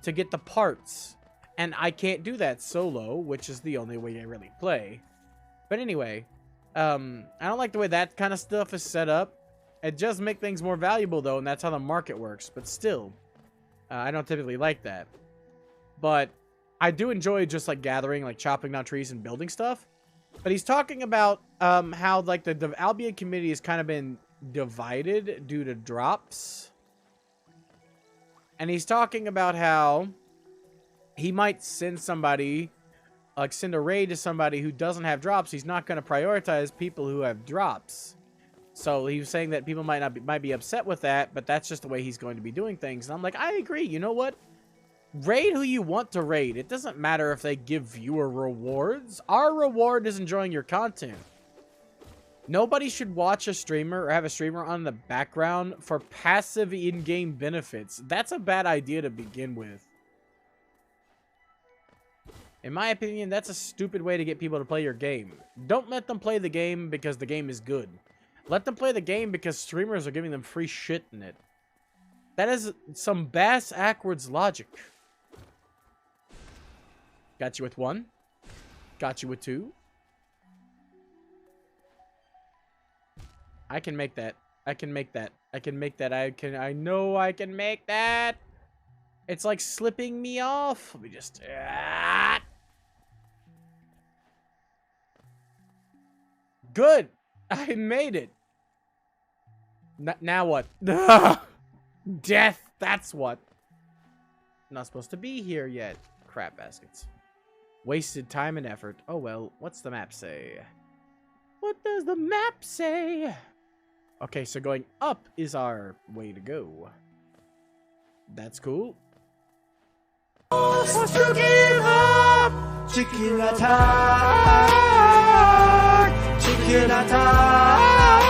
to get the parts, and I can't do that solo, which is the only way I really play. But anyway, I don't like the way that kind of stuff is set up. It does make things more valuable, though, and that's how the market works. But still, I don't typically like that. But I do enjoy just, like, gathering, like, chopping down trees and building stuff. But he's talking about how, like, the Albion community has kind of been divided due to drops. And he's talking about how he might send somebody, like, send a raid to somebody who doesn't have drops. He's not going to prioritize people who have drops. So he was saying that people might be upset with that, but that's just the way he's going to be doing things. And I'm like, I agree. You know what? Raid who you want to raid. It doesn't matter if they give viewer rewards. Our reward is enjoying your content. Nobody should watch a streamer or have a streamer on the background for passive in-game benefits. That's a bad idea to begin with. In my opinion, that's a stupid way to get people to play your game. Don't let them play the game because the game is good. Let them play the game because streamers are giving them free shit in it. That is some bass-ackwards logic. Got you with 1. Got you with 2. I can make that. I can make that. I can make that. I know I can make that. It's like slipping me off. Let me just... Good. I made it. Now what? Death. That's what. Not supposed to be here yet. Crap baskets. Wasted time and effort. Oh well. What's the map say? What does the map say? Okay, so going up is our way to go. That's cool. To give up, chicken attack, chicken attack.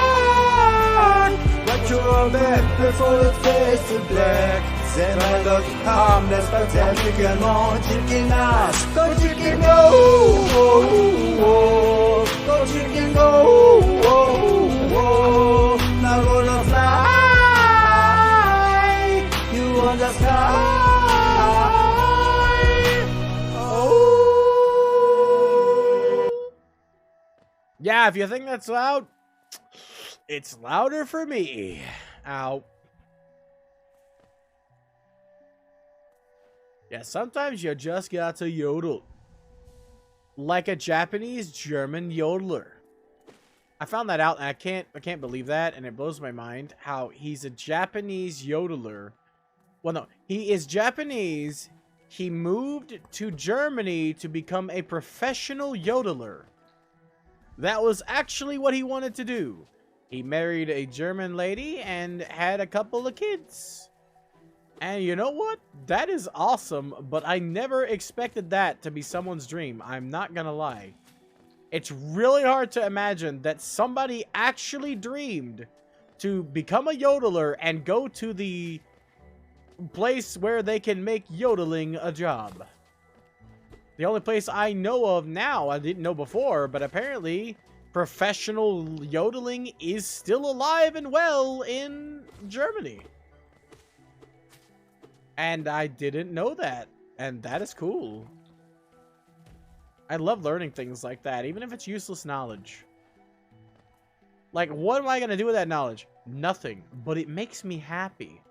But you're back before the face is black. Then I look harmless, but then you can on chicken ass. Go chicken go, go chicken go. Now gonna fly, you on the sky. Yeah, if you think that's loud, it's louder for me. Ow. Yeah, sometimes you just got to yodel. Like a Japanese German yodeler. I found that out and I can't believe that, and it blows my mind how he's a Japanese yodeler. Well, no, he is Japanese. He moved to Germany to become a professional yodeler. That was actually what he wanted to do. He married a German lady and had a couple of kids. And you know what? That is awesome, but I never expected that to be someone's dream. I'm not gonna lie. It's really hard to imagine that somebody actually dreamed to become a yodeler and go to the place where they can make yodeling a job. The only place I know of now, I didn't know before, but apparently professional yodeling is still alive and well in Germany. And I didn't know that, and that is cool. I love learning things like that, even if it's useless knowledge. Like, what am I going to do with that knowledge? Nothing, but it makes me happy.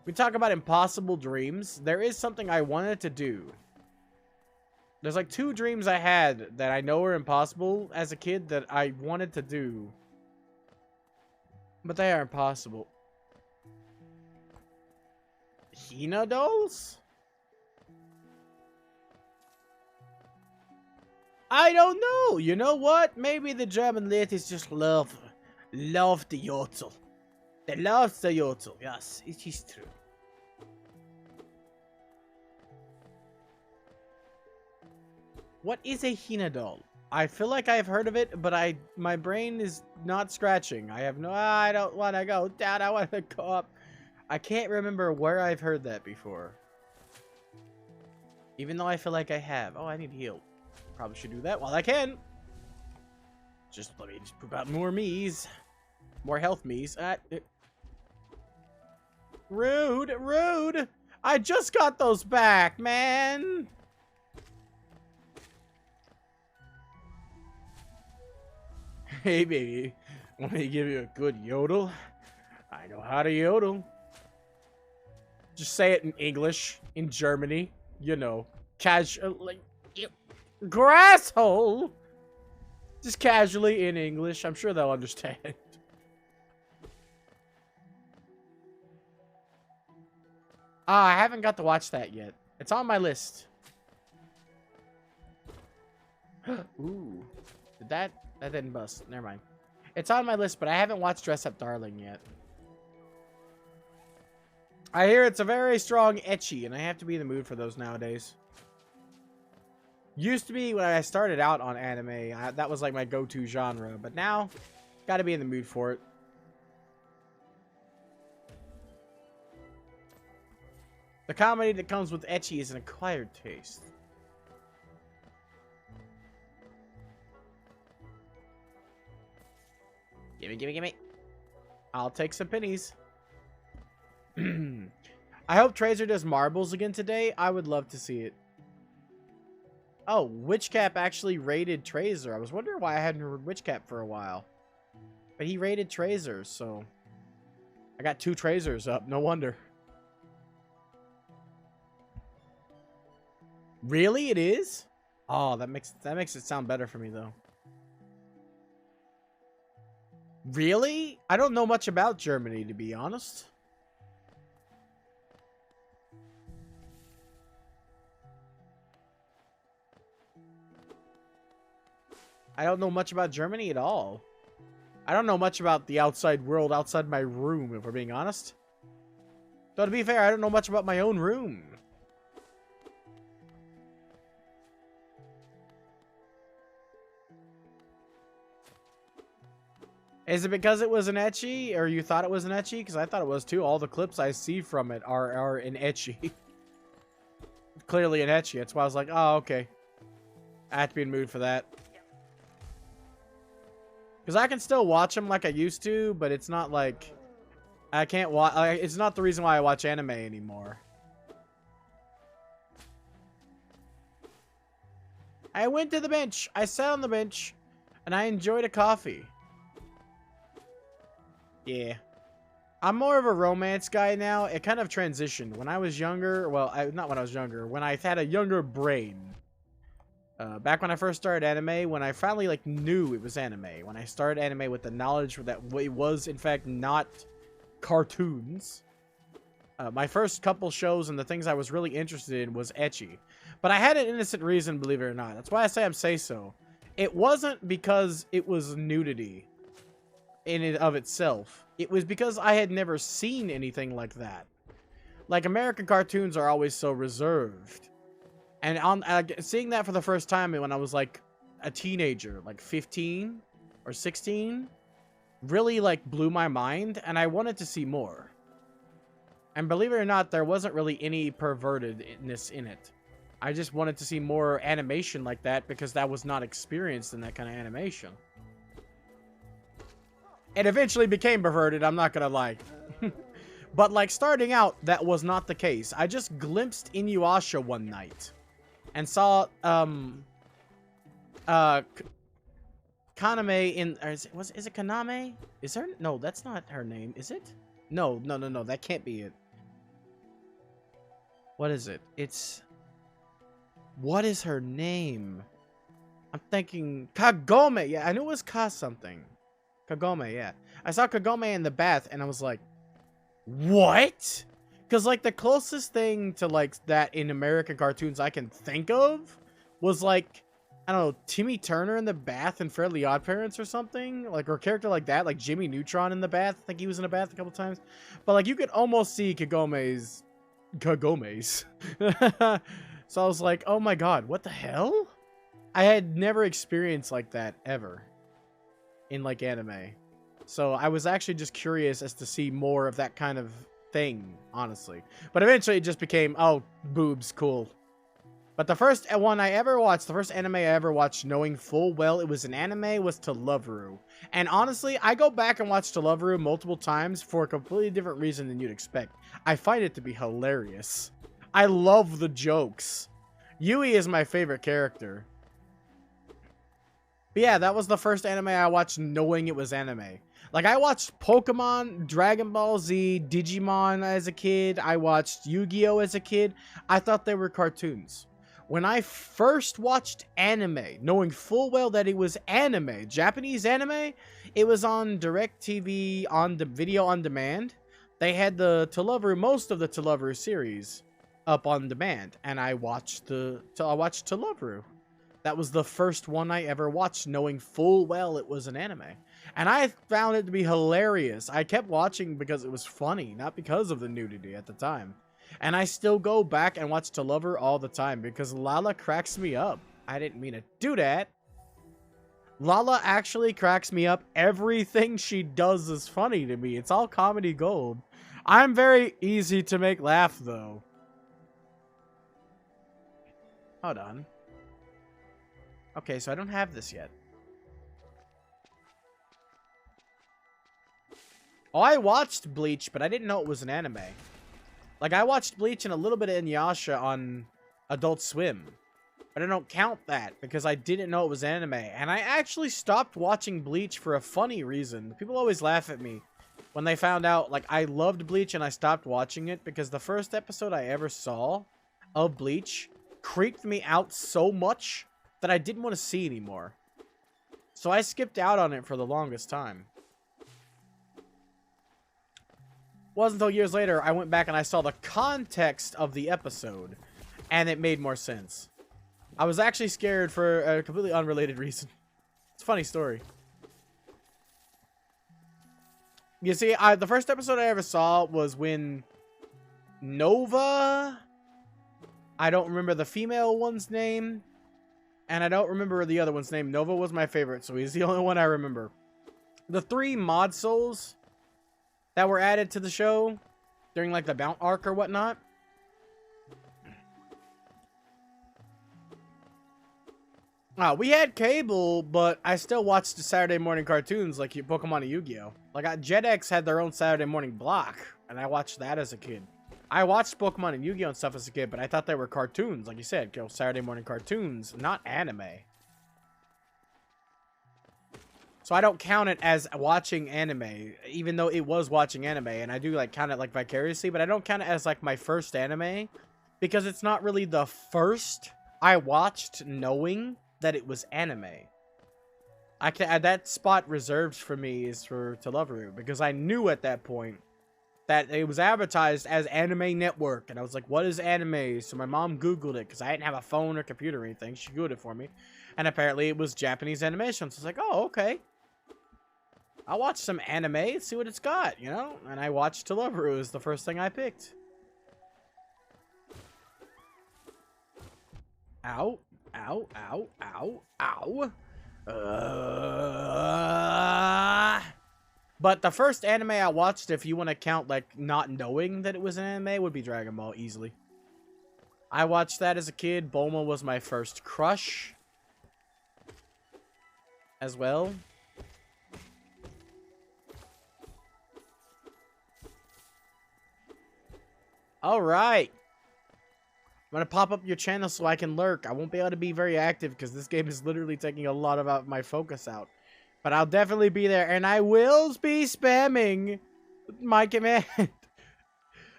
We talk about impossible dreams. There is something I wanted to do There's like 2 dreams I had that I know are impossible as a kid that I wanted to do. But they are impossible. Hina dolls? I don't know. You know what? Maybe the German ladies just love the yodel. They love the yodel. Yes, it is true. What is a Hina doll? I feel like I've heard of it, but my brain is not scratching. I don't want to go down. I want to go up. I can't remember where I've heard that before. Even though I feel like I have. Oh, I need to heal. Probably should do that while I can. Let me just poop out more me's. More health me's. Rude, rude. I just got those back, man. Hey, baby. Want me to give you a good yodel? I know how to yodel. Just say it in English. In Germany. You know. Casually. Grasshole! Just casually in English. I'm sure they'll understand. I haven't got to watch that yet. It's on my list. Ooh. That didn't bust. Never mind. It's on my list, but I haven't watched Dress Up Darling yet. I hear it's a very strong ecchi, and I have to be in the mood for those nowadays. Used to be when I started out on anime, that was like my go-to genre, but now, gotta be in the mood for it. The comedy that comes with ecchi is an acquired taste. Gimme, gimme, gimme. I'll take some pennies. I hope Tracer does marbles again today. I would love to see it. Oh, Witchcap actually raided Tracer. I was wondering why I hadn't heard Witchcap for a while. But he raided Tracer, so... I got 2 Tracers up. No wonder. Really? It is? Oh, that makes it sound better for me, though. Really? I don't know much about Germany, to be honest. I don't know much about Germany at all. I don't know much about the outside world outside my room, if we're being honest. Though, to be fair, I don't know much about my own room. Is it because it was an ecchi, or you thought it was an ecchi? Because I thought it was too. All the clips I see from it are an ecchi. Clearly an ecchi. That's why I was like, oh, okay. I have to be in the mood for that. Because I can still watch them like I used to, but it's not like... I can't watch... It's not the reason why I watch anime anymore. I went to the bench. I sat on the bench, and I enjoyed a coffee. Yeah. I'm more of a romance guy now. It kind of transitioned. When I was younger, well, not when I was younger, when I had a younger brain. Back when I first started anime, when I finally like knew it was anime, when I started anime with the knowledge that it was in fact not cartoons. My first couple shows and the things I was really interested in was ecchi. But I had an innocent reason, believe it or not. That's why I say I'm say-so. It wasn't because it was nudity in and of itself. It was because I had never seen anything like that. Like, American cartoons are always so reserved. And seeing that for the first time when I was like a teenager, like 15 or 16, really like blew my mind, and I wanted to see more. And believe it or not, there wasn't really any pervertedness in it. I just wanted to see more animation like that because that was not experienced in that kind of animation. It eventually became perverted, I'm not gonna lie. But like starting out, that was not the case. I just glimpsed Inuyasha one night and saw Kaname in, or is it Kaname? Is her? No, that's not her name, is it? No, that can't be it. What is it? It's What is her name? I'm thinking Kagome. Yeah, I knew it was Ka something. Kagome, yeah. I saw Kagome in the bath and I was like, what? Because like the closest thing to like that in American cartoons I can think of was like, I don't know, Timmy Turner in the bath in Fairly Odd Parents or something. Like, or a character like that, like Jimmy Neutron in the bath. I think he was in a bath a couple times. But like you could almost see Kagome's. So I was like, oh my god, what the hell? I had never experienced like that ever in like anime. So I was actually just curious as to see more of that kind of thing, honestly. But eventually it just became, oh, boobs, cool. But the first one I ever watched, the first anime I ever watched knowing full well it was an anime was To Love Ru. And honestly, I go back and watch To Love Ru multiple times for a completely different reason than you'd expect. I find it to be hilarious. I love the jokes. Yui is my favorite character. But yeah, that was the first anime I watched knowing it was anime. Like, I watched Pokemon, Dragon Ball Z, Digimon as a kid. I watched Yu-Gi-Oh! As a kid. I thought they were cartoons. When I first watched anime, knowing full well that it was anime, Japanese anime, it was on DirecTV on the video on demand. They had the To Love Ru, most of the To Love Ru series up on demand, and I watched To Love Ru. That was the first one I ever watched, knowing full well it was an anime. And I found it to be hilarious. I kept watching because it was funny, not because of the nudity at the time. And I still go back and watch To Love Ru all the time because Lala cracks me up. I didn't mean to do that. Lala actually cracks me up. Everything she does is funny to me. It's all comedy gold. I'm very easy to make laugh, though. Hold on. Okay, so I don't have this yet. Oh, I watched Bleach, but I didn't know it was an anime. Like, I watched Bleach and a little bit of Inuyasha on Adult Swim. But I don't count that because I didn't know it was anime. And I actually stopped watching Bleach for a funny reason. People always laugh at me when they found out, like, I loved Bleach and I stopped watching it because the first episode I ever saw of Bleach creeped me out so much that I didn't want to see anymore. So I skipped out on it for the longest time. Wasn't until years later I went back and I saw the context of the episode, and it made more sense. I was actually scared for a completely unrelated reason. It's a funny story. You see, the first episode I ever saw was when Nova... I don't remember the female one's name, and I don't remember the other one's name. Nova was my favorite, so he's the only one I remember. The 3 mod souls that were added to the show during like the Mount arc or whatnot. We had cable, but I still watched the Saturday morning cartoons like Pokemon and Yu-Gi-Oh! Like JetX had their own Saturday morning block, and I watched that as a kid. I watched Pokemon and Yu-Gi-Oh! And stuff as a kid, but I thought they were cartoons, like you said, Saturday morning cartoons, not anime. So I don't count it as watching anime, even though it was watching anime, and I do like count it like vicariously, but I don't count it as like my first anime, because it's not really the first I watched knowing that it was anime. That spot reserved for me is for To Love Ru, because I knew at that point that it was advertised as Anime Network, and I was like, what is anime? So my mom Googled it, because I didn't have a phone or computer or anything. She Googled it for me, and apparently it was Japanese animation, so I was like, oh, okay. I'll watch some anime, see what it's got, you know? And I watched To Love Ru is the first thing I picked. Ow, ow, ow, ow, ow. But the first anime I watched, if you want to count, like, not knowing that it was an anime, would be Dragon Ball, easily. I watched that as a kid. Bulma was my first crush. As well. Alright. I'm going to pop up your channel so I can lurk. I won't be able to be very active because this game is literally taking a lot of my focus out. But I'll definitely be there, and I will be spamming my command.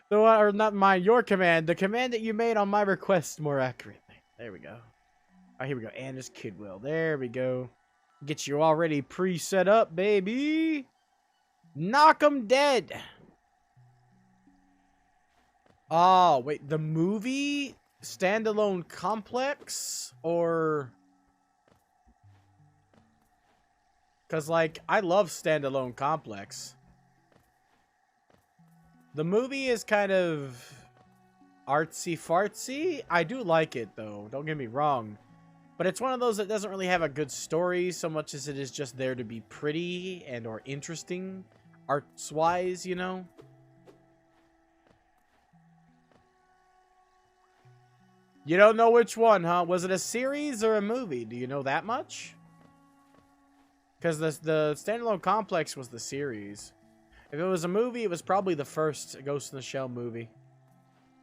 The one, or not mine, your command. The command that you made on my request, more accurately. There we go. All right, here we go. And this Kidwell. There we go. Get you already pre-set up, baby. Knock 'em dead. Oh, wait. The movie standalone complex? Or... Because, like, I love standalone complex. The movie is kind of artsy-fartsy. I do like it, though. Don't get me wrong. But it's one of those that doesn't really have a good story so much as it is just there to be pretty and or interesting arts-wise, you know? You don't know which one, huh? Was it a series or a movie? Do you know that much? Because the standalone complex was the series. If it was a movie, it was probably the first Ghost in the Shell movie.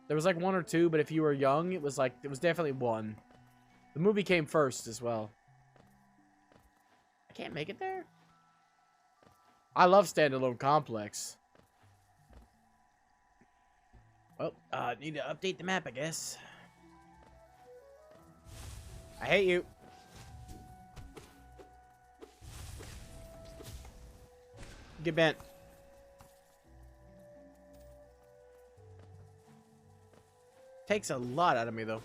There was like one or two, but if you were young, it was definitely one. The movie came first as well. I can't make it there? I love standalone complex. Well, need to update the map, I guess. I hate you. Get bent. Takes a lot out of me, though.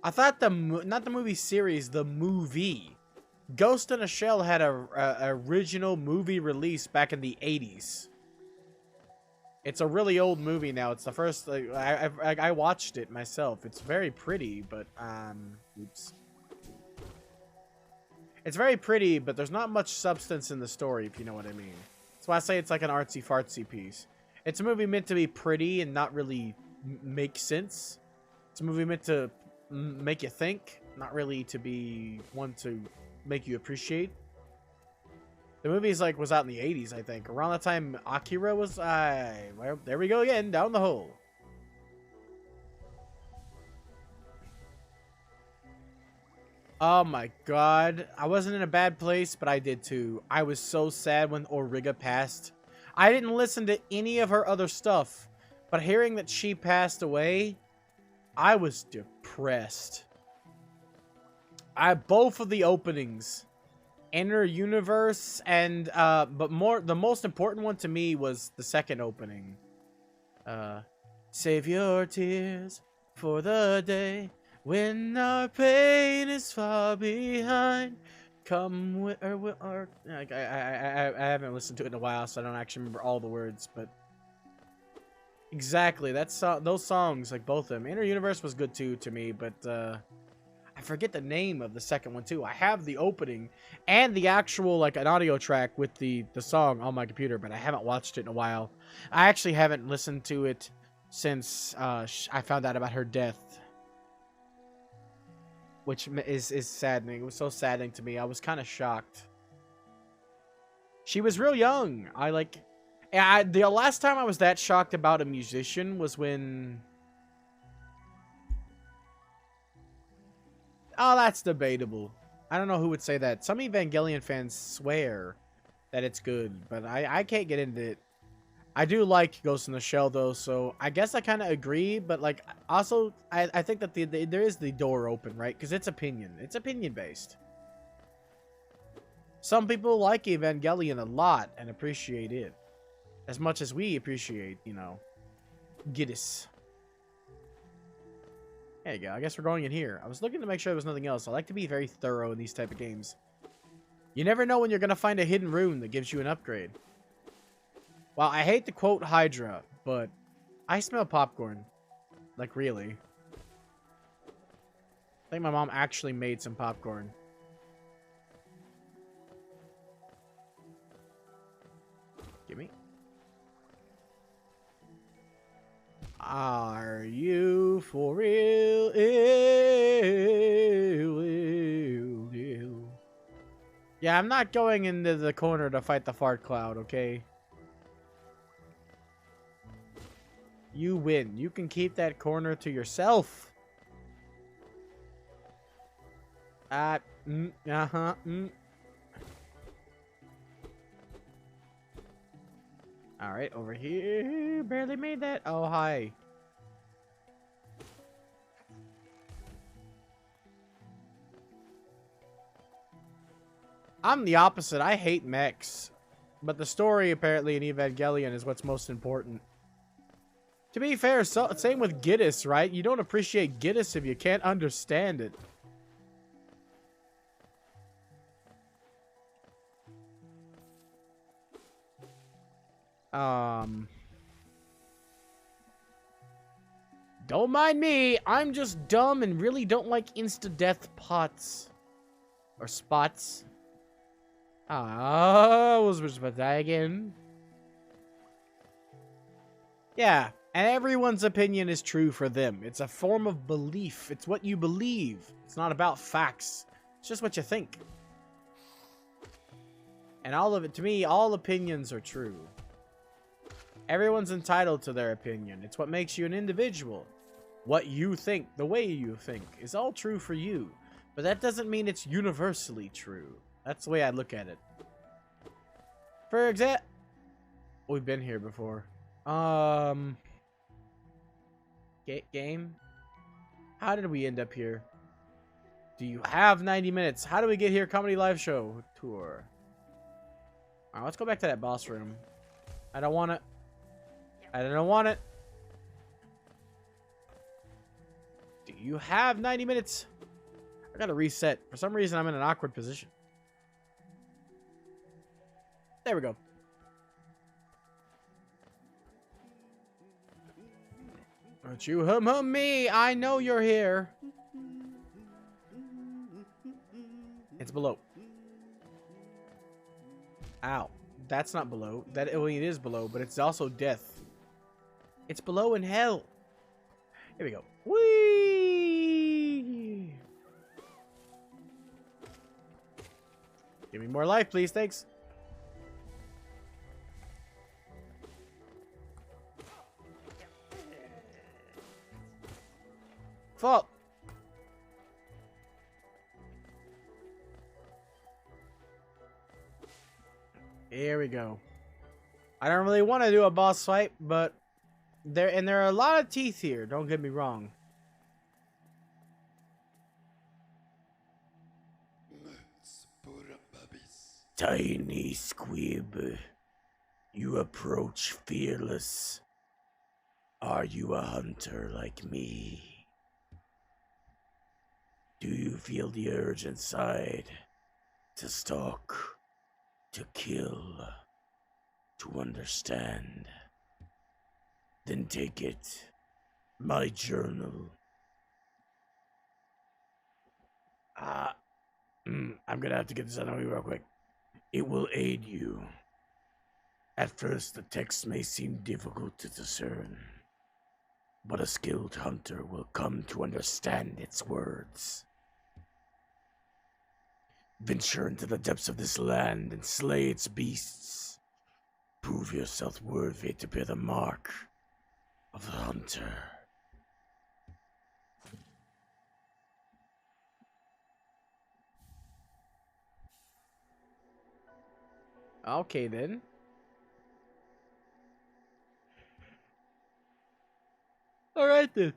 I thought not the movie series, the movie. Ghost in a Shell had a original movie release back in the 80s. It's a really old movie now. It's the first, like, I watched it myself. It's very pretty, but, oops. It's very pretty, but there's not much substance in the story, if you know what I mean. That's why I say it's like an artsy-fartsy piece. It's a movie meant to be pretty and not really make sense. It's a movie meant to make you think, not really to be one to make you appreciate. The movie's like was out in the 80s, I think. Around the time Akira was, well, there we go again, down the hole. Oh my god, I wasn't in a bad place, but I did too. I was so sad when Auriga passed. I didn't listen to any of her other stuff, but hearing that she passed away, I was depressed. Both of the openings, Inner Universe and the most important one to me was the second opening. Save your tears for the day when our pain is far behind. Come with or I haven't listened to it in a while, so I don't actually remember all the words, but exactly, those songs, like both of them. Inner Universe was good too to me, but I forget the name of the second one too. I have the opening and the actual like an audio track with the song on my computer, but I haven't watched it in a while. I actually haven't listened to it since I found out about her death, which is saddening. It was so saddening to me. I was kind of shocked. She was real young. The last time I was that shocked about a musician was when... Oh, that's debatable. I don't know who would say that. Some Evangelion fans swear that it's good, but I can't get into it. I do like Ghost in the Shell, though, so I guess I kind of agree, but, like, also, I think that there is the door open, right? Because it's opinion. It's opinion-based. Some people like Evangelion a lot and appreciate it. As much as we appreciate, you know, Giddis. There you go. I guess we're going in here. I was looking to make sure there was nothing else. I like to be very thorough in these type of games. You never know when you're going to find a hidden rune that gives you an upgrade. Well, I hate to quote Hydra, but I smell popcorn. Like, really. I think my mom actually made some popcorn. Gimme. Are you for real? Yeah, I'm not going into the corner to fight the fart cloud, okay? You win. You can keep that corner to yourself. I Alright, over here. Barely made that. Oh, hi. I'm the opposite. I hate mechs. But the story, apparently, in Evangelion is what's most important. To be fair, same with Giddis, right? You don't appreciate Giddis if you can't understand it. Don't mind me. I'm just dumb and really don't like insta-death pots. Or spots. Ah, was just about to die again. Yeah, and everyone's opinion is true for them. It's a form of belief. It's what you believe. It's not about facts. It's just what you think. And all of it, to me, all opinions are true. Everyone's entitled to their opinion. It's what makes you an individual. What you think, the way you think, is all true for you. But that doesn't mean it's universally true. That's the way I look at it. For example, we've been here before. Game? How did we end up here? Do you have 90 minutes? How do we get here? Comedy live show tour. Alright, let's go back to that boss room. I don't want it. I don't want it. Do you have 90 minutes? I gotta reset. For some reason, I'm in an awkward position. There we go. Don't you hum me. I know you're here. It's below. Ow. That's not below. That it is below, but it's also death. It's below in hell. Here we go. Whee! Give me more life, please. Thanks. Fall. Here we go. I don't really want to do a boss fight, but there are a lot of teeth here. Don't get me wrong. Tiny squib, you approach fearless. Are you a hunter like me? Do you feel the urge inside to stalk, to kill, to understand? Then take it, my journal. I'm gonna have to get this out of me real quick. It will aid you. At first, the text may seem difficult to discern, but a skilled hunter will come to understand its words. Venture into the depths of this land and slay its beasts. Prove yourself worthy to bear the mark of the hunter. Okay, then. Alright, then.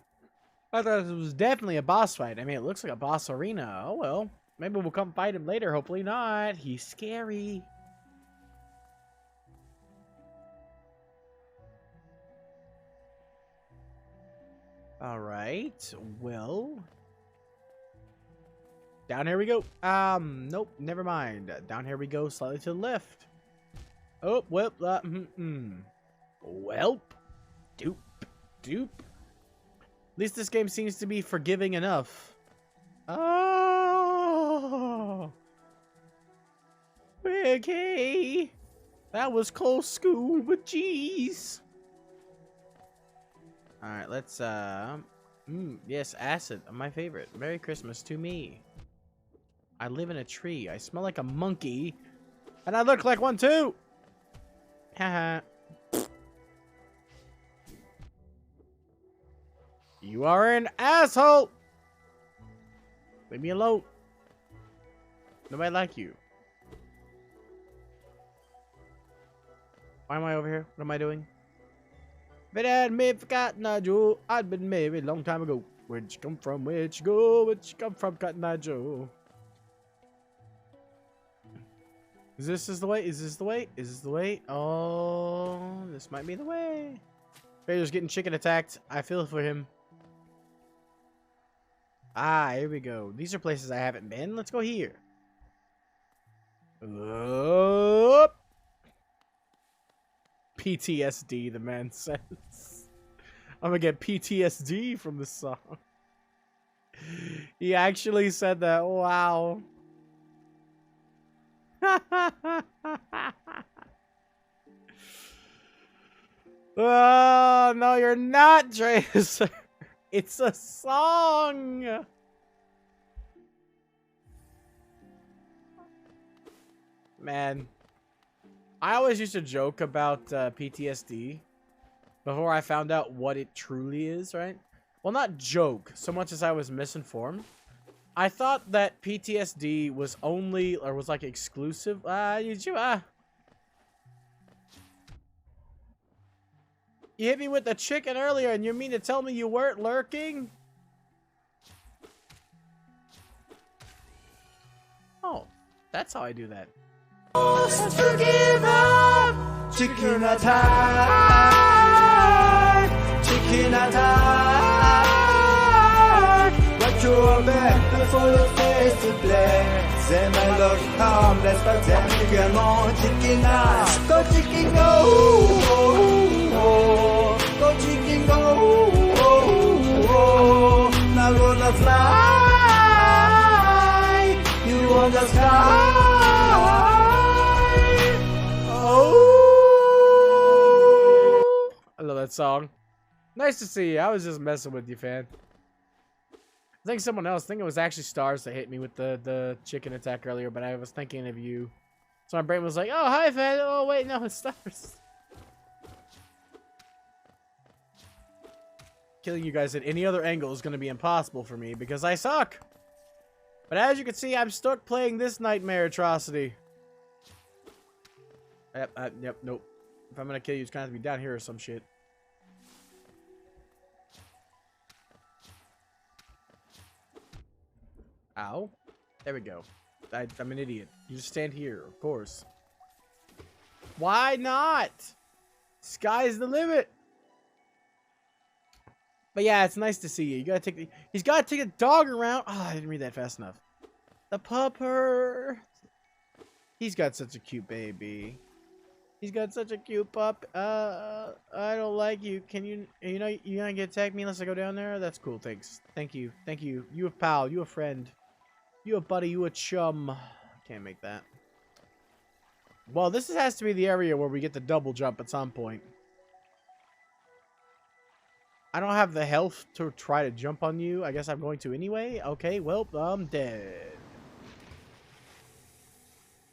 I thought it was definitely a boss fight. I mean, it looks like a boss arena. Oh, well. Maybe we'll come fight him later. Hopefully not. He's scary. Alright. Well. Down here we go. Nope. Never mind. Down here we go. Slightly to the left. Oh, well. Welp. Doop. Doop. At least this game seems to be forgiving enough. Oh. Okay. That was close, school, but jeez. Alright, let's, yes, acid. My favorite. Merry Christmas to me. I live in a tree. I smell like a monkey. And I look like one, too. Haha. You are an asshole. Leave me alone. Nobody like you. Why am I over here? What am I doing? If it had me forgotten I Joe, I'd been married a long time ago. Where'd you come from? Where'd you go? Where'd you come from, Cotton Eye Joe? Is this the way? Is this the way? Is this the way? Oh, this might be the way. Vader's getting chicken attacked. I feel for him. Ah, here we go. These are places I haven't been. Let's go here. Up. PTSD, the man says. I'm gonna get PTSD from this song. He actually said that. Wow. Oh, no, you're not, Tracer. It's a song. Man, I always used to joke about PTSD before I found out what it truly is, right? Well, not joke so much as I was misinformed. I thought that PTSD was only, or was like exclusive. You hit me with the chicken earlier, and you mean to tell me you weren't lurking? Oh, that's how I do that. To give up, chicken attack, chicken attack. But you're back before the face to black. Then I look harmless, but then you get more chicken ass. Go chicken go, go chicken go. Now gonna fly, you on the sky. I love that song. Nice to see you. I was just messing with you, fan. I think someone else, I think it was actually Stars that hit me with the chicken attack earlier, but I was thinking of you. So my brain was like, oh, hi, fan. Oh, wait, no, it's Stars. Killing you guys at any other angle is going to be impossible for me because I suck. But as you can see, I'm stuck playing this nightmare atrocity. Yep, nope. If I'm gonna kill you, it's gonna have to be down here or some shit. Ow. There we go. I'm an idiot. You just stand here, of course. Why not? Sky's the limit. But yeah, it's nice to see you. You gotta take the, he's gotta take a dog around. Oh, I didn't read that fast enough. The pupper. He's got such a cute baby. He's got such a cute pup. I don't like you. Can you not gonna attack me unless I go down there? That's cool. Thanks. Thank you. Thank you. You a pal. You a friend. You a buddy. You a chum. Can't make that. Well, this has to be the area where we get the double jump at some point. I don't have the health to try to jump on you. I guess I'm going to anyway. Okay, well, I'm dead.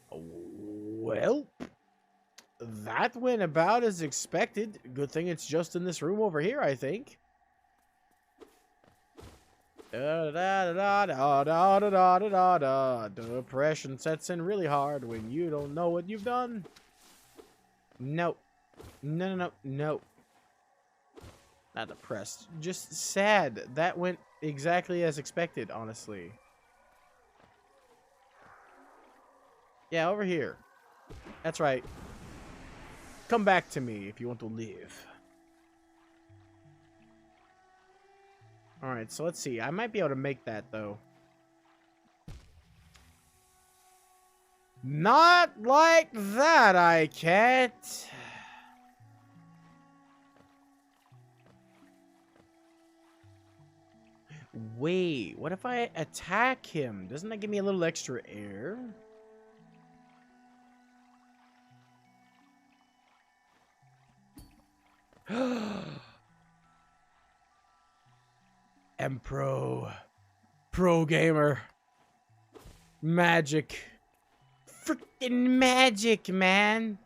Well, that went about as expected. Good thing it's just in this room over here, I think. Depression sets in really hard when you don't know what you've done. No. No. Not depressed. Just sad. That went exactly as expected, honestly. Yeah, over here. That's right. Come back to me if you want to live. Alright, so let's see. I might be able to make that, though. Not like that, I can't. Wait, what if I attack him? Doesn't that give me a little extra air? Pro gamer. Magic. Freaking magic, man.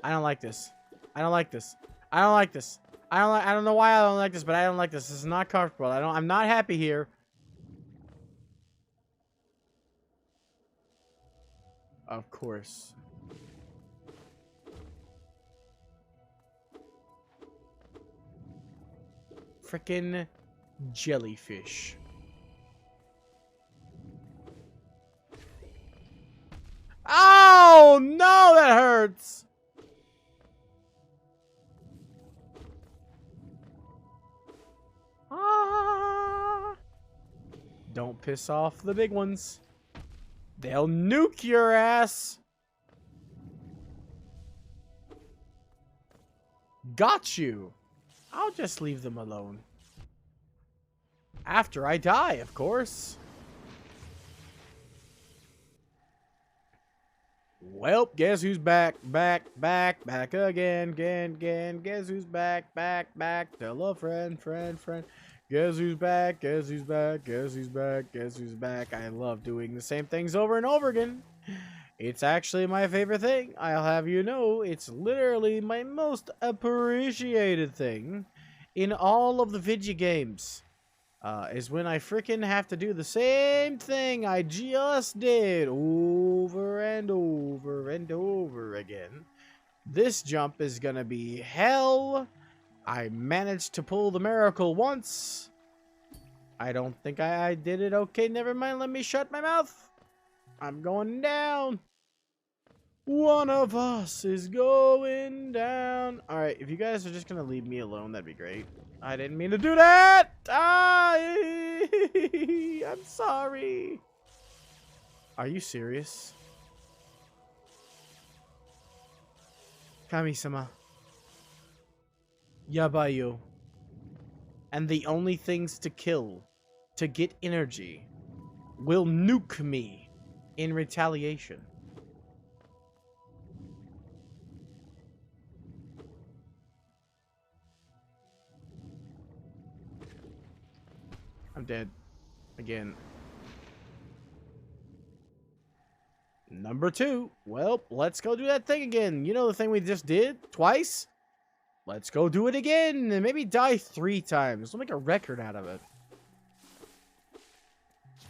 I don't like this. I don't like this. I don't like this. I don't know why I don't like this, but I don't like this. This is not comfortable. I'm not happy here. Of course. frickin' jellyfish. Oh, no, that hurts. Ah. Don't piss off the big ones. They'll nuke your ass. Got you. I'll just leave them alone. After I die, of course. Well, guess who's back, back again. Guess who's back. Tell a friend. Guess who's back, guess who's back. I love doing the same things over and over again. It's actually my favorite thing. I'll have you know, it's literally my most appreciated thing in all of the video games. Is when I freaking have to do the same thing I just did over and over again. This jump is gonna be hell. I managed to pull the miracle once. I don't think I did it. Okay, never mind. Let me shut my mouth. I'm going down. One of us is going down. Alright, if you guys are just gonna leave me alone, that'd be great. I didn't mean to do that! I'm sorry. Are you serious? Kami-sama. Yabayo. And the only things to kill, to get energy, will nuke me in retaliation. I'm dead. Again. Number 2. Well, let's go do that thing again. You know the thing we just did? Twice? Let's go do it again. And maybe die 3 times. We'll make a record out of it.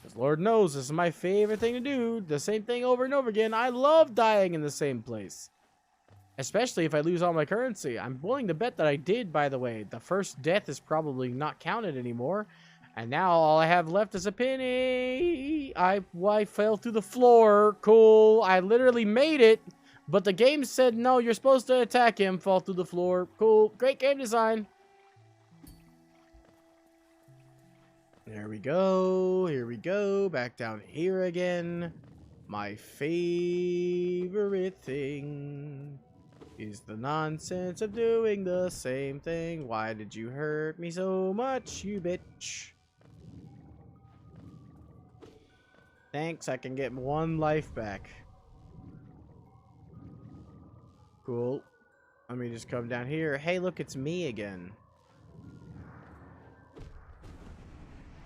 Because Lord knows this is my favorite thing to do. The same thing over and over again. I love dying in the same place. Especially if I lose all my currency. I'm willing to bet that I did, by the way. The first death is probably not counted anymore. And now all I have left is a penny. I fell through the floor. Cool. I literally made it. But the game said, no, you're supposed to attack him. Fall through the floor. Cool. Great game design. There we go. Here we go. Back down here again. My favorite thing is the nonsense of doing the same thing. Why did you hurt me so much, you bitch? Thanks, I can get 1 life back. Cool. Let me just come down here. Hey, look, it's me again.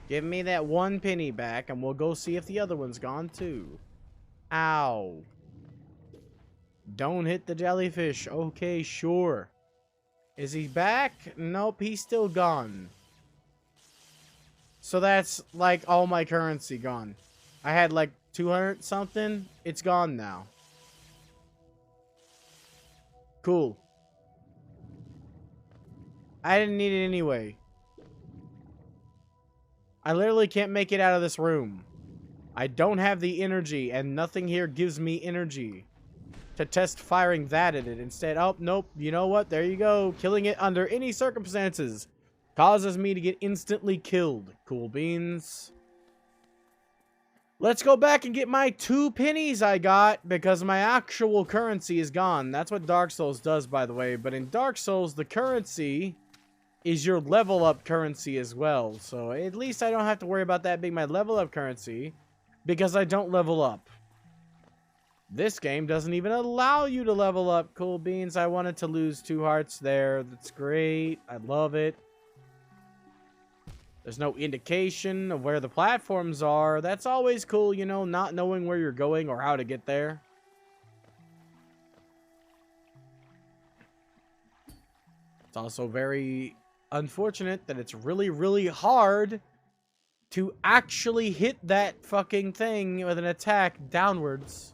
Give me that 1 penny back, and we'll go see if the other one's gone, too. Ow. Don't hit the jellyfish. Okay, sure. Is he back? Nope, he's still gone. So that's, like, all my currency gone. I had like 200 something. It's gone now. Cool. I didn't need it anyway. I literally can't make it out of this room. I don't have the energy, and nothing here gives me energy to test firing that at it. Instead, oh, nope. You know what? There you go. Killing it under any circumstances causes me to get instantly killed. Cool beans. Let's go back and get my 2 pennies I got, because my actual currency is gone. That's what Dark Souls does, by the way. But in Dark Souls, the currency is your level up currency as well. So at least I don't have to worry about that being my level up currency, because I don't level up. This game doesn't even allow you to level up. Cool beans. I wanted to lose 2 hearts there. That's great. I love it. There's no indication of where the platforms are. That's always cool, you know, not knowing where you're going or how to get there. It's also very unfortunate that it's really, really hard to actually hit that fucking thing with an attack downwards.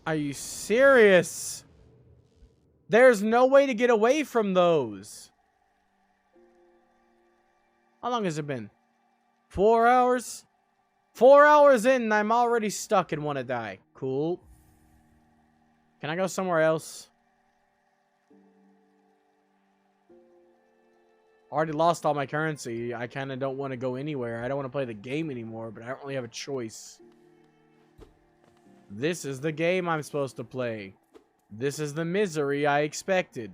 Are you serious? There's no way to get away from those. How long has it been? 4 hours? 4 hours in and I'm already stuck and want to die. Cool. Can I go somewhere else? Already lost all my currency. I kind of don't want to go anywhere. I don't want to play the game anymore, but I don't really have a choice. This is the game I'm supposed to play. This is the misery I expected.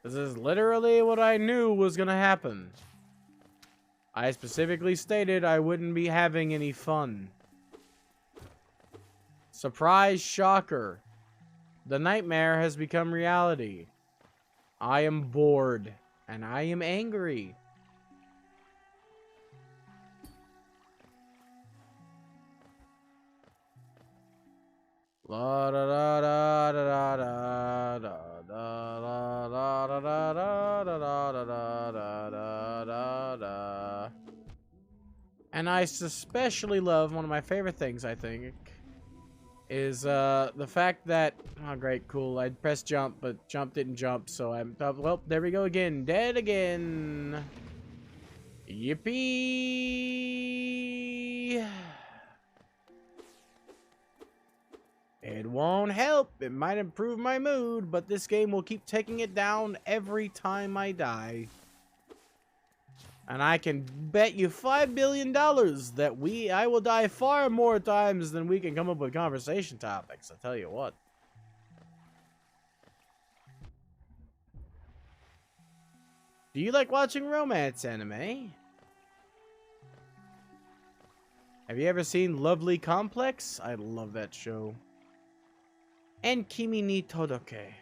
This is literally what I knew was going to happen. I specifically stated I wouldn't be having any fun. Surprise shocker. The nightmare has become reality. I am bored, and I am angry. La da da da da da da da da da da da da da da da da da. And I especially love one of my favorite things, I think, is the fact that, oh great, cool, I pressed jump, but jump didn't jump, so I'm, well, there we go again, dead again. Yippee! It won't help, it might improve my mood, but this game will keep taking it down every time I die. And I can bet you $5 billion that I will die far more times than we can come up with conversation topics, I tell you what. Do you like watching romance anime? Have you ever seen Lovely Complex? I love that show. And Kimi ni Todoke.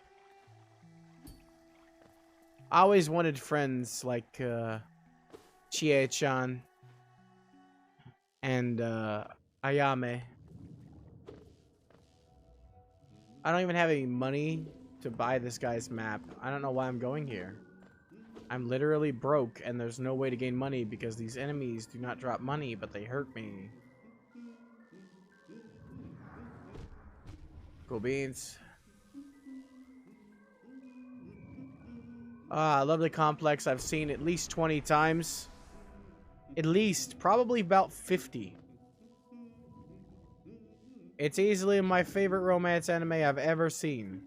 I always wanted friends like Chie-chan and Ayame. I don't even have any money to buy this guy's map. I don't know why I'm going here. I'm literally broke and there's no way to gain money because these enemies do not drop money, but they hurt me. Cool beans. I love the complex. I've seen at least 20 times. At least, probably about 50. It's easily my favorite romance anime I've ever seen.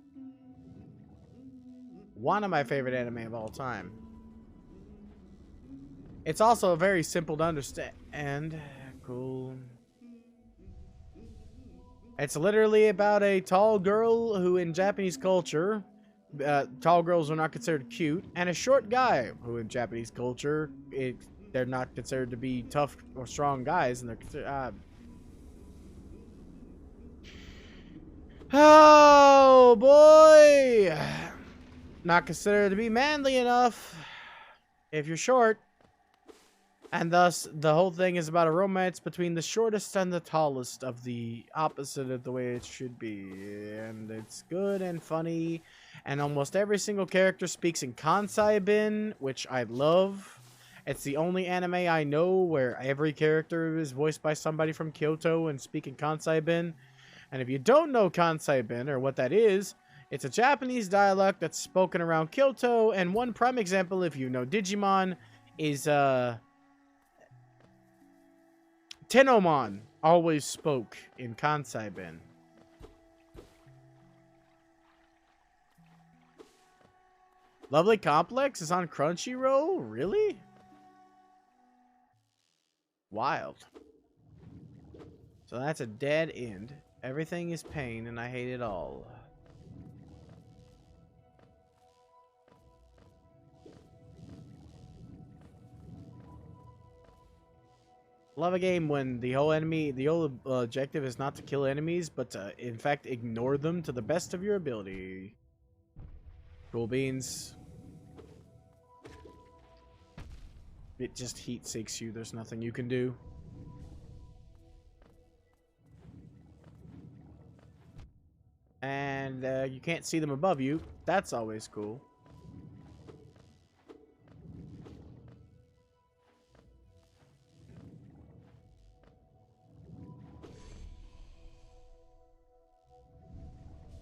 One of my favorite anime of all time. It's also very simple to understand. Cool. It's literally about a tall girl who in Japanese culture, tall girls are not considered cute, and a short guy who in Japanese culture, they're not considered to be tough or strong guys, and they're considered, oh boy! Not considered to be manly enough if you're short. And thus, the whole thing is about a romance between the shortest and the tallest of the opposite of the way it should be. And it's good and funny. And almost every single character speaks in Kansai Bin, which I love. It's the only anime I know where every character is voiced by somebody from Kyoto and speaking Kansai Bin. And if you don't know Kansai Bin, or what that is, it's a Japanese dialect that's spoken around Kyoto. And one prime example, if you know Digimon, is, Tenomon always spoke in Kansai Bin. Lovely Complex is on Crunchyroll? Really? Wild. So that's a dead end. Everything is pain and I hate it all. Love a game when the whole objective is not to kill enemies, but to, in fact, ignore them to the best of your ability. Cool beans. It just heat seeks you. There's nothing you can do. And you can't see them above you. That's always cool.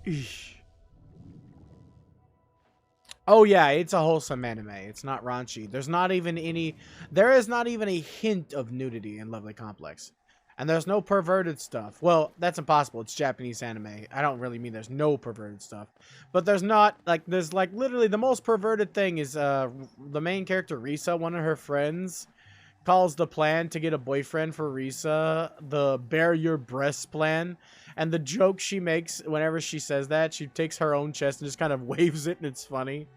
Eesh. Oh yeah, it's a wholesome anime. It's not raunchy. There is not even a hint of nudity in Lovely Complex. And there's no perverted stuff. Well, that's impossible. It's Japanese anime. I don't really mean there's no perverted stuff. But there's literally the most perverted thing is the main character Risa, one of her friends, calls the plan to get a boyfriend for Risa the bare your breasts plan. And the joke she makes whenever she says that, she takes her own chest and just kind of waves it, and it's funny.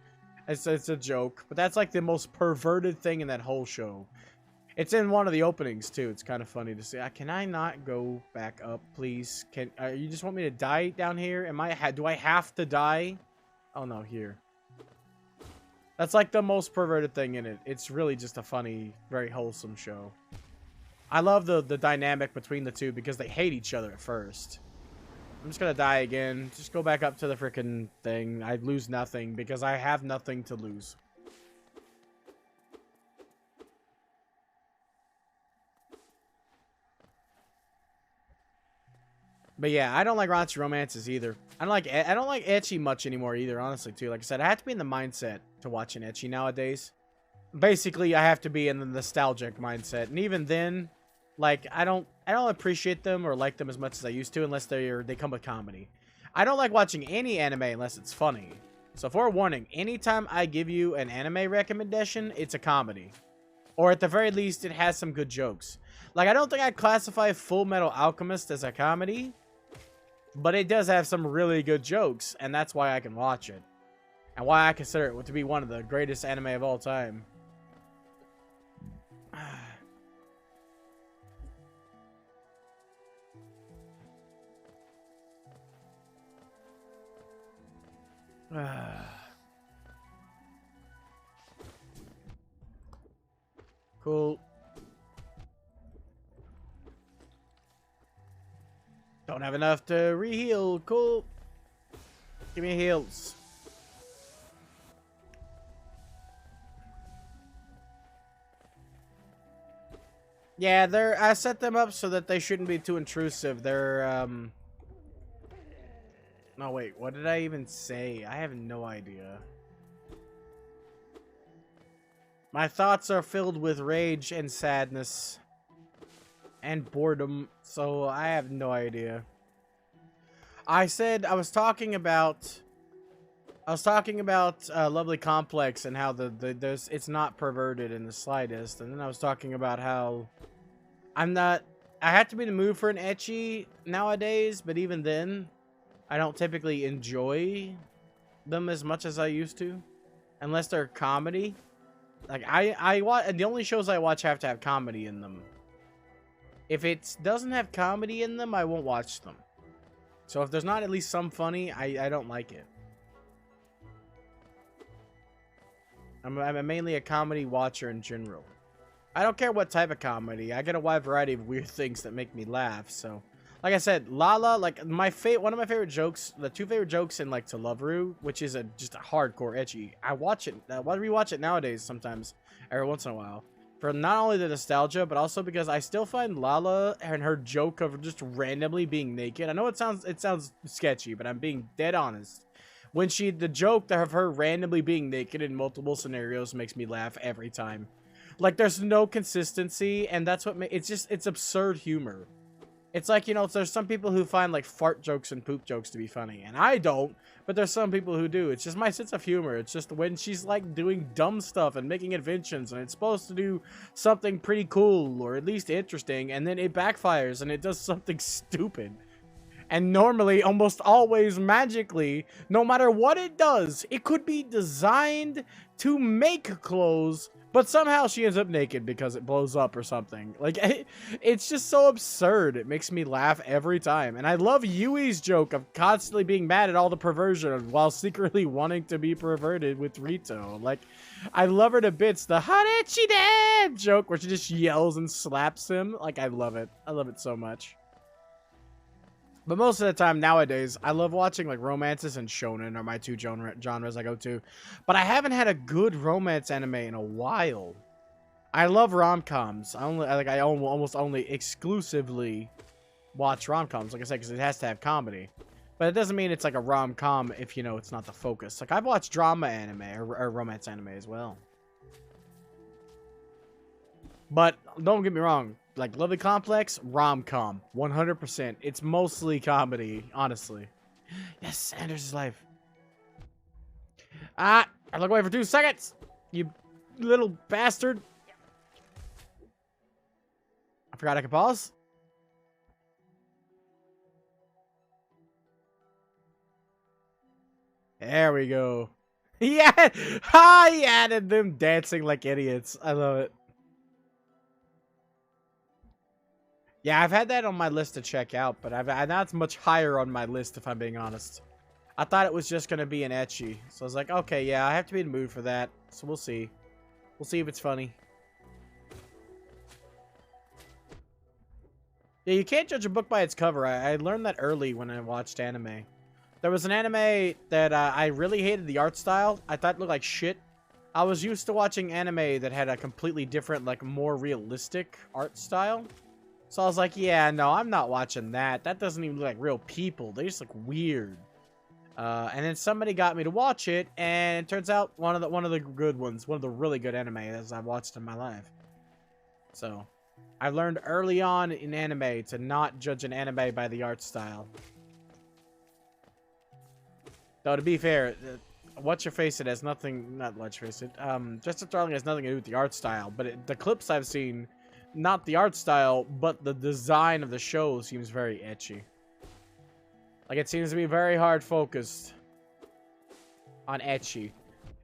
It's a joke. But that's like the most perverted thing in that whole show. It's in one of the openings too. It's kind of funny to see. Can I not go back up, please? You just want me to die down here? Do I have to die? Oh no, here. That's like the most perverted thing in it. It's really just a funny, very wholesome show. I love the dynamic between the two because they hate each other at first. I'm just gonna die again. Just go back up to the freaking thing. I lose nothing because I have nothing to lose. But yeah, I don't like raunchy romances either. I don't like ecchi much anymore either, honestly, too. Like I said, I have to be in the mindset to watch an ecchi nowadays. Basically, I have to be in the nostalgic mindset. And even then, like, I don't appreciate them or like them as much as I used to unless they come with comedy. I don't like watching any anime unless it's funny. So forewarning, anytime I give you an anime recommendation, it's a comedy. Or at the very least, it has some good jokes. Like, I don't think I'd classify Full Metal Alchemist as a comedy, but it does have some really good jokes, and that's why I can watch it. And why I consider it to be one of the greatest anime of all time. Cool. Don't have enough to re-heal. Cool. Give me heals. Yeah, I set them up so that they shouldn't be too intrusive. No, wait. What did I even say? I have no idea. My thoughts are filled with rage and sadness. And boredom, so I have no idea. I was talking about Lovely Complex and how it's not perverted in the slightest, and then I was talking about how I have to be in the mood for an ecchi nowadays, but even then, I don't typically enjoy them as much as I used to, unless they're comedy. Like the only shows I watch have to have comedy in them. If it doesn't have comedy in them, I won't watch them. So if there's not at least some funny, I don't like it. I'm mainly a comedy watcher in general. I don't care what type of comedy. I get a wide variety of weird things that make me laugh. So, like I said, Lala, like one of my favorite jokes, the two favorite jokes in like To Love Ru, which is just a hardcore ecchi. I watch it. I rewatch it nowadays sometimes, every once in a while. For not only the nostalgia, but also because I still find Lala and her joke of just randomly being naked. I know it sounds sketchy, but I'm being dead honest. When the joke of her randomly being naked in multiple scenarios makes me laugh every time. Like, there's no consistency, and that's what it's absurd humor. It's like, you know, there's some people who find like fart jokes and poop jokes to be funny, and I don't, but there's some people who do. It's just my sense of humor. It's just when she's like doing dumb stuff and making inventions, and it's supposed to do something pretty cool, or at least interesting, and then it backfires and it does something stupid. And normally, almost always magically, no matter what it does, it could be designed to make clothes, but somehow she ends up naked because it blows up or something. Like, it's just so absurd. It makes me laugh every time. And I love Yui's joke of constantly being mad at all the perversion while secretly wanting to be perverted with Rito. Like, I love her to bits. The Harechi Dad joke where she just yells and slaps him. Like, I love it. I love it so much. But most of the time nowadays, I love watching like romances and shonen are my two genres I go to. But I haven't had a good romance anime in a while. I love rom-coms. I almost only exclusively watch rom-coms, like I said, because it has to have comedy. But it doesn't mean it's like a rom-com if, you know, it's not the focus. Like, I've watched drama anime or romance anime as well. But don't get me wrong. Like, Lovely Complex, rom-com. 100%. It's mostly comedy, honestly. Yes, Anders is live. I look away for 2 seconds. You little bastard. I forgot I could pause. There we go. Yeah, he added them dancing like idiots. I love it. Yeah, I've had that on my list to check out, but now it's much higher on my list if I'm being honest. I thought it was just gonna be an ecchi, so I was like, okay, yeah, I have to be in the mood for that. So we'll see. We'll see if it's funny. Yeah, you can't judge a book by its cover. I learned that early when I watched anime. There was an anime that I really hated the art style. I thought it looked like shit. I was used to watching anime that had a completely different, like, more realistic art style. So I was like, yeah, no, I'm not watching that. That doesn't even look like real people. They just look weird. And then somebody got me to watch it, and it turns out one of the good ones, one of the really good animes I've watched in my life. So, I learned early on in anime to not judge an anime by the art style. Though, to be fair, What's Your Face, it has nothing, not What's Your Face, it, Just a Darling has nothing to do with the art style, but the clips I've seen, not the art style, but the design of the show seems very ecchi. Like, it seems to be very hard focused on ecchi.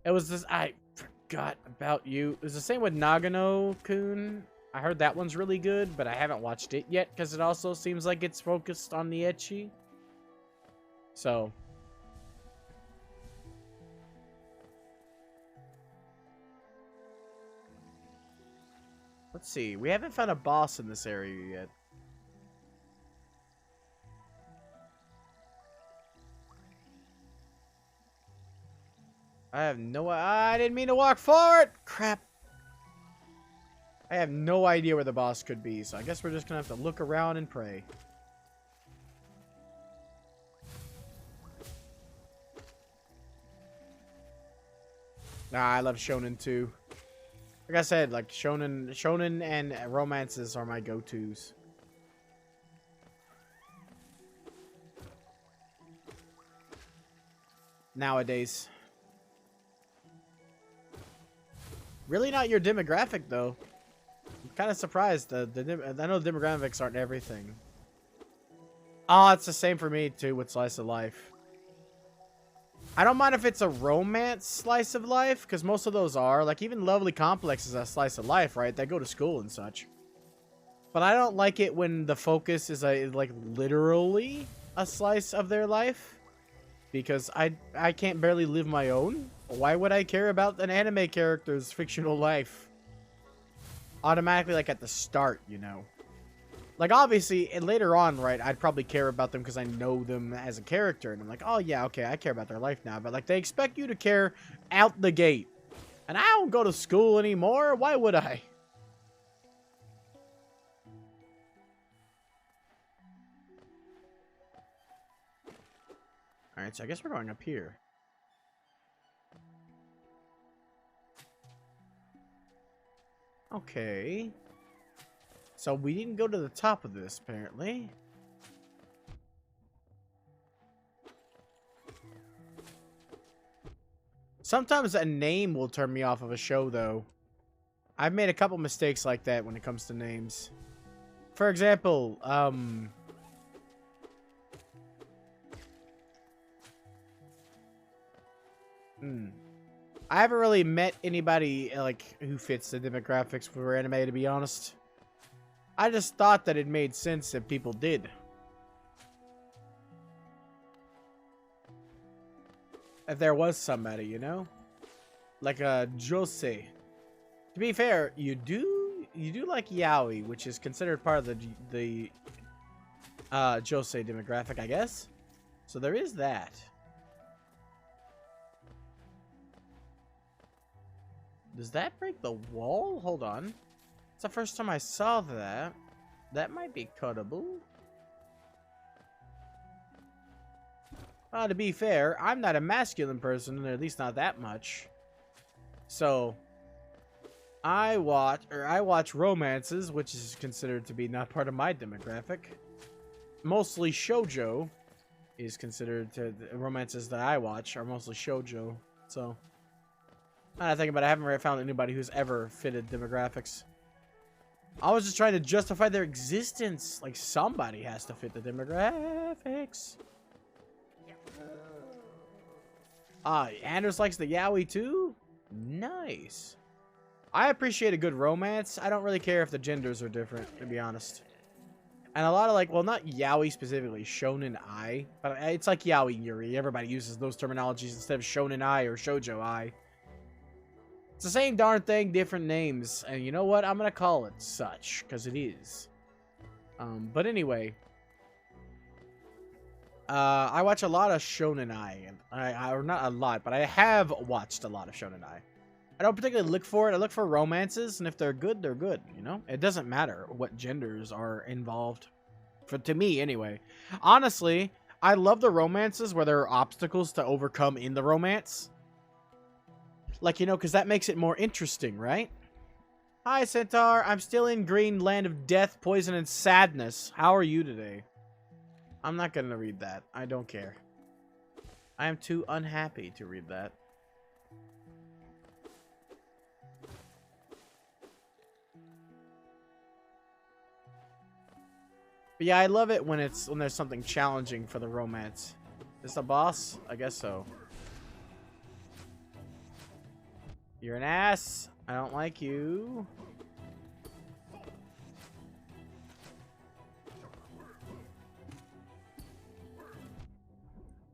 It was this, I forgot about you. It was the same with Nagano-kun. I heard that one's really good, but I haven't watched it yet, because it also seems like it's focused on the ecchi. So... let's see. We haven't found a boss in this area yet. I didn't mean to walk forward! Crap. I have no idea where the boss could be, so I guess we're just gonna have to look around and pray. Nah, I love shonen too. Like I said, like shonen and romances are my go-tos. Nowadays. Really not your demographic though. I'm kind of surprised. I know demographics aren't everything. Oh, it's the same for me too with slice of life. I don't mind if it's a romance slice of life, because most of those are. Like, even Lovely Complex is a slice of life, right? They go to school and such. But I don't like it when the focus is, like, literally a slice of their life. Because I can't barely live my own. Why would I care about an anime character's fictional life? Automatically, like, at the start, you know. Like, obviously, and later on, right, I'd probably care about them because I know them as a character. And I'm like, oh, yeah, okay, I care about their life now. But, like, they expect you to care out the gate. And I don't go to school anymore. Why would I? Alright, so I guess we're going up here. Okay. So we didn't go to the top of this, apparently. Sometimes a name will turn me off of a show, though. I've made a couple mistakes like that when it comes to names. For example, I haven't really met anybody, like, who fits the demographics for anime, to be honest. I just thought that it made sense if people did. If there was somebody, you know? Like a Jose. To be fair, you do like yaoi, which is considered part of the Jose demographic, I guess. So there is that. Does that break the wall? Hold on. It's the first time I saw that. That might be cuttable. To be fair, I'm not a masculine person, or at least not that much. So, I watch romances, which is considered to be not part of my demographic. Mostly shoujo is considered to the romances that I watch are mostly shoujo. So, now that I think about it, I haven't really found anybody who's ever fitted demographics. I was just trying to justify their existence. Like, somebody has to fit the demographics. Anders likes the yaoi too? Nice. I appreciate a good romance. I don't really care if the genders are different, to be honest. And a lot of, like, well, not yaoi specifically, shonen ai, but it's like yaoi yuri. Everybody uses those terminologies instead of shonen ai or shoujo ai. It's the same darn thing, different names. And you know what? I'm gonna call it such, because it is. But anyway. I watch a lot of shonen ai. And or not a lot, but I have watched a lot of shonen ai. I don't particularly look for it. I look for romances, and if they're good, they're good, you know? It doesn't matter what genders are involved. To me, anyway. Honestly, I love the romances where there are obstacles to overcome in the romance. Like, you know, because that makes it more interesting, right? Hi, Centaur. I'm still in green land of death, poison, and sadness. How are you today? I'm not going to read that. I don't care. I am too unhappy to read that. But yeah, I love it when there's something challenging for the romance. Is this a boss? I guess so. You're an ass. I don't like you.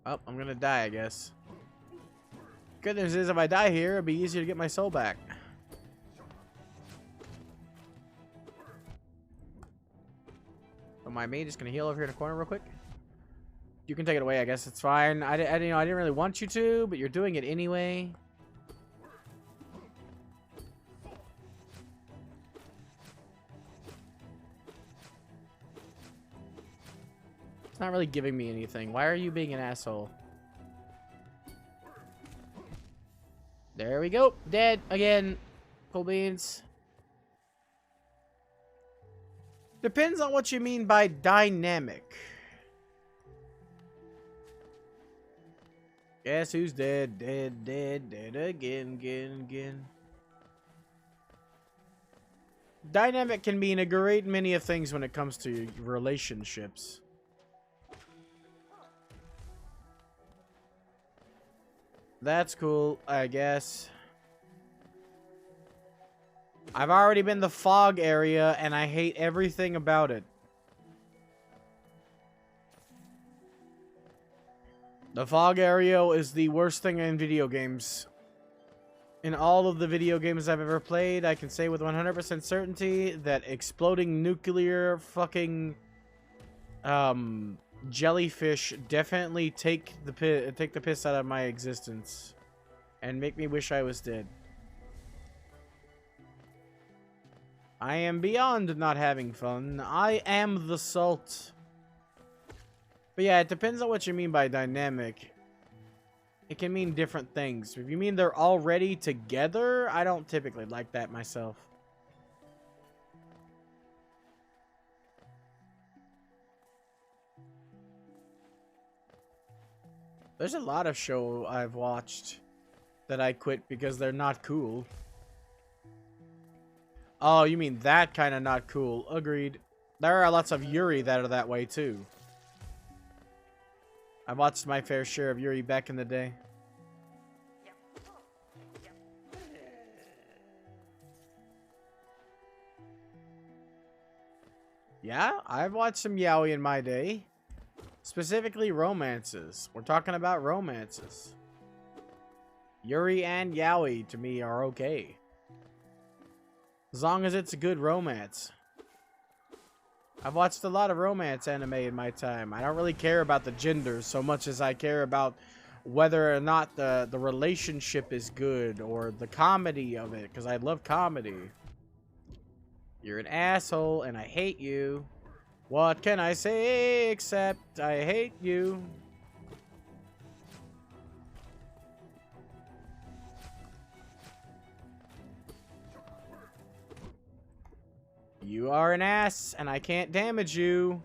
Oh, I'm gonna die, I guess. Good news is, if I die here, it'll be easier to get my soul back. Don't mind me, just gonna heal over here in the corner real quick. You can take it away, I guess. It's fine. I didn't really want you to, but you're doing it anyway. It's not really giving me anything. Why are you being an asshole? There we go. Dead again. Cool beans. Depends on what you mean by dynamic. Guess who's dead? Dead, dead, dead again. Dynamic can mean a great many of things when it comes to relationships. That's cool, I guess. I've already been the fog area, and I hate everything about it. The fog area is the worst thing in video games. In all of the video games I've ever played, I can say with 100% certainty that exploding nuclear fucking jellyfish definitely take the piss out of my existence and make me wish I was dead. I am beyond not having fun. I am the salt. But yeah, it depends on what you mean by dynamic. It can mean different things. If you mean they're already together, I don't typically like that myself. There's a lot of show I've watched that I quit because they're not cool. Oh, you mean that kind of not cool. Agreed. There are lots of Yuri that are that way too. I watched my fair share of Yuri back in the day. Yeah, I've watched some yaoi in my day. Specifically romances. We're talking about romances. Yuri and yaoi to me are okay. As long as it's a good romance. I've watched a lot of romance anime in my time. I don't really care about the genders so much as I care about whether or not the relationship is good or the comedy of it, because I love comedy. You're an asshole and I hate you. What can I say except I hate you? You are an ass, and I can't damage you.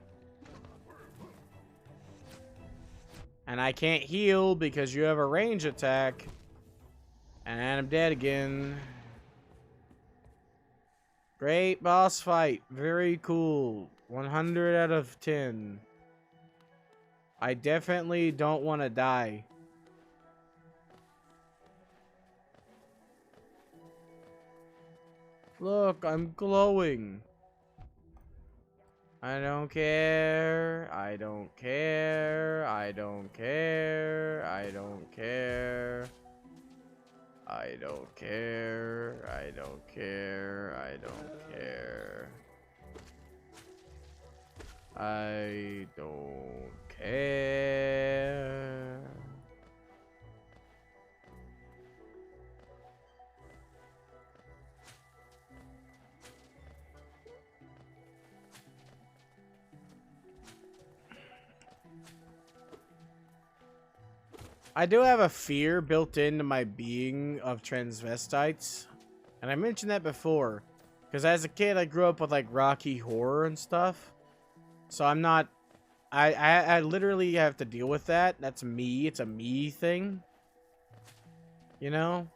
And I can't heal because you have a range attack. And I'm dead again. Great boss fight. Very cool. 100 out of 10. I definitely don't want to die. Look, I'm glowing. I don't care. I don't care. I don't care. I don't care. I don't care. I don't care. I don't care. I don't care. I do have a fear built into my being of transvestites. And I mentioned that before. Because as a kid, I grew up with like Rocky Horror and stuff. So I'm not... I literally have to deal with that. That's me. It's a me thing. You know?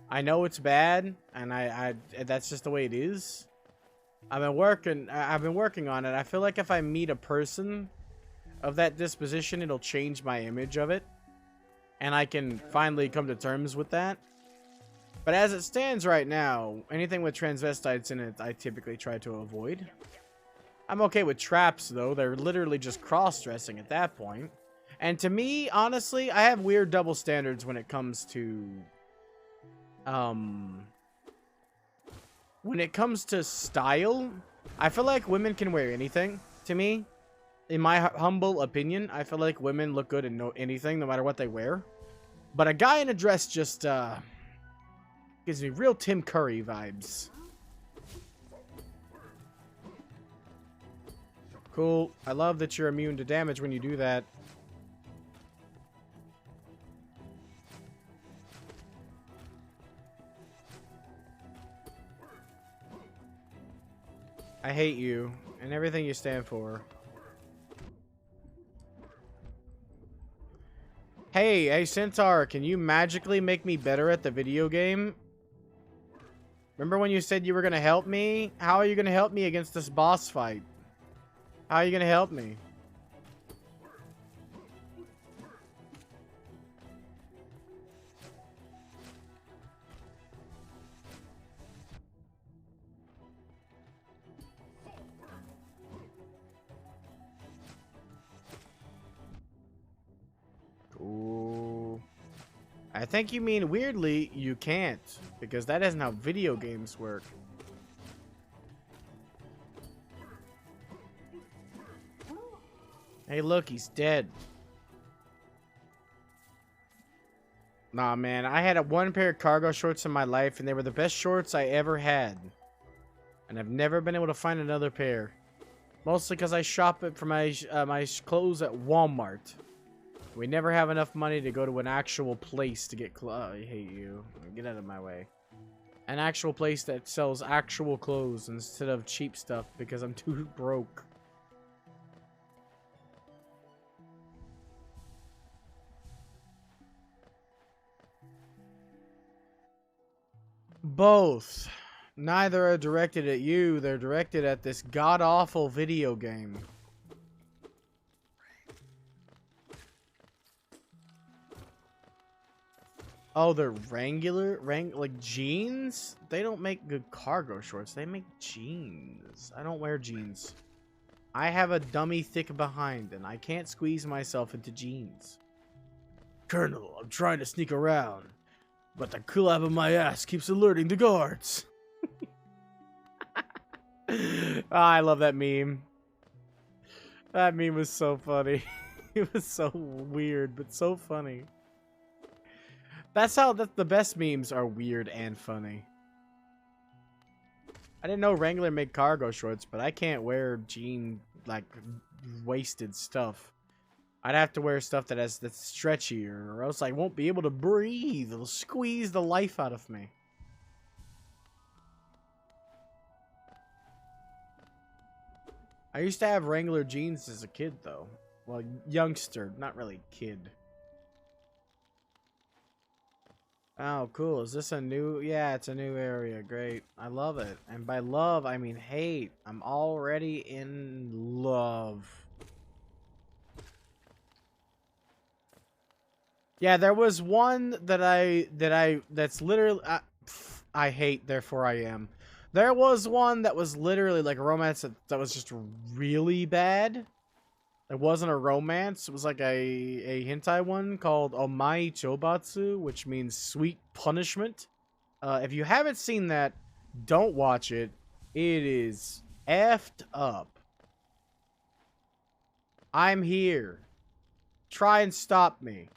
I know it's bad. And that's just the way it is. I've been working on it. I feel like if I meet a person of that disposition, it'll change my image of it. And I can finally come to terms with that. But as it stands right now, anything with transvestites in it, I typically try to avoid. I'm okay with traps, though. They're literally just cross-dressing at that point. And to me, honestly, I have weird double standards when it comes to... When it comes to style, I feel like women can wear anything, to me. In my humble opinion, I feel like women look good in anything, no matter what they wear. But a guy in a dress just, gives me real Tim Curry vibes. Cool. I love that you're immune to damage when you do that. I hate you and everything you stand for. Hey, Centaur, can you magically make me better at the video game? Remember when you said you were going to help me? How are you going to help me against this boss fight? How are you going to help me? Ooh. I think you mean weirdly, you can't. Because that isn't how video games work. Hey, look, he's dead. Nah, man, I had one pair of cargo shorts in my life, and they were the best shorts I ever had. And I've never been able to find another pair. Mostly because I shop it for my clothes at Walmart. We never have enough money to go to an actual place to get clothes. Oh, I hate you. Get out of my way. An actual place that sells actual clothes instead of cheap stuff because I'm too broke. Both. Neither are directed at you. They're directed at this god-awful video game. Oh, they're like jeans? They don't make good cargo shorts. They make jeans. I don't wear jeans. I have a dummy thick behind, and I can't squeeze myself into jeans. Colonel, I'm trying to sneak around, but the clap of my ass keeps alerting the guards. I love that meme. That meme was so funny. It was so weird, but so funny. That's how the best memes are, weird and funny. I didn't know Wrangler made cargo shorts, but I can't wear like wasted stuff. I'd have to wear stuff that's stretchier, or else I won't be able to breathe. It'll squeeze the life out of me. I used to have Wrangler jeans as a kid, though. Well, youngster, not really kid. Oh, cool. Is this a new... Yeah, it's a new area. Great. I love it. And by love, I mean hate. I'm already in love. Yeah, there was one that's literally... I hate, therefore I am. There was one that was literally like a romance that was just really bad. It wasn't a romance. It was like a hentai one called Omai Chobatsu, which means sweet punishment. If you haven't seen that, don't watch it. It is effed up. I'm here. Try and stop me.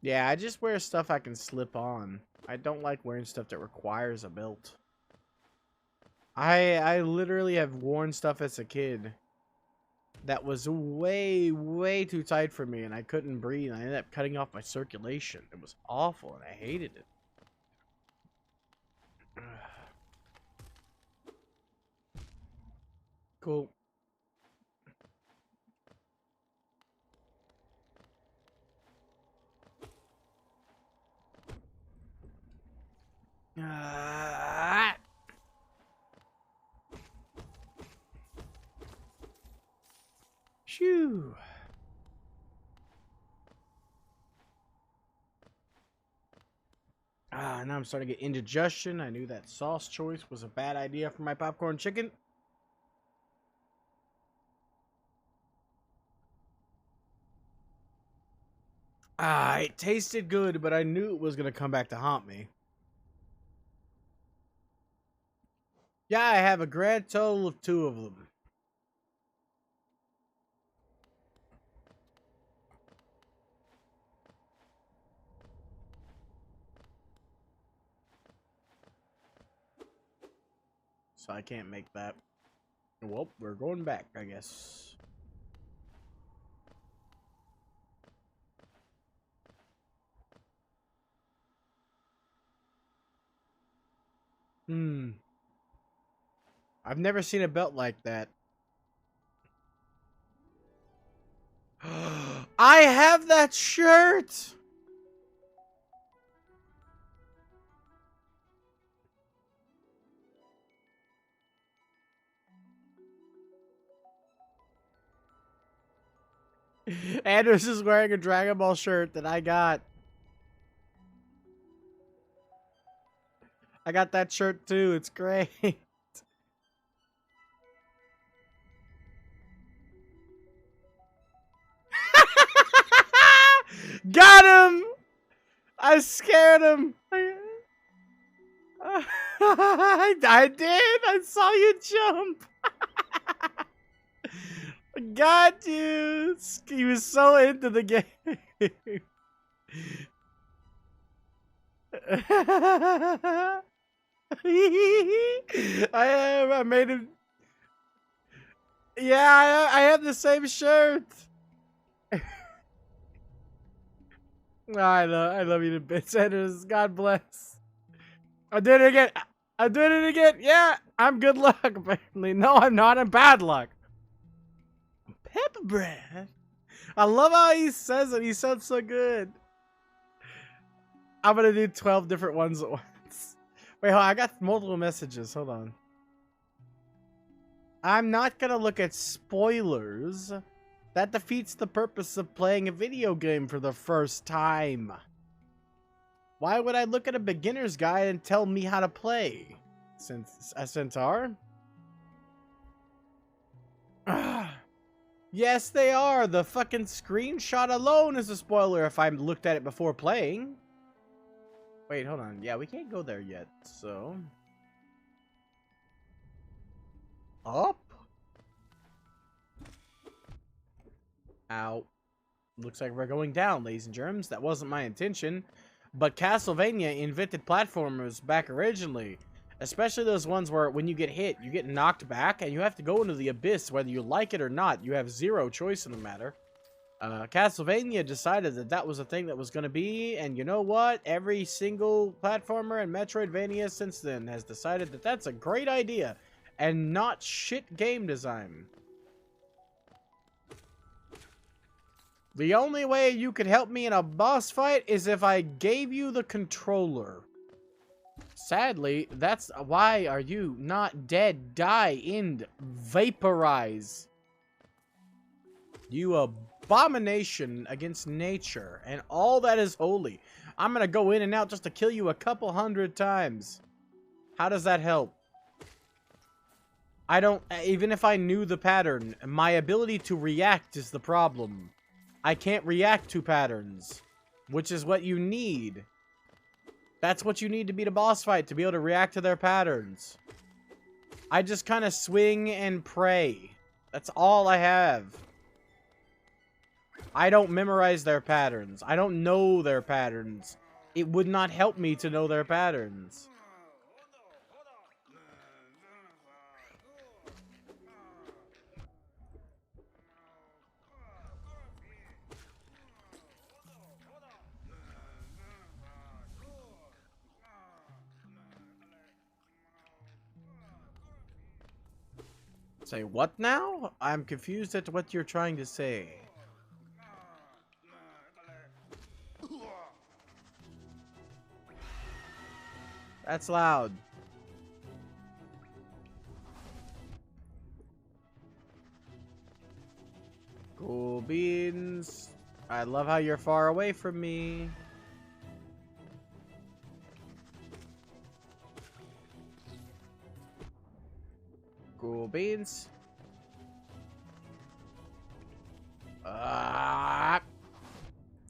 Yeah, I just wear stuff I can slip on. I don't like wearing stuff that requires a belt. I literally have worn stuff as a kid that was way, way too tight for me, and I couldn't breathe. I ended up cutting off my circulation. It was awful, and I hated it. Cool. Shoo. Now I'm starting to get indigestion. I knew that sauce choice was a bad idea for my popcorn chicken. It tasted good, but I knew it was going to come back to haunt me. Yeah, I have a grand total of 2 of them. So I can't make that. Well, we're going back, I guess. I've never seen a belt like that. I have that shirt! Anders is wearing a Dragon Ball shirt that I got. I got that shirt too. It's great. Got him! I scared him. I did. I saw you jump. Got you. He was so into the game. I made him. Yeah, I have the same shirt. I love you to bits, Anders. God bless. I did it again. I did it again. Yeah, I'm good luck, apparently. No, I'm not. I'm bad luck. Pepper bread. I love how he says it. He sounds so good. I'm gonna do 12 different ones at once. Wait, hold on. I got multiple messages. Hold on. I'm not gonna look at spoilers. That defeats the purpose of playing a video game for the first time. Why would I look at a beginner's guide and tell me how to play? Since a centaur? Yes, they are. The fucking screenshot alone is a spoiler if I looked at it before playing. Wait, hold on. Yeah, we can't go there yet, so... Up? Ow. Looks like we're going down, ladies and germs. That wasn't my intention. But Castlevania invented platformers back originally. Especially those ones where when you get hit, you get knocked back and you have to go into the abyss whether you like it or not. You have zero choice in the matter. Castlevania decided that that was a thing that was going to be, and you know what? Every single platformer and Metroidvania since then has decided that that's a great idea and not shit game design. The only way you could help me in a boss fight is if I gave you the controller. Sadly, that's why are you not dead? Die, end, vaporize. You abomination against nature and all that is holy. I'm gonna go in and out just to kill you a couple hundred times. How does that help? I don't, even if I knew the pattern, my ability to react is the problem. I can't react to patterns, which is what you need. That's what you need to beat a boss fight, to be able to react to their patterns. I just kind of swing and pray. That's all I have. I don't memorize their patterns. I don't know their patterns. It would not help me to know their patterns. Say what now? I'm confused at what you're trying to say. That's loud. Cool beans. I love how you're far away from me. Cool beans.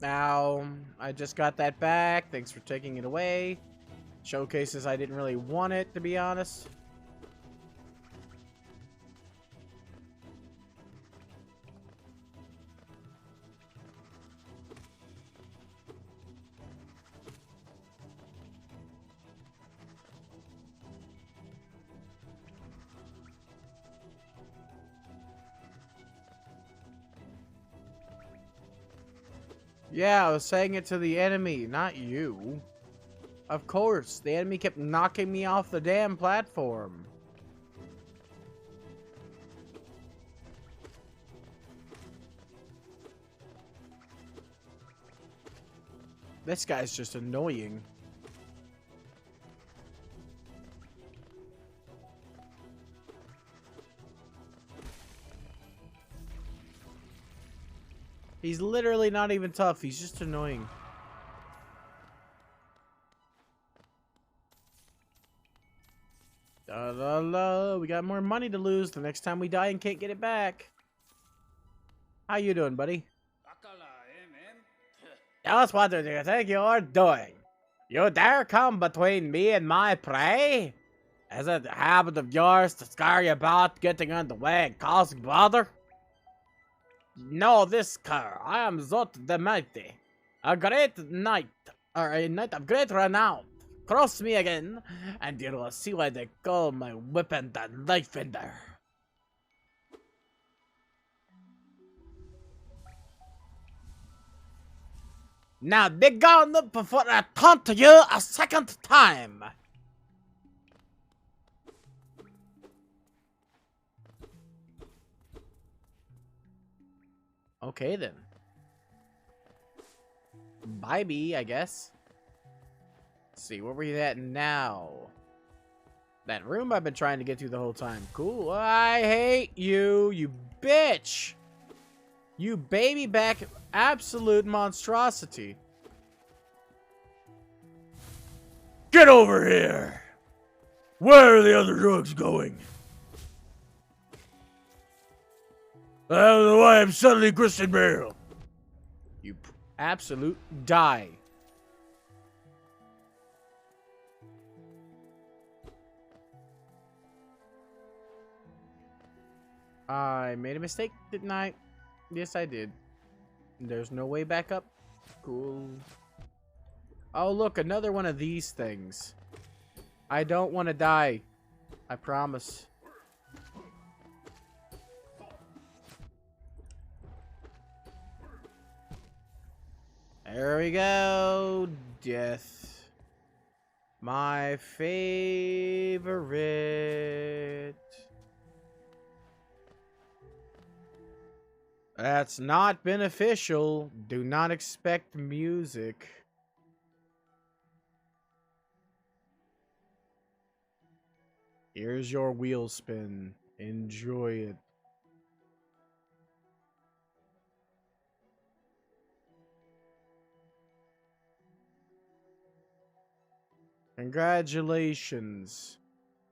Now, I just got that back. Thanks for taking it away. Showcases I didn't really want it, to be honest. Yeah, I was saying it to the enemy, not you. Of course, the enemy kept knocking me off the damn platform. This guy's just annoying. He's literally not even tough, he's just annoying. We got more money to lose the next time we die and can't get it back. How you doing, buddy? Just what do you think you're doing? You dare come between me and my prey? Is it a habit of yours to scurry about, getting in the way and causing bother? Know this, cur. I am Zot the Mighty, a great knight, or a knight of great renown. Cross me again, and you will see why they call my weapon the Knifeender. Now be gone before I taunt you a second time. Okay then. Bye bye, I guess. Let's see, where we at now? That room I've been trying to get to the whole time. Cool. I hate you, you bitch. You baby back absolute monstrosity. Get over here. Where are the other drugs going? I don't know why I'm suddenly Christian Bale. You absolute die. I made a mistake, didn't I? Yes, I did. There's no way back up. Cool. Oh, look, another one of these things. I don't want to die. I promise. There we go. Death. My favorite. That's not beneficial. Do not expect music. Here's your wheel spin. Enjoy it. Congratulations.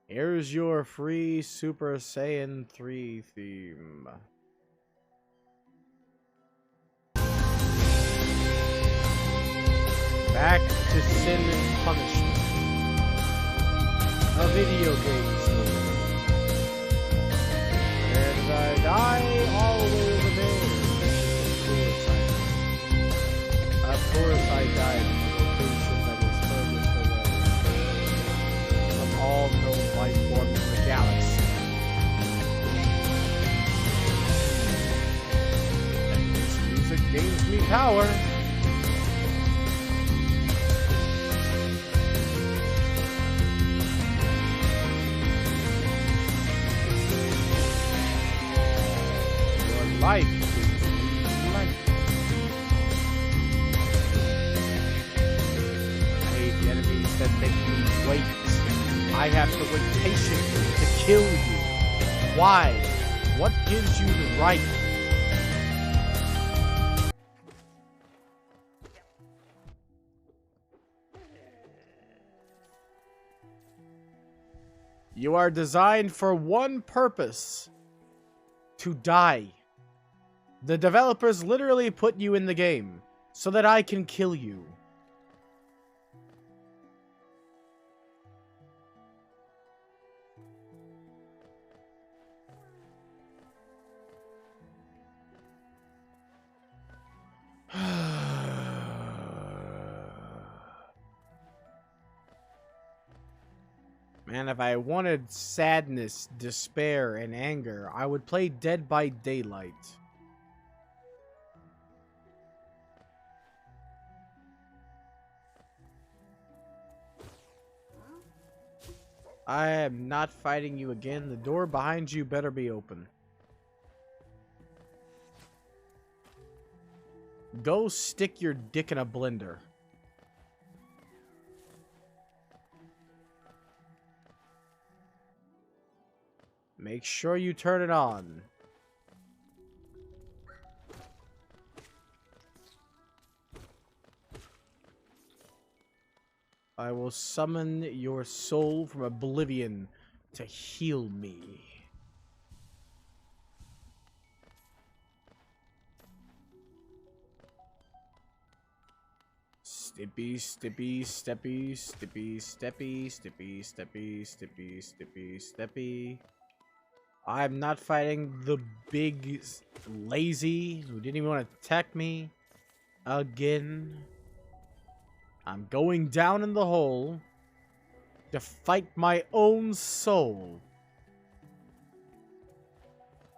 Here's your free Super Saiyan 3 theme. Back to Sin and Punishment. A video game story. Where did I die? All the way over there. Of course I died in the location that was furthest away from all known life forms in the galaxy. And this music gains me power. Life is life. I hate the enemies that make me wait. I have to wait patiently to kill you. Why? What gives you the right? You are designed for one purpose: to die. The developers literally put you in the game so that I can kill you. Man, if I wanted sadness, despair, and anger, I would play Dead by Daylight. I am not fighting you again. The door behind you better be open. Go stick your dick in a blender. Make sure you turn it on. I will summon your soul from oblivion to heal me. Stippy, stippy, steppy, stippy, steppy, stippy, steppy, stippy, stippy, steppy. I'm not fighting the big lazy who didn't even want to attack me again. I'm going down in the hole to fight my own soul.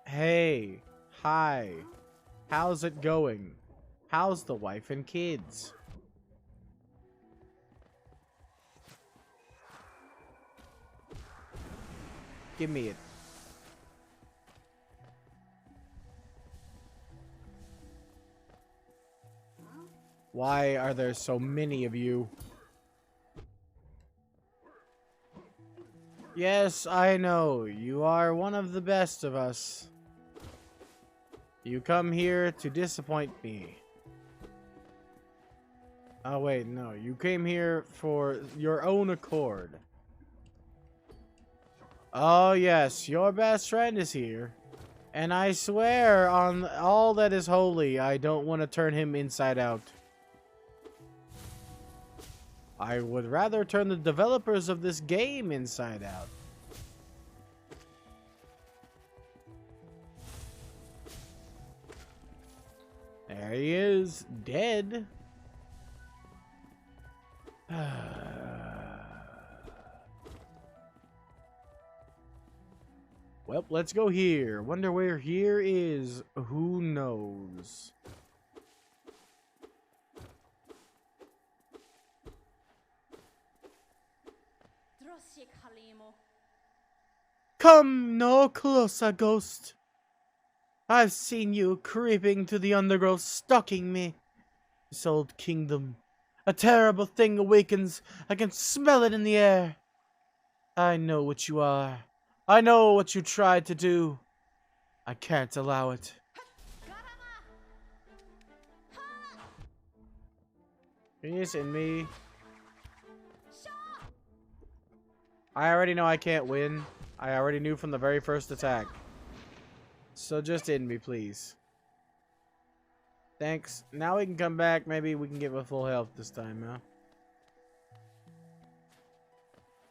Hey, hi, how's it going? How's the wife and kids? Give me it. Why are there so many of you? Yes, I know. You are one of the best of us. You come here to disappoint me. Oh, wait, no. You came here for your own accord. Oh, yes. Your best friend is here. And I swear on all that is holy, I don't want to turn him inside out. I would rather turn the developers of this game inside out. There he is, dead. Well, let's go here. Wonder where here is. Who knows? Come no closer, ghost. I've seen you creeping to the undergrowth, stalking me. This old kingdom. A terrible thing awakens. I can smell it in the air. I know what you are. I know what you tried to do. I can't allow it. Can you just end me? I already know I can't win. I already knew from the very first attack. So just end me, please. Thanks. Now we can come back. Maybe we can get with full health this time, huh?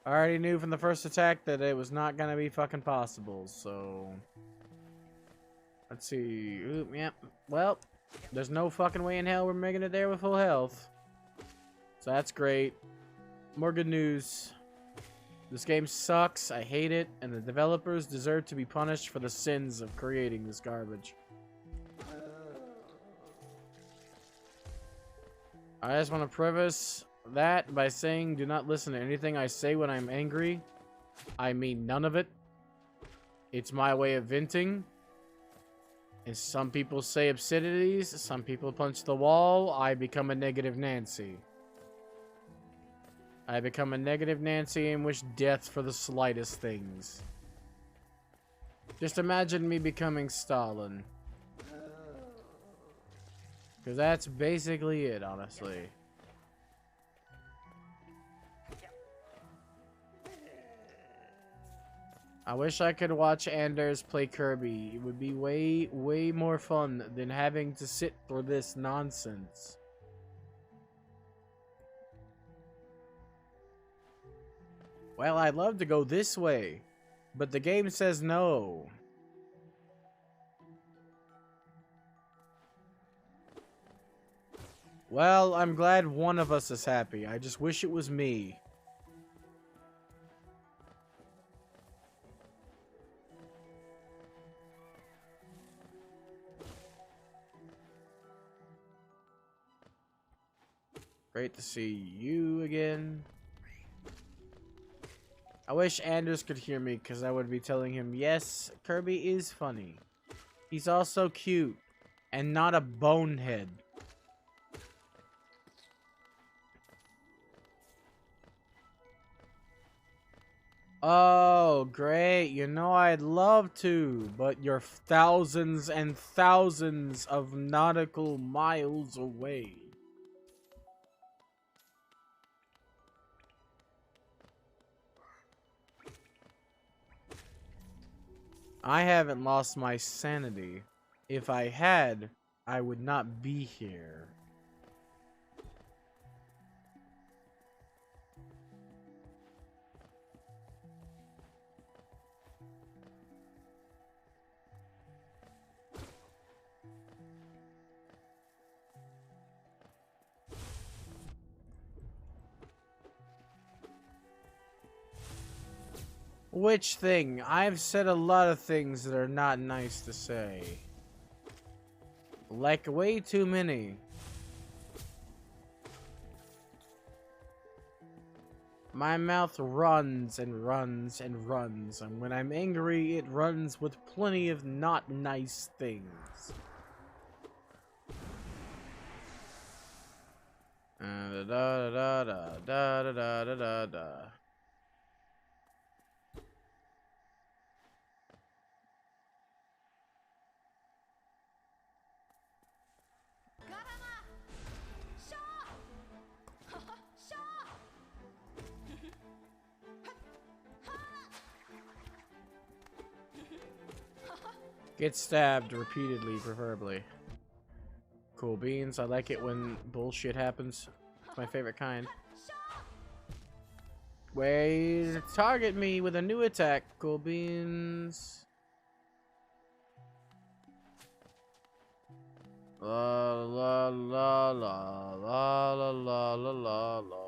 I already knew from the first attack that it was not gonna be fucking possible, so... Let's see. Oop, yep. Well, there's no fucking way in hell we're making it there with full health. So that's great. More good news. This game sucks, I hate it, and the developers deserve to be punished for the sins of creating this garbage. I just want to preface that by saying do not listen to anything I say when I'm angry. I mean none of it. It's my way of venting. And some people say obscenities, some people punch the wall. I become a negative Nancy. I become a negative Nancy and wish death for the slightest things. Just imagine me becoming Stalin. Because that's basically it, honestly. I wish I could watch Anders play Kirby. It would be way more fun than having to sit for this nonsense. Well, I'd love to go this way, but the game says no. Well, I'm glad one of us is happy. I just wish it was me. Great to see you again. I wish Anders could hear me, because I would be telling him, yes, Kirby is funny. He's also cute, and not a bonehead. Oh, great. You know, I'd love to, but you're thousands and thousands of nautical miles away. I haven't lost my sanity. If I had, I would not be here. Which thing? I've said a lot of things that are not nice to say. Like way too many. My mouth runs and runs and runs, and when I'm angry, it runs with plenty of not nice things. Da da da da da da da da da. Get stabbed repeatedly, preferably. Cool beans. I like it when bullshit happens. It's my favorite kind. Way to target me with a new attack. Cool beans. La la la la la la la la la.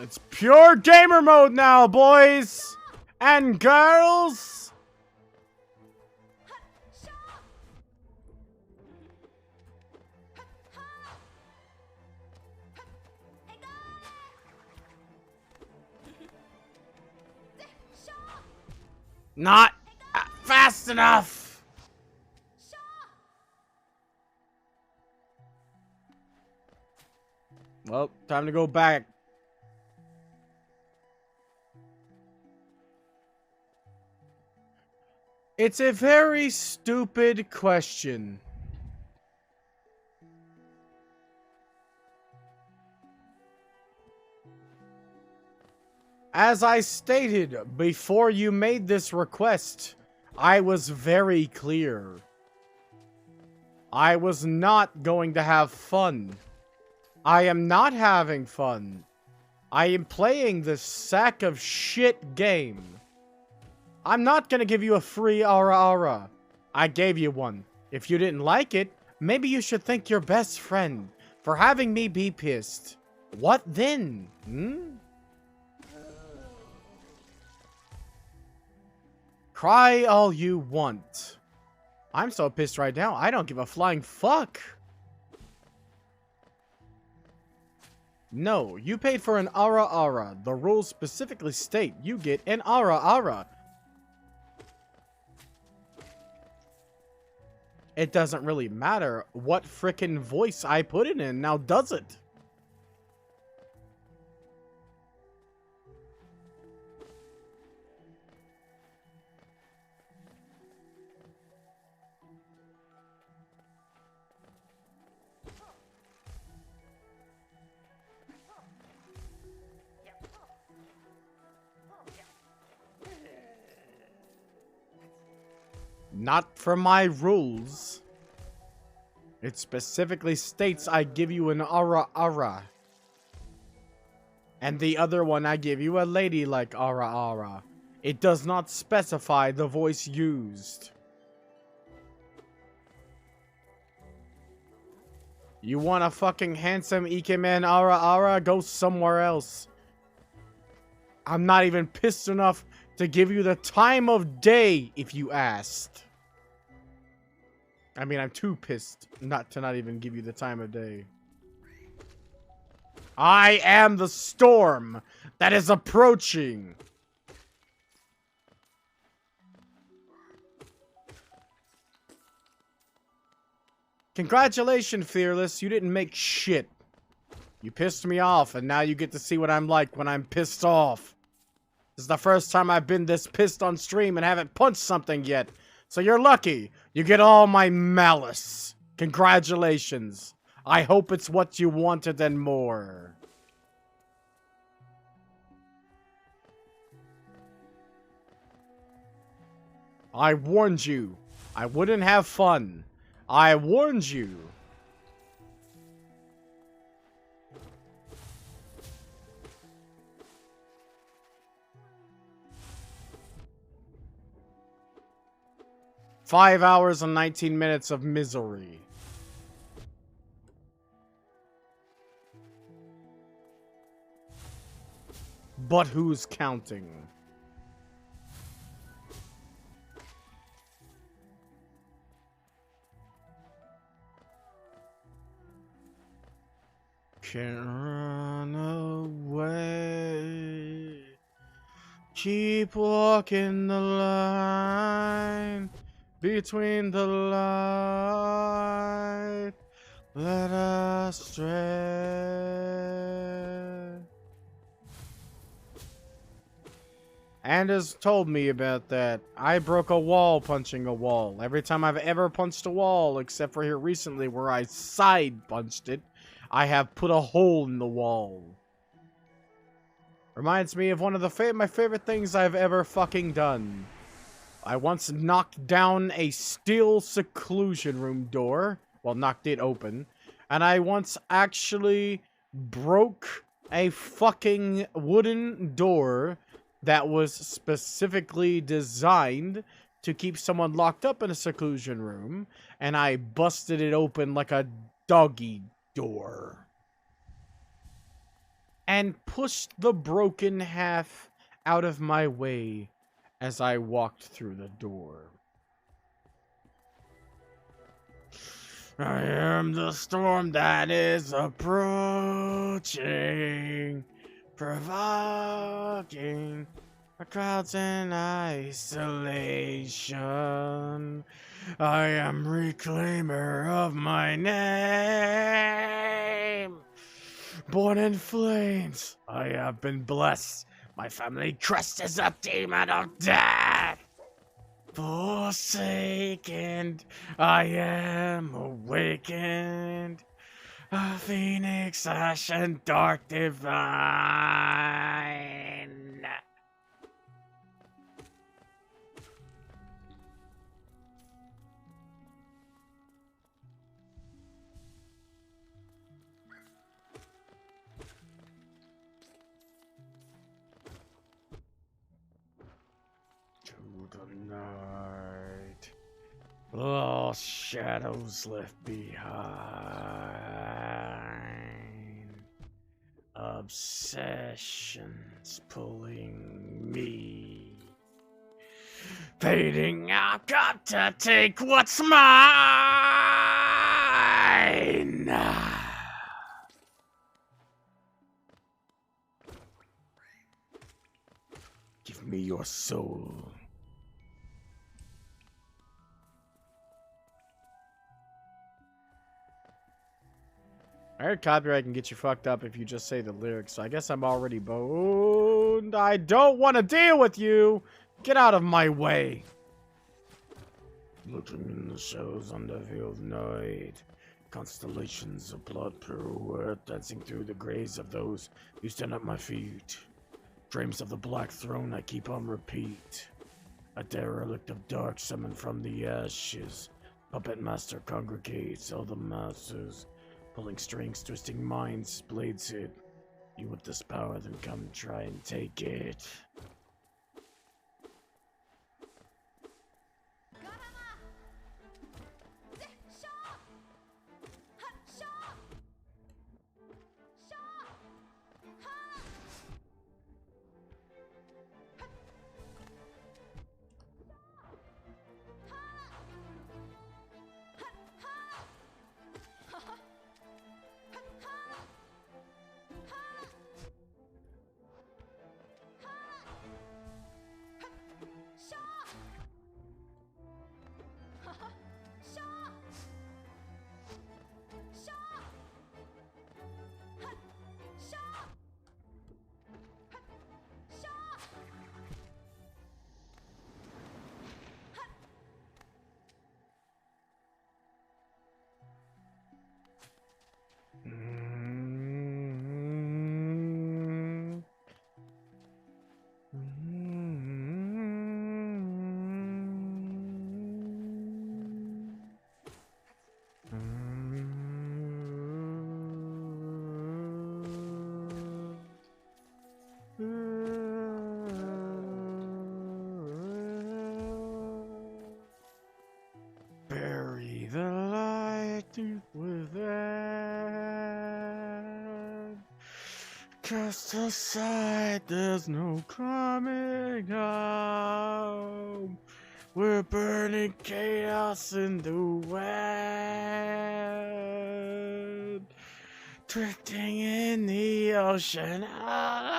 It's pure gamer mode now, boys and girls. Not fast enough. Well, time to go back. It's a very stupid question. As I stated before you made this request, I was very clear. I was not going to have fun. I am not having fun. I am playing this sack of shit game. I'm not gonna give you a free aura. I gave you one. If you didn't like it, maybe you should thank your best friend for having me be pissed. What then? Cry all you want. I'm so pissed right now, I don't give a flying fuck. No, you paid for an aura. The rules specifically state you get an aura. It doesn't really matter what frickin' voice I put it in, now does it? Not for my rules. It specifically states I give you an aura. And the other one I give you a ladylike aura. It does not specify the voice used. You want a fucking handsome Ikemen aura? Go somewhere else. I'm not even pissed enough to give you the time of day if you asked. I mean, I'm too pissed not even give you the time of day. I am the storm that is approaching. Congratulations, Fearless. You didn't make shit. You pissed me off, and now you get to see what I'm like when I'm pissed off. This is the first time I've been this pissed on stream and haven't punched something yet. So you're lucky. You get all my malice. Congratulations. I hope it's what you wanted and more. I warned you. I wouldn't have fun. I warned you. "5 hours and 19 minutes of misery." But who's counting? Can't run away. Keep walking the line. Between the light, let us stray. Anders told me about that. I broke a wall punching a wall. Every time I've ever punched a wall, except for here recently where I side punched it, I have put a hole in the wall. Reminds me of one of my favorite things I've ever fucking done. I once knocked down a steel seclusion room door. Well, knocked it open. And I once actually broke a fucking wooden door that was specifically designed to keep someone locked up in a seclusion room. And I busted it open like a doggy door. and pushed the broken half out of my way as I walked through the door. I am the storm that is approaching, provoking the crowds in isolation. I am reclaimer of my name. Born in flames, I have been blessed. My family crest is a demon of death. Forsaken, I am awakened. A phoenix, ash, and dark divine. To the night, all shadows left behind. Obsessions pulling me. Fading, I've got to take what's mine. Give me your soul. I heard copyright can get you fucked up if you just say the lyrics, so I guess I'm already boned. I don't want to deal with you! Get out of my way! Looking in the shadows on the veiled night, constellations of blood pirouette dancing through the graves of those who stand at my feet. Dreams of the black throne I keep on repeat. A derelict of dark summoned from the ashes. Puppet master congregates all the masters. Pulling strings, twisting minds, blades hit. You with this power, then come try and take it. Bury the light deep within. Cast aside, there's no coming out. We're burning chaos in the wind, drifting in the ocean alone.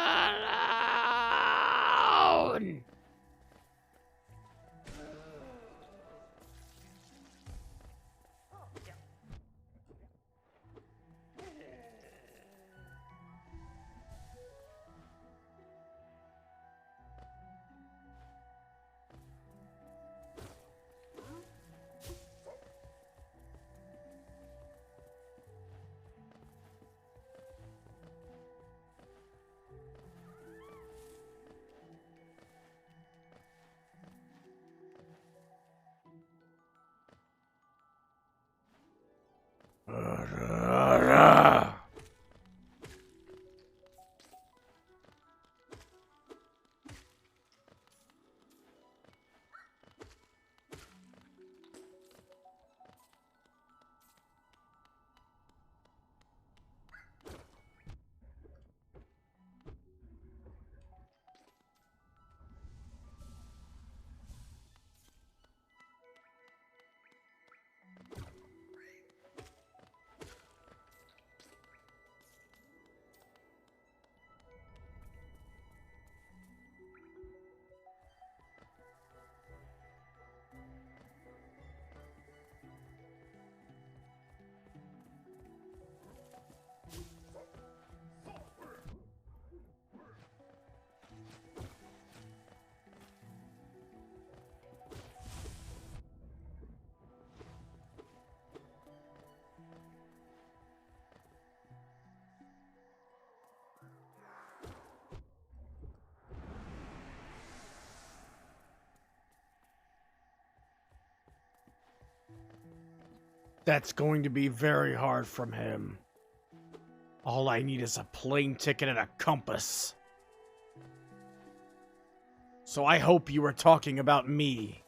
That's going to be very hard from him. All I need is a plane ticket and a compass. So I hope you were talking about me.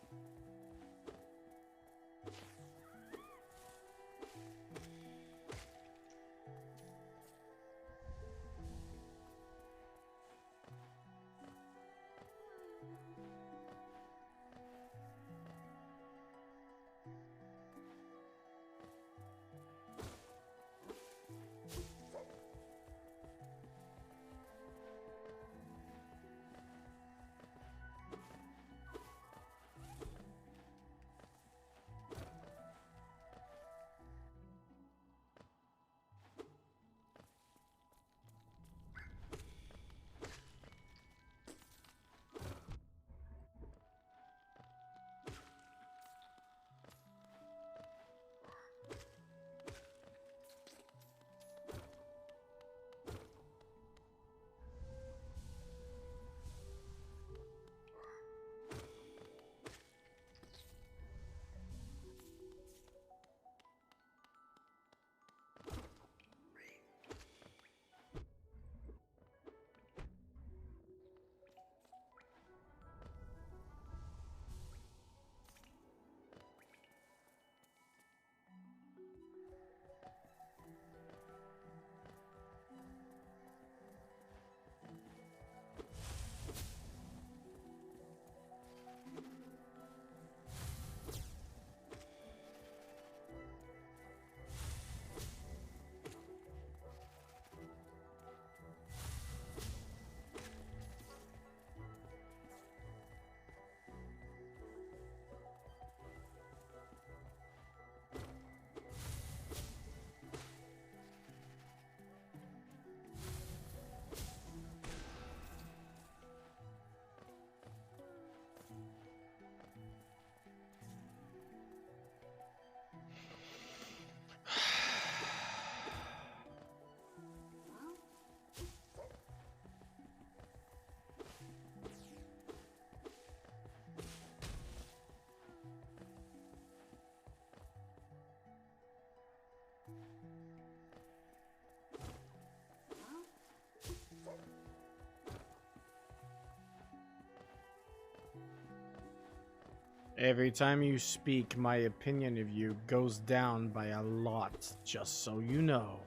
Every time you speak, my opinion of you goes down by a lot, just so you know.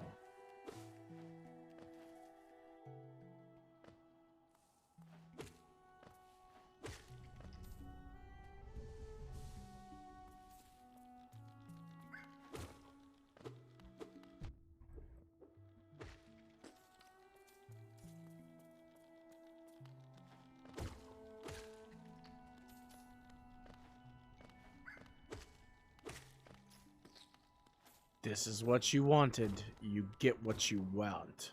This is what you wanted. You get what you want.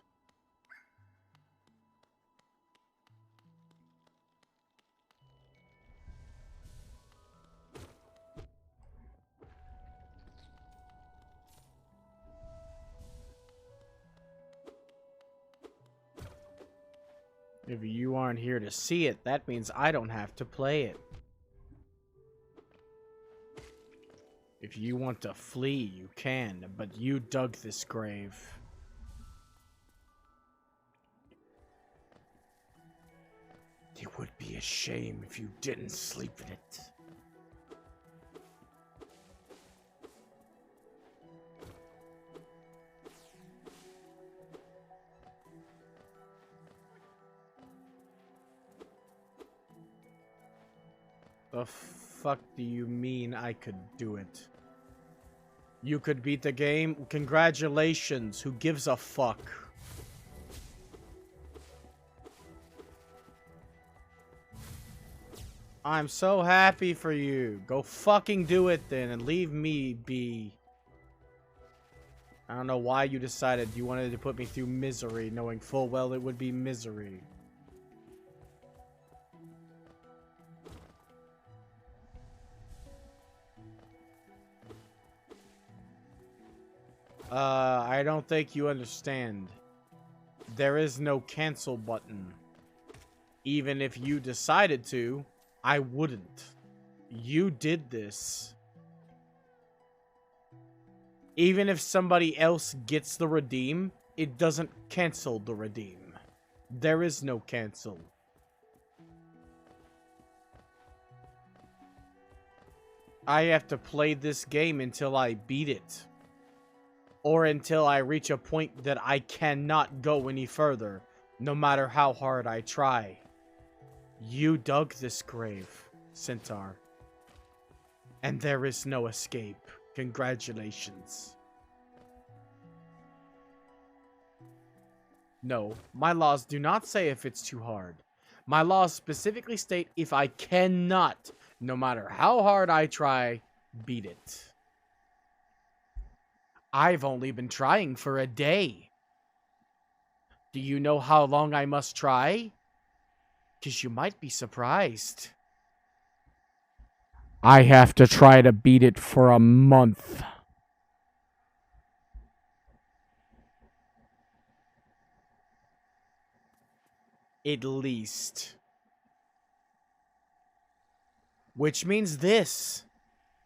If you aren't here to see it, that means I don't have to play it. If you want to flee, you can, but you dug this grave. It would be a shame if you didn't sleep in it. The fuck do you mean I could do it? You could beat the game? Congratulations, who gives a fuck? I'm so happy for you. Go fucking do it then and leave me be. I don't know why you decided you wanted to put me through misery, knowing full well it would be misery. I don't think you understand. There is no cancel button. Even if you decided to, I wouldn't. You did this. Even if somebody else gets the redeem, it doesn't cancel the redeem. There is no cancel. I have to play this game until I beat it. Or until I reach a point that I cannot go any further, no matter how hard I try. You dug this grave, Centaur. And there is no escape. Congratulations. No, my laws do not say if it's too hard. My laws specifically state if I cannot, no matter how hard I try, beat it. I've only been trying for a day. Do you know how long I must try? 'Cause you might be surprised. I have to try to beat it for a month. At least. Which means this.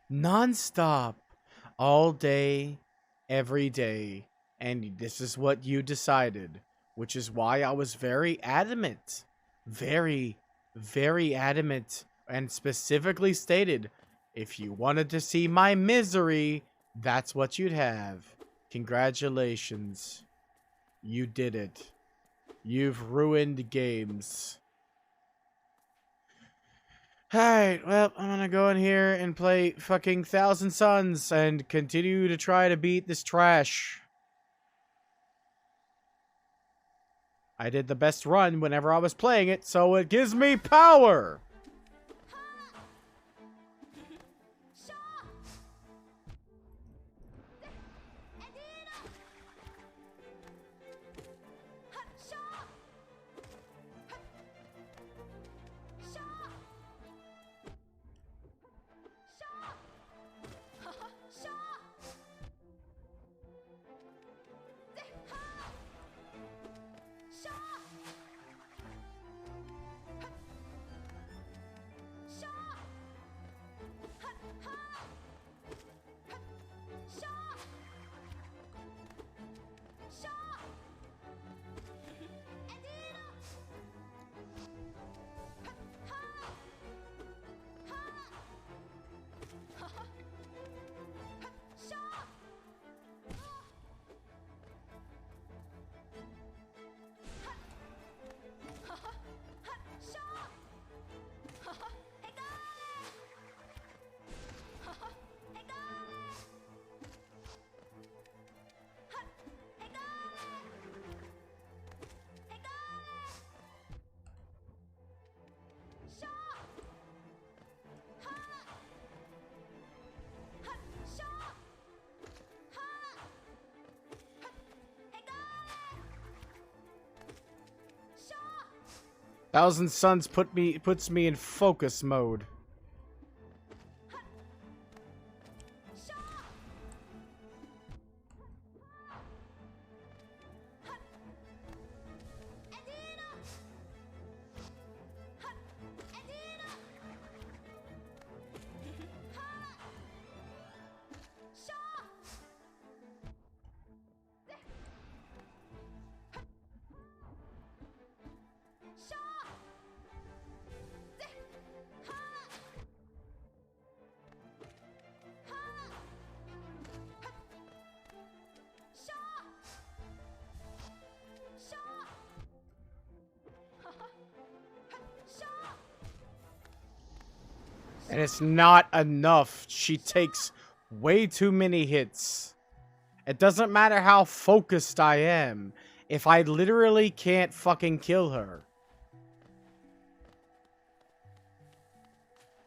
Non-stop. All day. Every day. And this is what you decided. Which is why I was very adamant. Very, very adamant. And specifically stated, if you wanted to see my misery, that's what you'd have. Congratulations. You did it. You've ruined games. Alright, well, I'm gonna go in here and play fucking Thousand Suns and continue to try to beat this trash. I did the best run whenever I was playing it, so it gives me power! Thousand Suns puts me in focus mode. And it's not enough. She takes way too many hits. It doesn't matter how focused I am if I literally can't fucking kill her.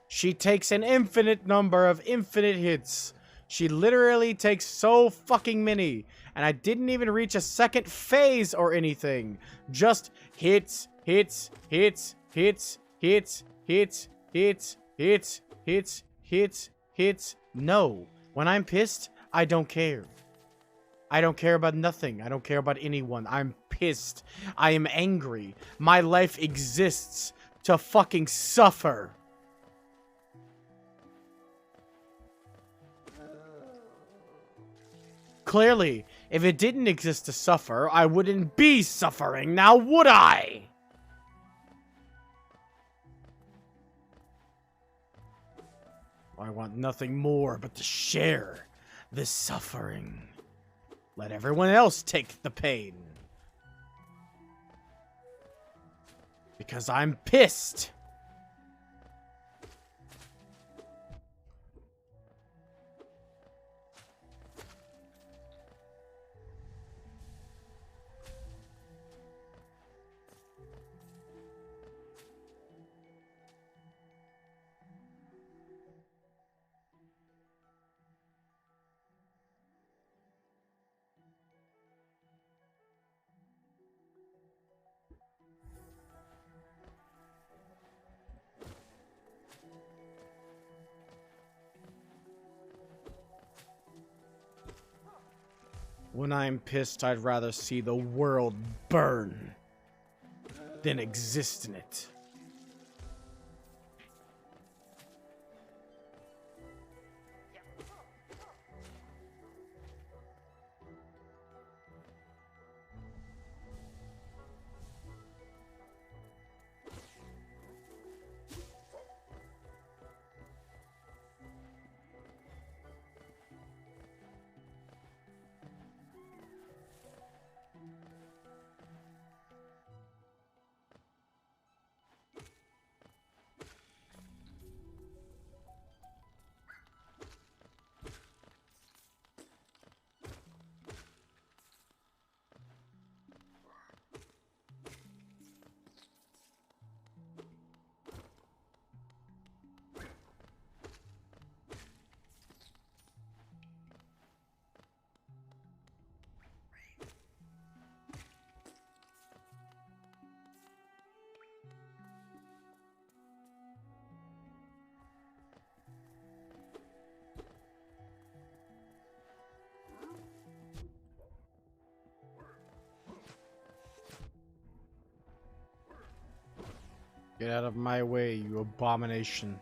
She takes an infinite number of infinite hits. She literally takes so fucking many. And I didn't even reach a second phase or anything. Just hits, hits, hits, hits, hits, hits, hits, hits, hits, hits, hits. No. When I'm pissed, I don't care. I don't care about nothing. I don't care about anyone. I'm pissed. I am angry. My life exists to fucking suffer. Clearly, if it didn't exist to suffer, I wouldn't be suffering, now would I? I want nothing more but to share this suffering. Let everyone else take the pain. Because I'm pissed. When I'm pissed, I'd rather see the world burn than exist in it. Get out of my way, you abomination.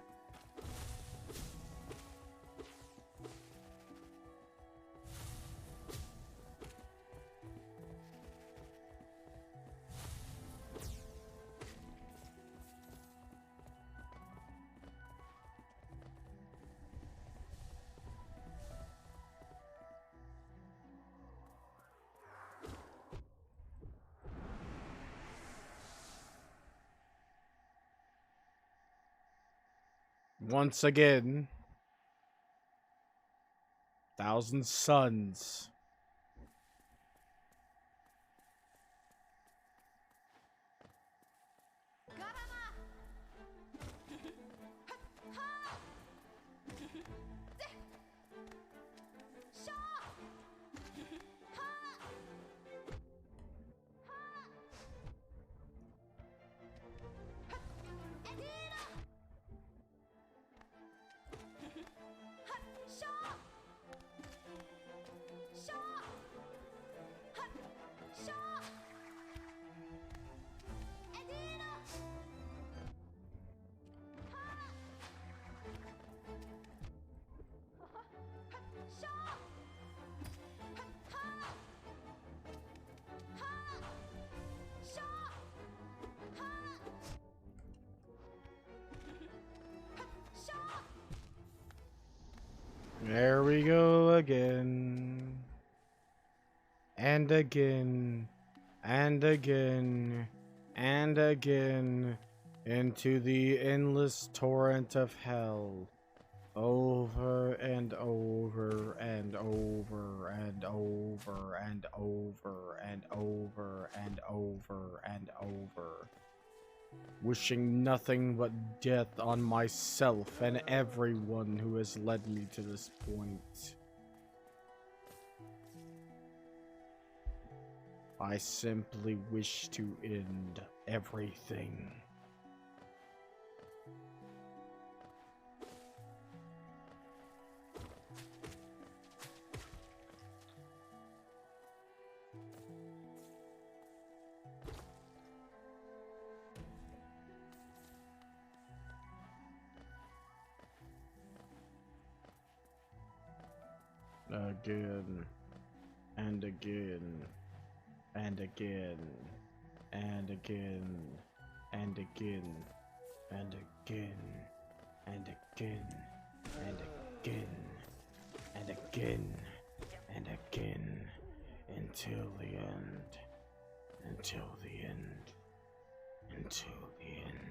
Once again, thousand suns. There we go again. And again. And again. And again. Into the endless torrent of hell. Over and over and over and over and over and over and over and over. Wishing nothing but death on myself and everyone who has led me to this point. I simply wish to end everything. Again. and again, and again, and again, and again, and again, and again, and again, and again, and again, until the end, until the end, until the end.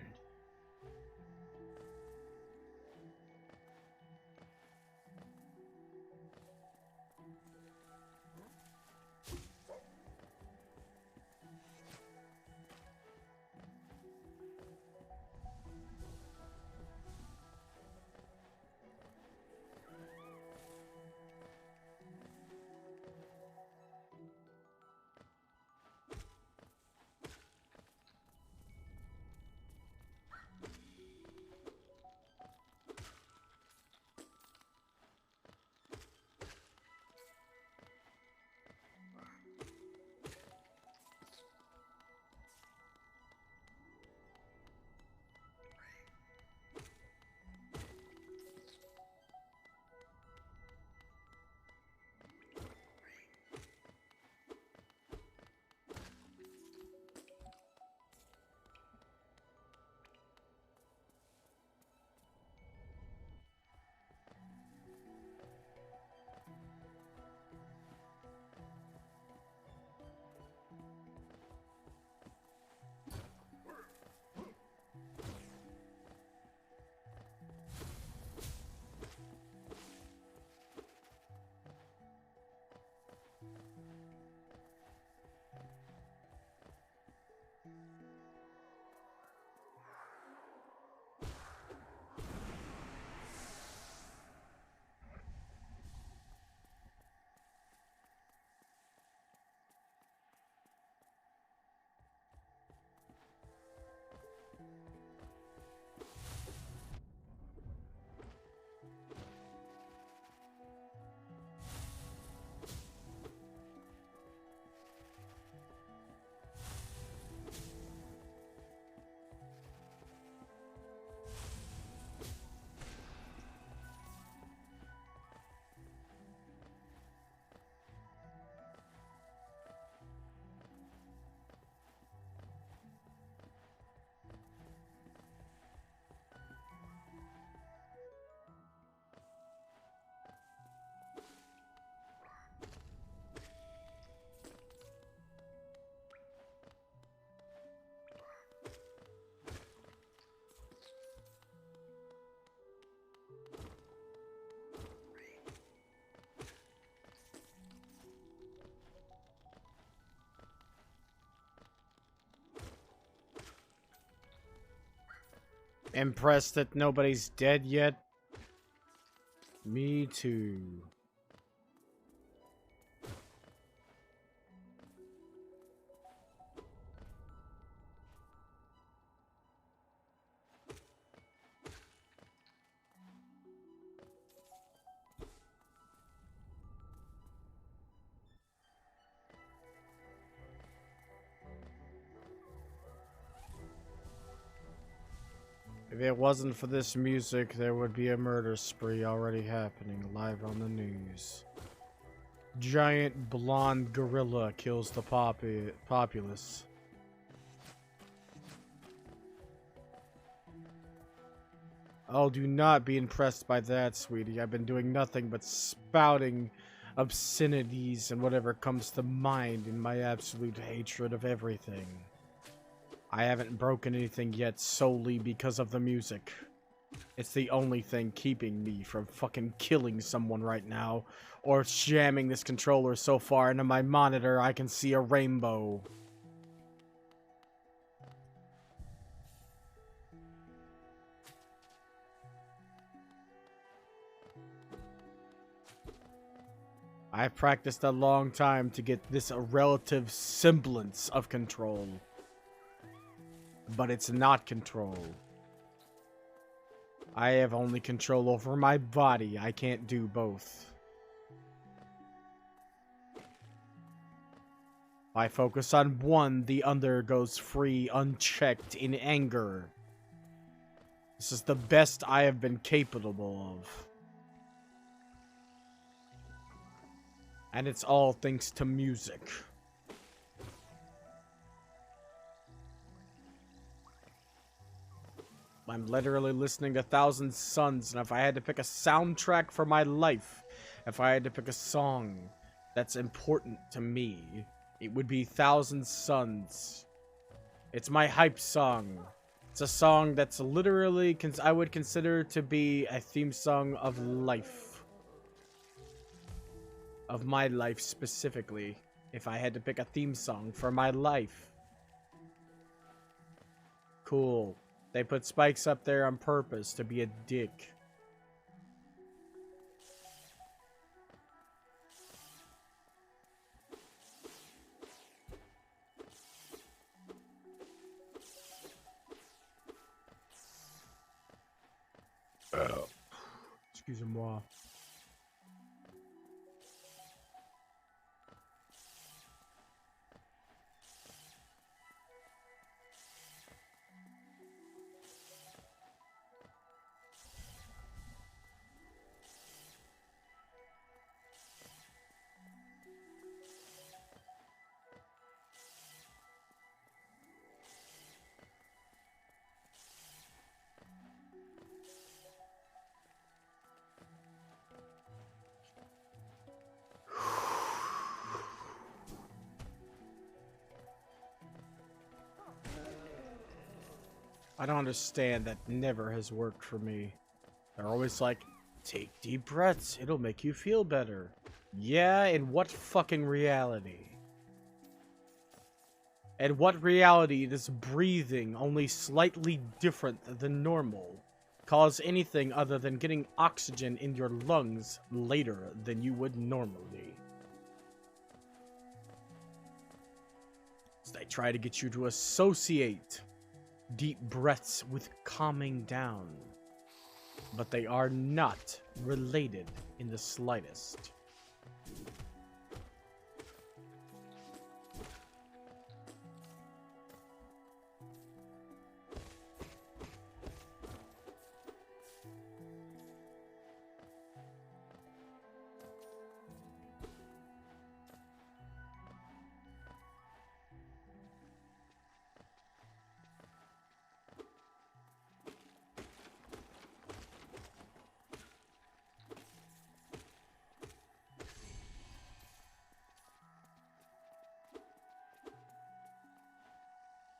Impressed that nobody's dead yet? Me too. If it wasn't for this music, there would be a murder spree already happening live on the news. Giant blonde gorilla kills the populace. Oh, do not be impressed by that, sweetie. I've been doing nothing but spouting obscenities and whatever comes to mind in my absolute hatred of everything. I haven't broken anything yet solely because of the music. It's the only thing keeping me from fucking killing someone right now, or jamming this controller so far into my monitor I can see a rainbow. I've practiced a long time to get this a relative semblance of control. But it's not control. I have only control over my body. I can't do both. If I focus on one, the other goes free, unchecked, in anger. This is the best I have been capable of. And it's all thanks to music. I'm literally listening to Thousand Suns, and if I had to pick a soundtrack for my life, if I had to pick a song that's important to me, it would be Thousand Suns. It's my hype song. It's a song that's literally, I would consider to be a theme song of life. Of my life specifically, if I had to pick a theme song for my life. Cool. They put spikes up there on purpose to be a dick. Excusez-moi. I don't understand. That never has worked for me. They're always like, take deep breaths, it'll make you feel better. Yeah, in what fucking reality? In what reality does breathing, only slightly different than normal, cause anything other than getting oxygen in your lungs later than you would normally? So they try to get you to associate deep breaths with calming down, but they are not related in the slightest.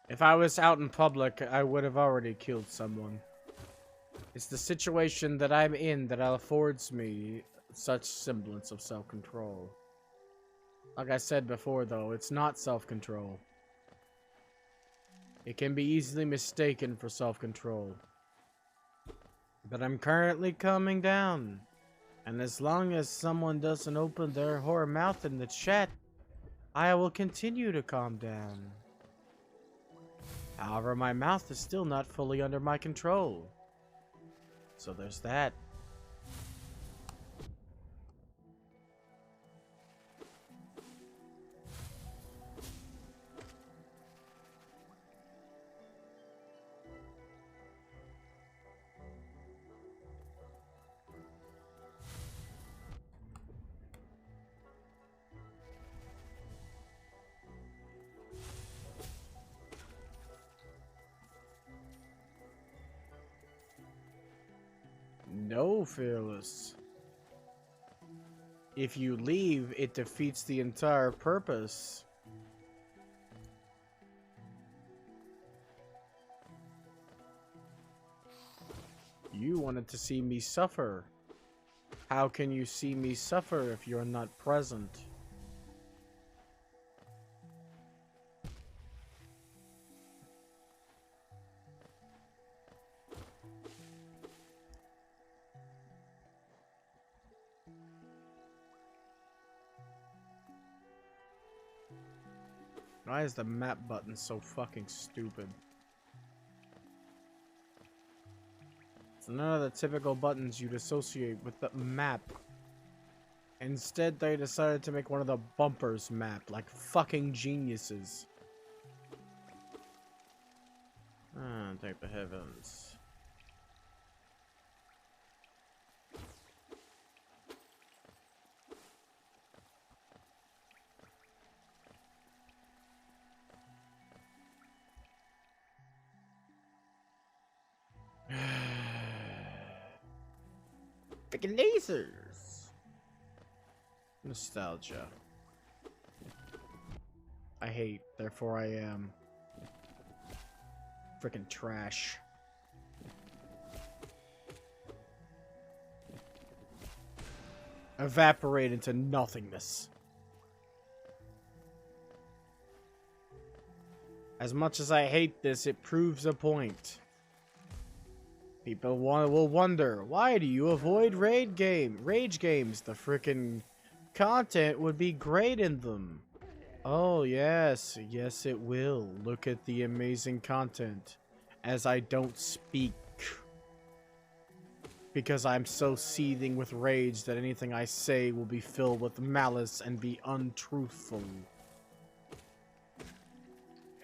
If I was out in public, I would have already killed someone. It's the situation that I'm in that affords me such semblance of self-control. Like I said before, though, it's not self-control. It can be easily mistaken for self-control. But I'm currently calming down. And as long as someone doesn't open their whore mouth in the chat, I will continue to calm down. However, my mouth is still not fully under my control. So there's that. No, Fearless. If you leave, it defeats the entire purpose. You wanted to see me suffer. How can you see me suffer if you're not present? Why is the map button so fucking stupid? It's none of the typical buttons you'd associate with the map. Instead, they decided to make one of the bumpers map, like fucking geniuses. Ah, thank the heavens. Freaking lasers. Nostalgia. I hate, therefore I am. Freaking trash. Evaporate into nothingness. As much as I hate this, it proves a point. People will wonder, why do you avoid rage games? The frickin' content would be great in them. Oh, yes. Yes, it will. Look at the amazing content. As I don't speak. Because I'm so seething with rage that anything I say will be filled with malice and be untruthful.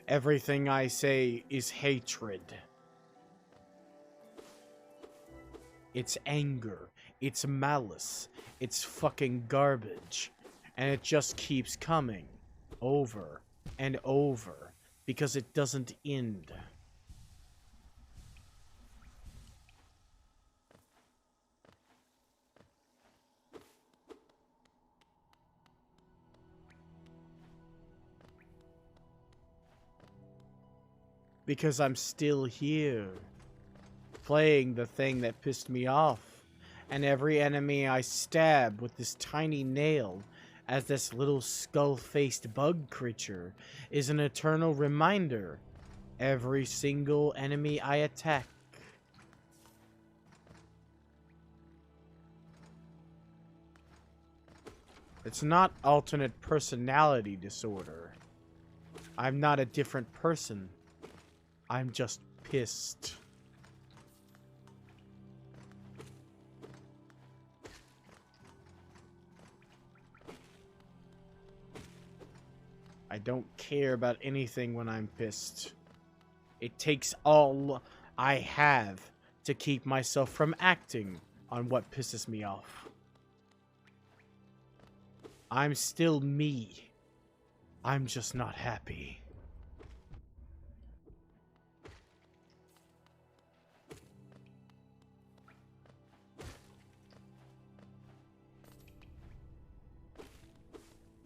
Everything I say is hatred. It's anger. It's malice. It's fucking garbage. And it just keeps coming. Over and over. Because it doesn't end. Because I'm still here. Playing the thing that pissed me off. And every enemy I stab with this tiny nail, as this little skull-faced bug creature, is an eternal reminder. Every single enemy I attack. It's not alternate personality disorder. I'm not a different person. I'm just pissed. I don't care about anything when I'm pissed. It takes all I have to keep myself from acting on what pisses me off. I'm still me. I'm just not happy.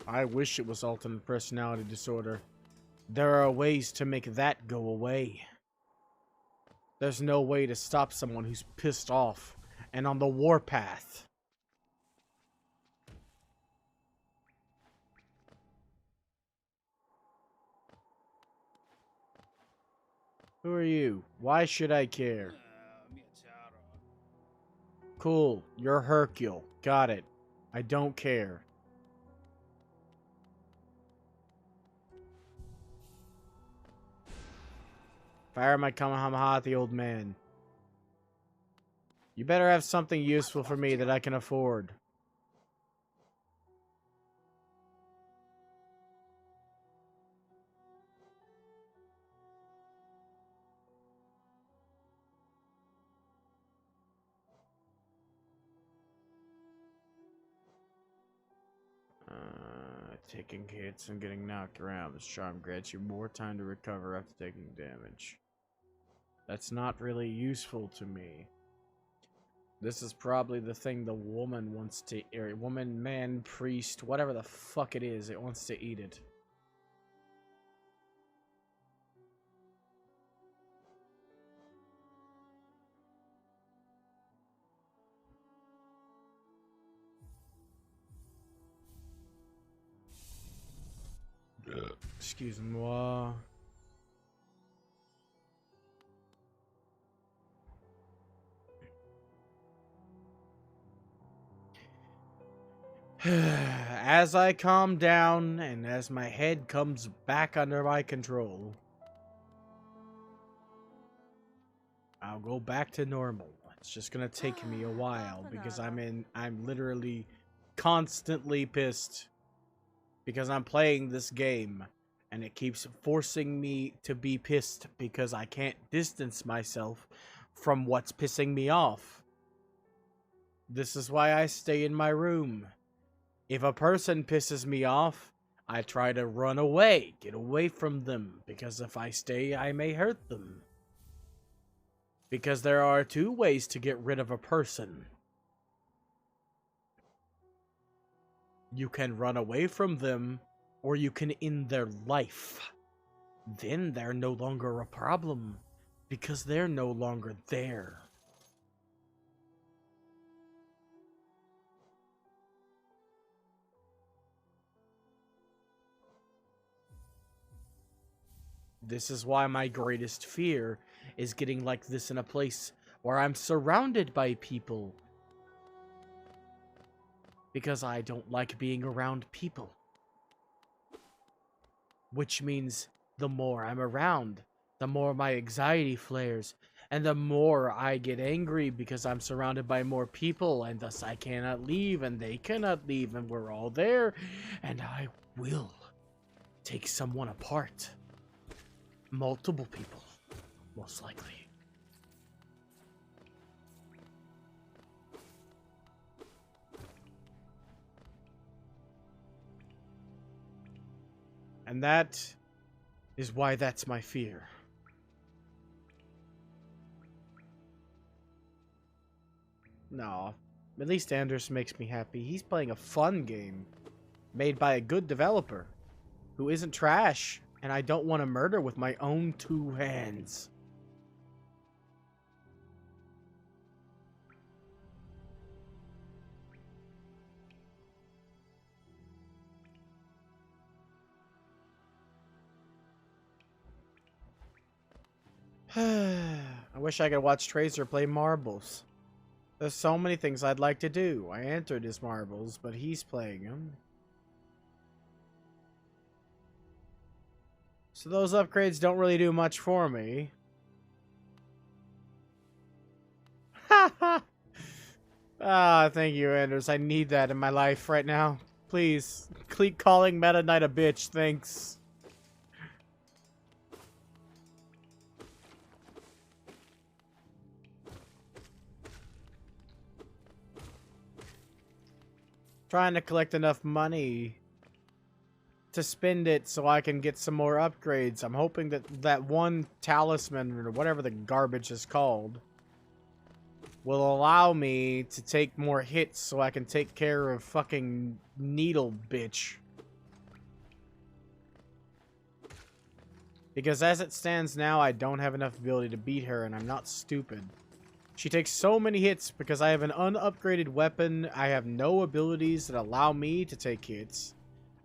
I wish it was alternate personality disorder. There are ways to make that go away. There's no way to stop someone who's pissed off and on the warpath. Who are you? Why should I care? Cool, you're Hercule. Got it. I don't care. Fire my Kamehameha at the old man. You better have something useful for me that I can afford. Taking hits and getting knocked around. This charm grants you more time to recover after taking damage. That's not really useful to me. This is probably the thing the woman wants to, or woman, man, priest, whatever the fuck it is, it wants to eat it. Excuse-moi. As I calm down and as my head comes back under my control, I'll go back to normal. It's just gonna take me a while because I'm literally constantly pissed because I'm playing this game and it keeps forcing me to be pissed because I can't distance myself from what's pissing me off. This is why I stay in my room. If a person pisses me off, I try to run away, get away from them, because if I stay, I may hurt them. Because there are two ways to get rid of a person. You can run away from them, or you can end their life. Then they're no longer a problem, because they're no longer there. This is why my greatest fear is getting like this in a place where I'm surrounded by people. Because I don't like being around people. Which means the more I'm around, the more my anxiety flares, and the more I get angry because I'm surrounded by more people, and thus I cannot leave, and they cannot leave, and we're all there, and I will take someone apart. Multiple people, most likely. And that is why that's my fear. No, at least Anders makes me happy. He's playing a fun game made by a good developer who isn't trash, and I don't want to murder with my own two hands. I wish I could watch Tracer play marbles. There's so many things I'd like to do. I entered his marbles, but he's playing them. So those upgrades don't really do much for me. Ah, thank you, Anders. I need that in my life right now. Please, keep calling Meta Knight a bitch. Thanks. Trying to collect enough money to spend it so I can get some more upgrades. I'm hoping that that one talisman, or whatever the garbage is called, will allow me to take more hits so I can take care of fucking Needle bitch. Because as it stands now, I don't have enough ability to beat her, and I'm not stupid. She takes so many hits because I have an unupgraded weapon. I have no abilities that allow me to take hits.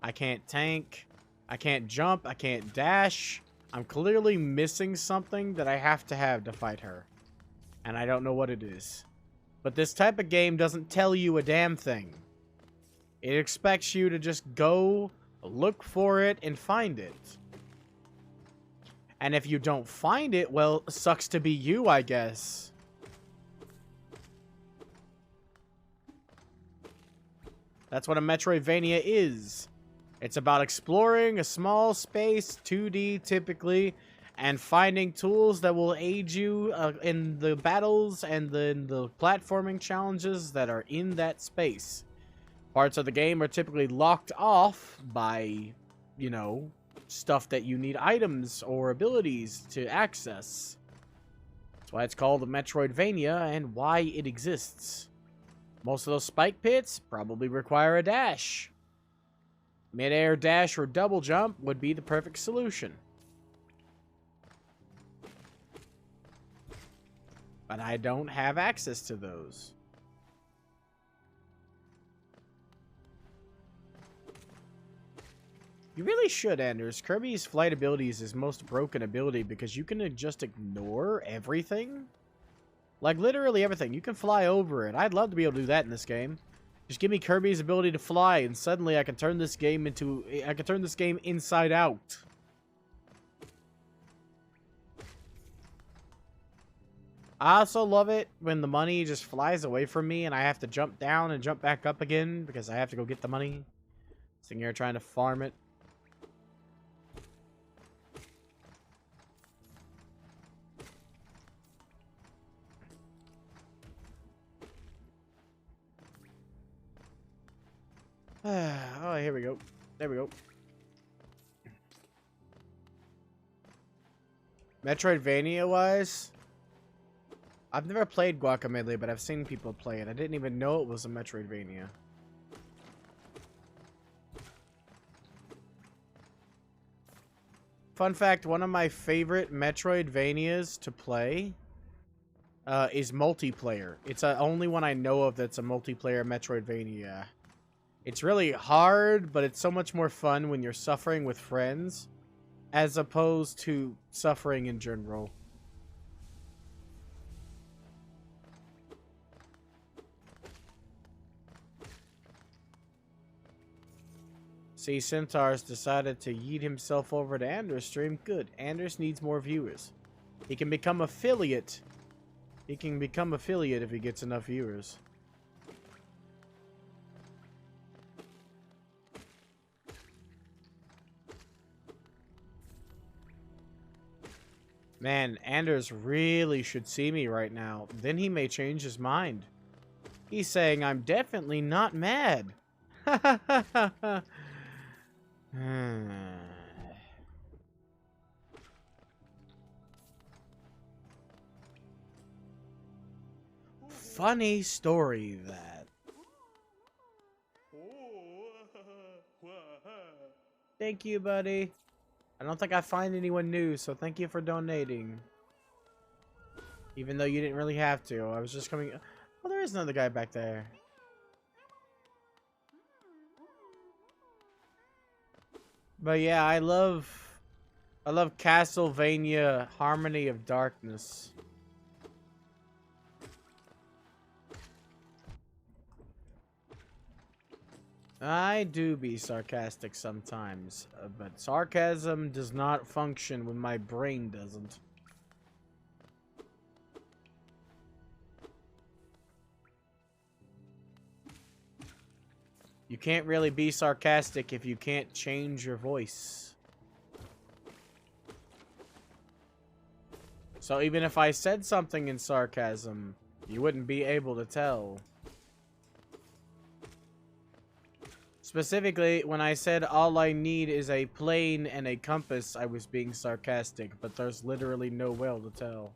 I can't tank. I can't jump. I can't dash. I'm clearly missing something that I have to fight her. And I don't know what it is. But this type of game doesn't tell you a damn thing. It expects you to just go, look for it, and find it. And if you don't find it, well, sucks to be you, I guess. That's what a Metroidvania is. It's about exploring a small space, 2D typically, and finding tools that will aid you in the battles and the platforming challenges that are in that space. Parts of the game are typically locked off by, you know, stuff that you need items or abilities to access. That's why it's called a Metroidvania and why it exists. Most of those spike pits probably require a dash. Mid-air dash or double jump would be the perfect solution. But I don't have access to those. You really should, Anders. Kirby's flight ability is his most broken ability because you can just ignore everything. Like, literally everything. You can fly over it. I'd love to be able to do that in this game. Just give me Kirby's ability to fly, and suddenly I can turn this game into... I can turn this game inside out. I also love it when the money just flies away from me, and I have to jump down and jump back up again, because I have to go get the money. Sitting here trying to farm it. Oh, here we go. There we go. Metroidvania-wise, I've never played Guacamelee, but I've seen people play it. I didn't even know it was a Metroidvania. Fun fact, one of my favorite Metroidvanias to play is multiplayer. It's the only one I know of that's a multiplayer Metroidvania. It's really hard, but it's so much more fun when you're suffering with friends as opposed to suffering in general. See, Centaur's decided to yeet himself over to Anders' stream. Good. Anders needs more viewers. He can become affiliate. He can become affiliate if he gets enough viewers. Man, Anders really should see me right now. Then he may change his mind. He's saying I'm definitely not mad. Funny story that. Thank you, buddy. I don't think I find anyone new, so thank you for donating. Even though you didn't really have to. I was just coming... Oh, there is another guy back there. But yeah, I love Castlevania Harmony of Darkness. I do be sarcastic sometimes, but sarcasm does not function when my brain doesn't. You can't really be sarcastic if you can't change your voice. So even if I said something in sarcasm, you wouldn't be able to tell. Specifically, when I said all I need is a plane and a compass, I was being sarcastic, but there's literally no way to tell.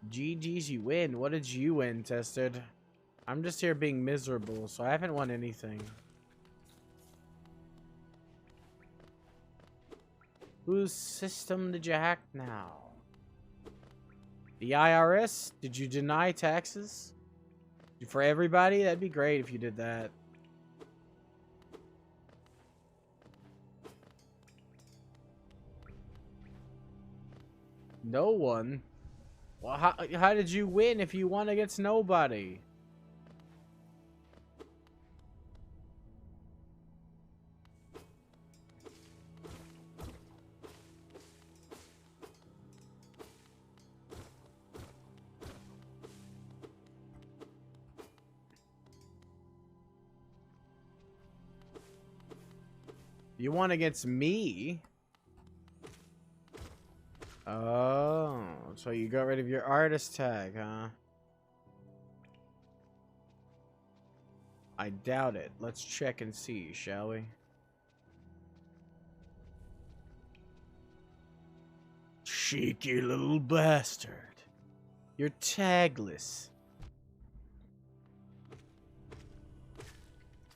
GG's, you win. What did you win, Tested? I'm just here being miserable, so I haven't won anything. Whose system did you hack now? The IRS? Did you deny taxes? For everybody? That'd be great if you did that. No one? Well, how did you win if you won against nobody? You won against me? Oh, so you got rid of your artist tag, huh? I doubt it. Let's check and see, shall we? Cheeky little bastard. You're tagless.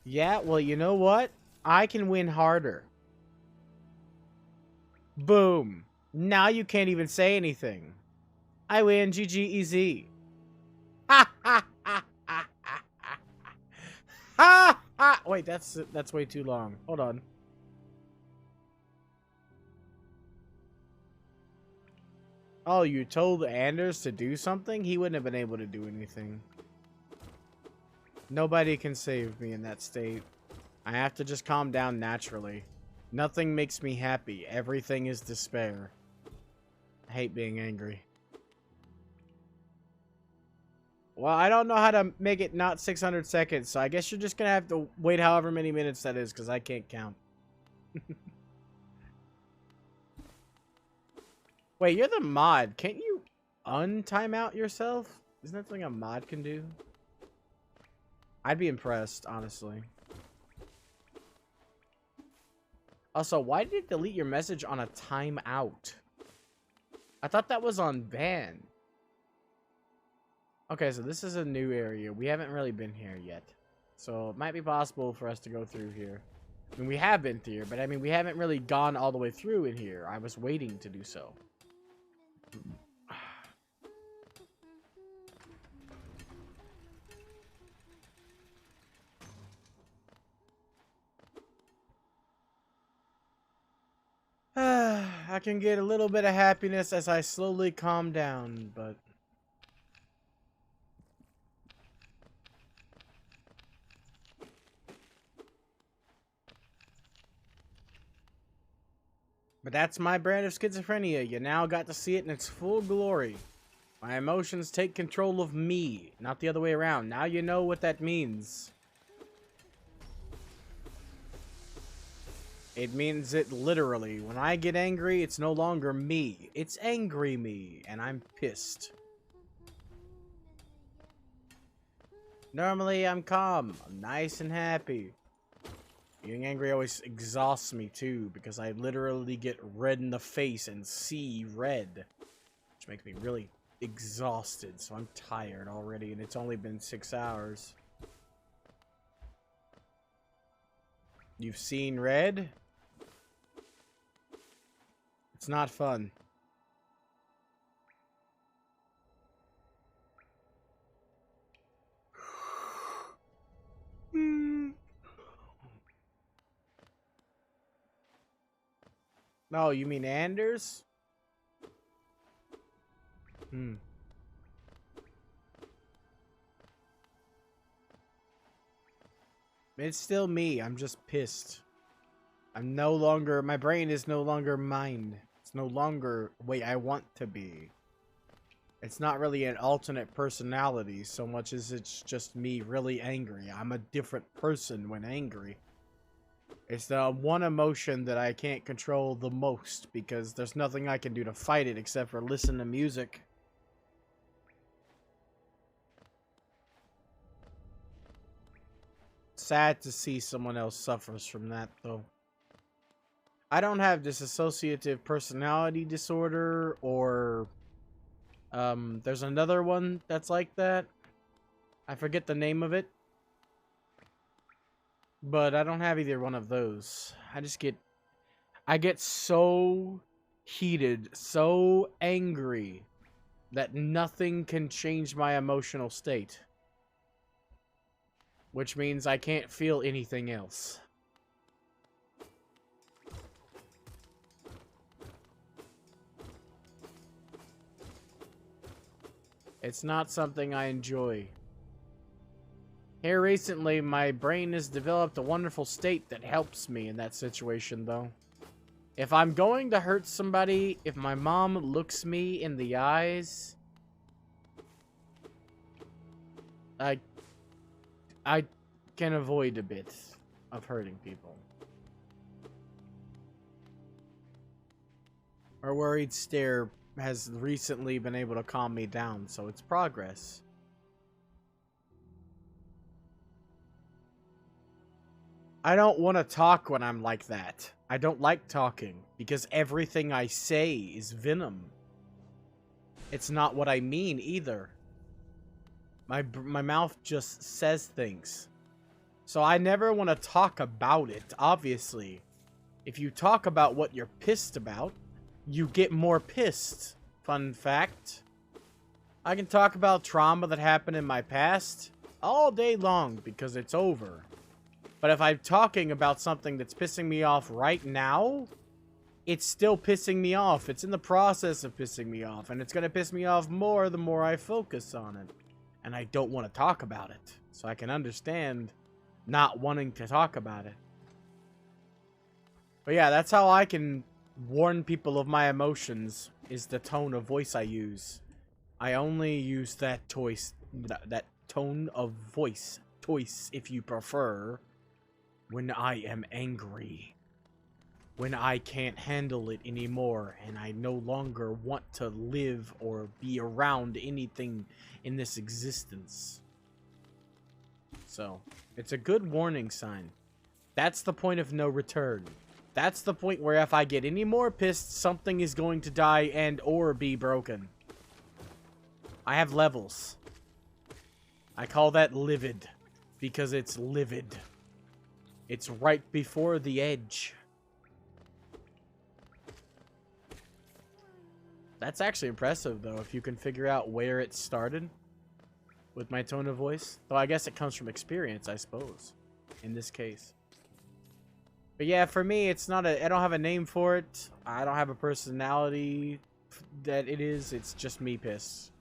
Yeah, well, you know what? I can win harder. Boom. Now you can't even say anything. I win. GG easy. Ha ha ha ha ha ha. Ha ha. Wait, that's way too long. Hold on. Oh, you told Anders to do something? He wouldn't have been able to do anything. Nobody can save me in that state. I have to just calm down naturally. Nothing makes me happy. Everything is despair. I hate being angry. Well, I don't know how to make it not 600 seconds, so I guess you're just gonna have to wait however many minutes that is, because I can't count. Wait, you're the mod. Can't you untime out yourself? Isn't that something a mod can do? I'd be impressed, honestly. Also, why did it delete your message on a timeout? I thought that was on ban. Okay, so this is a new area. We haven't really been here yet. So it might be possible for us to go through here. I mean, we have been through here, but I mean, we haven't really gone all the way through in here. I was waiting to do so. I can get a little bit of happiness as I slowly calm down, but... But that's my brand of schizophrenia. You now got to see it in its full glory. My emotions take control of me, not the other way around. Now you know what that means. It means it literally. When I get angry, it's no longer me. It's angry me, and I'm pissed. Normally, I'm calm. I'm nice and happy. Getting angry always exhausts me, too, because I literally get red in the face and see red. Which makes me really exhausted, so I'm tired already, and it's only been 6 hours. You've seen red? It's not fun. No, you mean Anders? It's still me. I'm just pissed. I'm no longer... My brain is no longer mine. It's no longer the way I want to be. It's not really an alternate personality so much as it's just me really angry. I'm a different person when angry. It's the one emotion that I can't control the most because there's nothing I can do to fight it except for listen to music. Sad to see someone else suffers from that, though. I don't have dissociative personality disorder or... there's another one that's like that. I forget the name of it. But I don't have either one of those. I get so heated, so angry that nothing can change my emotional state. Which means I can't feel anything else. It's not something I enjoy. Here recently, my brain has developed a wonderful state that helps me in that situation, though. If I'm going to hurt somebody, if my mom looks me in the eyes, I can avoid a bit of hurting people. Her worried stare has recently been able to calm me down, so it's progress. I don't want to talk when I'm like that. I don't like talking, because everything I say is venom. It's not what I mean, either. My mouth just says things. So I never want to talk about it, obviously. If you talk about what you're pissed about, you get more pissed. Fun fact. I can talk about trauma that happened in my past all day long, because it's over. But if I'm talking about something that's pissing me off right now, it's still pissing me off. It's in the process of pissing me off. And it's going to piss me off more the more I focus on it. And I don't want to talk about it. So I can understand not wanting to talk about it. But yeah, that's how I can warn people of my emotions, is the tone of voice I use. I only use that tone of voice, if you prefer, when I am angry. When I can't handle it anymore and I no longer want to live or be around anything in this existence. So, it's a good warning sign. That's the point of no return. That's the point where if I get any more pissed, something is going to die and or be broken. I have levels. I call that livid, because it's livid. It's right before the edge. That's actually impressive, though, if you can figure out where it started with my tone of voice. Though I guess it comes from experience, I suppose, in this case. But yeah, for me, it's not a... I don't have a name for it. I don't have a personality that it is. It's just me pissed.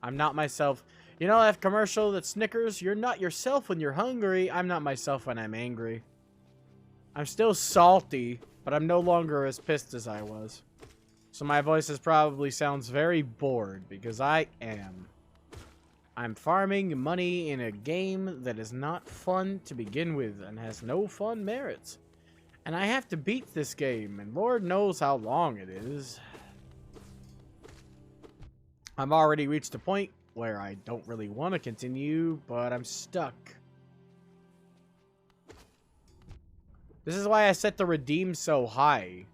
I'm not myself. You know that commercial that Snickers? You're not yourself when you're hungry. I'm not myself when I'm angry. I'm still salty, but I'm no longer as pissed as I was. So my voice probably sounds very bored, because I am. I'm farming money in a game that is not fun to begin with, and has no fun merits. And I have to beat this game, and Lord knows how long it is. I've already reached a point where I don't really want to continue, but I'm stuck. This is why I set the redeem so high.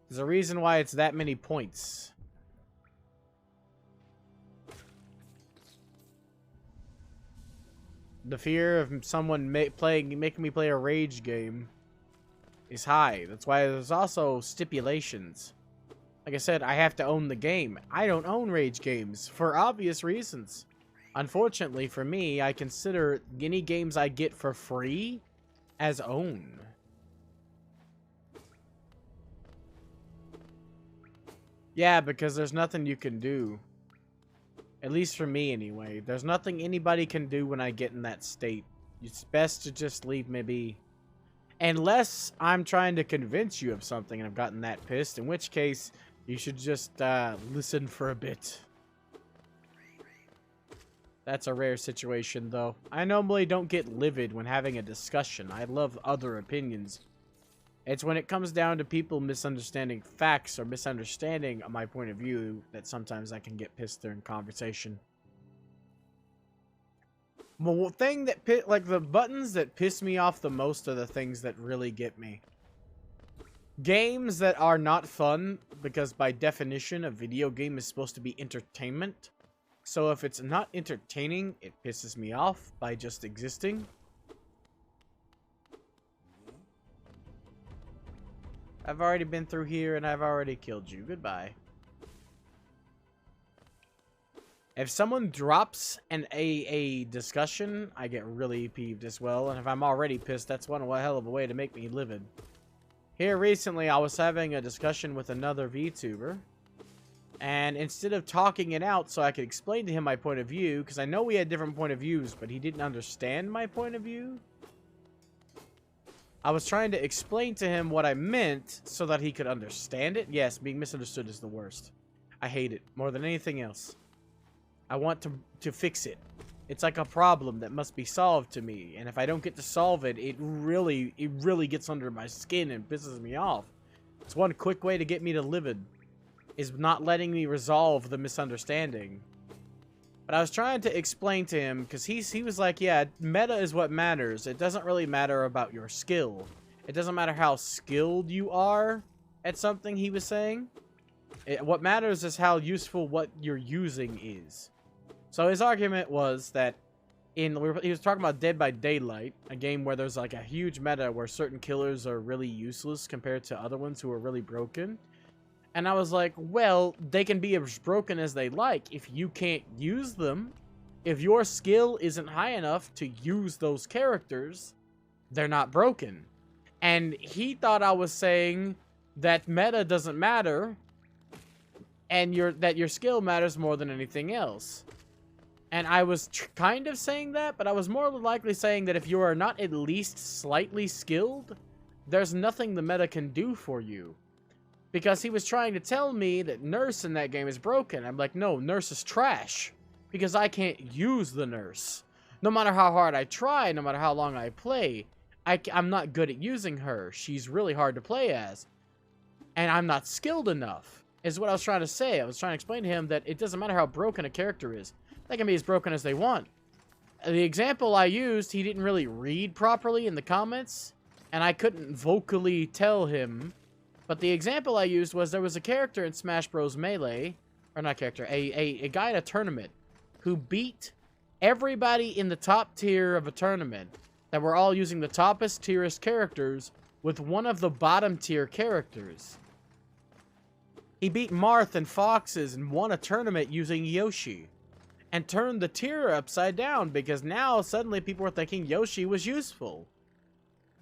There's a reason why it's that many points. The fear of someone making me play a rage game is high. That's why there's also stipulations. Like I said, I have to own the game. I don't own rage games for obvious reasons. Unfortunately for me, I consider any games I get for free as own. Yeah, because there's nothing you can do. At least for me, anyway. There's nothing anybody can do when I get in that state. It's best to just leave me be. Unless I'm trying to convince you of something and I've gotten that pissed, in which case, you should just listen for a bit. That's a rare situation, though. I normally don't get livid when having a discussion. I love other opinions. It's when it comes down to people misunderstanding facts or misunderstanding my point of view that sometimes I can get pissed during conversation. The thing that the buttons that piss me off the most are the things that really get me. Games that are not fun, because by definition a video game is supposed to be entertainment. So if it's not entertaining, it pisses me off by just existing. I've already been through here and I've already killed you. Goodbye. If someone drops a discussion, I get really peeved as well. And if I'm already pissed, that's one hell of a way to make me livid. Here recently, I was having a discussion with another VTuber. And instead of talking it out so I could explain to him my point of view, because I know we had different point of views, but he didn't understand my point of view. I was trying to explain to him what I meant so that he could understand it. Yes, being misunderstood is the worst. I hate it more than anything else. I want to fix it. It's like a problem that must be solved to me, and if I don't get to solve it, it really gets under my skin and pisses me off. It's one quick way to get me to livid, is not letting me resolve the misunderstanding. But I was trying to explain to him, because he was like, yeah, meta is what matters. It doesn't really matter about your skill. It doesn't matter how skilled you are at something, he was saying. What matters is how useful what you're using is. So his argument was that he was talking about Dead by Daylight, a game where there's like a huge meta where certain killers are really useless compared to other ones who are really broken. And I was like, well, they can be as broken as they like if you can't use them. If your skill isn't high enough to use those characters, they're not broken. And he thought I was saying that meta doesn't matter and that your skill matters more than anything else. And I was kind of saying that, but I was more likely saying that if you are not at least slightly skilled, there's nothing the meta can do for you. Because he was trying to tell me that Nurse in that game is broken. I'm like, no, Nurse is trash. Because I can't use the Nurse. No matter how hard I try, no matter how long I play, I'm not good at using her. She's really hard to play as. And I'm not skilled enough, is what I was trying to say. I was trying to explain to him that it doesn't matter how broken a character is. They can be as broken as they want. The example I used, he didn't really read properly in the comments. And I couldn't vocally tell him. But the example I used was there was a character in Smash Bros. Melee, or not character, a guy at a tournament who beat everybody in the top tier of a tournament that we're all using the toppest tierest characters with one of the bottom tier characters. He beat Marth and Foxes and won a tournament using Yoshi. And turned the tier upside down because now suddenly people were thinking Yoshi was useful.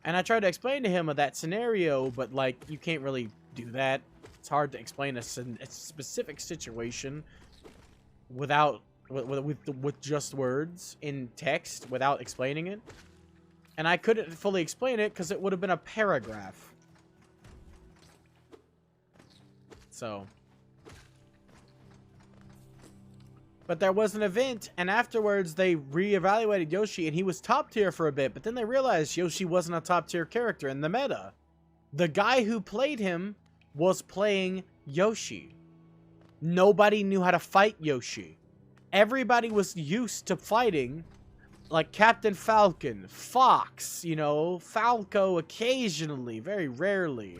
And I tried to explain to him of that scenario, but like, you can't really do that. It's hard to explain a specific situation without, with just words in text without explaining it. And I couldn't fully explain it because it would have been a paragraph. So. But there was an event, and afterwards they reevaluated Yoshi, and he was top tier for a bit, but then they realized Yoshi wasn't a top tier character in the meta. The guy who played him was playing Yoshi. Nobody knew how to fight Yoshi. Everybody was used to fighting like Captain Falcon, Fox, you know, Falco occasionally, very rarely.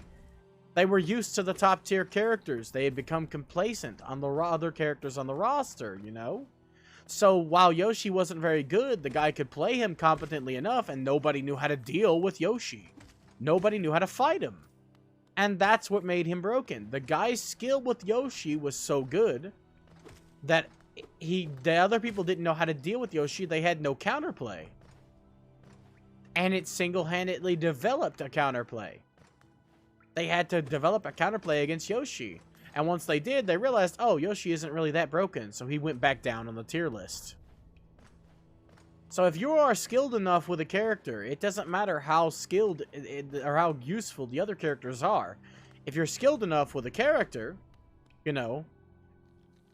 They were used to the top tier characters. They had become complacent on the other characters on the roster, you know? So while Yoshi wasn't very good, the guy could play him competently enough and nobody knew how to deal with Yoshi. Nobody knew how to fight him. And that's what made him broken. The guy's skill with Yoshi was so good that the other people didn't know how to deal with Yoshi. They had no counterplay. And it single-handedly developed a counterplay. They had to develop a counterplay against Yoshi. And once they did, they realized, oh, Yoshi isn't really that broken. So he went back down on the tier list. So if you are skilled enough with a character, it doesn't matter how skilled or how useful the other characters are. If you're skilled enough with a character, you know,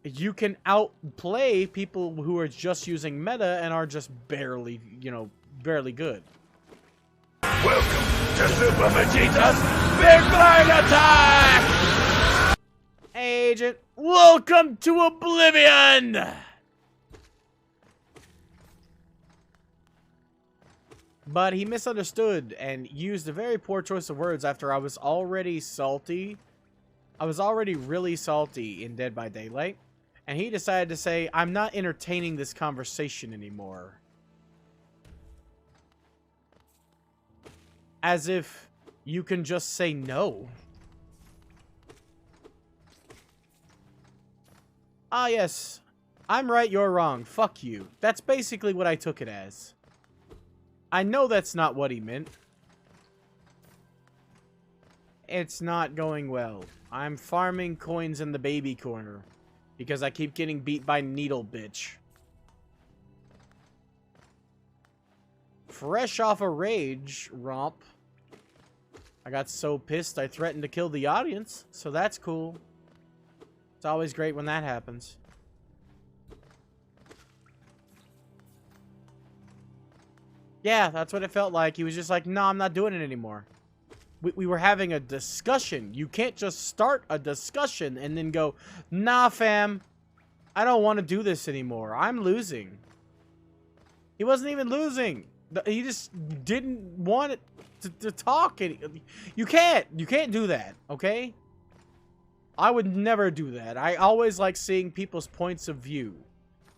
you can outplay people who are just using meta and are just barely, you know, barely good. Welcome to Super Vegeta's Big Blind Attack! Agent, welcome to Oblivion! But he misunderstood and used a very poor choice of words after I was already salty. I was already really salty in Dead by Daylight. And he decided to say, I'm not entertaining this conversation anymore. As if you can just say no. Ah, yes. I'm right, you're wrong. Fuck you. That's basically what I took it as. I know that's not what he meant. It's not going well. I'm farming coins in the baby corner. Because I keep getting beat by Needle Bitch. Fresh off a rage romp. I got so pissed I threatened to kill the audience. So that's cool. It's always great when that happens. Yeah, that's what it felt like. He was just like, no, I'm not doing it anymore. We were having a discussion. You can't just start a discussion and then go, nah, fam, I don't want to do this anymore. I'm losing. He wasn't even losing. He just didn't want it to talk. You can't do that, okay? I would never do that. I always like seeing people's points of view.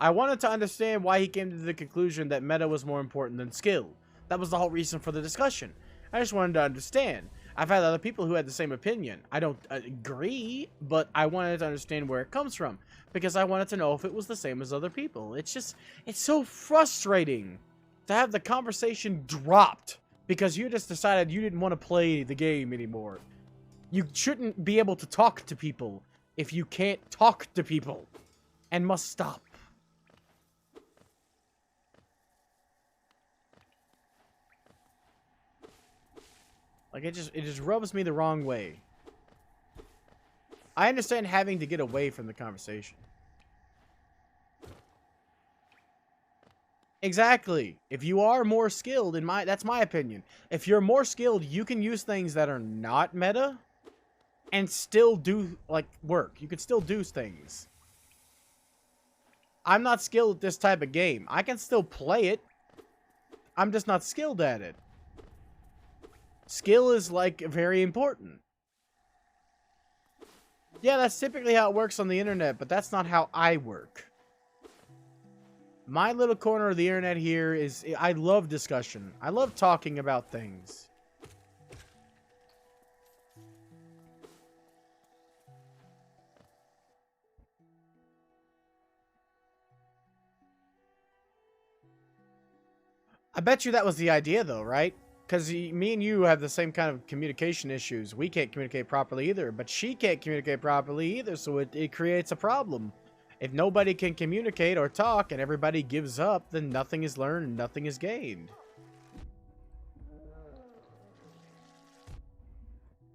I wanted to understand why he came to the conclusion that meta was more important than skill. That was the whole reason for the discussion. I just wanted to understand. I've had other people who had the same opinion. I don't agree, but I wanted to understand where it comes from. Because I wanted to know if it was the same as other people. It's so frustrating to have the conversation dropped. Because you just decided you didn't want to play the game anymore. You shouldn't be able to talk to people if you can't talk to people. And must stop. Like, it just rubs me the wrong way. I understand having to get away from the conversation. Exactly. If you are more skilled, that's my opinion. If you're more skilled, you can use things that are not meta and still do, like, work. You can still do things. I'm not skilled at this type of game. I can still play it. I'm just not skilled at it. Skill is, like, very important. Yeah, that's typically how it works on the internet, but that's not how I work. My little corner of the internet here is, I love discussion. I love talking about things. I bet you that was the idea, though, right? Because me and you have the same kind of communication issues. We can't communicate properly either, but she can't communicate properly either, so it creates a problem. If nobody can communicate or talk and everybody gives up, then nothing is learned and nothing is gained.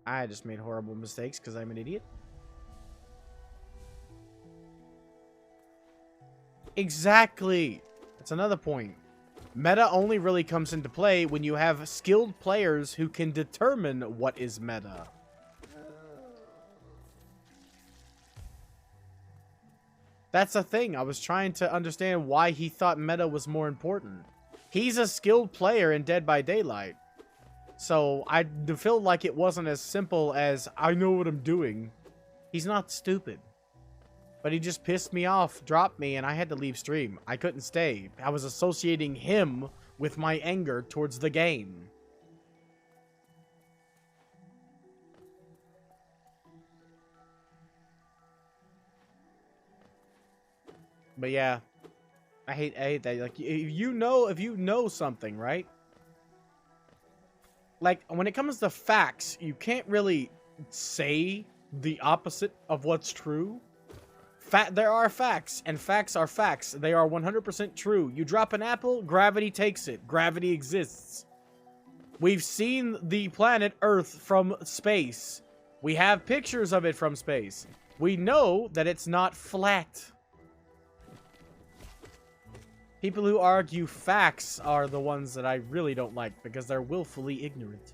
I just made horrible mistakes because I'm an idiot. Exactly. That's another point. Meta only really comes into play when you have skilled players who can determine what is meta. That's the thing. I was trying to understand why he thought meta was more important. He's a skilled player in Dead by Daylight. So I feel like it wasn't as simple as, I know what I'm doing. He's not stupid. But he just pissed me off, dropped me, and I had to leave stream. I couldn't stay. I was associating him with my anger towards the game. But yeah, I hate that. Like, if you know something, right? Like, when it comes to facts, you can't really say the opposite of what's true. There are facts, and facts are facts. They are 100% true. You drop an apple, gravity takes it. Gravity exists. We've seen the planet Earth from space. We have pictures of it from space. We know that it's not flat. People who argue facts are the ones that I really don't like because they're willfully ignorant.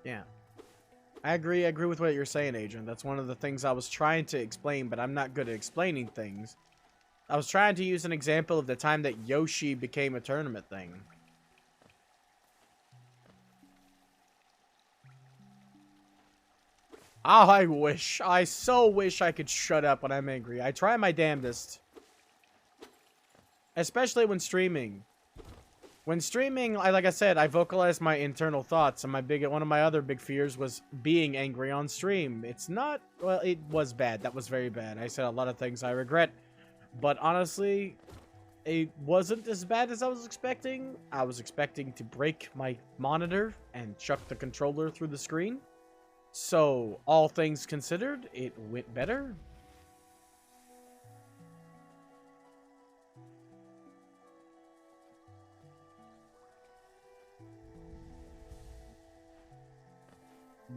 Yeah. I agree with what you're saying, Adrian. That's one of the things I was trying to explain, but I'm not good at explaining things. I was trying to use an example of the time that Yoshi became a tournament thing. Oh, I so wish I could shut up when I'm angry. I try my damnedest. Especially when streaming. When streaming, like I said, I vocalize my internal thoughts, and one of my other big fears was being angry on stream. It's not, well, it was bad. That was very bad. I said a lot of things I regret, but honestly, it wasn't as bad as I was expecting. I was expecting to break my monitor and chuck the controller through the screen. So, all things considered, it went better.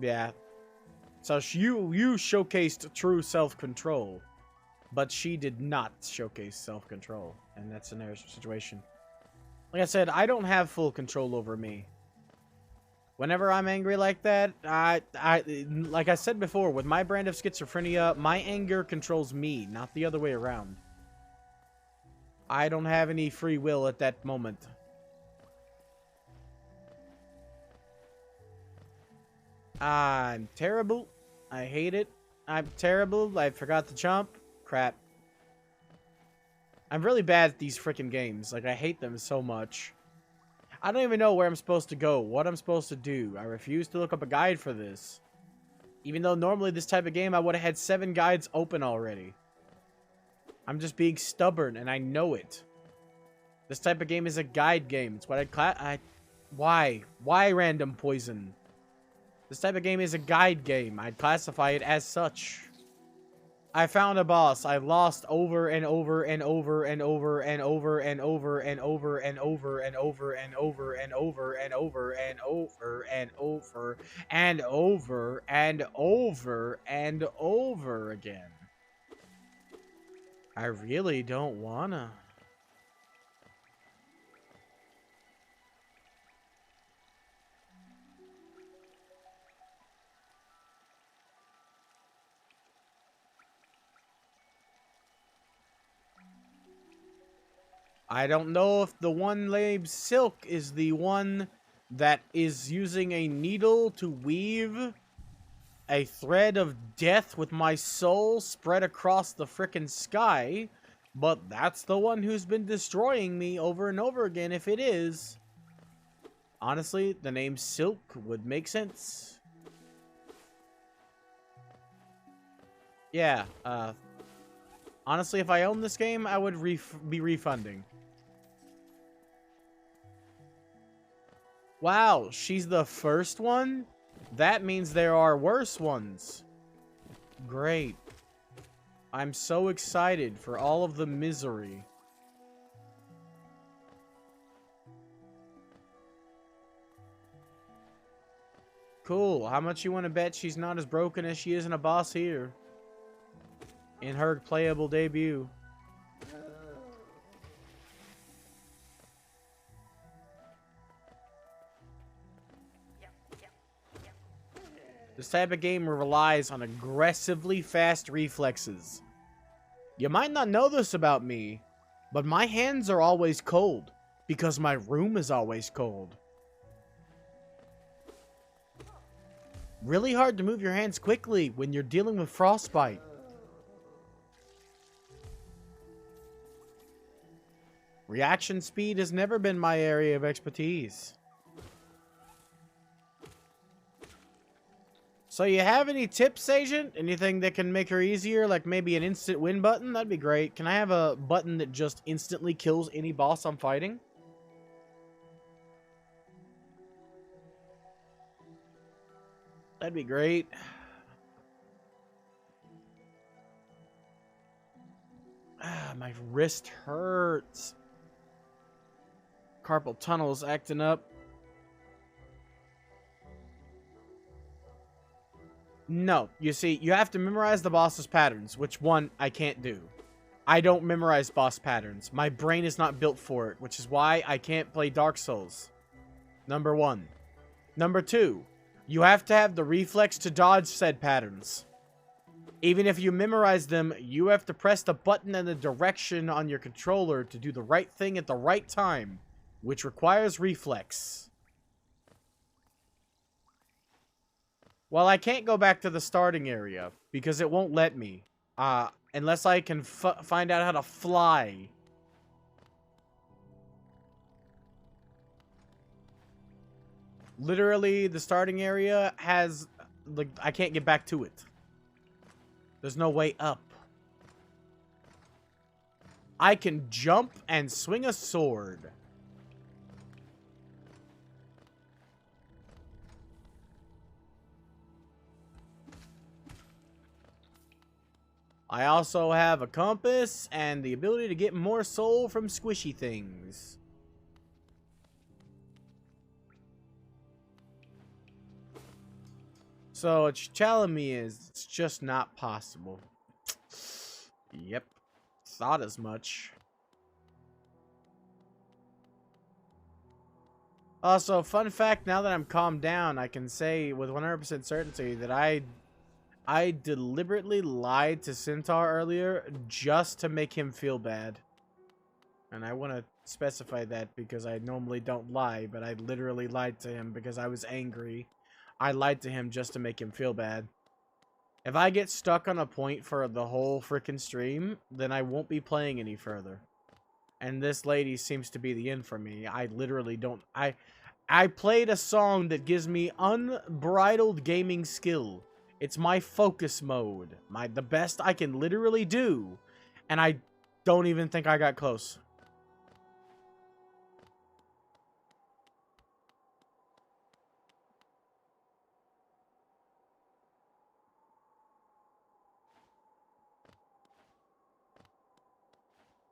Yeah. So you showcased true self-control, but she did not showcase self-control, and that's an situation. Like I said, I don't have full control over me. Whenever I'm angry like that, like I said before, with my brand of schizophrenia, my anger controls me, not the other way around. I don't have any free will at that moment. I'm terrible. I hate it. I'm terrible. I forgot to jump. Crap. I'm really bad at these freaking games. Like, I hate them so much. I don't even know where I'm supposed to go, what I'm supposed to do. I refuse to look up a guide for this. Even though normally this type of game, I would have had 7 guides open already. I'm just being stubborn, and I know it. This type of game is a guide game. It's what Why? Why random poison? This type of game is a guide game. I'd classify it as such. I found a boss. I lost over and over and over and over and over and over and over and over and over and over and over and over and over and over and over and over and over again. I really don't wanna. I don't know if the one labeled silk is the one that is using a needle to weave a thread of death with my soul spread across the frickin' sky. But that's the one who's been destroying me over and over again if it is. Honestly, the name Silk would make sense. Yeah, honestly, if I owned this game, I would be refunding. Wow, she's the first one? That means there are worse ones. Great. I'm so excited for all of the misery. Cool. How much you want to bet she's not as broken as she is in a boss here? In her playable debut. This type of game relies on aggressively fast reflexes. You might not know this about me, but my hands are always cold because my room is always cold. Really hard to move your hands quickly when you're dealing with frostbite. Reaction speed has never been my area of expertise. So you have any tips, Agent? Anything that can make her easier, like maybe an instant win button? That'd be great. Can I have a button that just instantly kills any boss I'm fighting? That'd be great. Ah, my wrist hurts. Carpal tunnel's acting up. No, you see, you have to memorize the boss's patterns, which one I can't do. I don't memorize boss patterns. My brain is not built for it, which is why I can't play Dark Souls. Number 1. Number 2, you have to have the reflex to dodge said patterns. Even if you memorize them, you have to press the button and the direction on your controller to do the right thing at the right time, which requires reflex. Well, I can't go back to the starting area because it won't let me. Unless I can find out how to fly. Literally, the starting area has... like, I can't get back to it. There's no way up. I can jump and swing a sword. I also have a compass and the ability to get more soul from squishy things. So what you're telling me is it's just not possible. Yep. Thought as much. Also, fun fact, now that I'm calmed down, I can say with 100% certainty that I deliberately lied to Centaur earlier just to make him feel bad. And I want to specify that because I normally don't lie, but I literally lied to him because I was angry. I lied to him just to make him feel bad. If I get stuck on a point for the whole freaking stream, then I won't be playing any further. And this lady seems to be the end for me. I literally don't... I played a song that gives me unbridled gaming skill. It's my focus mode. The best I can literally do. And I don't even think I got close.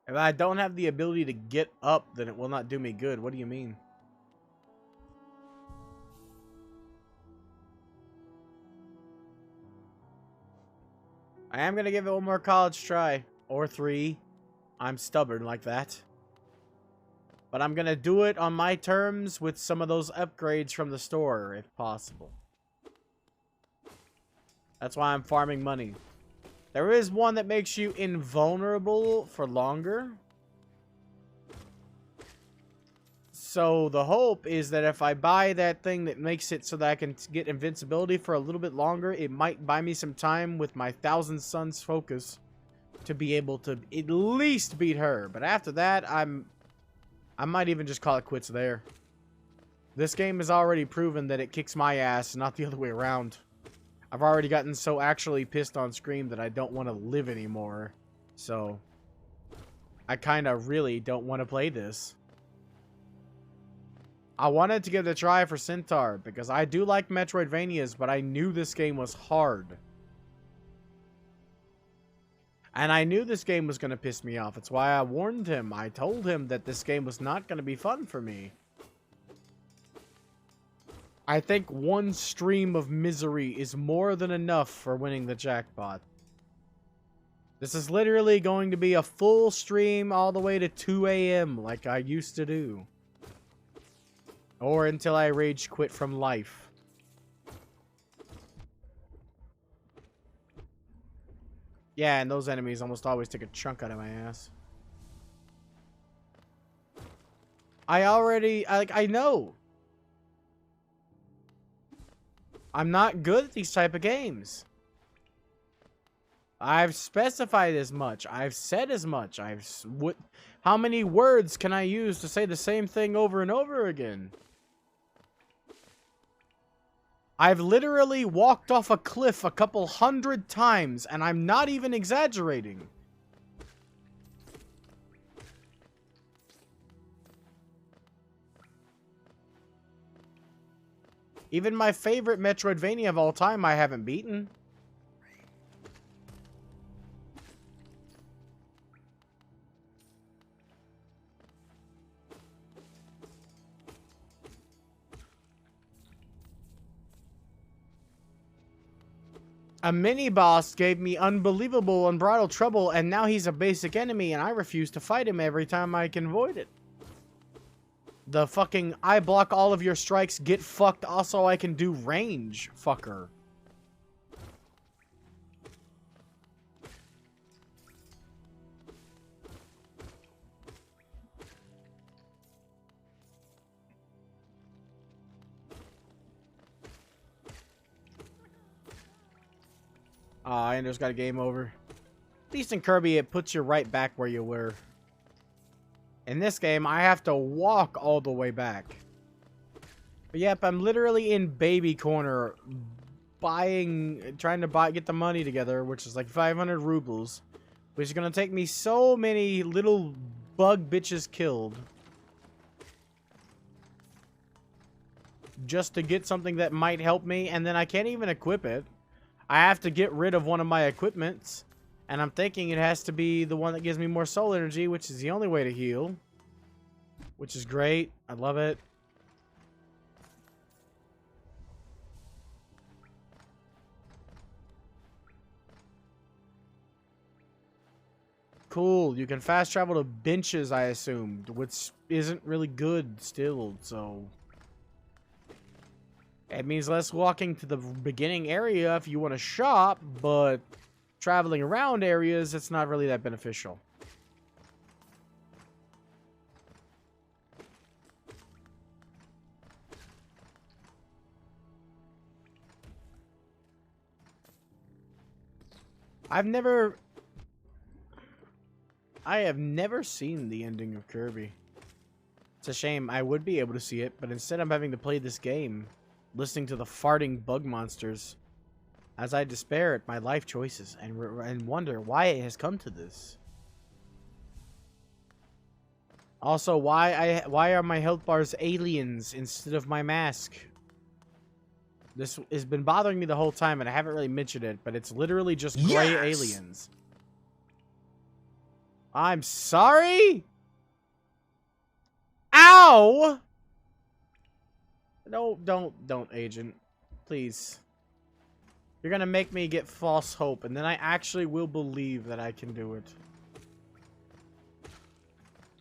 If I don't have the ability to get up, then it will not do me good. What do you mean? I am going to give it one more college try. Or 3. I'm stubborn like that. But I'm going to do it on my terms with some of those upgrades from the store, if possible. That's why I'm farming money. There is one that makes you invulnerable for longer. So the hope is that if I buy that thing that makes it so that I can get invincibility for a little bit longer, it might buy me some time with my Thousand Suns focus to be able to at least beat her. But after that, I might even just call it quits there. This game has already proven that it kicks my ass, not the other way around. I've already gotten so actually pissed on Scream that I don't want to live anymore. So, I kind of really don't want to play this. I wanted to give it a try for Centaur, because I do like Metroidvanias, but I knew this game was hard. And I knew this game was going to piss me off. It's why I warned him. I told him that this game was not going to be fun for me. I think one stream of misery is more than enough for winning the jackpot. This is literally going to be a full stream all the way to 2 a.m. like I used to do. Or until I rage quit from life. Yeah, and those enemies almost always take a chunk out of my ass. I know. I'm not good at these type of games. I've specified as much. I've said as much. How many words can I use to say the same thing over and over again? I've literally walked off a cliff a couple 100 times, and I'm not even exaggerating. Even my favorite Metroidvania of all time, I haven't beaten. A mini-boss gave me unbelievable unbridled trouble, and now he's a basic enemy, and I refuse to fight him every time I can avoid it. The fucking, I block all of your strikes, get fucked, also I can do range, fucker. I just got a game over. At least in Kirby, it puts you right back where you were. In this game, I have to walk all the way back. But yep, I'm literally in baby corner trying to get the money together, which is like 500 rubles. Which is going to take me so many little bug bitches killed. Just to get something that might help me, and then I can't even equip it. I have to get rid of one of my equipments, and I'm thinking it has to be the one that gives me more soul energy, which is the only way to heal. Which is great. I love it. Cool. You can fast travel to benches, I assumed, which isn't really good still, so... It means less walking to the beginning area if you want to shop, but traveling around areas, it's not really that beneficial. I have never seen the ending of Kirby. It's a shame. I would be able to see it, but instead I'm having to play this game, listening to the farting bug monsters, as I despair at my life choices and wonder why it has come to this. Also, why are my health bars aliens instead of my mask? This has been bothering me the whole time, and I haven't really mentioned it, but it's literally just gray aliens. I'm sorry? Ow! No, don't, Agent. Please. You're gonna make me get false hope, and then I actually will believe that I can do it.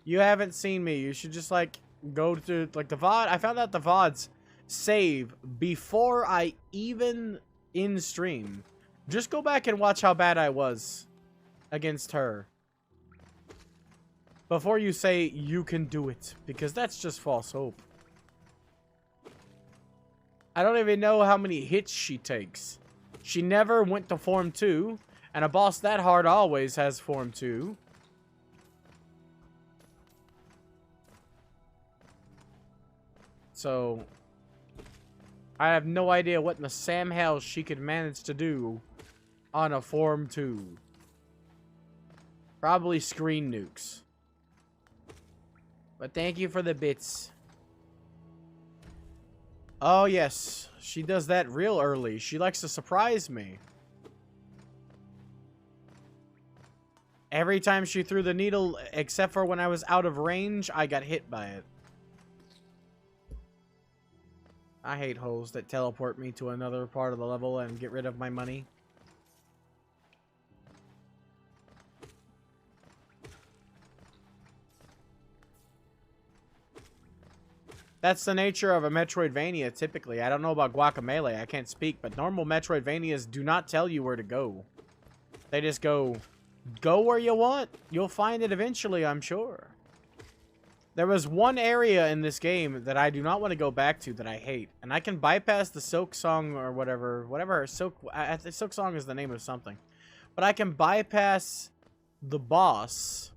You haven't seen me. You should just, like, go to, like, the VOD. I found out the VODs save before I even in-stream. Just go back and watch how bad I was against her. before you say you can do it, because that's just false hope. I don't even know how many hits she takes. She never went to Form 2, and a boss that hard always has Form 2. So, I have no idea what in the Sam hell she could manage to do on a Form 2. Probably screen nukes. But thank you for the bits. Oh, yes. She does that real early. She likes to surprise me. Every time she threw the needle, except for when I was out of range, I got hit by it. I hate hoes that teleport me to another part of the level and get rid of my money. That's the nature of a Metroidvania, typically. I don't know about Guacamelee, I can't speak, but normal Metroidvanias do not tell you where to go. They just go where you want. You'll find it eventually, I'm sure. There was one area in this game that I do not want to go back to that I hate. And I can bypass the Silk Song or whatever. Silk Song is the name of something. But I can bypass the boss.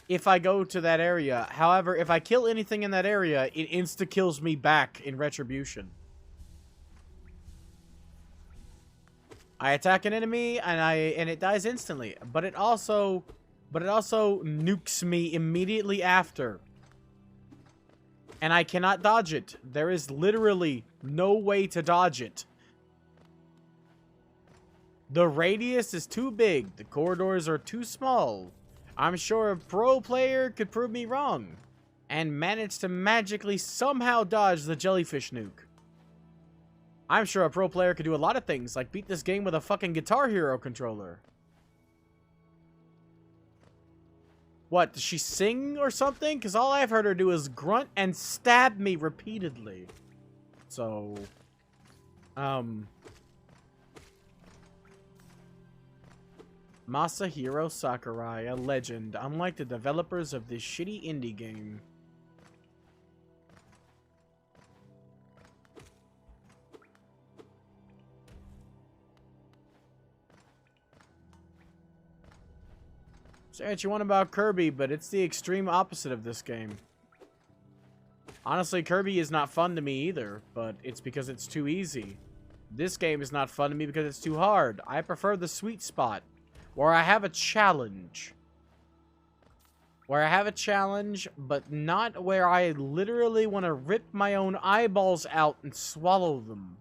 If I go to that area. However, if I kill anything in that area, it insta-kills me back in retribution. I attack an enemy and it dies instantly, but it also nukes me immediately after. And I cannot dodge it. There is literally no way to dodge it. The radius is too big. The corridors are too small. I'm sure a pro player could prove me wrong and manage to magically somehow dodge the jellyfish nuke. I'm sure a pro player could do a lot of things, like beat this game with a fucking Guitar Hero controller. What, does she sing or something? Because all I've heard her do is grunt and stab me repeatedly. So, Masahiro Sakurai, a legend, unlike the developers of this shitty indie game. Say what you want about Kirby, but it's the extreme opposite of this game. Honestly, Kirby is not fun to me either, but it's because it's too easy. This game is not fun to me because it's too hard. I prefer the sweet spot, where I have a challenge. Where I have a challenge, but not where I literally want to rip my own eyeballs out and swallow them.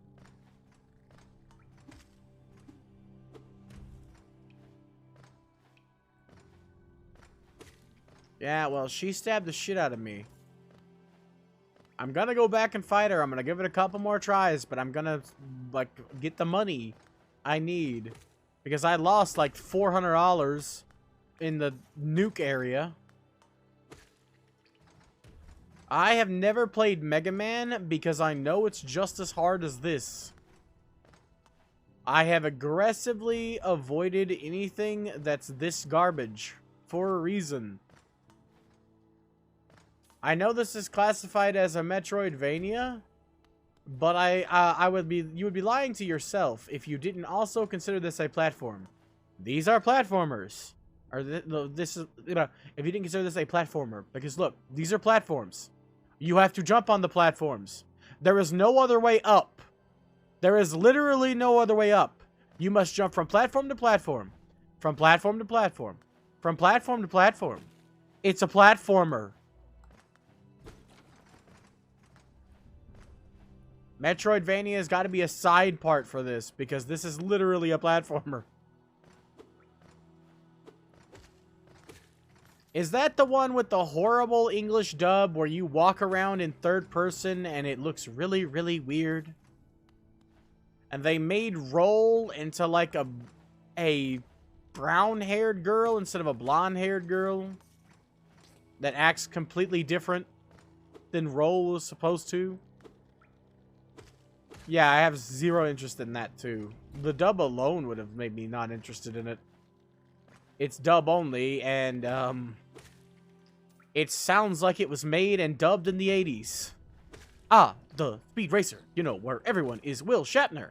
Yeah, well, she stabbed the shit out of me. I'm gonna go back and fight her. I'm gonna give it a couple more tries, but I'm gonna, like, get the money I need. Because I lost, like, $400 in the nuke area. I have never played Mega Man because I know it's just as hard as this. I have aggressively avoided anything that's this garbage for a reason. I know this is classified as a Metroidvania, but you would be lying to yourself if you didn't also consider this a platform. These are platformers. If you didn't consider this a platformer, because look, these are platforms. You have to jump on the platforms. There is no other way up. There is literally no other way up. You must jump from platform to platform, from platform to platform, from platform to platform. It's a platformer. Metroidvania has got to be a side part for this, because this is literally a platformer. Is that the one with the horrible English dub where you walk around in third person and it looks really, really weird? And they made Roll into like a brown-haired girl instead of a blonde-haired girl that acts completely different than Roll was supposed to? Yeah, I have zero interest in that too. The dub alone would have made me not interested in it. It's dub only, and it sounds like it was made and dubbed in the 80s. Ah, the Speed Racer, you know, where everyone is Will Shatner.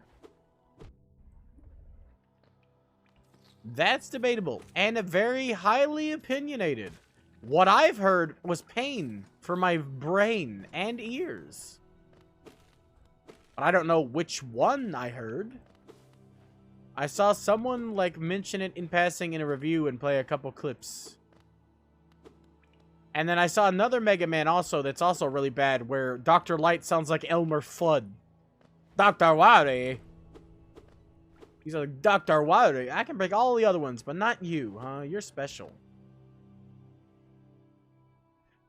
That's debatable, and very highly opinionated. What I've heard was pain for my brain and ears. But I don't know which one I heard. I saw someone, like, mention it in passing in a review and play a couple clips. And then I saw another Mega Man also that's also really bad, where Dr. Light sounds like Elmer Fudd. Dr. Wily. He's like, Dr. Wily. I can break all the other ones, but not you, huh? You're special.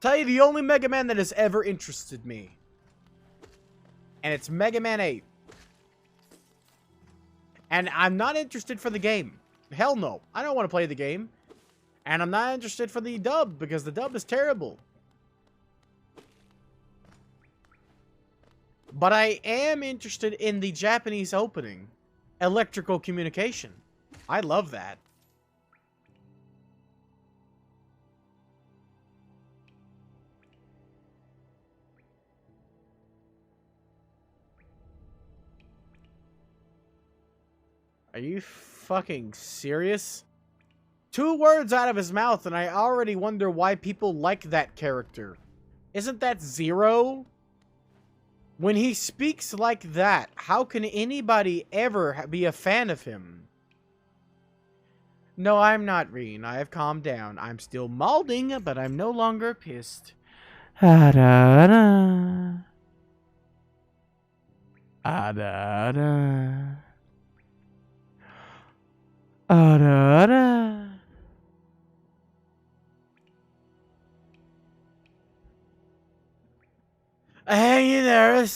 Tell you the only Mega Man that has ever interested me. And it's Mega Man 8. And I'm not interested for the game. Hell no. I don't want to play the game. And I'm not interested for the dub, because the dub is terrible. But I am interested in the Japanese opening. Electrical communication. I love that. Are you fucking serious? 2 words out of his mouth and I already wonder why people like that character. Isn't that Zero? When he speaks like that, how can anybody ever be a fan of him? No, I'm not, Reen. I have calmed down. I'm still malding, but I'm no longer pissed. Ah-da-da. Ah-da-da. Ah-da-da. Hang in there.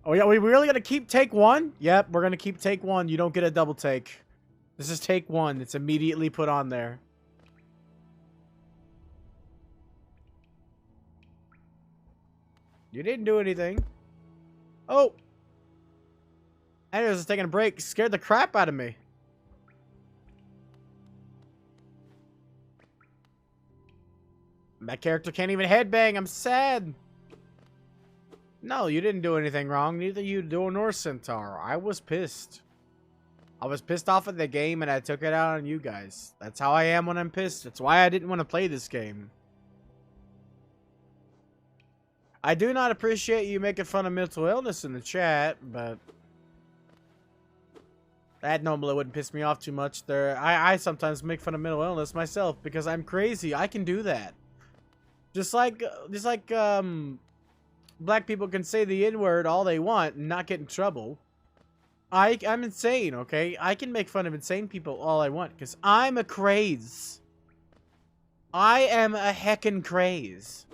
Oh, yeah, we really gonna keep take 1? Yep, we're gonna keep take 1. You don't get a double take. This is take 1. It's immediately put on there. You didn't do anything. Oh! I was taking a break. Scared the crap out of me. My character can't even headbang. I'm sad. No, you didn't do anything wrong. Neither you nor Centaur. I was pissed. I was pissed off at the game and I took it out on you guys. That's how I am when I'm pissed. That's why I didn't want to play this game. I do not appreciate you making fun of mental illness in the chat, but that normally wouldn't piss me off too much. I sometimes make fun of mental illness myself because I'm crazy. I can do that. Just like black people can say the N-word all they want and not get in trouble. I'm insane, okay? I can make fun of insane people all I want because I'm a craze. I am a heckin' craze.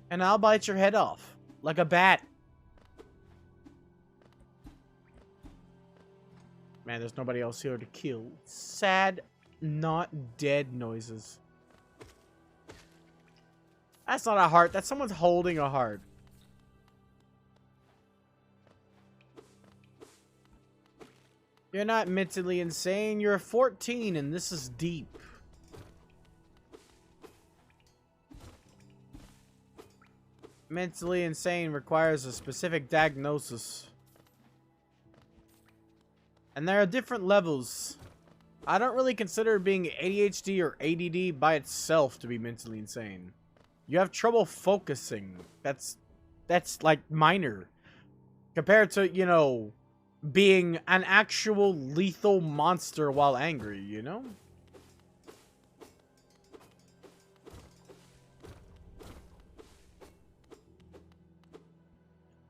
And I'll bite your head off like a bat. Man, there's nobody else here to kill. Sad, not dead noises. That's not a heart. That's someone's holding a heart. You're not mentally insane. You're 14 and this is deep. Mentally insane requires a specific diagnosis. And there are different levels. I don't really consider being ADHD or ADD by itself to be mentally insane. You have trouble focusing. That's like minor. Compared to, you know, being an actual lethal monster while angry, you know?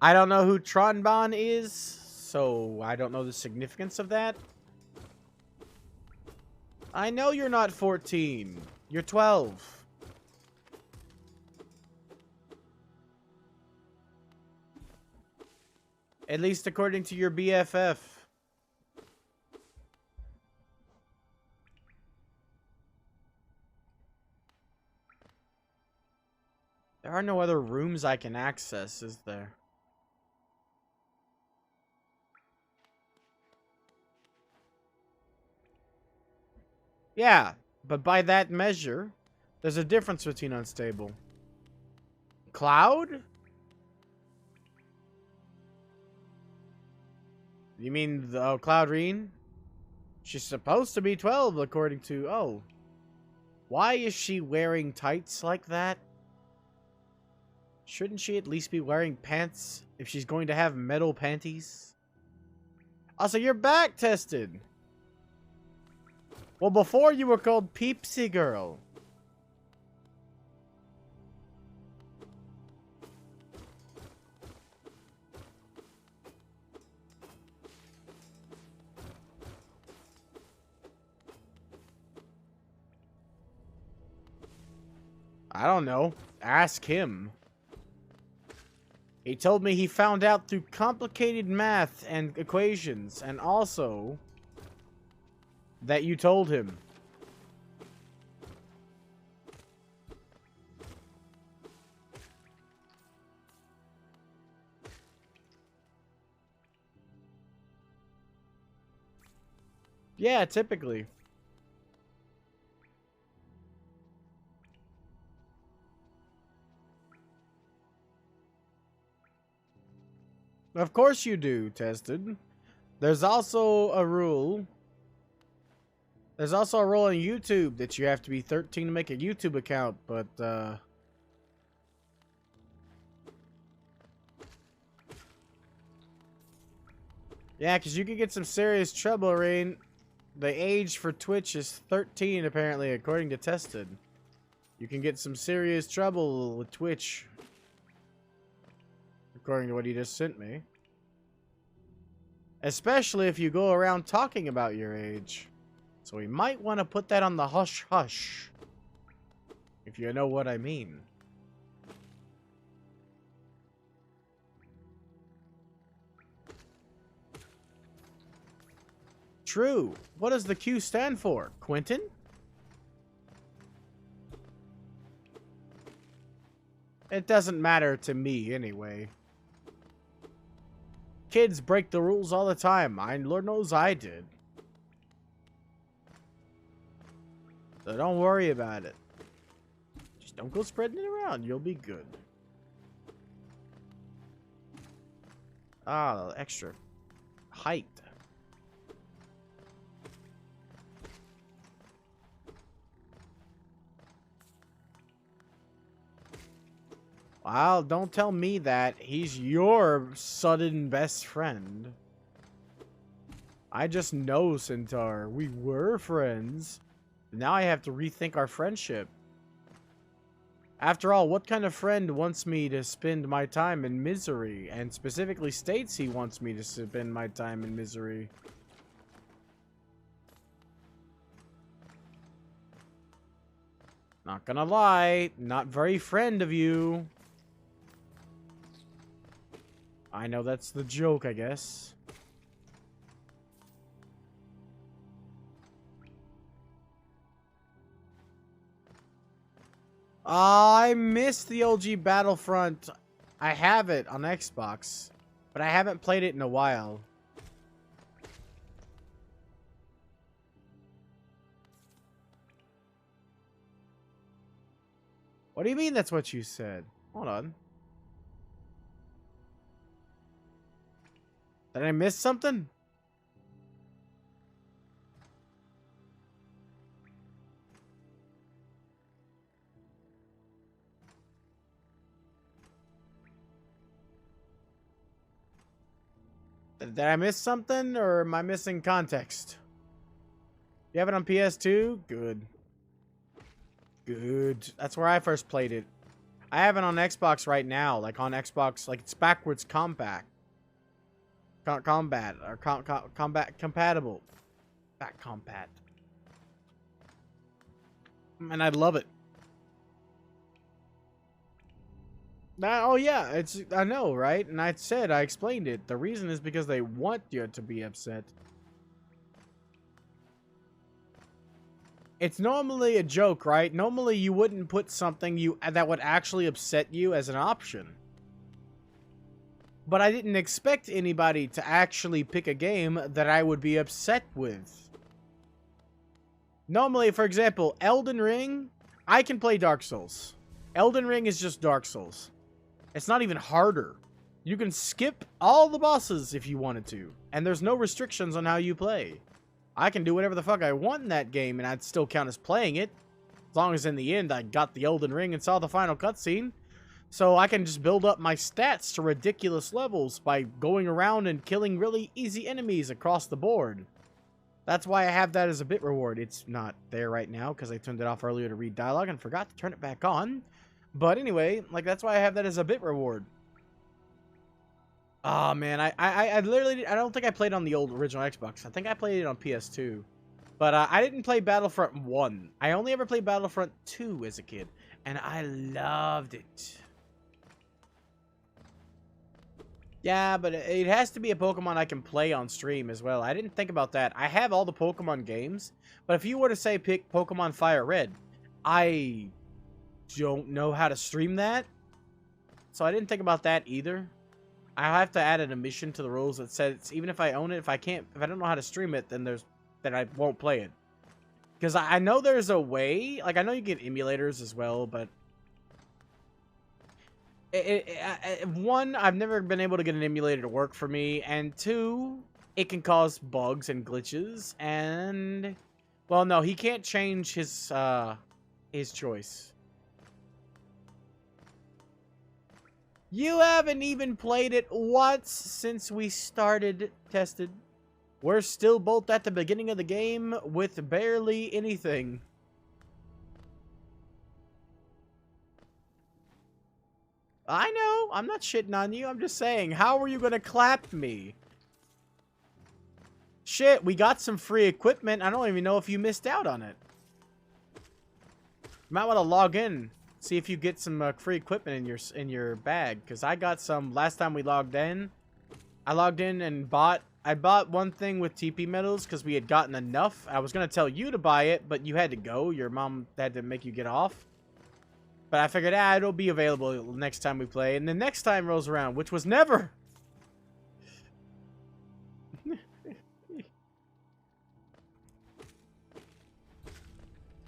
I don't know who Tronbon is, so I don't know the significance of that. I know you're not 14. You're 12. At least according to your BFF. There are no other rooms I can access, is there? Yeah, but by that measure, there's a difference between unstable. Cloud? You mean the Cloudrine? She's supposed to be 12 according to... Oh. Why is she wearing tights like that? Shouldn't she at least be wearing pants if she's going to have metal panties? Also, you're back tested. Well, before you were called Peepsy Girl. I don't know. Ask him. He told me he found out through complicated math and equations, and also that you told him. Yeah, typically. Of course you do, Tested. There's also a rule. There's also a rule on YouTube that you have to be 13 to make a YouTube account, but, yeah, because you could get some serious trouble, Rain. The age for Twitch is 13, apparently, according to Tested. You can get some serious trouble with Twitch. According to what he just sent me. Especially if you go around talking about your age. So we might want to put that on the hush-hush. If you know what I mean. True. What does the Q stand for? Quentin? It doesn't matter to me anyway. Kids break the rules all the time. Lord knows I did. So don't worry about it. Just don't go spreading it around. You'll be good. Ah, extra height. Well, don't tell me that. He's your sudden best friend. I just know, Centaur. We were friends. Now I have to rethink our friendship. After all, what kind of friend wants me to spend my time in misery? And specifically states he wants me to spend my time in misery. Not gonna lie. Not very friend of you. I know that's the joke, I guess. I missed the OG Battlefront. I have it on Xbox, but I haven't played it in a while. What do you mean that's what you said? Hold on. Did I miss something? Did I miss something, or am I missing context? You have it on PS2? Good. Good. That's where I first played it. I have it on Xbox right now. Like on Xbox, like it's backwards combat. Combat. Or combat compatible. Back combat. And I love it. Oh yeah, I know, right? And I explained it. The reason is because they want you to be upset. It's normally a joke, right? Normally you wouldn't put something that would actually upset you as an option. But I didn't expect anybody to actually pick a game that I would be upset with. Normally, for example, Elden Ring, I can play Dark Souls. Elden Ring is just Dark Souls. It's not even harder. You can skip all the bosses if you wanted to, and there's no restrictions on how you play. I can do whatever the fuck I want in that game, and I'd still count as playing it, as long as in the end I got the Elden Ring and saw the final cutscene. So I can just build up my stats to ridiculous levels by going around and killing really easy enemies across the board. That's why I have that as a bit reward. It's not there right now because I turned it off earlier to read dialogue and forgot to turn it back on. But anyway, like, that's why I have that as a bit reward. Oh man, I literally, I don't think I played on the old original Xbox. I think I played it on PS2. But I didn't play Battlefront 1. I only ever played Battlefront 2 as a kid. And I loved it. Yeah, but it has to be a Pokemon I can play on stream as well. I didn't think about that. I have all the Pokemon games, but if you were to say pick Pokemon Fire Red, I don't know how to stream that. So I didn't think about that either. I have to add an omission to the rules that says even if I own it, if I don't know how to stream it, then I won't play it. Because I know there's a way, like I know you get emulators as well, but one, I've never been able to get an emulator to work for me, and two, it can cause bugs and glitches, and, well, no, he can't change his choice. You haven't even played it once since we started tested. We're still both at the beginning of the game with barely anything. I know, I'm not shitting on you. I'm just saying, how are you going to clap me? Shit, we got some free equipment. I don't even know if you missed out on it. You might want to log in, see if you get some free equipment in your bag. Because I got some last time we logged in. I logged in and I bought one thing with TP medals because we had gotten enough. I was going to tell you to buy it, but you had to go. Your mom had to make you get off. But I figured, it'll be available next time we play. And the next time rolls around, which was never. But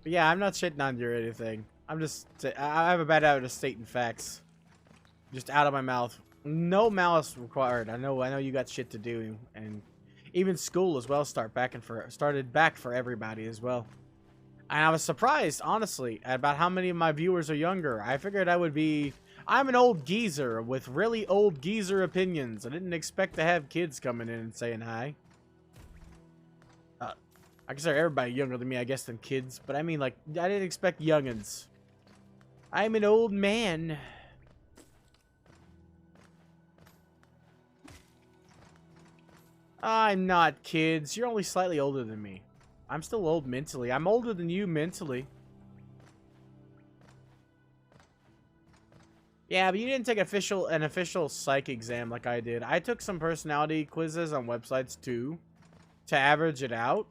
yeah, I'm not shitting on you or anything. I'm just, I have a bad habit of stating facts. Just out of my mouth. No malice required. I know you got shit to do. And even school as well started back for everybody as well. And I was surprised, honestly, about how many of my viewers are younger. I figured I'm an old geezer with really old geezer opinions. I didn't expect to have kids coming in and saying hi. I consider everybody younger than me, I guess, than kids. But I mean, like, I didn't expect youngins. I'm an old man. I'm not, kids. You're only slightly older than me. I'm still old mentally. I'm older than you mentally. Yeah, but you didn't take an official psych exam like I did. I took some personality quizzes on websites too to average it out.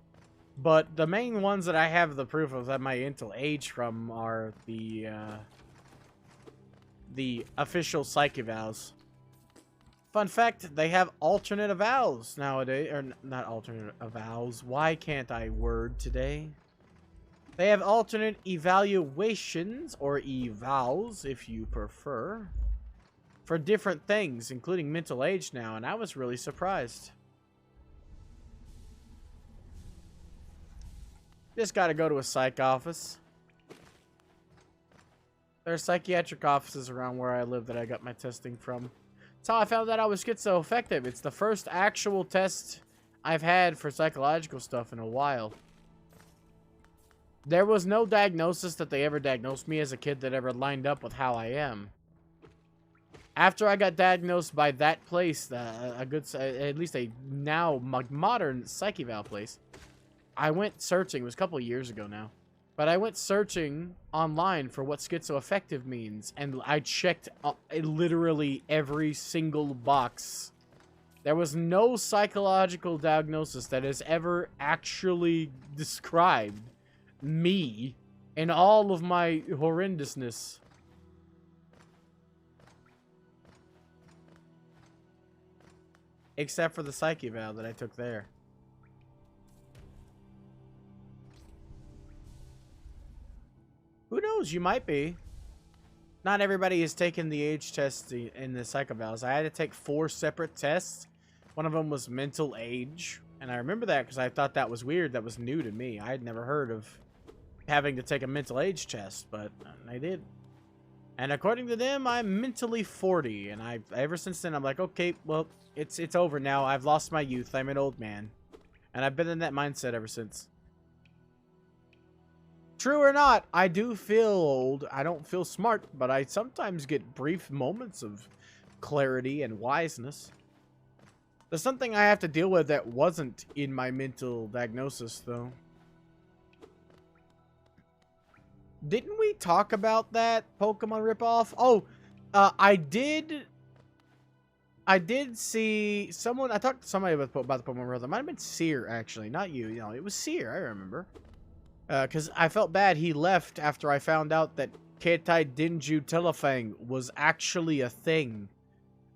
But the main ones that I have the proof of that my mental age from are the official psych evals. Fun fact, they have alternate evals nowadays. Or, not alternate evals. Why can't I word today? They have alternate evaluations, or evals, if you prefer, for different things, including mental age now, and I was really surprised. Just gotta go to a psych office. There are psychiatric offices around where I live that I got my testing from. That's how I found out I was schizoaffective. It's the first actual test I've had for psychological stuff in a while. There was no diagnosis that they ever diagnosed me as a kid that ever lined up with how I am. After I got diagnosed by that place, at least a now modern psych eval place, I went searching. It was a couple of years ago now. But I went searching online for what schizoaffective means, and I checked literally every single box. There was no psychological diagnosis that has ever actually described me in all of my horrendousness. Except for the psych eval that I took there. knows? You might be. Not everybody is taking the age test in the psychovals. I had to take 4 separate tests. One of them was mental age. And I remember that because I thought that was weird. That was new to me. I had never heard of having to take a mental age test, but I did. And according to them, I'm mentally 40. And ever since then, I'm like, okay, well, it's over now. I've lost my youth. I'm an old man. And I've been in that mindset ever since. True or not, I do feel old. I don't feel smart, but I sometimes get brief moments of clarity and wiseness. There's something I have to deal with that wasn't in my mental diagnosis, though. Didn't we talk about that Pokemon ripoff? Oh, I did see someone. I talked to somebody about the Pokemon ripoff. It might have been Seer, actually, not you. You know, it was Seer. I remember. Because I felt bad he left after I found out that Keitai Denju Telefang was actually a thing.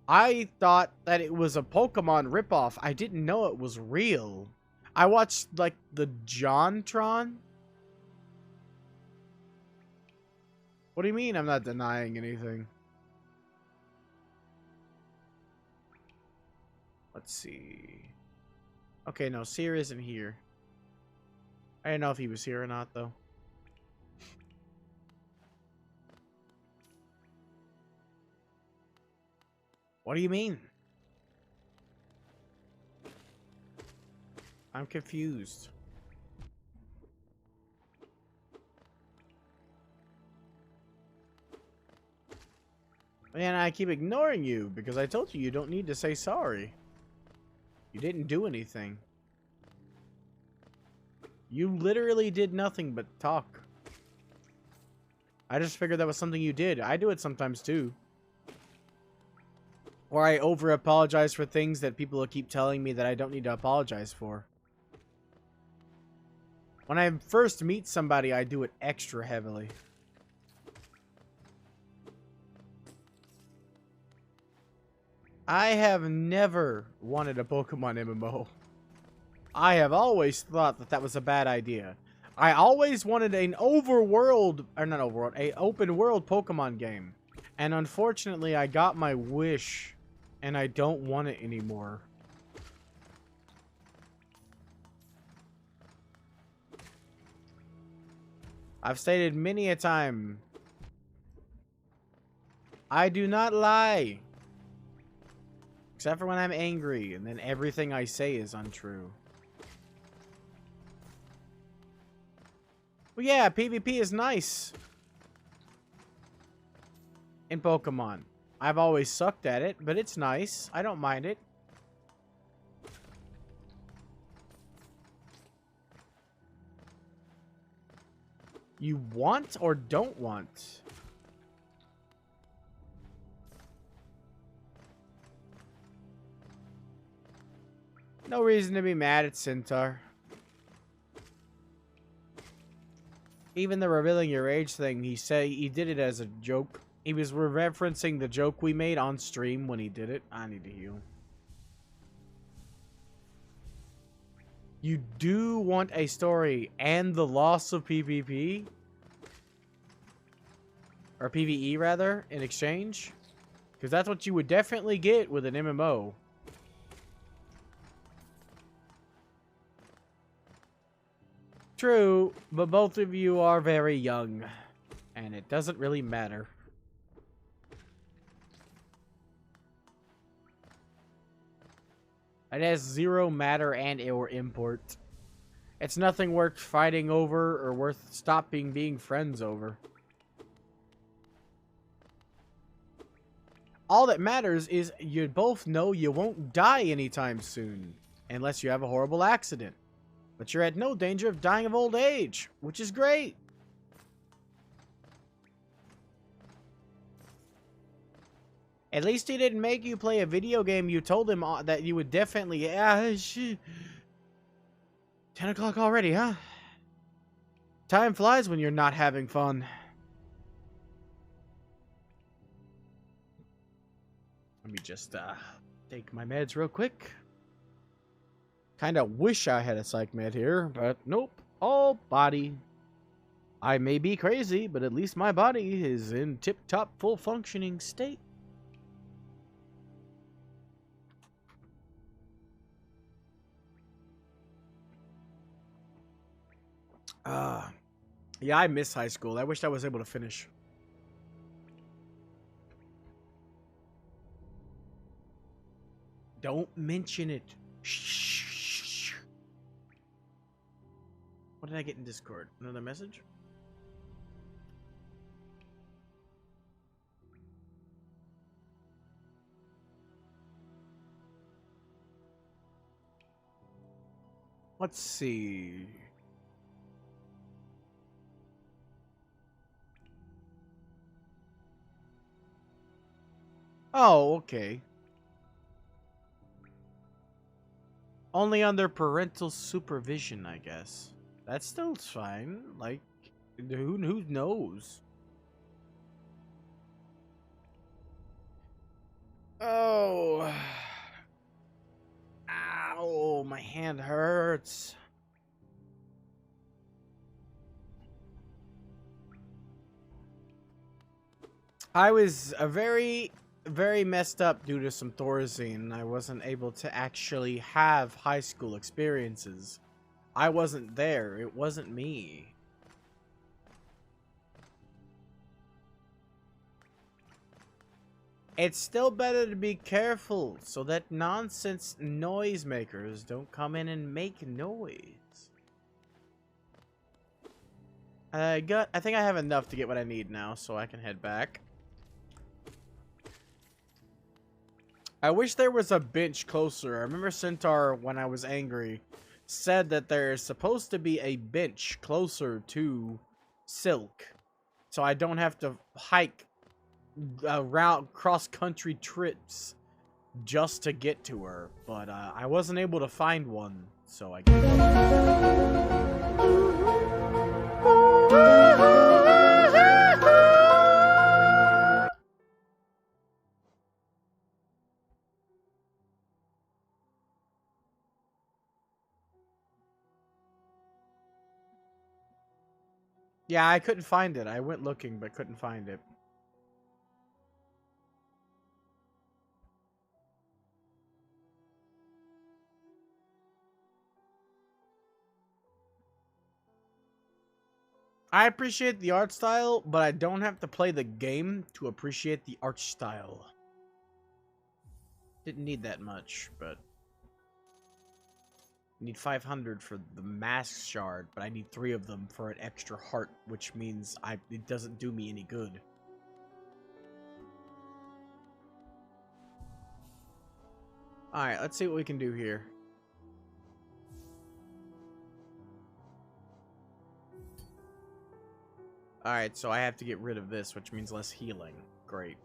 I thought that it was a Pokemon ripoff. I didn't know it was real. I watched, like, the Jontron. What do you mean I'm not denying anything? Let's see. Okay, no, Seer isn't here. I didn't know if he was here or not, though. What do you mean? I'm confused. Man, I keep ignoring you because I told you you don't need to say sorry. You didn't do anything. You literally did nothing but talk. I just figured that was something you did. I do it sometimes too. Or I over-apologize for things that people keep telling me that I don't need to apologize for. When I first meet somebody, I do it extra heavily. I have never wanted a Pokemon MMO. I have always thought that that was a bad idea. I always wanted an overworld, or not overworld, a open world Pokemon game. And unfortunately, I got my wish, and I don't want it anymore. I've stated many a time, I do not lie. Except for when I'm angry, and then everything I say is untrue. Well, yeah, PvP is nice in Pokemon. I've always sucked at it, but it's nice. I don't mind it. You want or don't want? No reason to be mad at Centaur. Even the revealing your age thing, he said he did it as a joke. He was referencing the joke we made on stream when he did it. I need to heal. You do want a story and the loss of PvP? Or PvE, rather, in exchange? Because that's what you would definitely get with an MMO. True, but both of you are very young, and it doesn't really matter. It has zero matter and or import. It's nothing worth fighting over or worth stopping being friends over. All that matters is you both know you won't die anytime soon, unless you have a horrible accident. But you're at no danger of dying of old age, which is great. At least he didn't make you play a video game you told him that you would definitely... 10 o'clock already, huh? Time flies when you're not having fun. Let me just take my meds real quick. Kinda wish I had a psych med here, but nope. All body. I may be crazy, but at least my body is in tip-top full functioning state. Yeah, I miss high school. I wish I was able to finish. Don't mention it. Shh. What did I get in Discord? Another message? Let's see. Oh, okay. Only under parental supervision, I guess. That's still fine. Like, who knows? Oh. Ow, my hand hurts. I was very messed up due to some Thorazine. I wasn't able to actually have high school experiences. I wasn't there. It wasn't me. It's still better to be careful so that nonsense noisemakers don't come in and make noise. I think I have enough to get what I need now, so I can head back. I wish there was a bench closer. I remember Centaur, when I was angry, said that there's supposed to be a bench closer to Silk, so I don't have to hike around cross-country trips just to get to her. But I wasn't able to find one, so I gave up. Yeah, I couldn't find it. I went looking, but couldn't find it. I appreciate the art style, but I don't have to play the game to appreciate the art style. Didn't need that much, but... I need 500 for the mask shard, but I need 3 of them for an extra heart, which means it doesn't do me any good. Alright, let's see what we can do here. Alright, so I have to get rid of this, which means less healing. Great.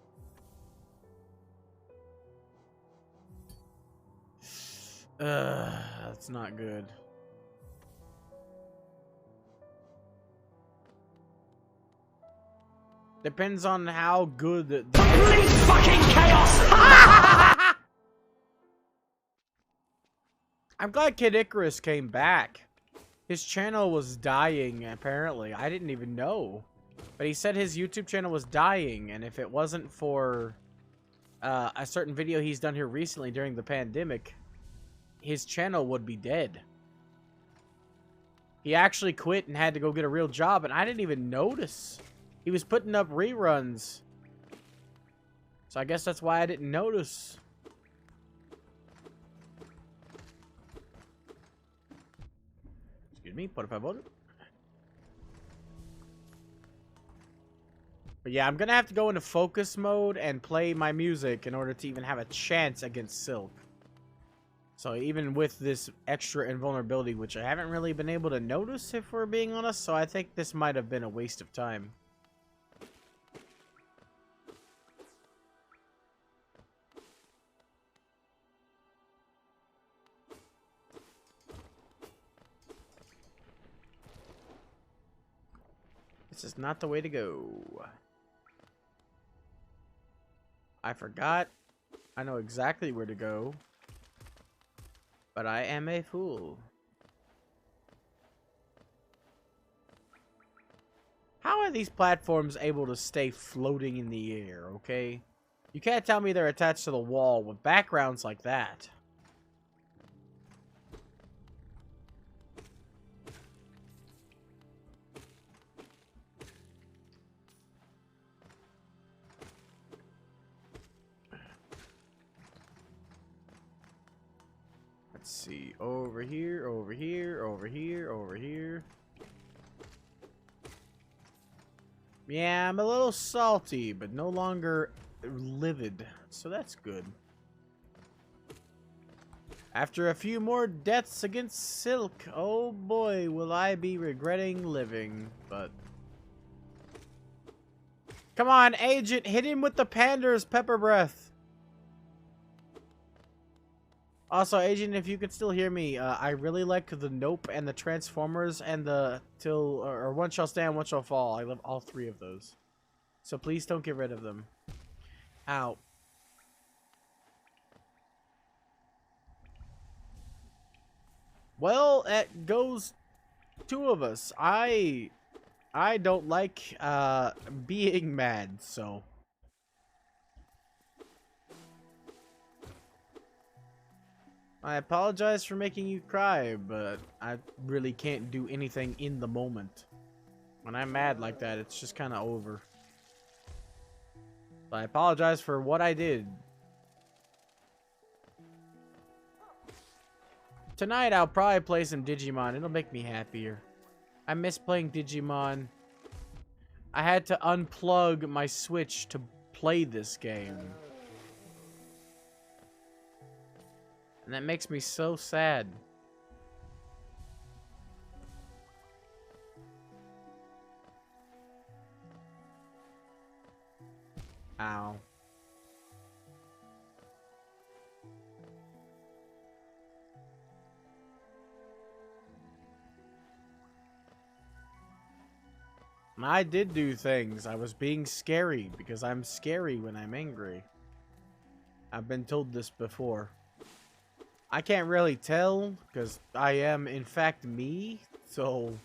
That's not good. Depends on how good the complete fucking chaos. I'm glad Kid Icarus came back. His channel was dying, apparently. I didn't even know. But he said his YouTube channel was dying, and if it wasn't for a certain video he's done here recently during the pandemic, his channel would be dead. He actually quit and had to go get a real job, and I didn't even notice. He was putting up reruns. So I guess that's why I didn't notice. Excuse me, put up a button. But yeah, I'm gonna have to go into focus mode and play my music in order to even have a chance against Silk. So even with this extra invulnerability, which I haven't really been able to notice, if we're being honest, so I think this might have been a waste of time. This is not the way to go. I forgot. I know exactly where to go. But I am a fool. are these platforms able to stay floating in the air, okay? You can't tell me they're attached to the wall with backgrounds like that. Let's see. Over here, over here, over here, over here. Yeah, I'm a little salty, but no longer livid. So that's good. After a few more deaths against Silk, oh boy, will I be regretting living. But come on, Agent, hit him with the Pander's pepper breath. Also, Agent, if you could still hear me, I really like the Nope and the Transformers and the or One Shall Stand, One Shall Fall. I love all three of those. So please don't get rid of them. Ow. Well, it goes two of us. I don't like being mad, so I apologize for making you cry, but I really can't do anything in the moment. When I'm mad like that, it's just kind of over. But I apologize for what I did. Tonight, I'll probably play some Digimon. It'll make me happier. I miss playing Digimon. I had to unplug my Switch to play this game. And that makes me so sad. Ow. I did do things. I was being scary because I'm scary when I'm angry. I've been told this before. I can't really tell because I am in fact me, so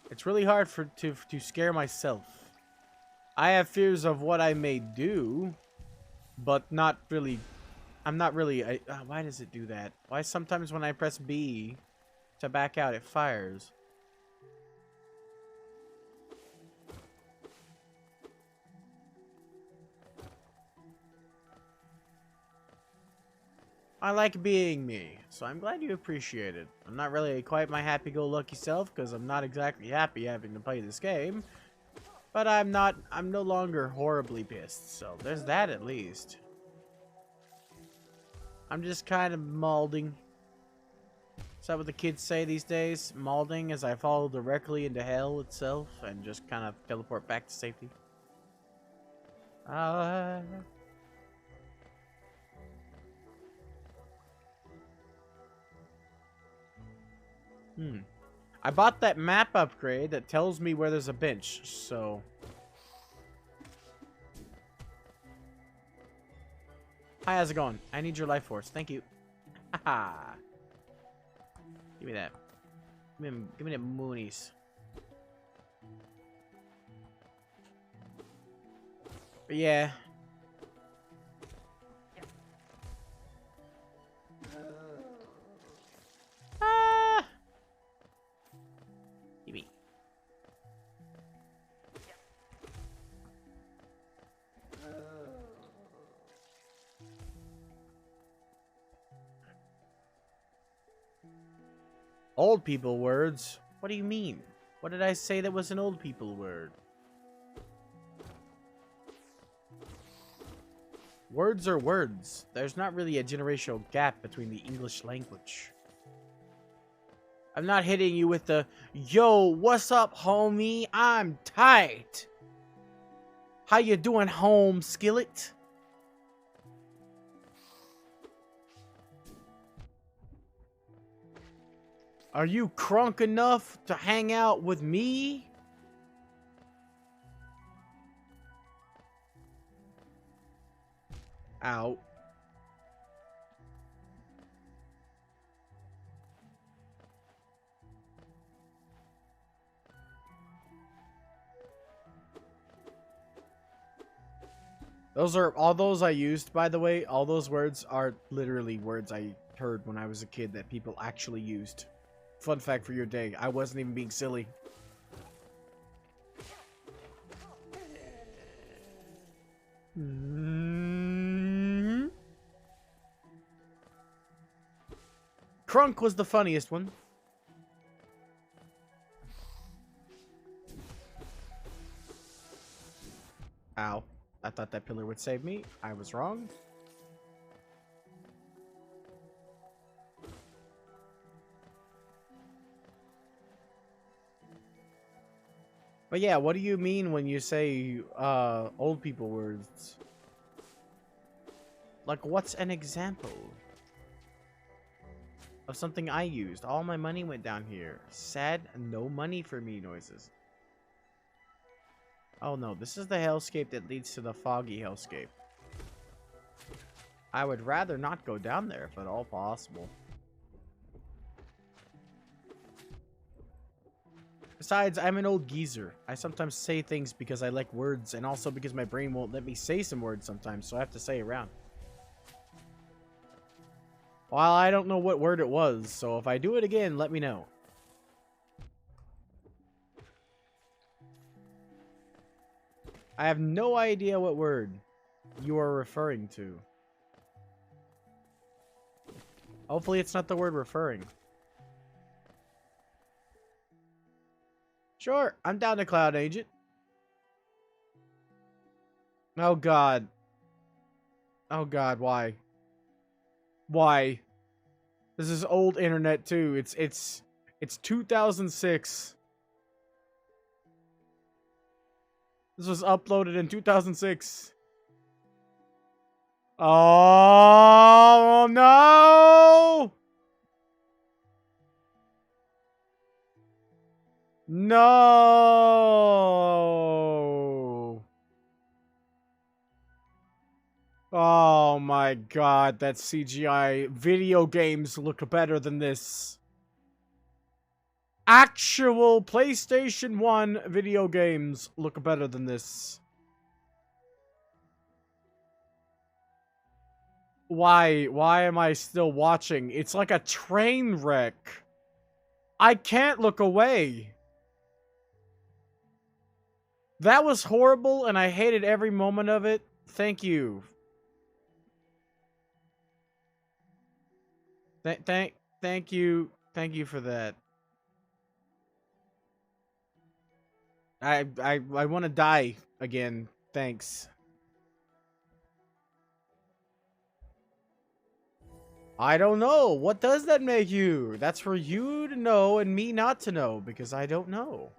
it's really hard to scare myself. I have fears of what I may do, but not really. I'm not really. Why does it do that? Why sometimes when I press B to back out, it fires? I like being me, so I'm glad you appreciate it. I'm not really quite my happy-go-lucky self, because I'm not exactly happy having to play this game. But I'm no longer horribly pissed, so there's that at least. I'm just kind of malding. Is that what the kids say these days? Malding as I fall directly into hell itself, and just kind of teleport back to safety. I bought that map upgrade that tells me where there's a bench, so... Hi, how's it going? I need your life force. Thank you. Haha. Give me that. Give me the moonies. But yeah. Old people words? What do you mean? What did I say that was an old people word? Words are words. There's not really a generational gap between the English language. I'm not hitting you with the, yo, what's up, homie? I'm tight. How you doing, home skillet? Are you crunk enough to hang out with me? Ow. Those are all those I used, by the way. All those words are literally words I heard when I was a kid that people actually used. Fun fact for your day. I wasn't even being silly. Crunk was the funniest one. Ow. I thought that pillar would save me. I was wrong. But yeah, what do you mean when you say old people words? Like, what's an example of something I used? All my money went down here. Sad, no money for me noises. Oh no, this is the hellscape that leads to the foggy hellscape. I would rather not go down there if at all possible. Besides, I'm an old geezer. I sometimes say things because I like words, and also because my brain won't let me say some words sometimes, so I have to say around. Well, I don't know what word it was, so if I do it again, let me know. I have no idea what word you are referring to. Hopefully it's not the word referring. Sure, I'm down to Cloud Agent. Oh god. Oh god, why? Why? This is old internet too. It's 2006. This was uploaded in 2006. Oh no! No! Oh my god, that CGI. Video games look better than this. Actual PlayStation 1 video games look better than this. Why? Why am I still watching? It's like a train wreck. I can't look away. That was horrible, and I hated every moment of it. Thank you. Thank you. Thank you for that. I want to die again. Thanks. I don't know. What does that make you? That's for you to know and me not to know, because I don't know.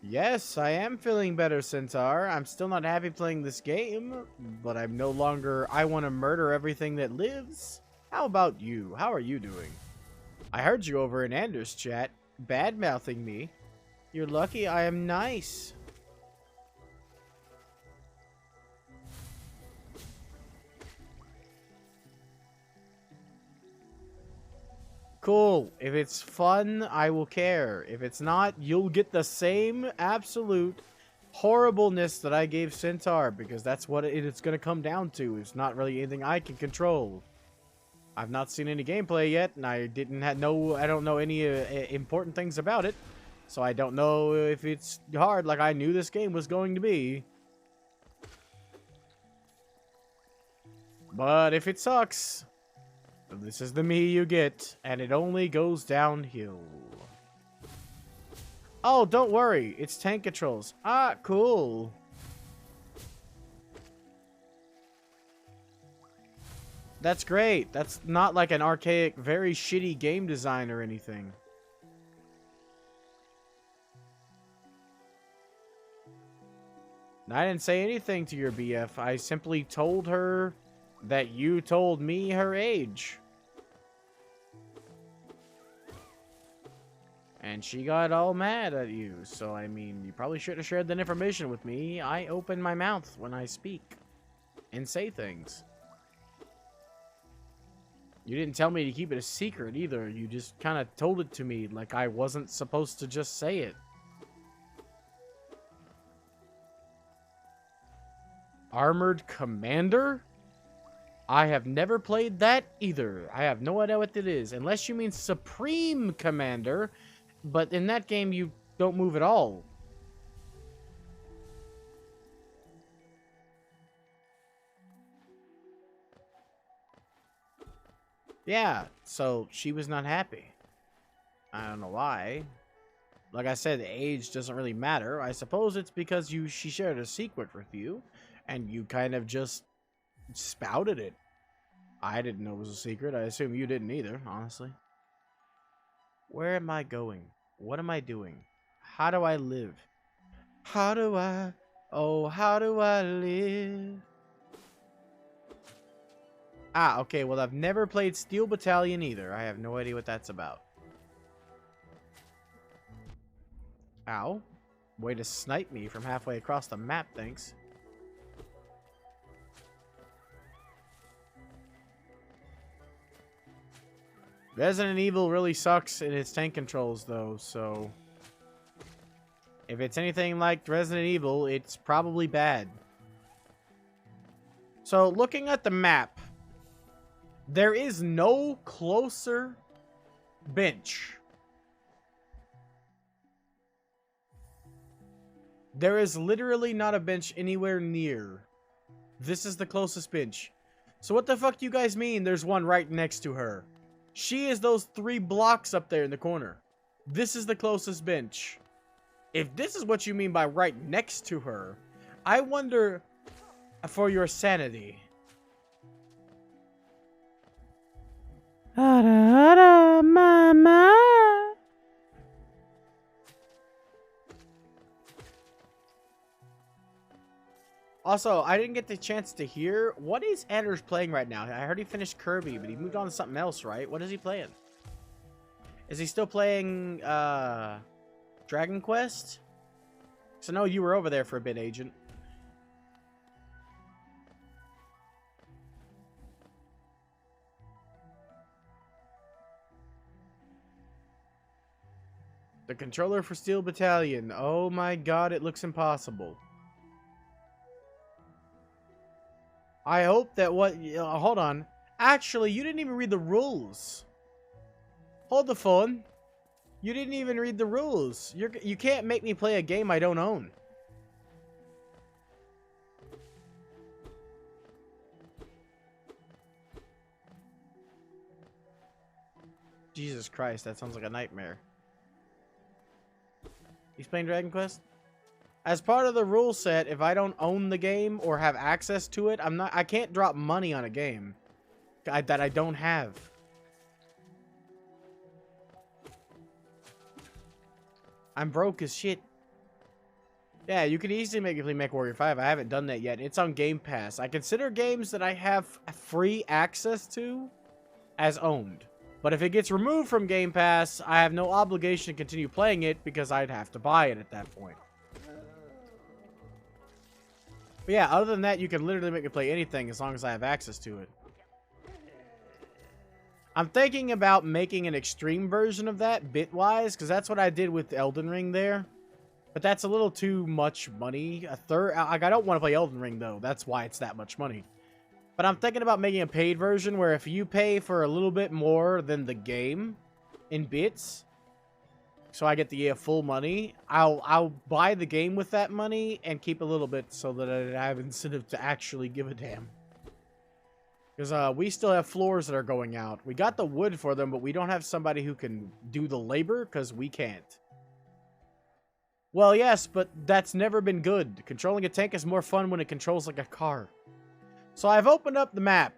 Yes, I am feeling better, Centaur. I'm still not happy playing this game, but I'm no longer, I want to murder everything that lives. How about you? How are you doing? I heard you over in Anders' chat, bad-mouthing me. You're lucky I am nice. Cool. If it's fun, I will care. If it's not, you'll get the same absolute horribleness that I gave Centaur, because that's what it's going to come down to. It's not really anything I can control. I've not seen any gameplay yet, and I don't know any important things about it, so I don't know if it's hard like I knew this game was going to be. But if it sucks, this is the me you get, and it only goes downhill. Oh, don't worry, it's tank controls. Ah, cool. That's great. That's not like an archaic, very shitty game design or anything. I didn't say anything to your BF. I simply told her that you told me her age. And she got all mad at you. So, I mean, you probably shouldn't have shared that information with me. I open my mouth when I speak and say things. You didn't tell me to keep it a secret either. You just kind of told it to me like I wasn't supposed to just say it. Armored Commander? I have never played that either. I have no idea what it is. Unless you mean Supreme Commander. But in that game, you don't move at all. Yeah, so she was not happy. I don't know why. Like I said, age doesn't really matter. I suppose it's because she shared a secret with you, and you kind of just spouted it. I didn't know it was a secret. I assume you didn't either, honestly. Where am I going? What am I doing? How do I live? How do I... Oh, how do I live? Ah, okay, well, I've never played Steel Battalion either. I have no idea what that's about. Ow. Way to snipe me from halfway across the map, thanks. Resident Evil really sucks in its tank controls, though, so... If it's anything like Resident Evil, it's probably bad. So, looking at the map... There is no closer bench. There is literally not a bench anywhere near. This is the closest bench. So what the fuck do you guys mean there's one right next to her? She is those 3 blocks up there in the corner. This is the closest bench. If this is what you mean by right next to her, I wonder for your sanity. Mama. Also, I didn't get the chance to hear. What is Anders playing right now? I heard he finished Kirby, but he moved on to something else, right? What is he playing? Is he still playing Dragon Quest? So I know you were over there for a bit, Agent. The controller for Steel Battalion. Oh my god, it looks impossible. I hope that what... hold on. Actually, you didn't even read the rules. Hold the phone. You didn't even read the rules. You can't make me play a game I don't own. Jesus Christ, that sounds like a nightmare. He's playing Dragon Quest? As part of the rule set, if I don't own the game or have access to it, I can't drop money on a game that I don't have. I'm broke as shit. Yeah, you could easily make me play MechWarrior 5. I haven't done that yet. It's on Game Pass. I consider games that I have free access to as owned. But if it gets removed from Game Pass, I have no obligation to continue playing it because I'd have to buy it at that point. But yeah, other than that, you can literally make me play anything as long as I have access to it. I'm thinking about making an extreme version of that, bit-wise, because that's what I did with Elden Ring there. But that's a little too much money. I don't want to play Elden Ring, though. That's why it's that much money. But I'm thinking about making a paid version where if you pay for a little bit more than the game in bits, so I get the full money, I'll buy the game with that money and keep a little bit so that I have incentive to actually give a damn. Because we still have floors that are going out. We got the wood for them, but we don't have somebody who can do the labor because we can't. Well, yes, but that's never been good. Controlling a tank is more fun when it controls like a car. So I've opened up the map.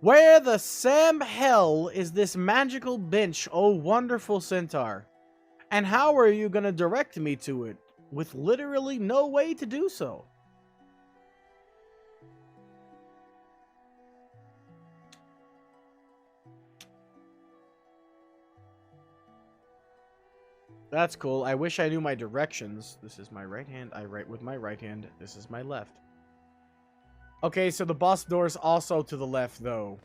Where the Sam hell is this magical bench, oh wonderful centaur? And how are you going to direct me to it, with literally no way to do so? That's cool. I wish I knew my directions. This is my right hand. I write with my right hand. This is my left. Okay, so the boss door is also to the left, though.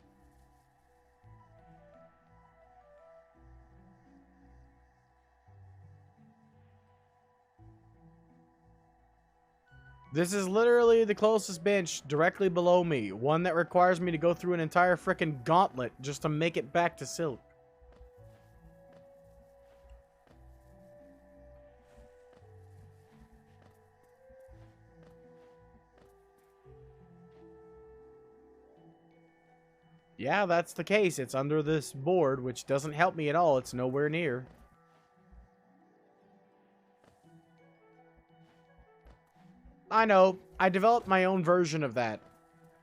This is literally the closest bench directly below me. One that requires me to go through an entire freaking gauntlet just to make it back to Silk. Yeah, that's the case. It's under this board, which doesn't help me at all. It's nowhere near. I know. I developed my own version of that.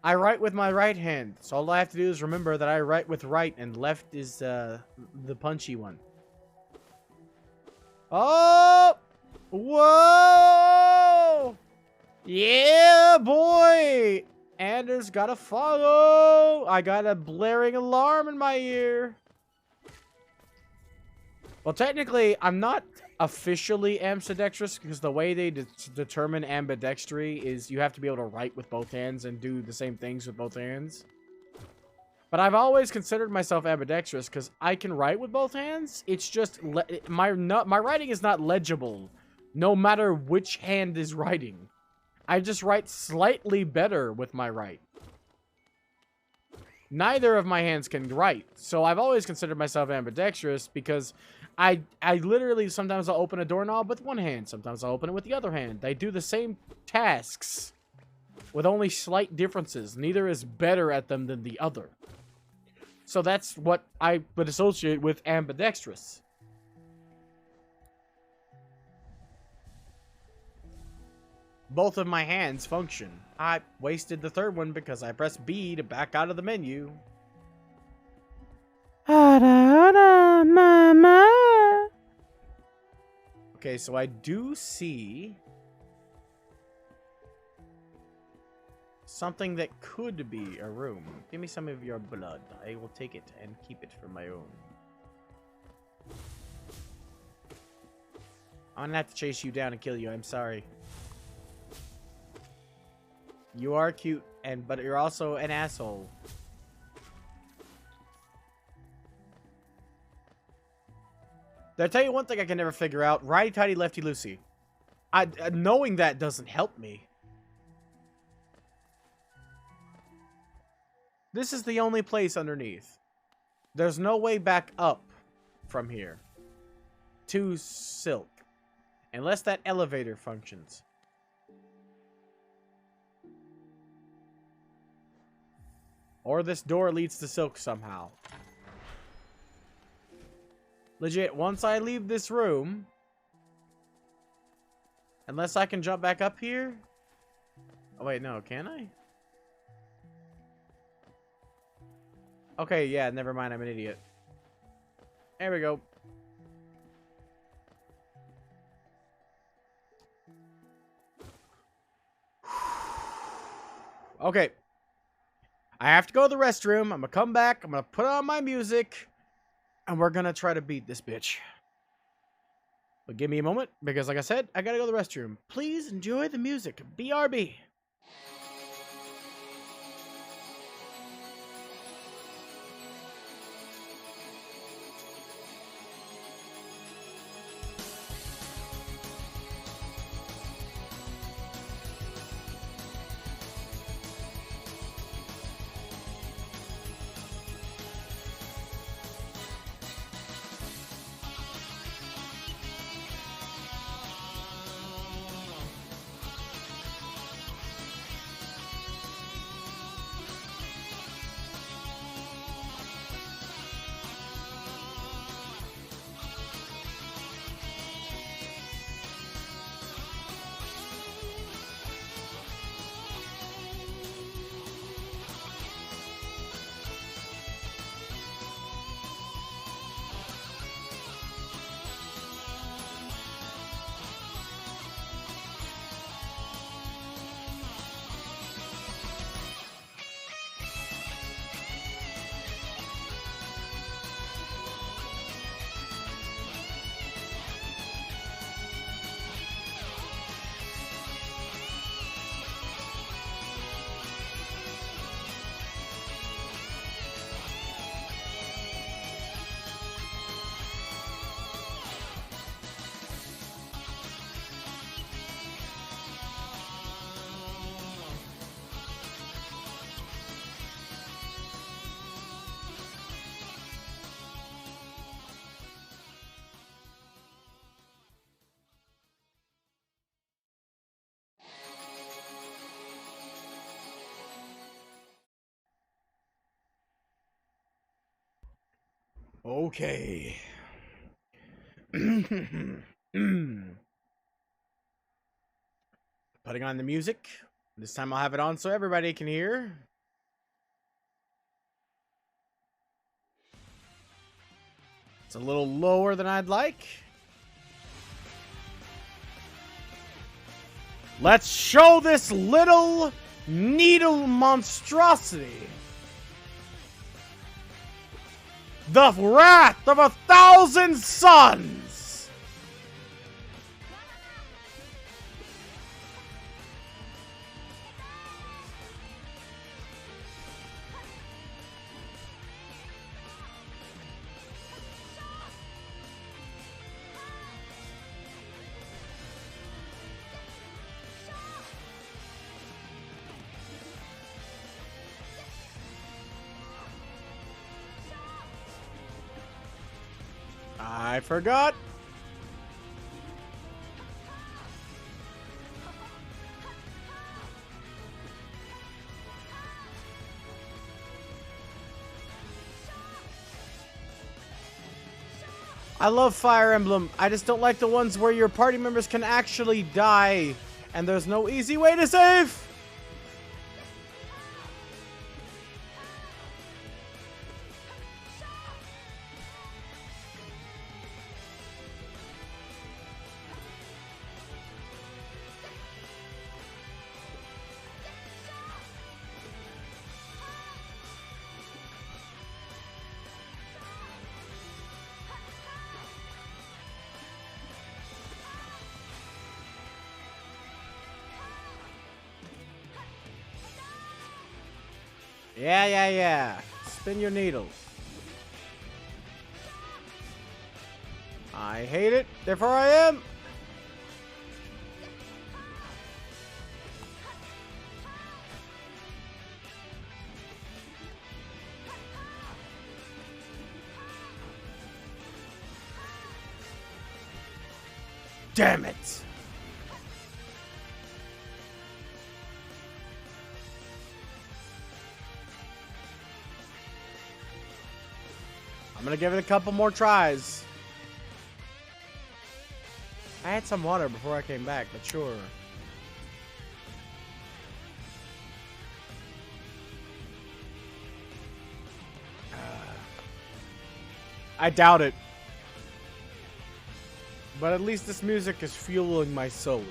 I write with my right hand, so all I have to do is remember that I write with right, and left is the punchy one. Oh! Whoa! Yeah, boy! Anders gotta follow! I got a blaring alarm in my ear. Well, technically, I'm not officially ambidextrous, because the way they determine ambidextry is you have to be able to write with both hands and do the same things with both hands. But I've always considered myself ambidextrous because I can write with both hands. It's just my writing is not legible, no matter which hand is writing. I just write slightly better with my right. Neither of my hands can write, so I've always considered myself ambidextrous because I literally sometimes I'll open a doorknob with one hand, sometimes I'll open it with the other hand. They do the same tasks with only slight differences. Neither is better at them than the other. So that's what I would associate with ambidextrous. Both of my hands function. I wasted the third one because I pressed B to back out of the menu. Okay, so I do see something that could be a room. Give me some of your blood. I will take it and keep it for my own. I'm gonna have to chase you down and kill you. I'm sorry. You are cute, but you're also an asshole. Did I tell you one thing I can never figure out? Righty-tighty, lefty-loosey. Knowing that doesn't help me. This is the only place underneath. There's no way back up from here to Silk. Unless that elevator functions. Or this door leads to Silk somehow. Legit, once I leave this room... Unless I can jump back up here? Oh wait, no, can I? Okay, yeah, never mind, I'm an idiot. There we go. Okay. I have to go to the restroom. I'm gonna come back. I'm gonna put on my music. And we're gonna try to beat this bitch. But give me a moment, because like I said, I gotta go to the restroom. Please enjoy the music. BRB. Okay. Putting on the music. This time I'll have it on so everybody can hear. It's a little lower than I'd like. Let's show this little needle monstrosity the wrath of 1,000 suns. I forgot. I love Fire Emblem. I just don't like the ones where your party members can actually die and there's no easy way to save. Yeah. Spin your needles. I hate it, therefore I am. Damn it. I'm gonna give it a couple more tries. I had some water before I came back, but sure. I doubt it. But at least this music is fueling my soul.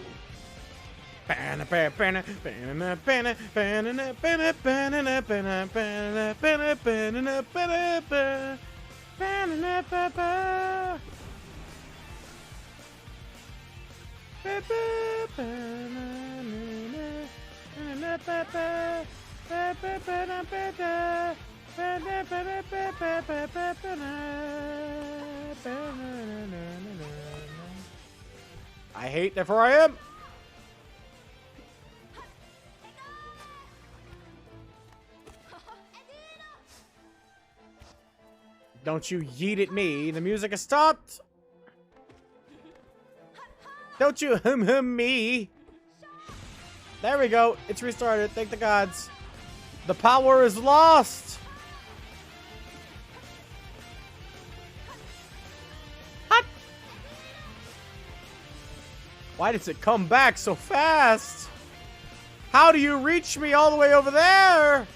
I hate, therefore I am. Don't you yeet at me. The music has stopped. Don't you hum me. There we go. It's restarted. Thank the gods. The power is lost. What? Why does it come back so fast? How do you reach me all the way over there?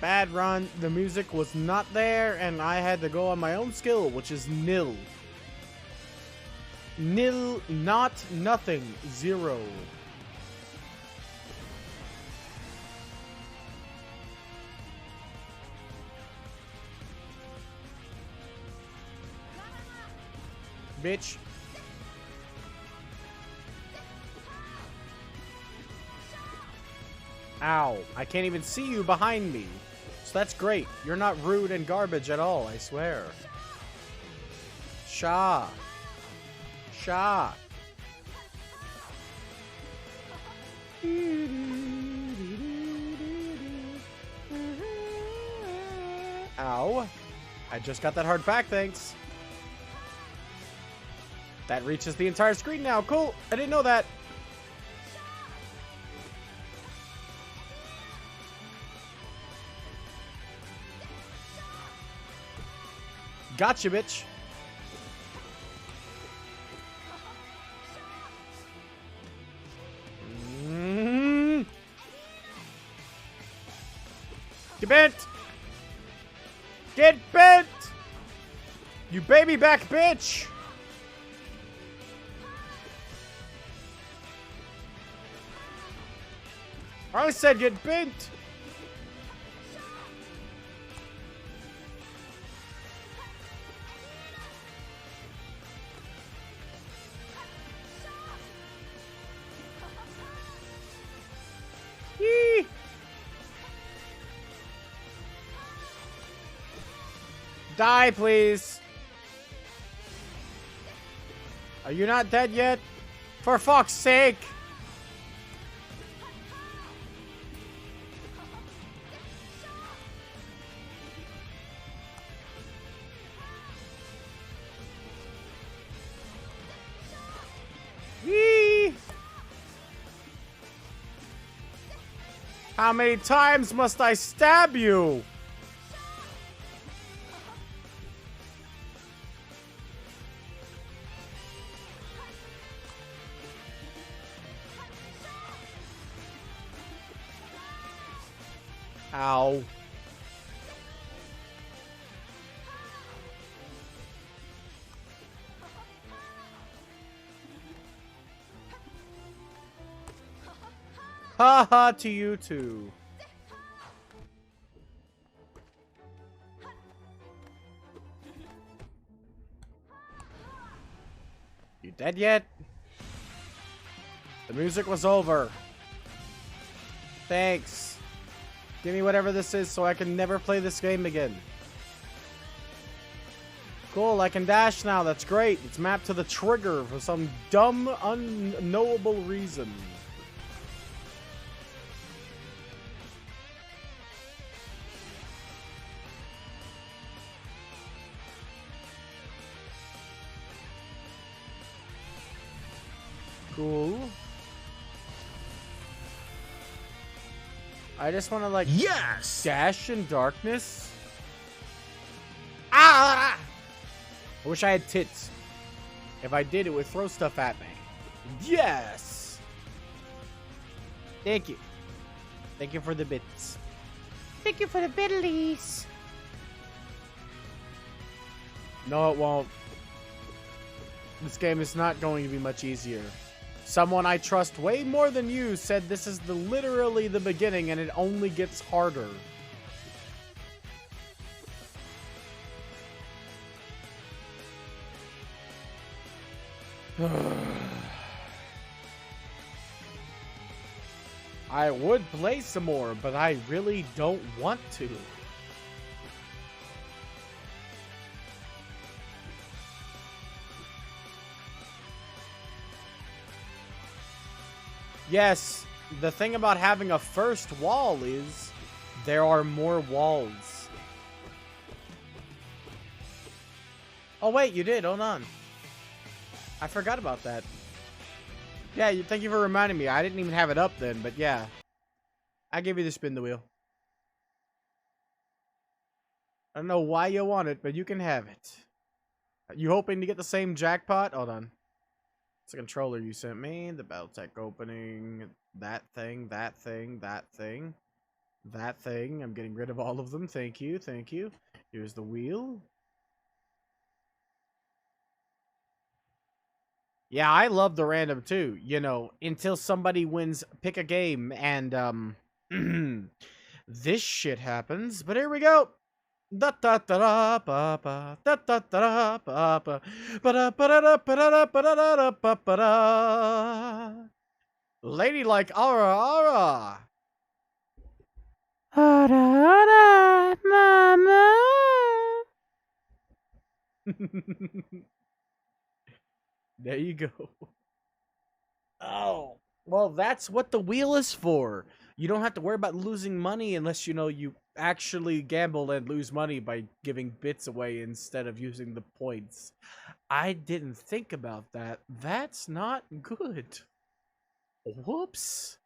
Bad run. The music was not there, and I had to go on my own skill, which is nil. Nil, not nothing, 0. Bitch. Ow. I can't even see you behind me. So that's great. You're not rude and garbage at all, I swear. Sha. Sha. Ow. I just got that hard back, thanks. That reaches the entire screen now. Cool. I didn't know that. Gotcha, bitch. Get bent! Get bent! You baby back bitch! I said get bent! Yee! Die, please. Are you not dead yet? For fuck's sake! Yee! How many times must I stab you? Ow. Ha ha to you too. You dead yet? The music was over. Thanks. Give me whatever this is so I can never play this game again. Cool, I can dash now. That's great. It's mapped to the trigger for some dumb, unknowable reason. Cool. I just want to, like, Yes! dash in darkness. Ah! I wish I had tits. If I did, it would throw stuff at me. Yes! Thank you. Thank you for the bits. Thank you for the biddlies. No, it won't. This game is not going to be much easier. Someone I trust way more than you said this is literally the beginning and it only gets harder. I would play some more, but I really don't want to. Yes, the thing about having a first wall is there are more walls. Oh wait, you did. Hold on. I forgot about that. Yeah, thank you for reminding me. I didn't even have it up then, but yeah. I gave you the spin the wheel. I don't know why you want it, but you can have it. You hoping to get the same jackpot? Hold on. It's a controller you sent me. The Battletech opening. That thing, that thing, that thing. That thing. I'm getting rid of all of them. Thank you, thank you. Here's the wheel. Yeah, I love the random too. You know, until somebody wins, pick a game, and this shit happens. But here we go. Da da da da ba ba da da da ba ba ba da ba da ba da ba da ba ba da. Ladylike aura aura. Aura, aura, mama. There you go. Oh, well, that's what the wheel is for. You don't have to worry about losing money unless you know you actually gamble and lose money by giving bits away instead of using the points. I didn't think about that. That's not good. Whoops.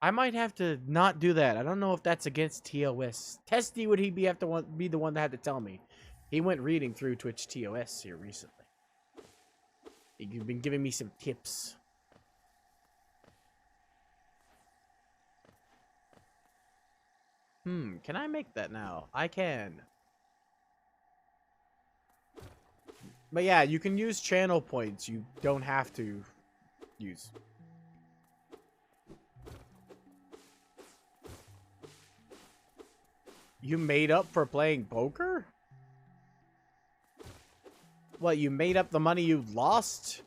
I might have to not do that. I don't know if that's against TOS. Testy, would he be be the one that had to tell me? He went reading through Twitch TOS here recently. He's been giving me some tips. Can I make that now? I can. But yeah, you can use channel points. You don't have to use. You made up for playing poker? What, you made up the money you lost?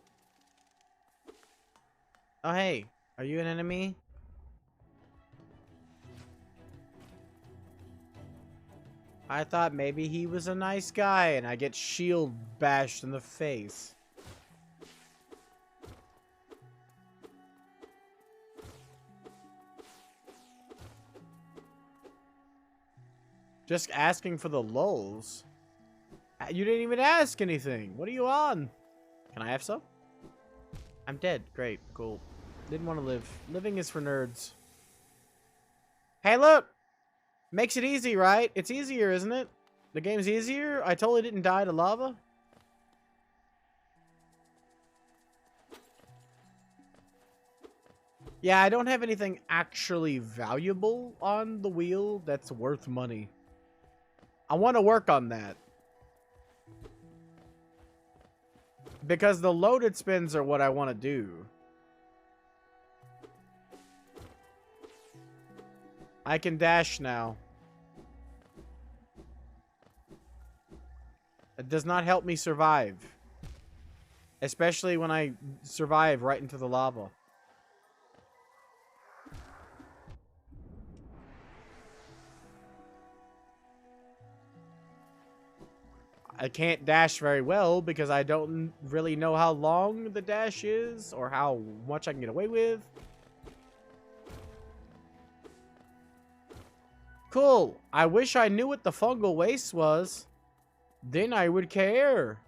Oh, hey. Are you an enemy? I thought maybe he was a nice guy and I get shield bashed in the face. Just asking for the lulz. You didn't even ask anything. What are you on? Can I have some? I'm dead. Great. Cool. Didn't want to live. Living is for nerds. Hey, look! Makes it easy, right? It's easier, isn't it? The game's easier? I totally didn't die to lava. Yeah, I don't have anything actually valuable on the wheel that's worth money. I want to work on that. Because the loaded spins are what I want to do. I can dash now. It does not help me survive. Especially when I survive right into the lava. I can't dash very well because I don't really know how long the dash is or how much I can get away with. Cool. I wish I knew what the fungal waste was. Then I would care.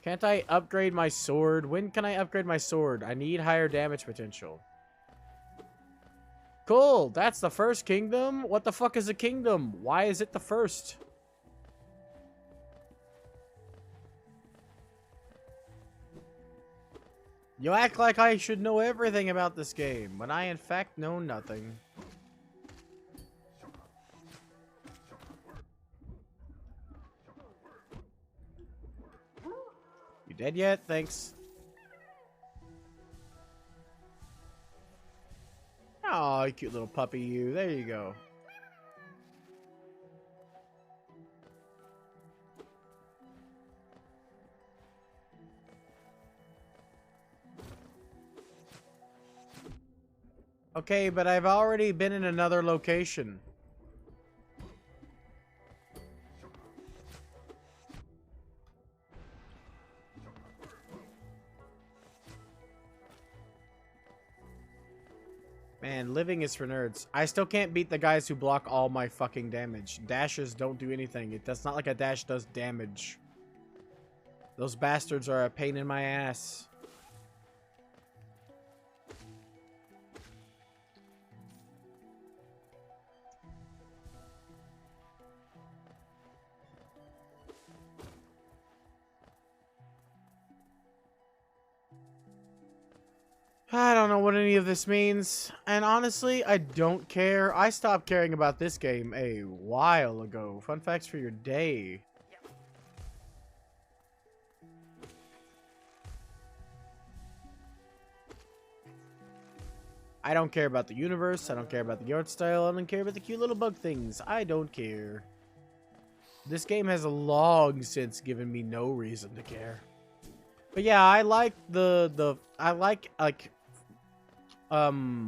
Can't I upgrade my sword? When can I upgrade my sword? I need higher damage potential. Cool. That's the first kingdom. What the fuck is a kingdom? Why is it the first? You act like I should know everything about this game, when I in fact know nothing. You dead yet? Thanks. Oh, you cute little puppy you. There you go. Okay, but I've already been in another location. Man, living is for nerds. I still can't beat the guys who block all my fucking damage. Dashes don't do anything. It's not like a dash does damage. Those bastards are a pain in my ass. I don't know what any of this means, and honestly, I don't care. I stopped caring about this game a while ago. Fun facts for your day. I don't care about the universe, I don't care about the art style, I don't care about the cute little bug things. I don't care. This game has long since given me no reason to care. But yeah, I like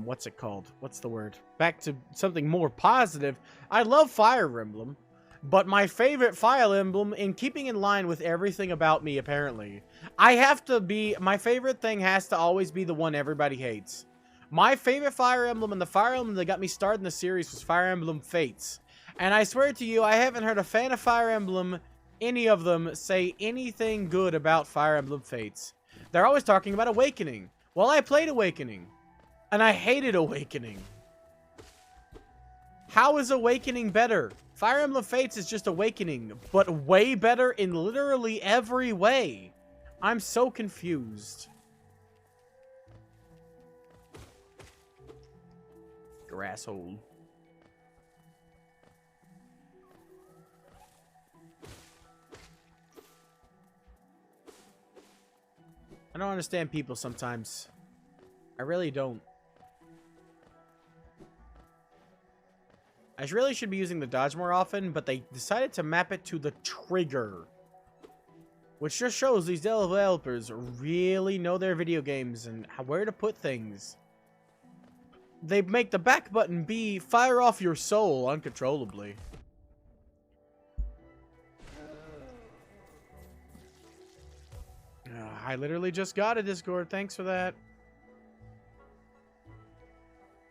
what's it called? What's the word? Back to something more positive. I love Fire Emblem. But my favorite Fire Emblem, in keeping in line with everything about me, apparently, my favorite thing has to always be the one everybody hates. My favorite Fire Emblem and the Fire Emblem that got me started in the series was Fire Emblem Fates. And I swear to you, I haven't heard a fan of Fire Emblem, any of them, say anything good about Fire Emblem Fates. They're always talking about Awakening. Well, I played Awakening, and I hated Awakening. How is Awakening better? Fire Emblem Fates is just Awakening, but way better in literally every way. I'm so confused. Grasshole. I don't understand people sometimes. I really don't. I really should be using the dodge more often, but they decided to map it to the trigger. Which just shows these developers really know their video games and where to put things. They make the back button be fire off your soul uncontrollably. I literally just got a Discord. Thanks for that.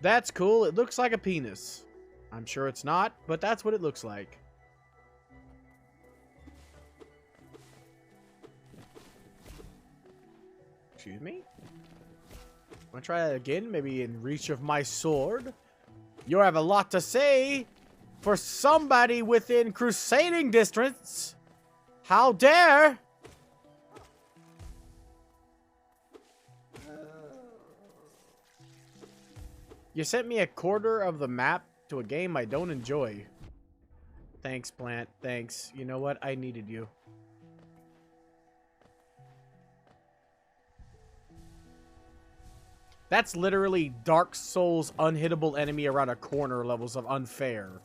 That's cool. It looks like a penis. I'm sure it's not, but that's what it looks like. Excuse me? Want to try that again? Maybe in reach of my sword? You have a lot to say for somebody within crusading distance. How dare! You sent me a quarter of the map to a game I don't enjoy. Thanks, Plant. Thanks. You know what? I needed you. That's literally Dark Souls unhittable enemy around a corner levels of unfair.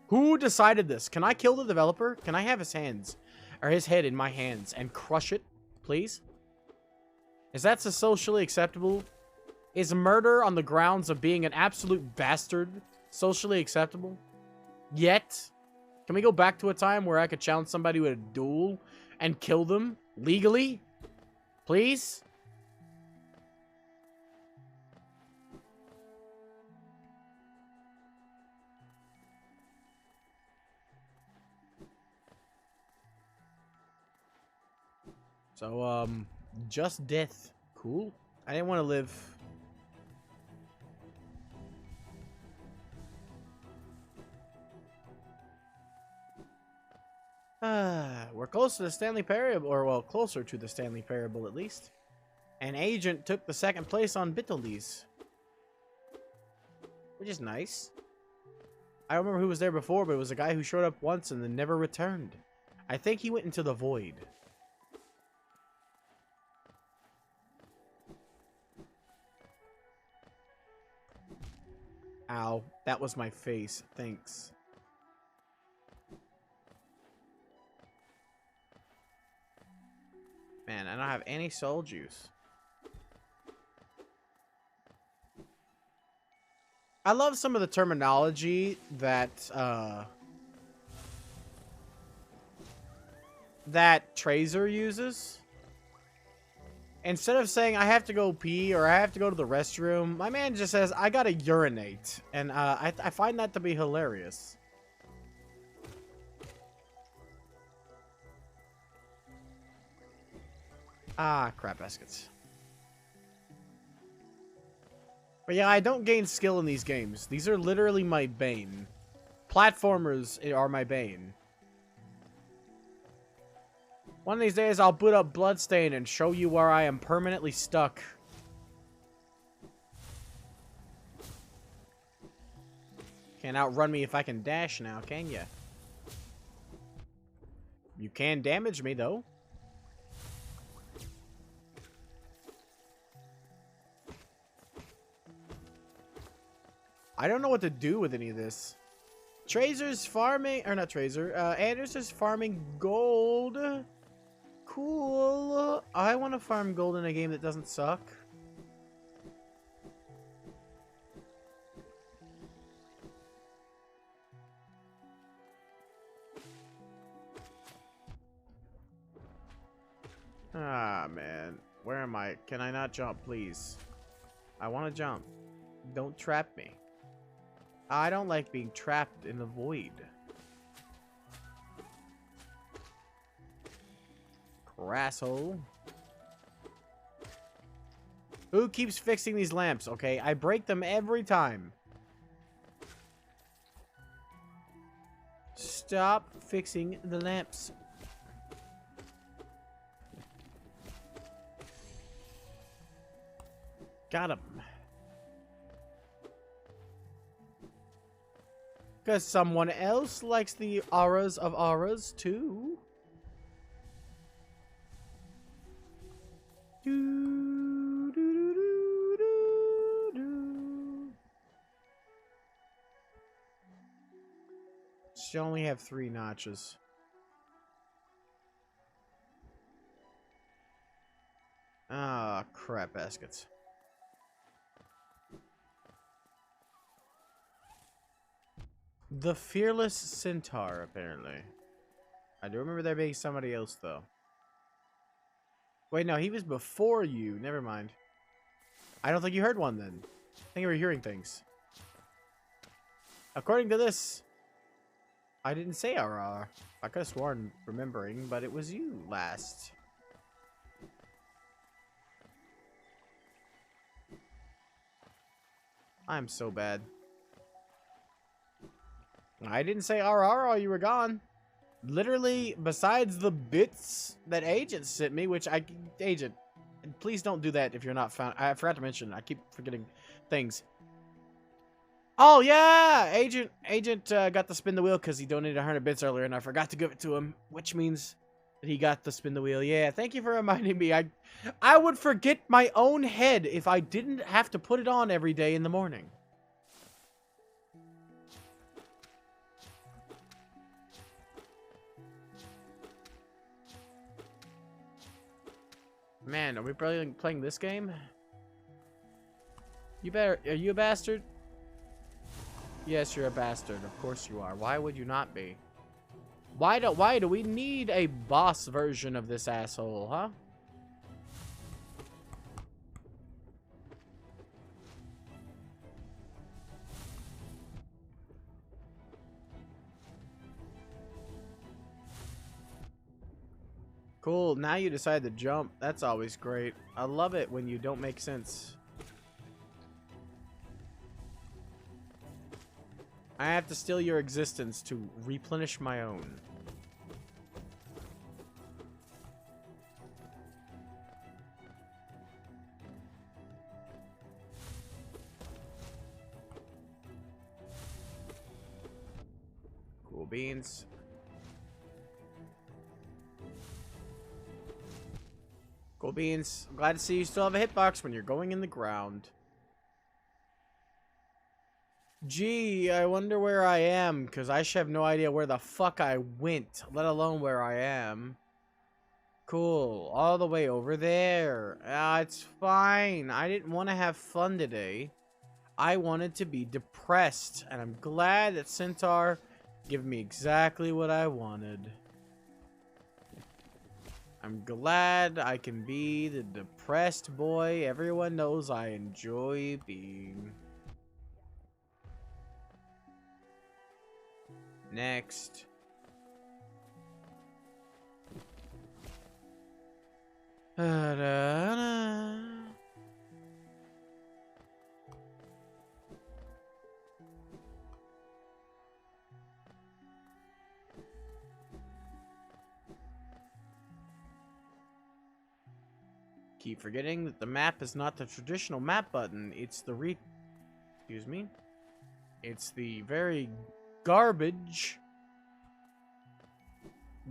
Who decided this? Can I kill the developer? Can I have his hands, or his head in my hands and crush it, please? Is that so socially acceptable? Is murder on the grounds of being an absolute bastard socially acceptable? Yet? Can we go back to a time where I could challenge somebody with a duel and kill them legally? Please? So, just death. Cool. I didn't want to live. We're close to the Stanley Parable, or well, closer to the Stanley Parable at least. An agent took the second place on Bittley's, which is nice. I don't remember who was there before, but it was a guy who showed up once and then never returned. I think he went into the void. Ow, that was my face. Thanks. Man, I don't have any soul juice. I love some of the terminology that Tracer uses. Instead of saying, I have to go pee or I have to go to the restroom, my man just says, I gotta urinate. And I find that to be hilarious. Ah, crap baskets. But yeah, I don't gain skill in these games. These are literally my bane. Platformers are my bane. One of these days, I'll boot up Bloodstain and show you where I am permanently stuck. Can't outrun me if I can dash now, can ya? You can damage me, though. I don't know what to do with any of this. Tracer's farming, or not Tracer, Anders is farming gold. Cool. I want to farm gold in a game that doesn't suck. Ah, man. Where am I? Can I not jump, please? I want to jump. Don't trap me. I don't like being trapped in the void. Crasshole. Who keeps fixing these lamps? Okay, I break them every time. Stop fixing the lamps. Got him. Because someone else likes the auras of auras, too. Do, do, do, do, do, do. She only have 3 notches. Ah, crap baskets. The Fearless Centaur, apparently. I do remember there being somebody else, though. Wait, no, he was before you. Never mind. I don't think you heard one, then. I think you were hearing things. According to this, I didn't say RR. I could have sworn remembering, but it was you last. I'm so bad. I didn't say RR while you were gone. Literally, besides the bits that Agent sent me, which Agent, please don't do that if you're not found. I forgot to mention, I keep forgetting things. Oh, yeah! Agent got to spin the wheel because he donated 100 bits earlier, and I forgot to give it to him, which means that he got to spin the wheel. Yeah, thank you for reminding me. I would forget my own head if I didn't have to put it on every day in the morning. Man, are we playing this game? You better. Are you a bastard? Yes, you're a bastard. Of course you are. Why would you not be? Why do we need a boss version of this asshole, huh? Cool, now you decide to jump. That's always great. I love it when you don't make sense. I have to steal your existence to replenish my own. Cool beans. Cool beans. I'm glad to see you still have a hitbox when you're going in the ground. Gee, I wonder where I am, because I should have no idea where the fuck I went, let alone where I am. Cool. All the way over there. It's fine. I didn't want to have fun today. I wanted to be depressed, and I'm glad that Centaur gave me exactly what I wanted. I'm glad I can be the depressed boy everyone knows I enjoy being. Next. Keep forgetting that the map is not the traditional map button. It's the excuse me. It's the very garbage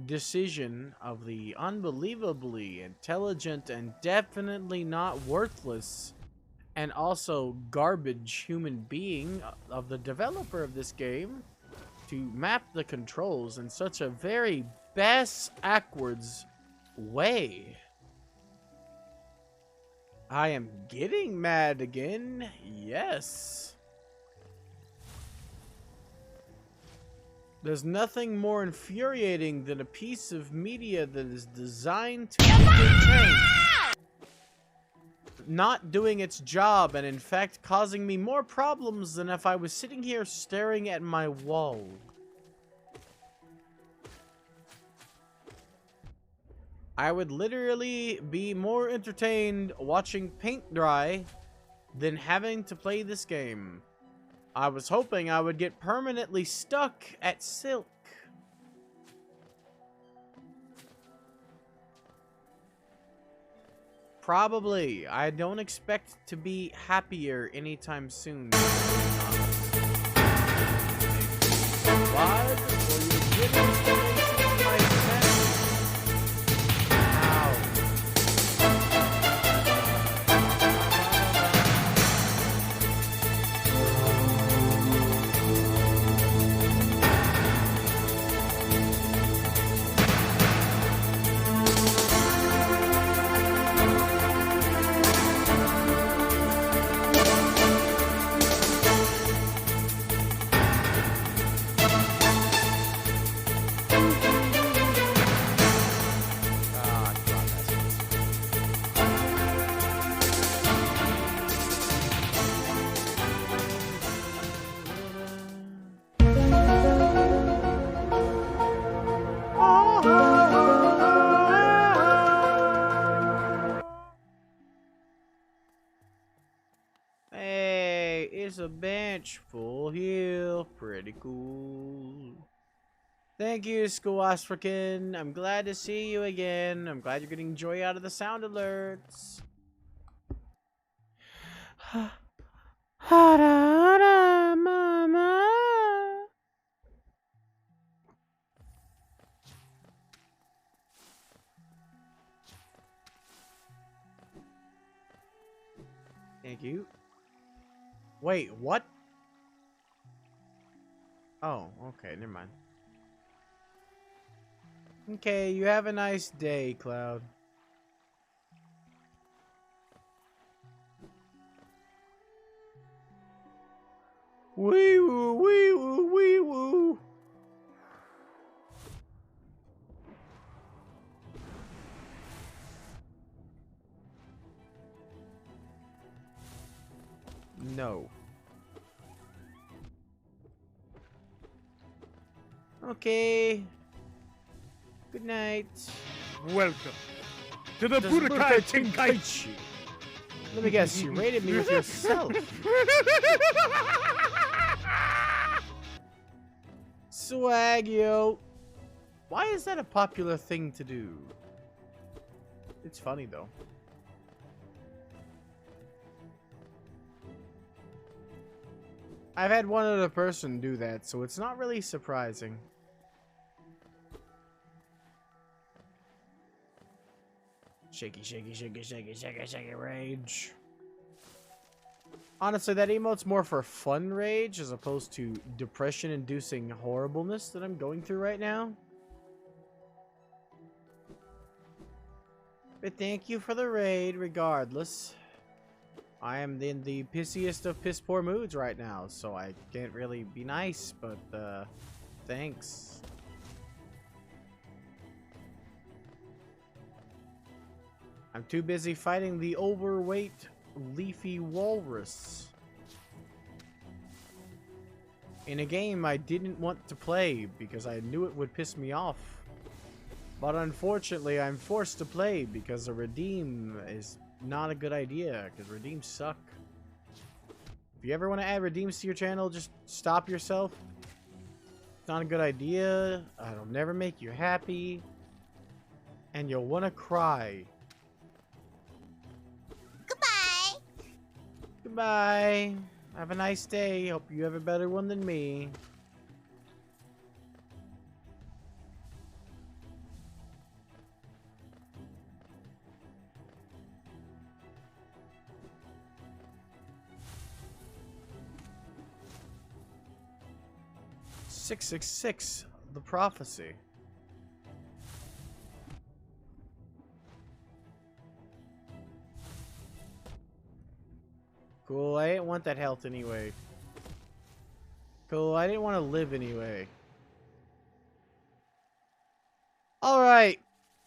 decision of the unbelievably intelligent and definitely not worthless and also garbage human being of the developer of this game to map the controls in such a very bass-ackwards way. I am getting mad again. Yes. There's nothing more infuriating than a piece of media that is designed to change. not doing its job and in fact causing me more problems than if I was sitting here staring at my wall. I would literally be more entertained watching paint dry than having to play this game. I was hoping I would get permanently stuck at silk. Probably. I don't expect to be happier anytime soon. Why? Will you give information to my family? Ow. Hey, it's a bench full heal. Pretty cool. Thank you, School African. I'm glad to see you again. I'm glad you're getting joy out of the sound alerts. Mama. Thank you. Wait, what? Oh, okay, never mind. Okay, you have a nice day, Cloud. Wee woo, wee woo, wee woo. No. Okay. Good night. Welcome to the Budokai Tenkaichi. Let me guess, you rated me with yourself. Swag, yo. Why is that a popular thing to do? It's funny, though. I've had one other person do that, so it's not really surprising. Shaky, shaky, shaky, shaky, shaky, shaky rage. Honestly, that emote's more for fun rage as opposed to depression-inducing horribleness that I'm going through right now. But thank you for the raid, regardless. I am in the pissiest of piss-poor moods right now, so I can't really be nice, but, thanks. I'm too busy fighting the overweight leafy walrus in a game I didn't want to play because I knew it would piss me off. But unfortunately, I'm forced to play because a redeem is not a good idea, because redeems suck. If you ever want to add redeems to your channel, just stop yourself. It's not a good idea. It'll never make you happy. And you'll want to cry. Goodbye. Goodbye. Have a nice day. Hope you have a better one than me. "666, the prophecy." Cool, I didn't want that health anyway. Cool, I didn't want to live anyway. Alright.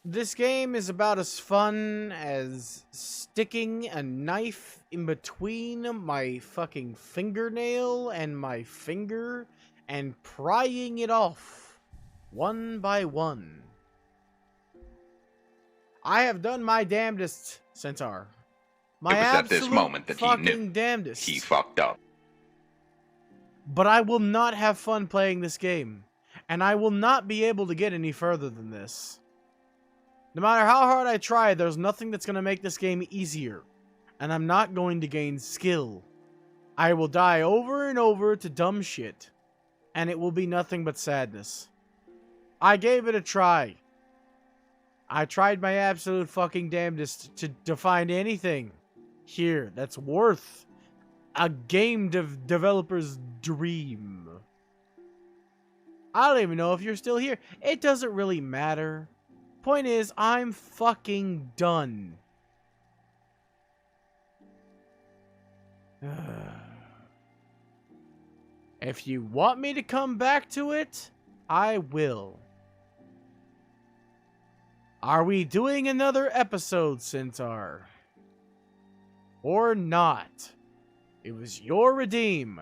This game is about as fun as sticking a knife in between my fucking fingernail and my finger and prying it off one by one. I have done my damnedest, Centaur. My It was at this absolute moment that he fucking knew damnedest. he fucked up. But I will not have fun playing this game. And I will not be able to get any further than this. No matter how hard I try, there's nothing that's going to make this game easier. And I'm not going to gain skill. I will die over and over to dumb shit. And it will be nothing but sadness. I gave it a try. I tried my absolute fucking damnedest to find anything here that's worth a game developer's dream. I don't even know if you're still here. It doesn't really matter. Point is, I'm fucking done. If you want me to come back to it, I will. Are we doing another episode, Centaur? Or not? It was your redeem.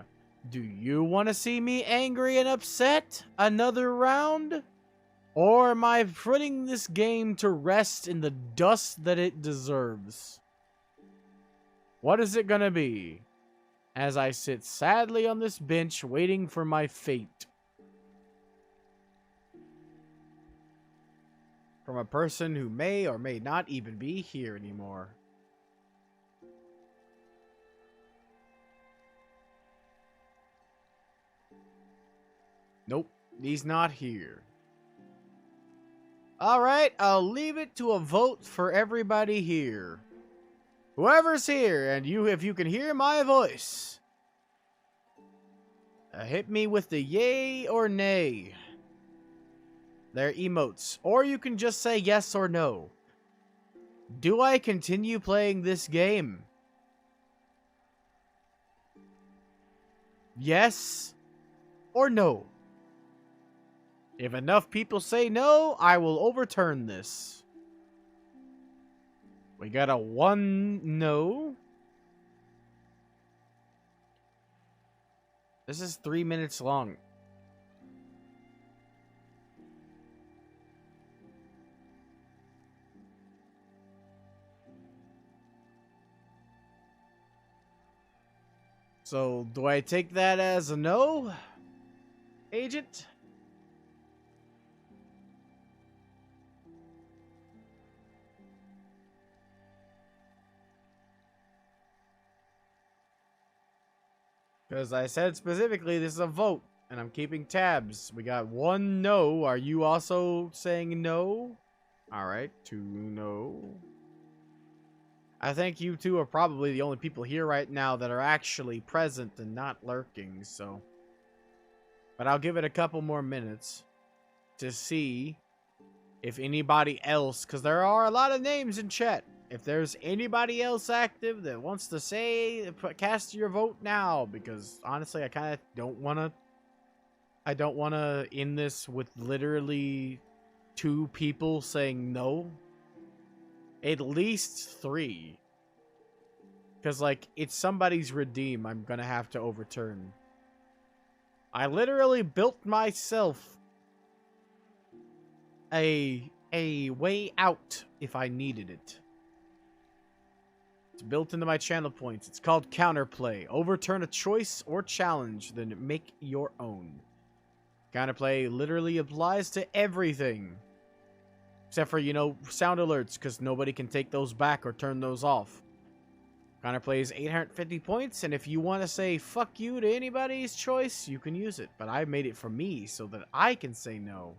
Do you want to see me angry and upset another round? Or am I putting this game to rest in the dust that it deserves? What is it gonna be? As I sit sadly on this bench waiting for my fate. From a person who may or may not even be here anymore. Nope, he's not here. Alright, I'll leave it to a vote for everybody here. Whoever's here, and if you can hear my voice, hit me with the yay or nay. They're emotes. Or you can just say yes or no. Do I continue playing this game? Yes or no? If enough people say no, I will overturn this. We got a 1 no. This is 3 minutes long. So, do I take that as a no, Agent? Because I said specifically this is a vote, and I'm keeping tabs. We got 1 no. Are you also saying no? Alright, 2 no. I think you two are probably the only people here right now that are actually present and not lurking, so. But I'll give it a couple more minutes to see if anybody else, because there are a lot of names in chat. If there's anybody else active that wants to say, cast your vote now, because honestly, I kind of don't want to. I don't want to end this with literally 2 people saying no. At least 3. Because, like, it's somebody's redeem I'm going to have to overturn. I literally built myself a way out if I needed it. It's built into my channel points. It's called counterplay. Overturn a choice or challenge, then make your own. Counterplay literally applies to everything. Except for, you know, sound alerts, because nobody can take those back or turn those off. Counterplay is 850 points, and if you want to say fuck you to anybody's choice, you can use it. But I made it for me so that I can say no.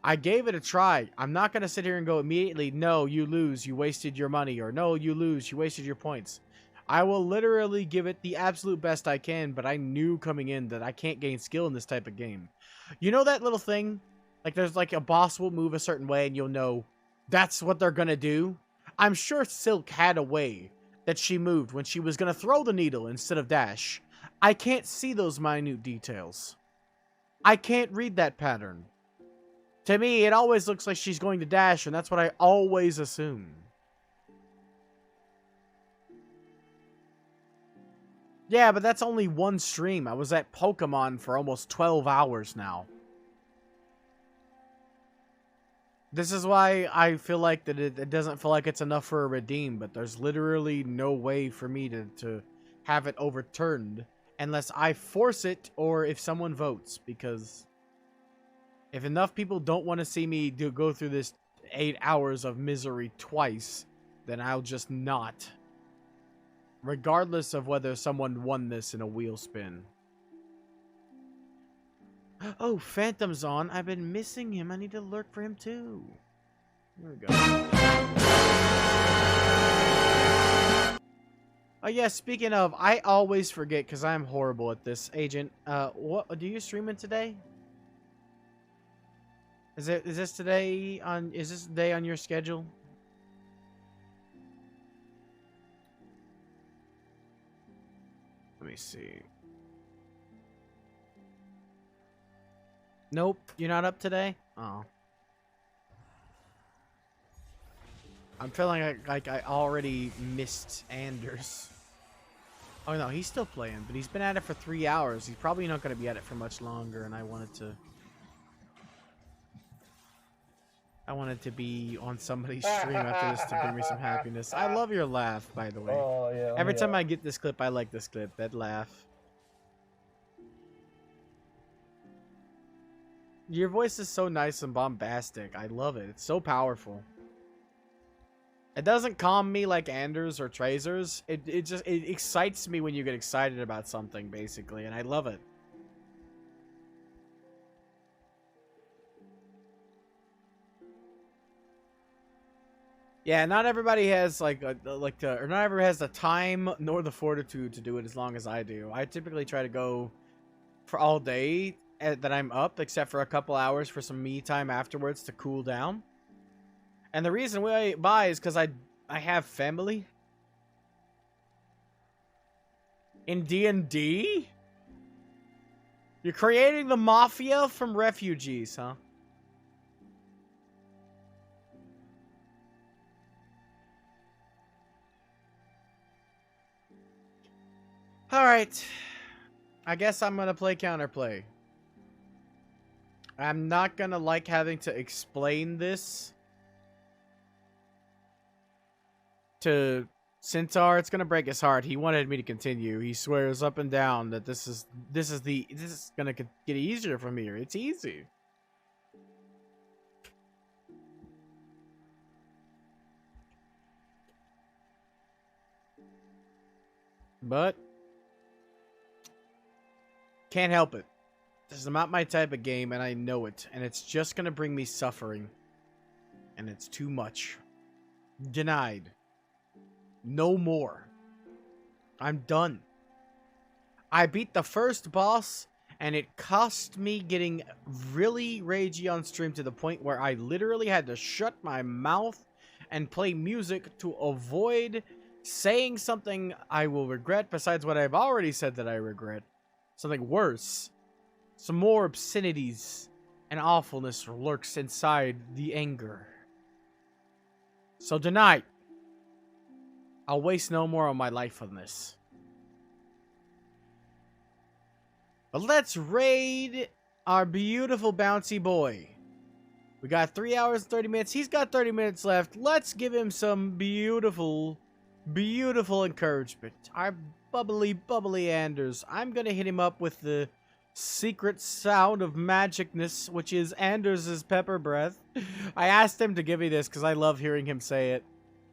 I gave it a try. I'm not going to sit here and go immediately, no, you lose, you wasted your money, or no, you lose, you wasted your points. I will literally give it the absolute best I can, but I knew coming in that I can't gain skill in this type of game. You know that little thing? Like, there's like a boss will move a certain way and you'll know that's what they're going to do. I'm sure Silk had a way that she moved when she was going to throw the needle instead of dash. I can't see those minute details. I can't read that pattern. To me, it always looks like she's going to dash, and that's what I always assume. Yeah, but that's only one stream. I was at Pokemon for almost 12 hours now. This is why I feel like that it doesn't feel like it's enough for a redeem, but there's literally no way for me to have it overturned unless I force it or if someone votes, because if enough people don't want to see me go through this 8 hours of misery twice, then I'll just not. Regardless of whether someone won this in a wheel spin. Oh, Phantom's on. I've been missing him. I need to lurk for him too. There we go. Oh yeah, speaking of, I always forget because I'm horrible at this, Agent. What do you streaming today? Is this today on? Is this day on your schedule? Let me see. Nope, you're not up today? Oh. I'm feeling like I already missed Anders. Oh no, he's still playing, but he's been at it for 3 hours. He's probably not going to be at it for much longer, and I wanted to be on somebody's stream after this to bring me some happiness. I love your laugh, by the way. Oh, yeah. Every time I get this clip, I like this clip. That laugh. Your voice is so nice and bombastic. I love it. It's so powerful. It doesn't calm me like Anders or Trazer's. It excites me when you get excited about something, basically, and I love it. Yeah, not everybody has or not everybody has the time nor the fortitude to do it as long as I do. I typically try to go for all day that I'm up, except for a couple hours for some me time afterwards to cool down. And the reason why is because I have family in D&D. You're creating the mafia from refugees, huh? Alright. I guess I'm gonna play counterplay. I'm not gonna like having to explain this to Centaur. It's gonna break his heart. He wanted me to continue. He swears up and down that this is gonna get easier from here. It's easy. But can't help it. This is not my type of game, and I know it. And it's just gonna bring me suffering. And it's too much. Denied. No more. I'm done. I beat the first boss, and it cost me getting really ragey on stream to the point where I literally had to shut my mouth and play music to avoid saying something I will regret besides what I've already said that I regret. Something worse. Some more obscenities and awfulness lurks inside the anger. So tonight, I'll waste no more of my life on this. But let's raid our beautiful bouncy boy. We got 3 hours and 30 minutes. He's got 30 minutes left. Let's give him some beautiful, beautiful encouragement. Our bubbly, bubbly Anders. I'm going to hit him up with the secret sound of magicness, which is Anders' pepper breath. I asked him to give me this because I love hearing him say it.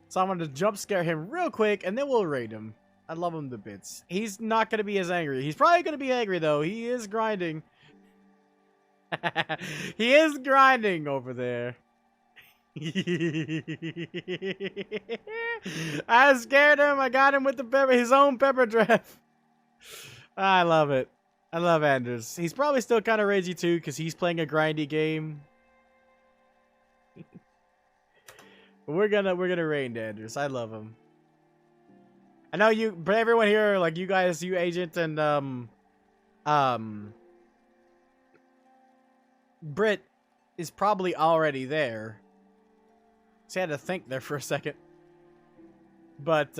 So I'm going to jump scare him real quick, and then we'll raid him. I love him to bits. He's not going to be as angry. He's probably going to be angry, though. He is grinding. He is grinding over there. I scared him. I got him with the pepper, his own pepper draft. I love it. I love Anders. He's probably still kind of ragey too because he's playing a grindy game. we're gonna raid Anders. I love him. I know you, but everyone here, like you guys, you Agent and Britt, is probably already there. So I had to think there for a second. But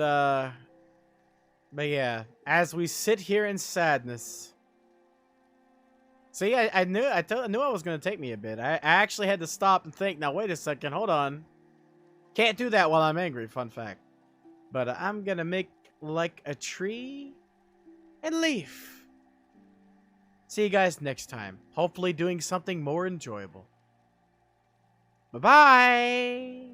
yeah, as we sit here in sadness. See, I knew it was gonna take me a bit. I actually had to stop and think. Now wait a second, hold on. Can't do that while I'm angry. Fun fact. But I'm gonna make like a tree and leaf. See you guys next time. Hopefully doing something more enjoyable. Bye-bye!